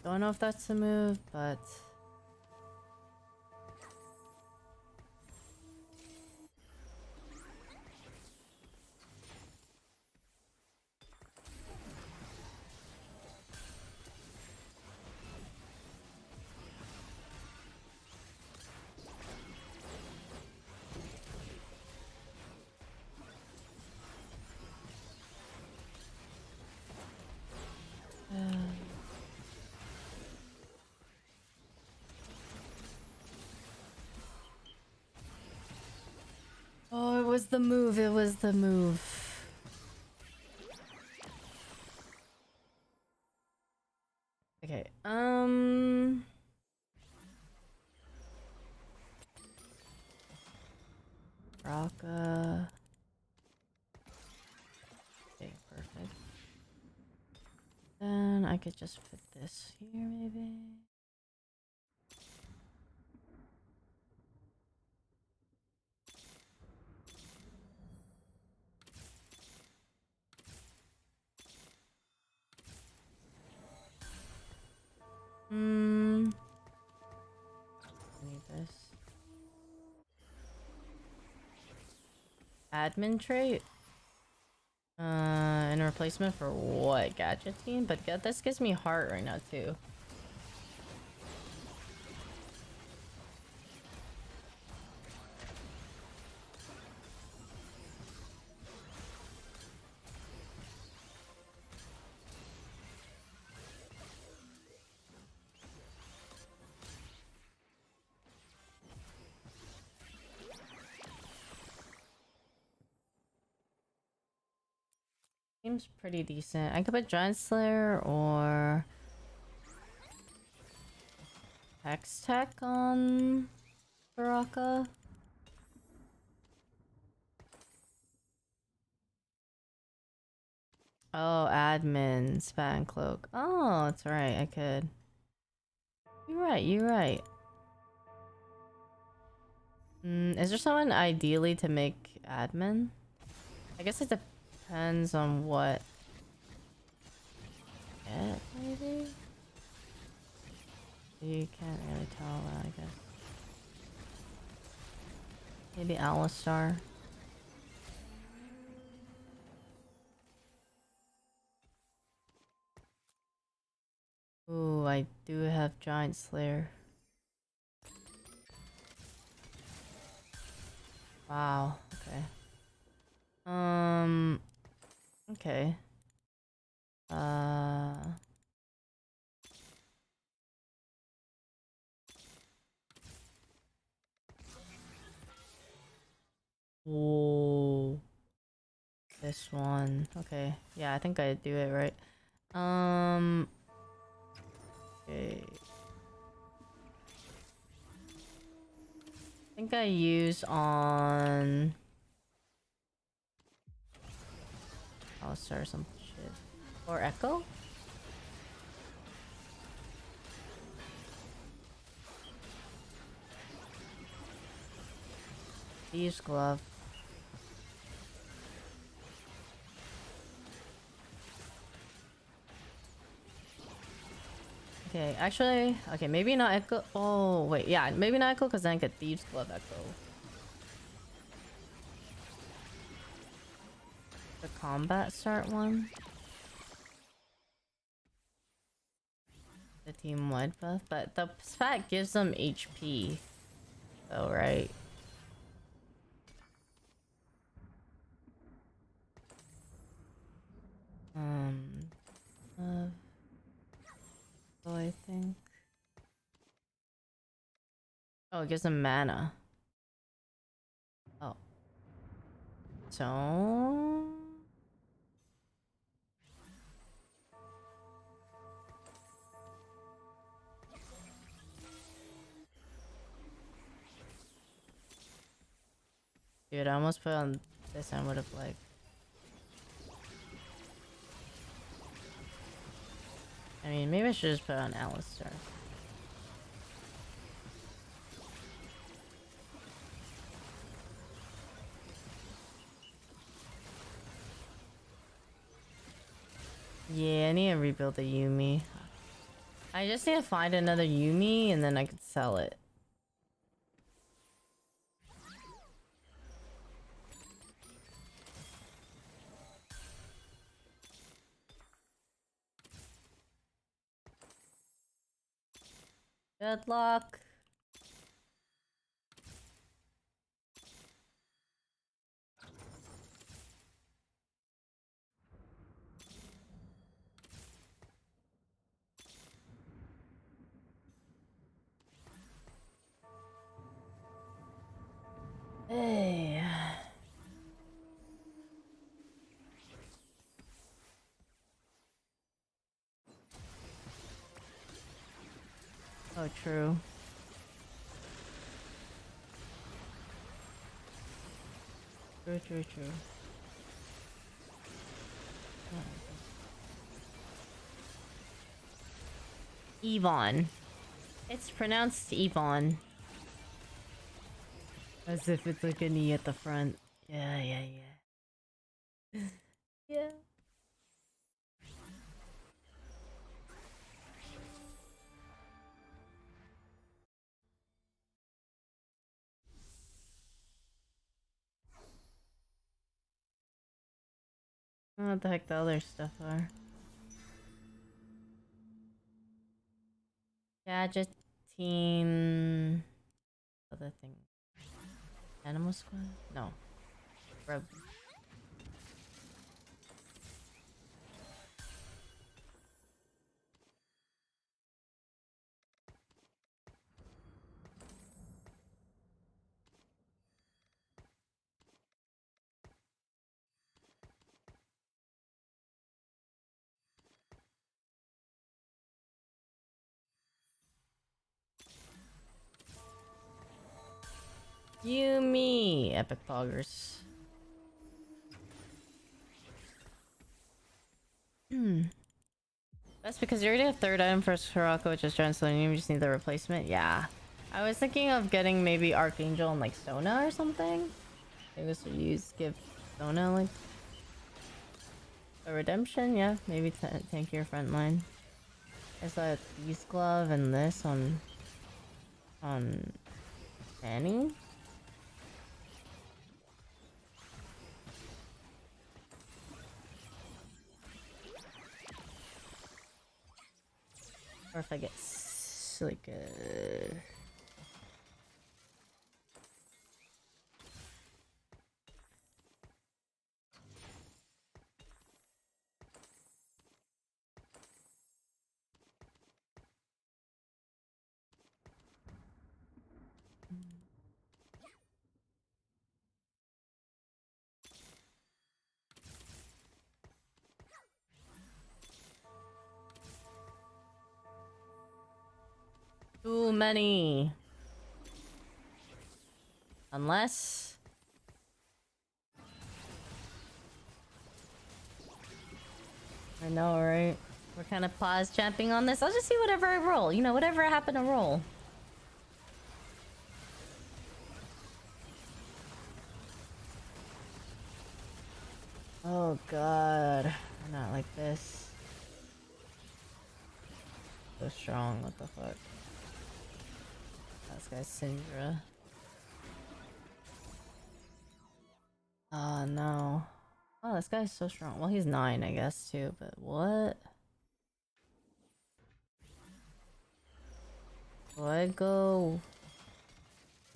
Don't know if that's the move, but oh, it was the move. It was the move. Okay. Raka. Okay, perfect. Then I could just put this here, maybe. Need this. Admin trait? In replacement for what? Gadget team? But this gives me heart right now too. Seems pretty decent. I could put Giant Slayer or Hex Tech on Baraka. Oh, admin, spat and cloak. Oh, that's right, I could. You're right, you're right. Is there someone ideally to make admin? I guess it depends on what. Get, maybe? You can't really tell that, I guess. Maybe Alistar. Ooh, I do have Giant Slayer. Wow, okay. Okay. Whoa. This one. Okay. Yeah, I think I do it right. Okay. I think I use on Alistar or some shit. Or Echo? Use glove. Okay, actually, okay, maybe not Echo. Oh, wait, yeah, maybe not Echo because then I get Thieves Glove Echo. The combat start one. The team wide buff, but the spec gives them HP. Oh, right. So I think. Oh, it gives them mana. Oh. So. Dude, I almost put on this and would have like. I mean, maybe I should just put on Alistair. Yeah, I need to rebuild the Yumi. I just need to find another Yumi and then I could sell it. Good luck. Hey. Oh, true. True. Yvonne. It's pronounced Yvonne. As if it's like an E at the front. Yeah. Yeah. I don't know what the heck the other stuff are. Gadget team. Other thing. Animal Squad? No. Rub. Yumi! Epic poggers. That's because you already have third item for Sirocco, which is Giant Selenium. You just need the replacement. Yeah. I was thinking of getting maybe Archangel and like Sona or something. Maybe this would give Sona like a redemption. Yeah, maybe tank your front line. I saw Thieves Glove and this on Fanny. Or if I get like a... Too many. Unless... I know, right? We're kind of pause champing on this. I'll just see whatever I roll. You know, whatever I happen to roll. Oh god. Not like this. So strong, what the fuck? This guy's Syndra. Oh no. Oh, this guy's so strong. Well, he's 9, I guess, too, but what? Do I go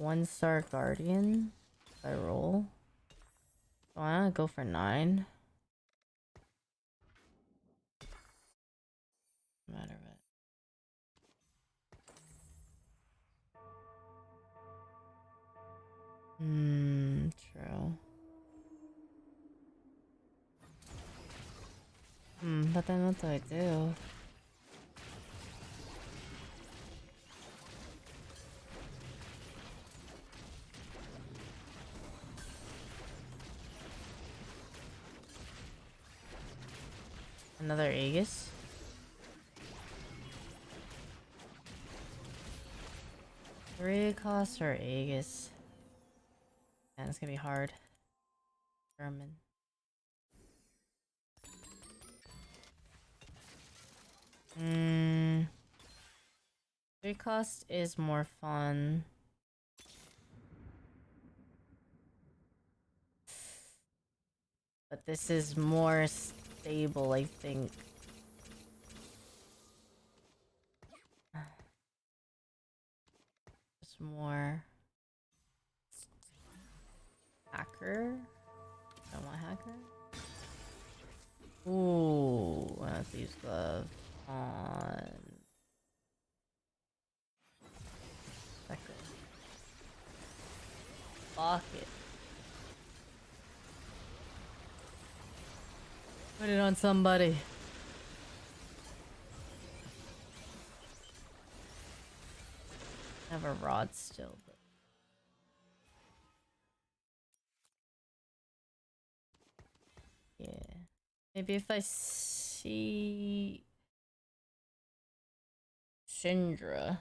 1-star Guardian if I roll? Why not go for 9? No matter what. True. But then what do I do? Another Aegis? Three cost or Aegis? Man, it's gonna be hard. German. Three cost is more fun. But this is more stable, I think. Just more hacker. Don't want hacker. Ooh, I have to use glove on second. Fuck it. Put it on somebody. I have a rod still, but yeah. Maybe if I see Syndra.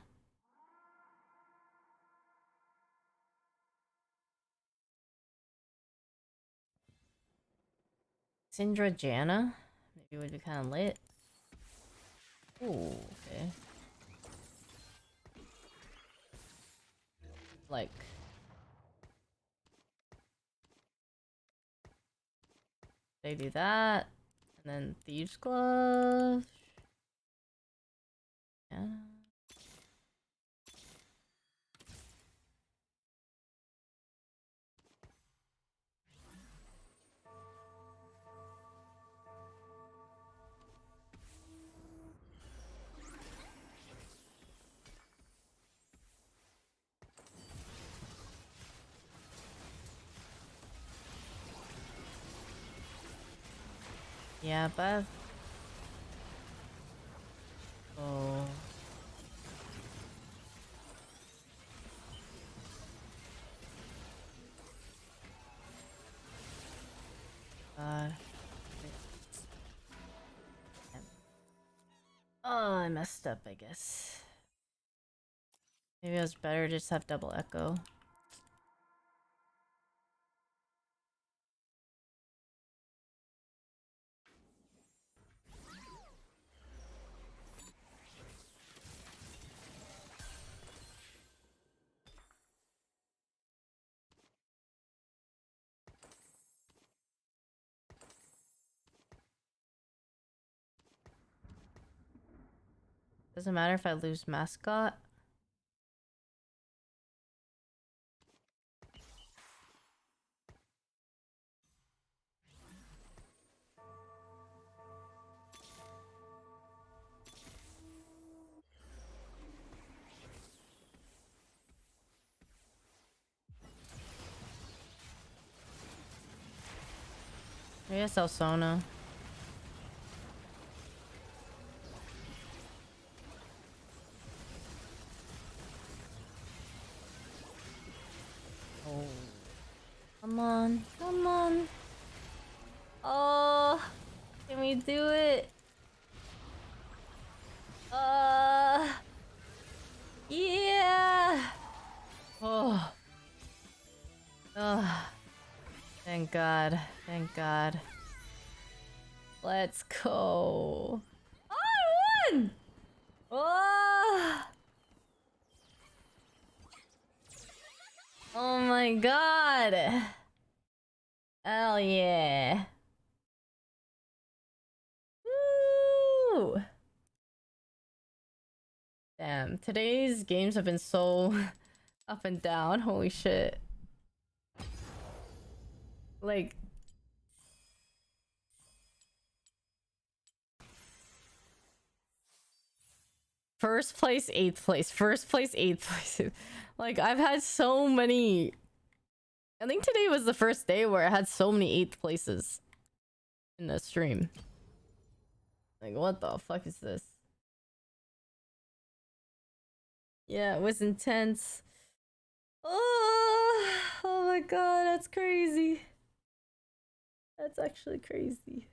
Syndra Janna? Maybe it would be kind of lit. Ooh, okay. Like... they do that. And then Thieves Glove. Yeah. Yeah, but... oh... God. Oh, I messed up, I guess. Maybe it was better to just have double echo. Doesn't matter if I lose mascot. I guess I'll Sona. Oh. Come on. Come on. Oh. Can we do it? Yeah. Oh. Oh. Thank God. Thank God. Let's go. Oh, I won! Oh! Oh my god! Hell yeah! Woo! Damn, today's games have been so up and down. Holy shit. Like... First place, 8th place. First place, 8th place. Like, I've had so many... I think today was the first day where I had so many 8th places in the stream. Like, what the fuck is this? Yeah, it was intense. Oh, oh my god, that's crazy. That's actually crazy.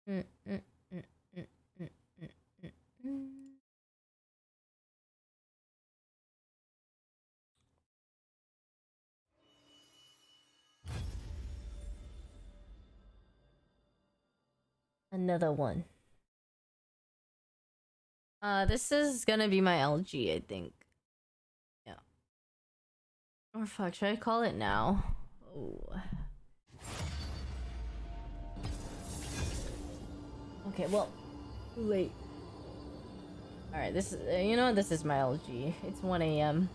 Mm, mm, mm, mm, mm, mm, mm, mm. Another one. This is gonna be my LG, I think. Yeah. Or fuck, should I call it now? Oh. Okay, well, too late. Alright, this is, you know what? This is my LG. It's 1 a.m.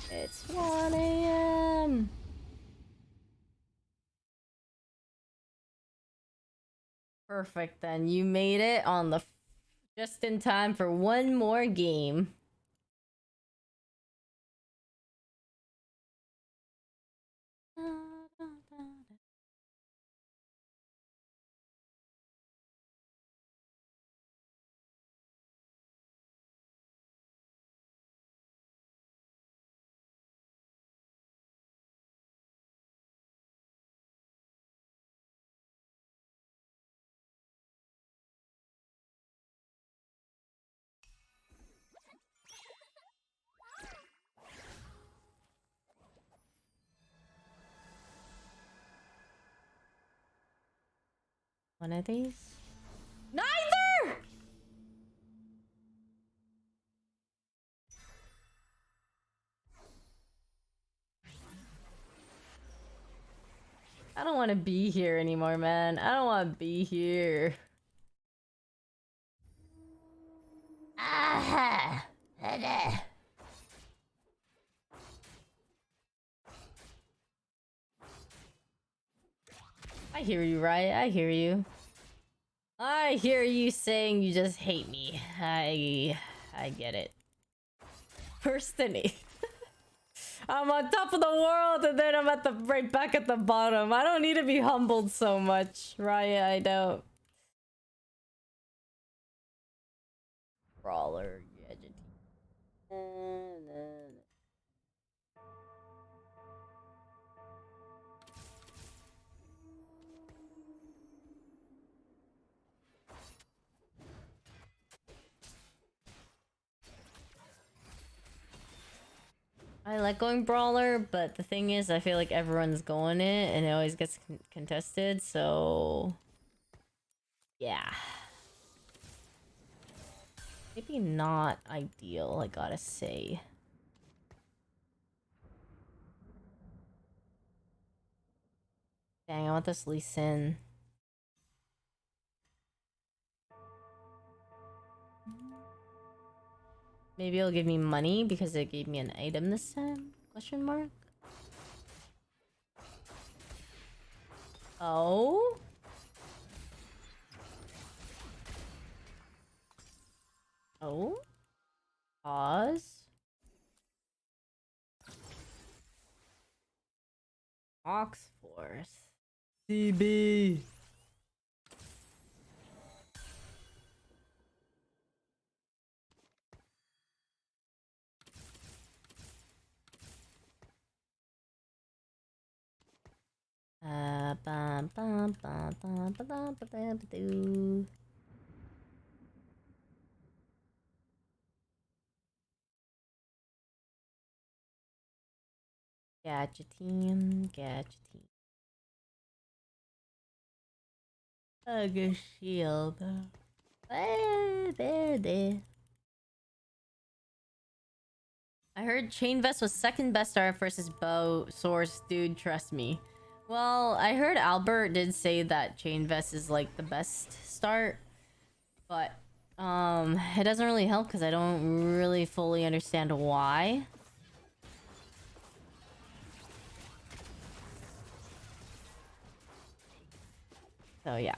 It's 1 a.m. Perfect, then. You made it on the... just in time for one more game. One of these? Neither! I don't want to be here anymore, man. I don't want to be here. Aha! I hear you, Riot. I hear you. I hear you saying you just hate me. I get it. First and 8th. I'm on top of the world and then I'm at the right back at the bottom. I don't need to be humbled so much, Riot. I don't. Brawler, gadget. I like going brawler, but the thing is, I feel like everyone's going it, and it always gets contested, so... yeah. Maybe not ideal, I gotta say. Dang, I want this Lee Sin. Maybe it'll give me money because it gave me an item this time? Question mark? Oh? Oh? Pause. Ox Force. CB. Bum, bum, bum, bum, ba, dum, ba, dum, ba, doo. Gadgeting, gadgeting. Hug shield. There. I heard Chain Vest was second best start versus Bow Source. Dude, trust me. Well, I heard Albert did say that Chain Vest is like the best start, but it doesn't really help because I don't really fully understand why. So yeah.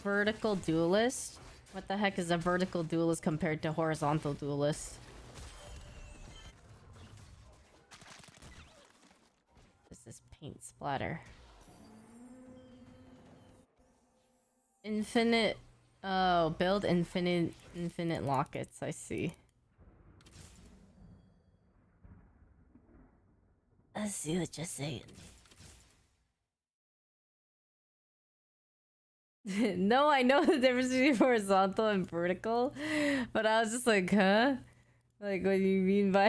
Vertical duelist? What the heck is a vertical duelist compared to horizontal duelist? This is paint splatter. Infinite. Oh, build infinite lockets. I see. I see what you're saying. No, I know the difference between horizontal and vertical, but I was just like, huh? Like, what do you mean by...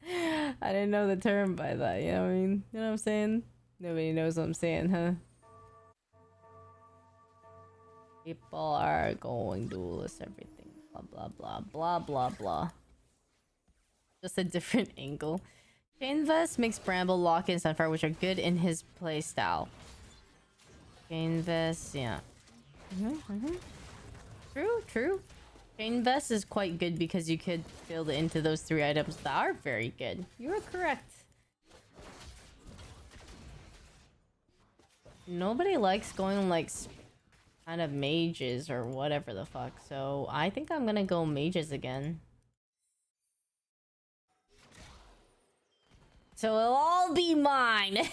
I didn't know the term by that, you know what I mean? You know what I'm saying? Nobody knows what I'm saying, huh? People are going duelist everything. Blah, blah, blah, blah, blah, blah. Just a different angle. Chain Vest makes Bramble, Lock, and Sunfire, which are good in his playstyle. Chain Vest, yeah. True. Chain Vest is quite good because you could build it into those 3 items that are very good. You are correct. Nobody likes going like kind of mages or whatever the fuck, so I think I'm gonna go mages again. So it'll all be mine.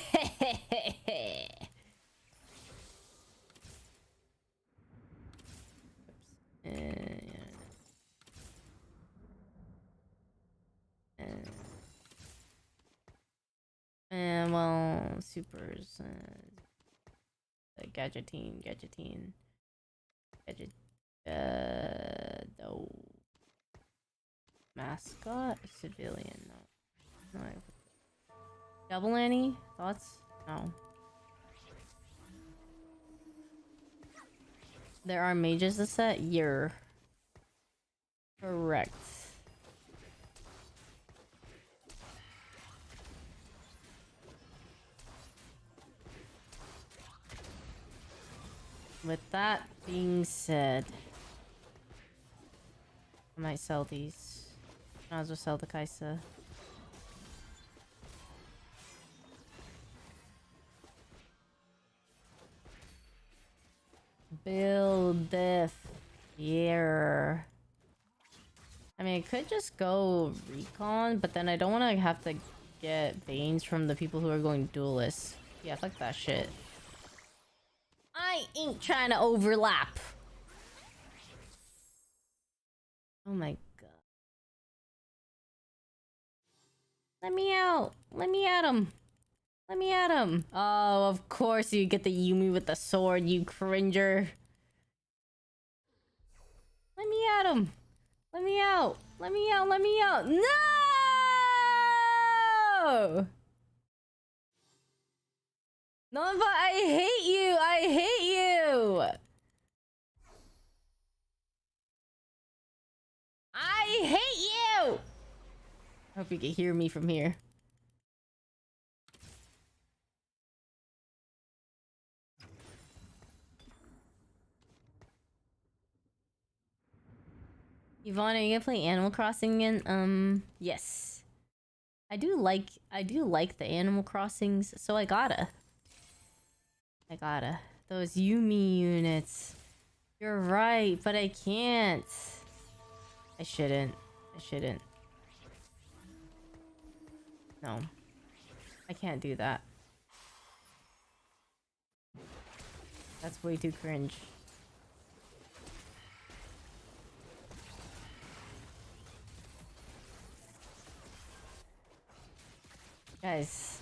Well, supers. Gadgeting. Gadget. No. Mascot? Civilian. No. Double Annie? Thoughts? No. There are mages this set? You're correct. With that being said, I might sell these. Might as well sell the Kaisa. Build diff. Yeah. I mean, I could just go recon, but then I don't want to have to get veins from the people who are going duelist. Yeah, fuck that shit. I ain't trying to overlap. Oh my god. Let me out. Let me at him. Let me at him. Oh, of course you get the Yumi with the sword, you cringer. Let me at him. Let me out. Let me out. Let me out. No! Nova, I hate you. I hate you. I hate you. I hope you can hear me from here. Yvonne, are you gonna play Animal Crossing again? Yes. I do like the Animal Crossings, so I gotta. Those Yumi units. You're right, but I can't. I shouldn't. No. I can't do that. That's way too cringe. Guys,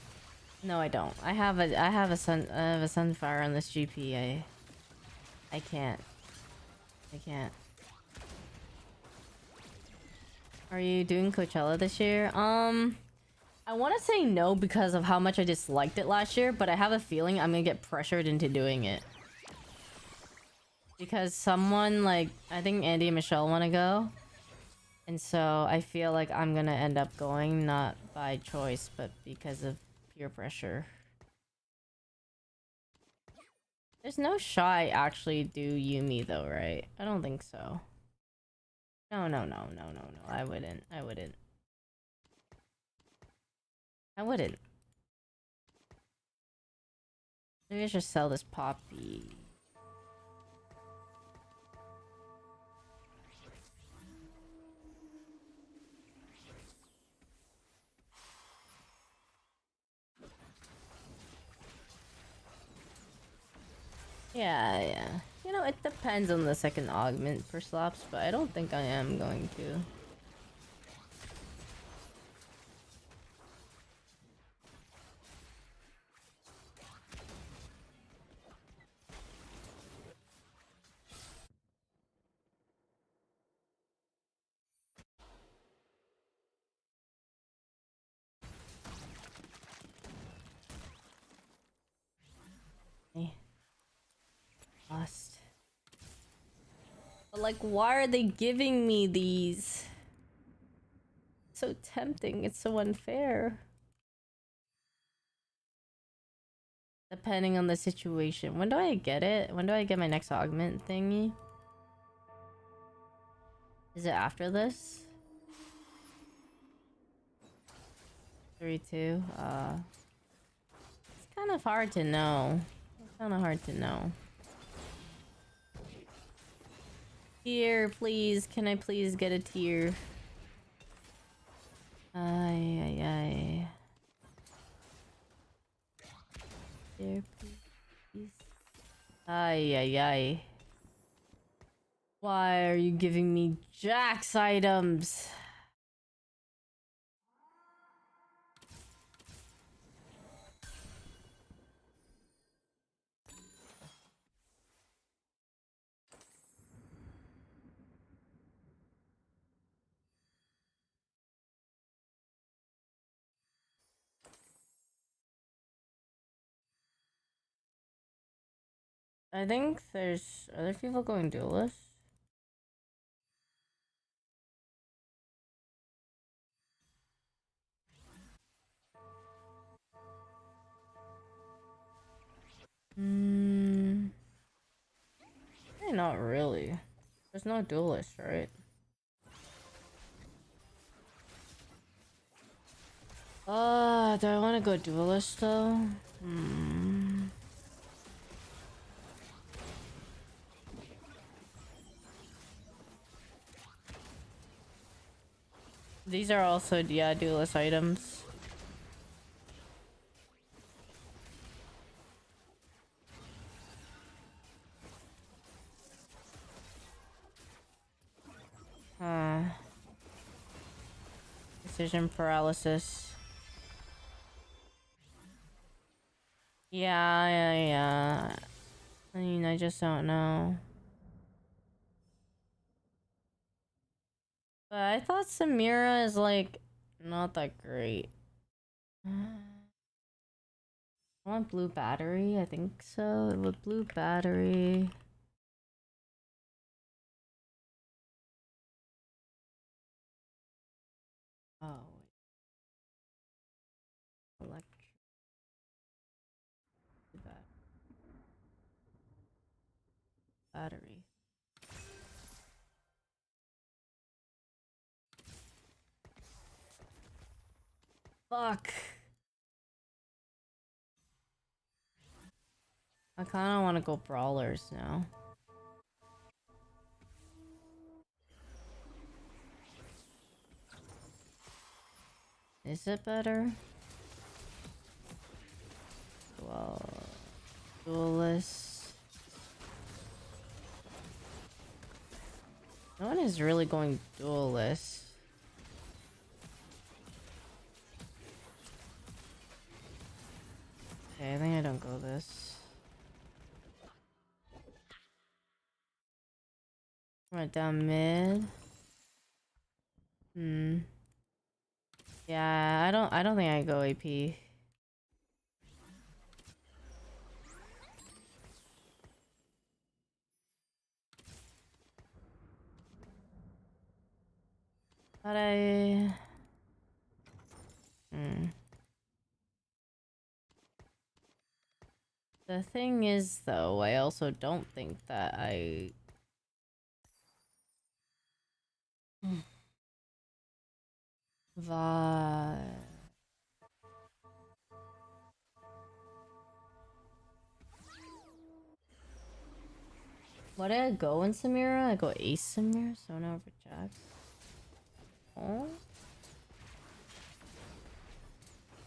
no, I don't. I have a sunfire on this GP. I can't. I can't. Are you doing Coachella this year? I want to say no because of how much I disliked it last year, but I have a feeling I'm gonna get pressured into doing it. Because someone like, I think Andy and Michelle want to go. And so I feel like I'm gonna end up going, not by choice, but because of peer pressure. There's no shot I actually do Yumi though, right? I don't think so. No. I wouldn't. I wouldn't. Maybe I should sell this poppy. Yeah. You know, it depends on the second augment for slaps, but I don't think I am going to. Lost. But like, why are they giving me these? So tempting. It's so unfair. Depending on the situation. When do I get it? When do I get my next augment thingy? Is it after this? 3-2. It's kind of hard to know. Tier, please. Can I please get a tier? Ay. Tier, please. Ay. Why are you giving me Jax items? I think there's other people going duelist. Not really. There's no duelist, right? Do I want to go duelist though? These are also, yeah, duelist items. Decision paralysis. Yeah. I mean, I just don't know. But I thought Samira is like not that great. I want blue battery, I think so. With blue battery. Oh, wait. Electric. Battery. Fuck. I kinda wanna go brawlers now. Is it better? Well, duelist. No one is really going duelist. Okay, I think I don't go this. Went down mid. Hmm. Yeah, I don't think I go AP. But the thing is, though, I also don't think that I... What did I go in Samira? I go Ace Samira, so now for Jax. Oh?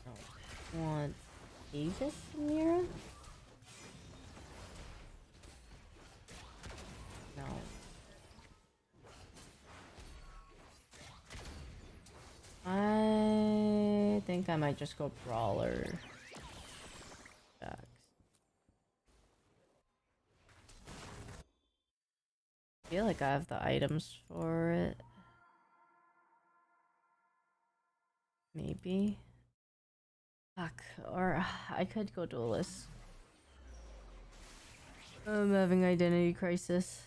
No. Want Davis Samira? No. I think I might just go Brawler. Jax. I feel like I have the items for it. Maybe. Fuck. Or I could go Duelist. I'm having identity crisis.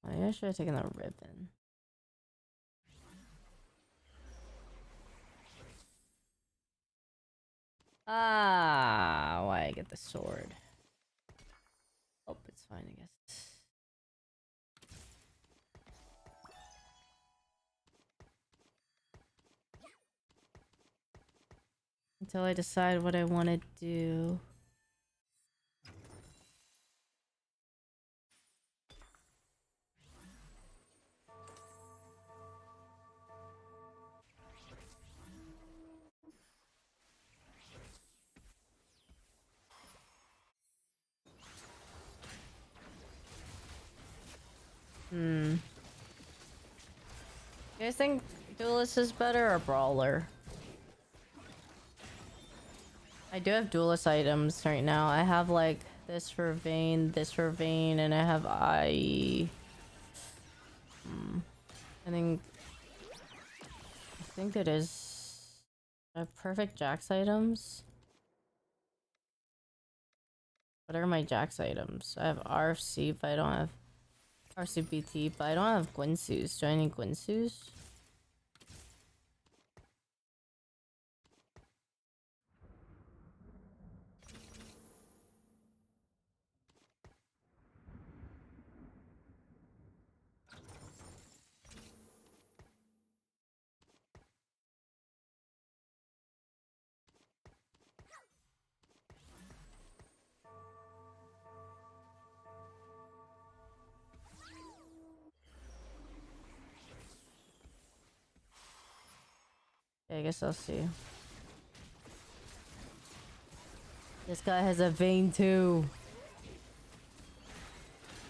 Maybe I should have taken the ribbon. Ah, why I get the sword? Oh, it's fine, I guess. Until I decide what I want to do. You guys think Duelist is better or Brawler? I do have Duelist items right now. I have like this for Vayne, this for Vayne, and I have I think it is. I have perfect Jax items. What are my Jax items? I have RFC, but I don't have RCBT, but I don't have Gwynsu's. Do I need Gwynsu's? Yeah, I guess I'll see. This guy has a Vayne too.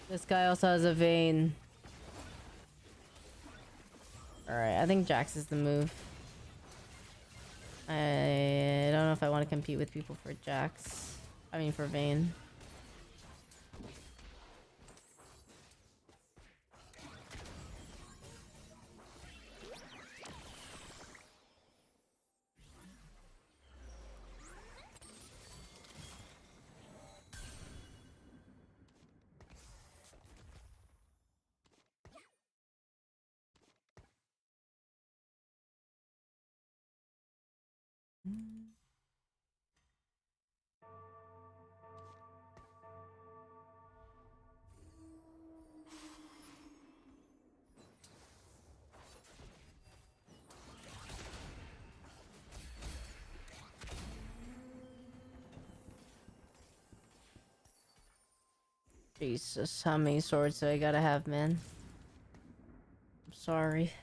This guy also has a Vayne. Alright, I think Jax is the move. I don't know if I want to compete with people for Jax. I mean for Vayne. Jesus, how many swords do I gotta have, man? I'm sorry.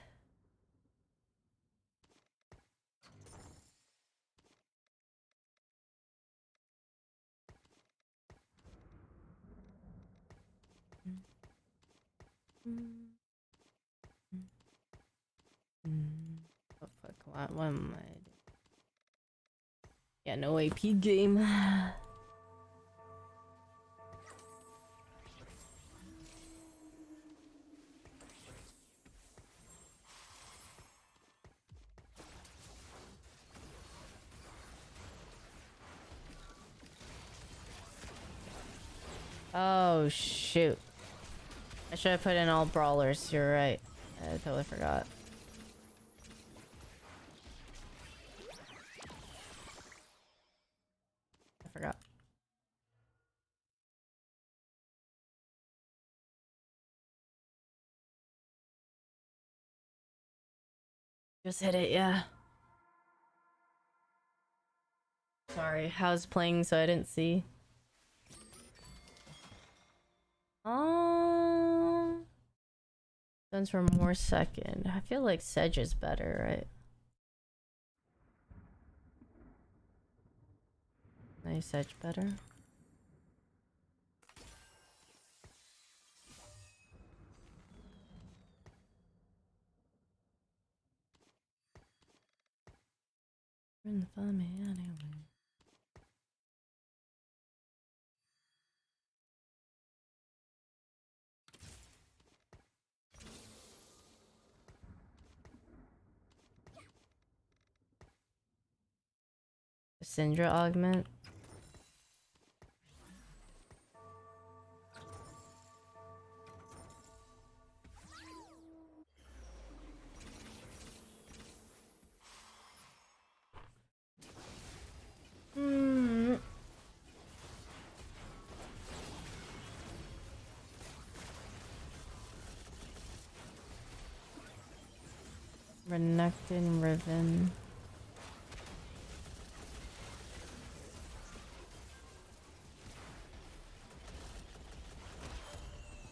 Oh fuck, what am I doing? Yeah, no AP game. Oh shoot. I should have put in all brawlers, you're right. I totally forgot. I forgot. Just hit it, yeah. Sorry, I was playing so I didn't see. Guns for more second. I feel like Sedge is better, right? Nice Sedge better. Syndra augment. Renekton Riven.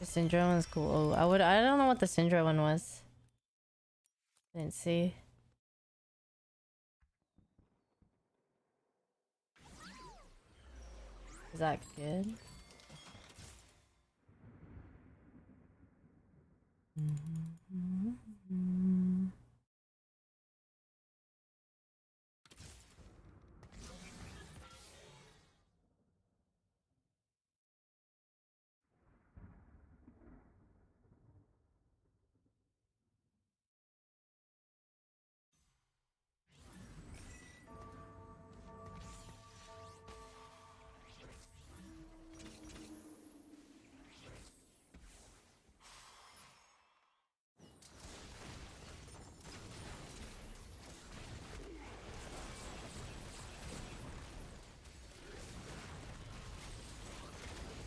The Syndra one's cool. Oh, I don't know what the Syndra one was. Didn't see. Is that good?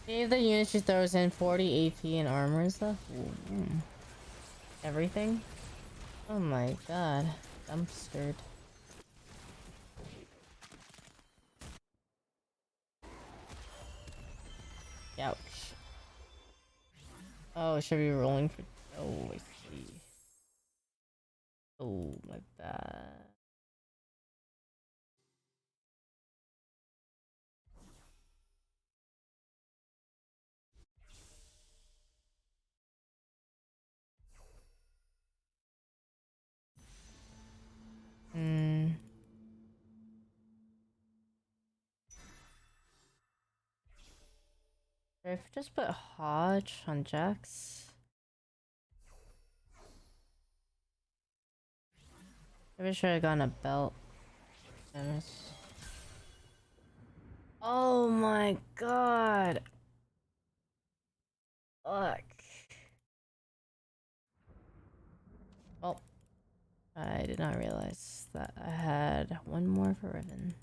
Save the unit she throws in 40 AP and armor and stuff. Ooh. Everything? Oh my god. I'm scared. Ouch. Oh, should be rolling for. Oh, I see. Oh, my bad. Should I just put Hodge on Jax? Maybe I should have gotten a belt. Oh my god. Fuck. Well, I did not realize that I had one more for Riven.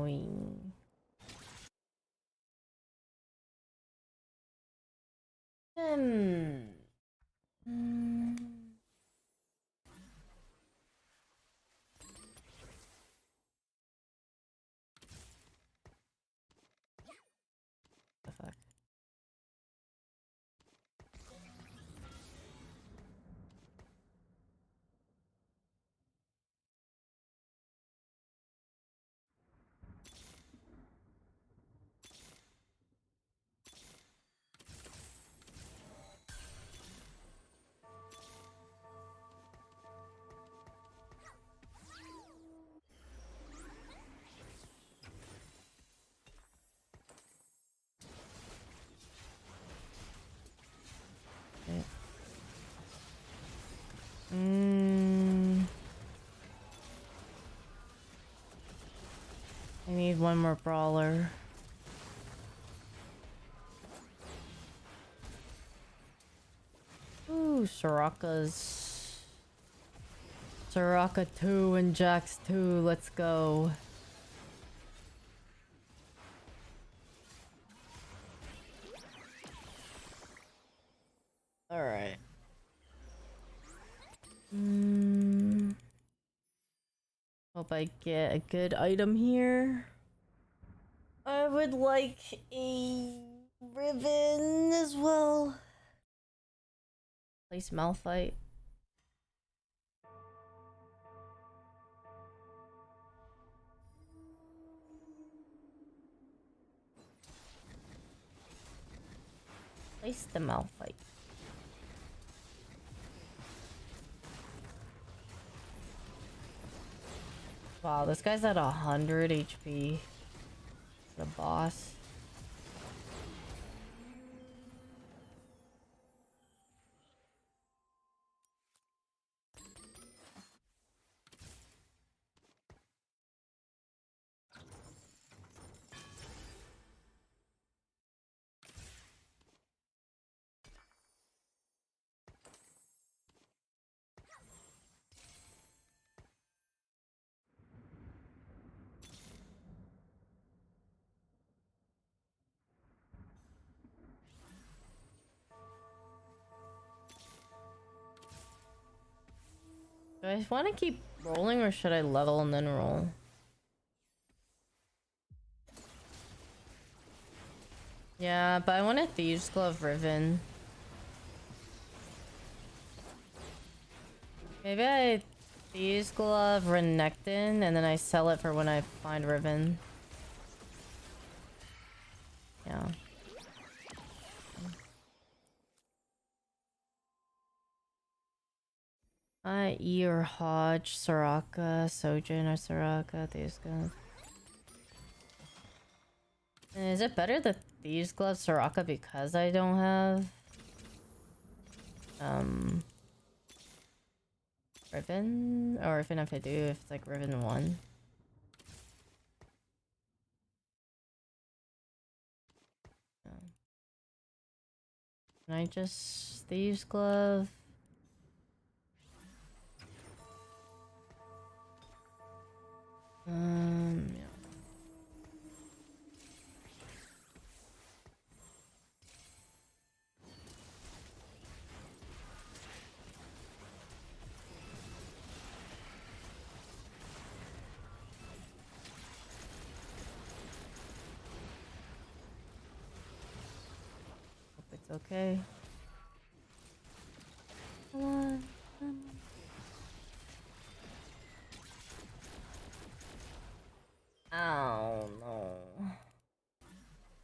annoying. Hmm. The fuck? I need one more brawler. Ooh, Soraka's. Soraka 2 and Jax 2, let's go. Alright. Hope I get a good item here. I would like a ribbon as well. Place Malphite. Place the Malphite. Wow, this guy's at 100 HP. The boss. Do I want to keep rolling or should I level and then roll? Yeah, but I want a Thieves Glove Riven. Maybe I Thieves Glove Renekton and then I sell it for when I find Riven. Yeah. E or Hodge, Soraka, Sojin or Soraka, Thieves Glove. And is it better the Thieves Glove Soraka because I don't have Riven? Or even if I do, if it's like Riven 1. Yeah. Can I just Thieves Glove? Yeah. Hope it's okay. Come on. Oh no.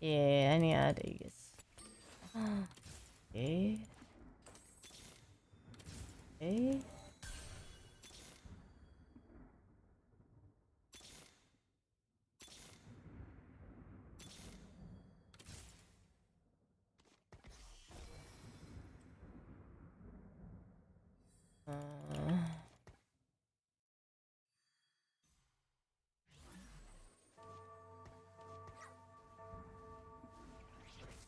Yeah, I need these. Okay. Okay.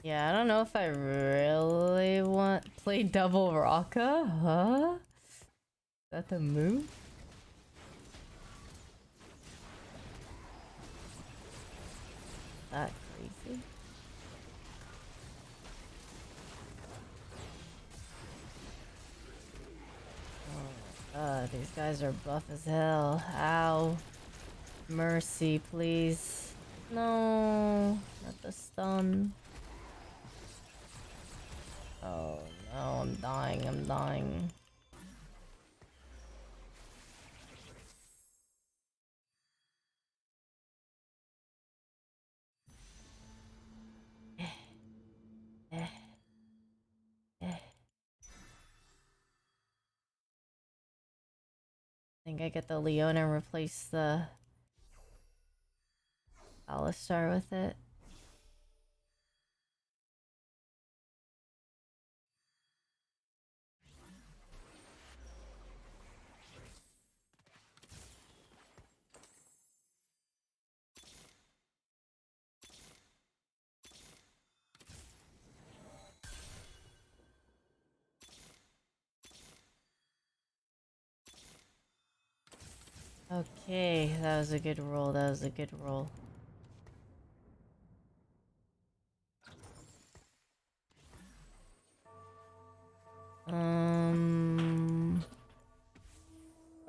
Yeah, I don't know if I really want play double Raka, huh? Is that the move? guys are buff as hell. Ow. Mercy, please. No, not the stun. Oh no, I'm dying, I'm dying. I think I get the Leona and replace the Alistar with it. Okay, that was a good roll, that was a good roll.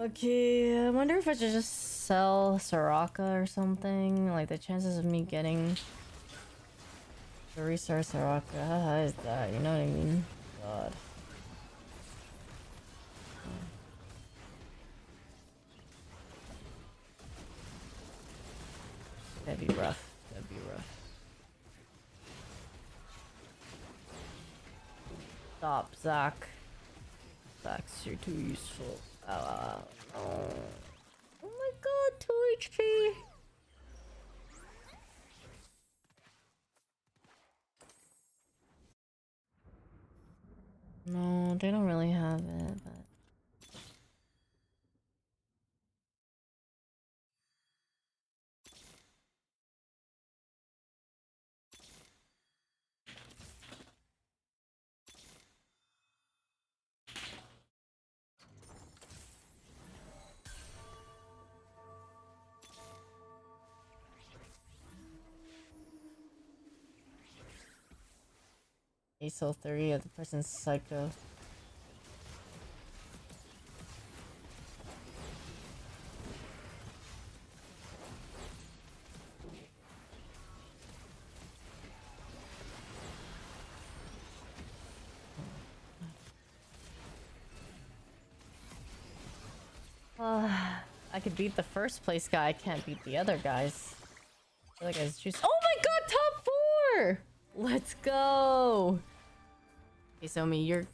Okay, I wonder if I should just sell Soraka or something. Like the chances of me getting the restart Soraka, how high is that? You know what I mean? God. That'd be rough. That'd be rough. Stop, Zach. Zach's, you're too useful. Oh my god, 2 HP! No, they don't really have it, but... ASO 3 of the person's psycho. I could beat the first place guy, I can't beat the other guys. The other guys choose. Oh my god, top 4! Let's go! Okay, so me, you're...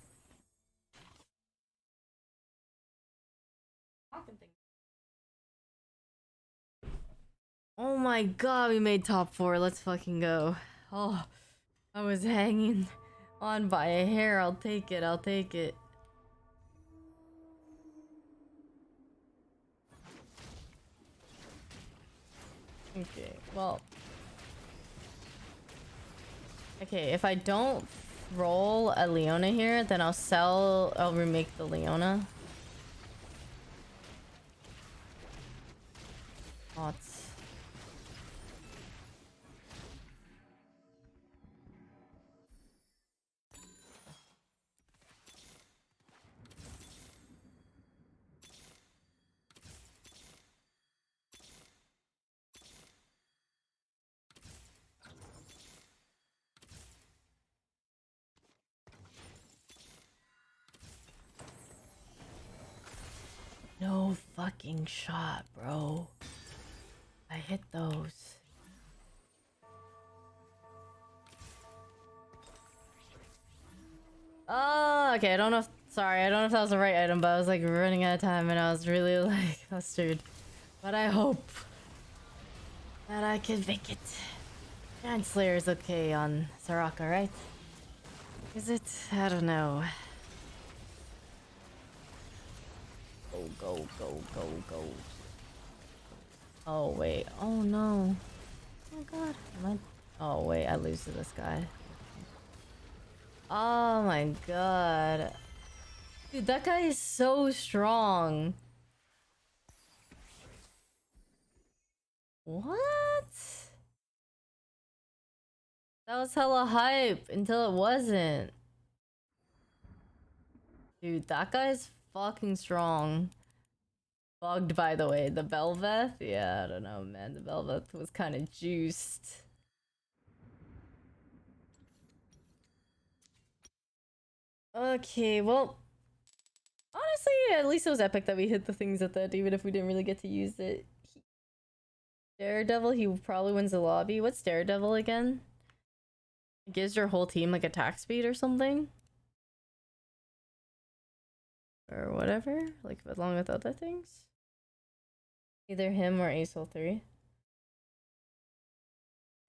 Oh my god, we made top 4, let's fucking go. Oh, I was hanging on by a hair, I'll take it, I'll take it. Okay, well... Okay, if I don't roll a Leona here, then I'll remake the Leona. Thoughts. No fucking shot, bro. I hit those. Oh, okay, I don't know if... Sorry, I don't know if that was the right item, but I was like running out of time and I was really like flustered. But I hope that I can make it. Giant Slayer is okay on Soraka, right? Is it? I don't know. Go, go, go, go, go. Oh, wait. Oh, no. Oh, God. Oh, wait. I lose to this guy. Oh, my God. Dude, that guy is so strong. What? That was hella hype until it wasn't. Dude, that guy's fucking strong. bugged, by the way. The Belveth? Yeah, I don't know, man. The Belveth was kind of juiced. Okay, well, honestly, at least it was epic that we hit the things at that, even if we didn't really get to use it. Daredevil, he probably wins the lobby. What's Daredevil again? It gives your whole team like attack speed or something? Or whatever, like along with other things. Either him or Ace 3.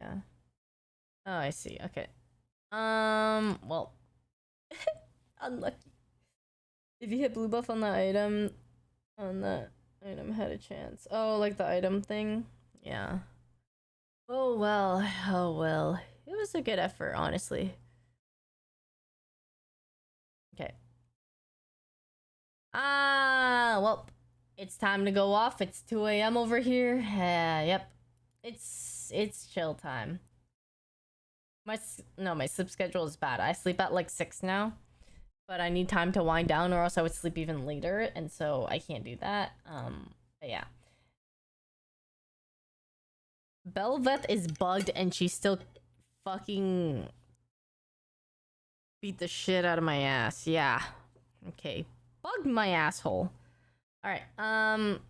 Yeah. Oh, I see. Okay. Well. Unlucky. If you hit blue buff on the item, had a chance. Oh, like the item thing? Yeah. Oh well. Oh well. It was a good effort, honestly. Okay. Well, it's time to go off. It's 2 a.m. over here. Yep. It's chill time. My sleep schedule is bad. I sleep at like 6 now, but I need time to wind down or else I would sleep even later, and so I can't do that. But yeah. Belveth is bugged and she still fucking beat the shit out of my ass. Yeah. Okay. Bugged my asshole. Alright, I'm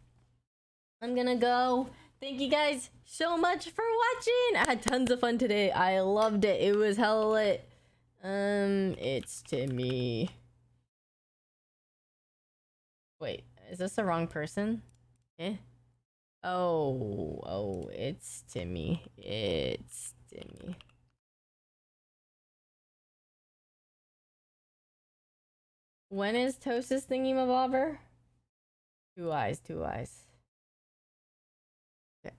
gonna go. Thank you guys so much for watching. I had tons of fun today. I loved it. It was hella lit. It's Timmy. Wait, is this the wrong person? Eh? Oh, it's Timmy. It's Timmy. When is Toast's thingy mabobber? 2 eyes, 2 eyes. Okay.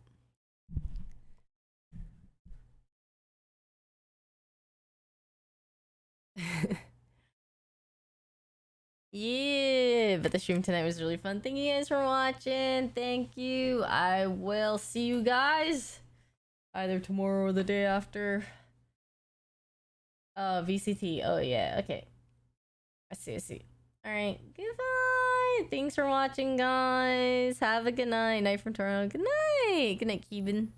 Yeah, but the stream tonight was really fun. Thank you guys for watching. Thank you. I will see you guys either tomorrow or the day after. VCT. Oh yeah, okay. I see. Alright, goodbye. Thanks for watching, guys. Have a good night. Night from Toronto. Good night. Good night, Keeban.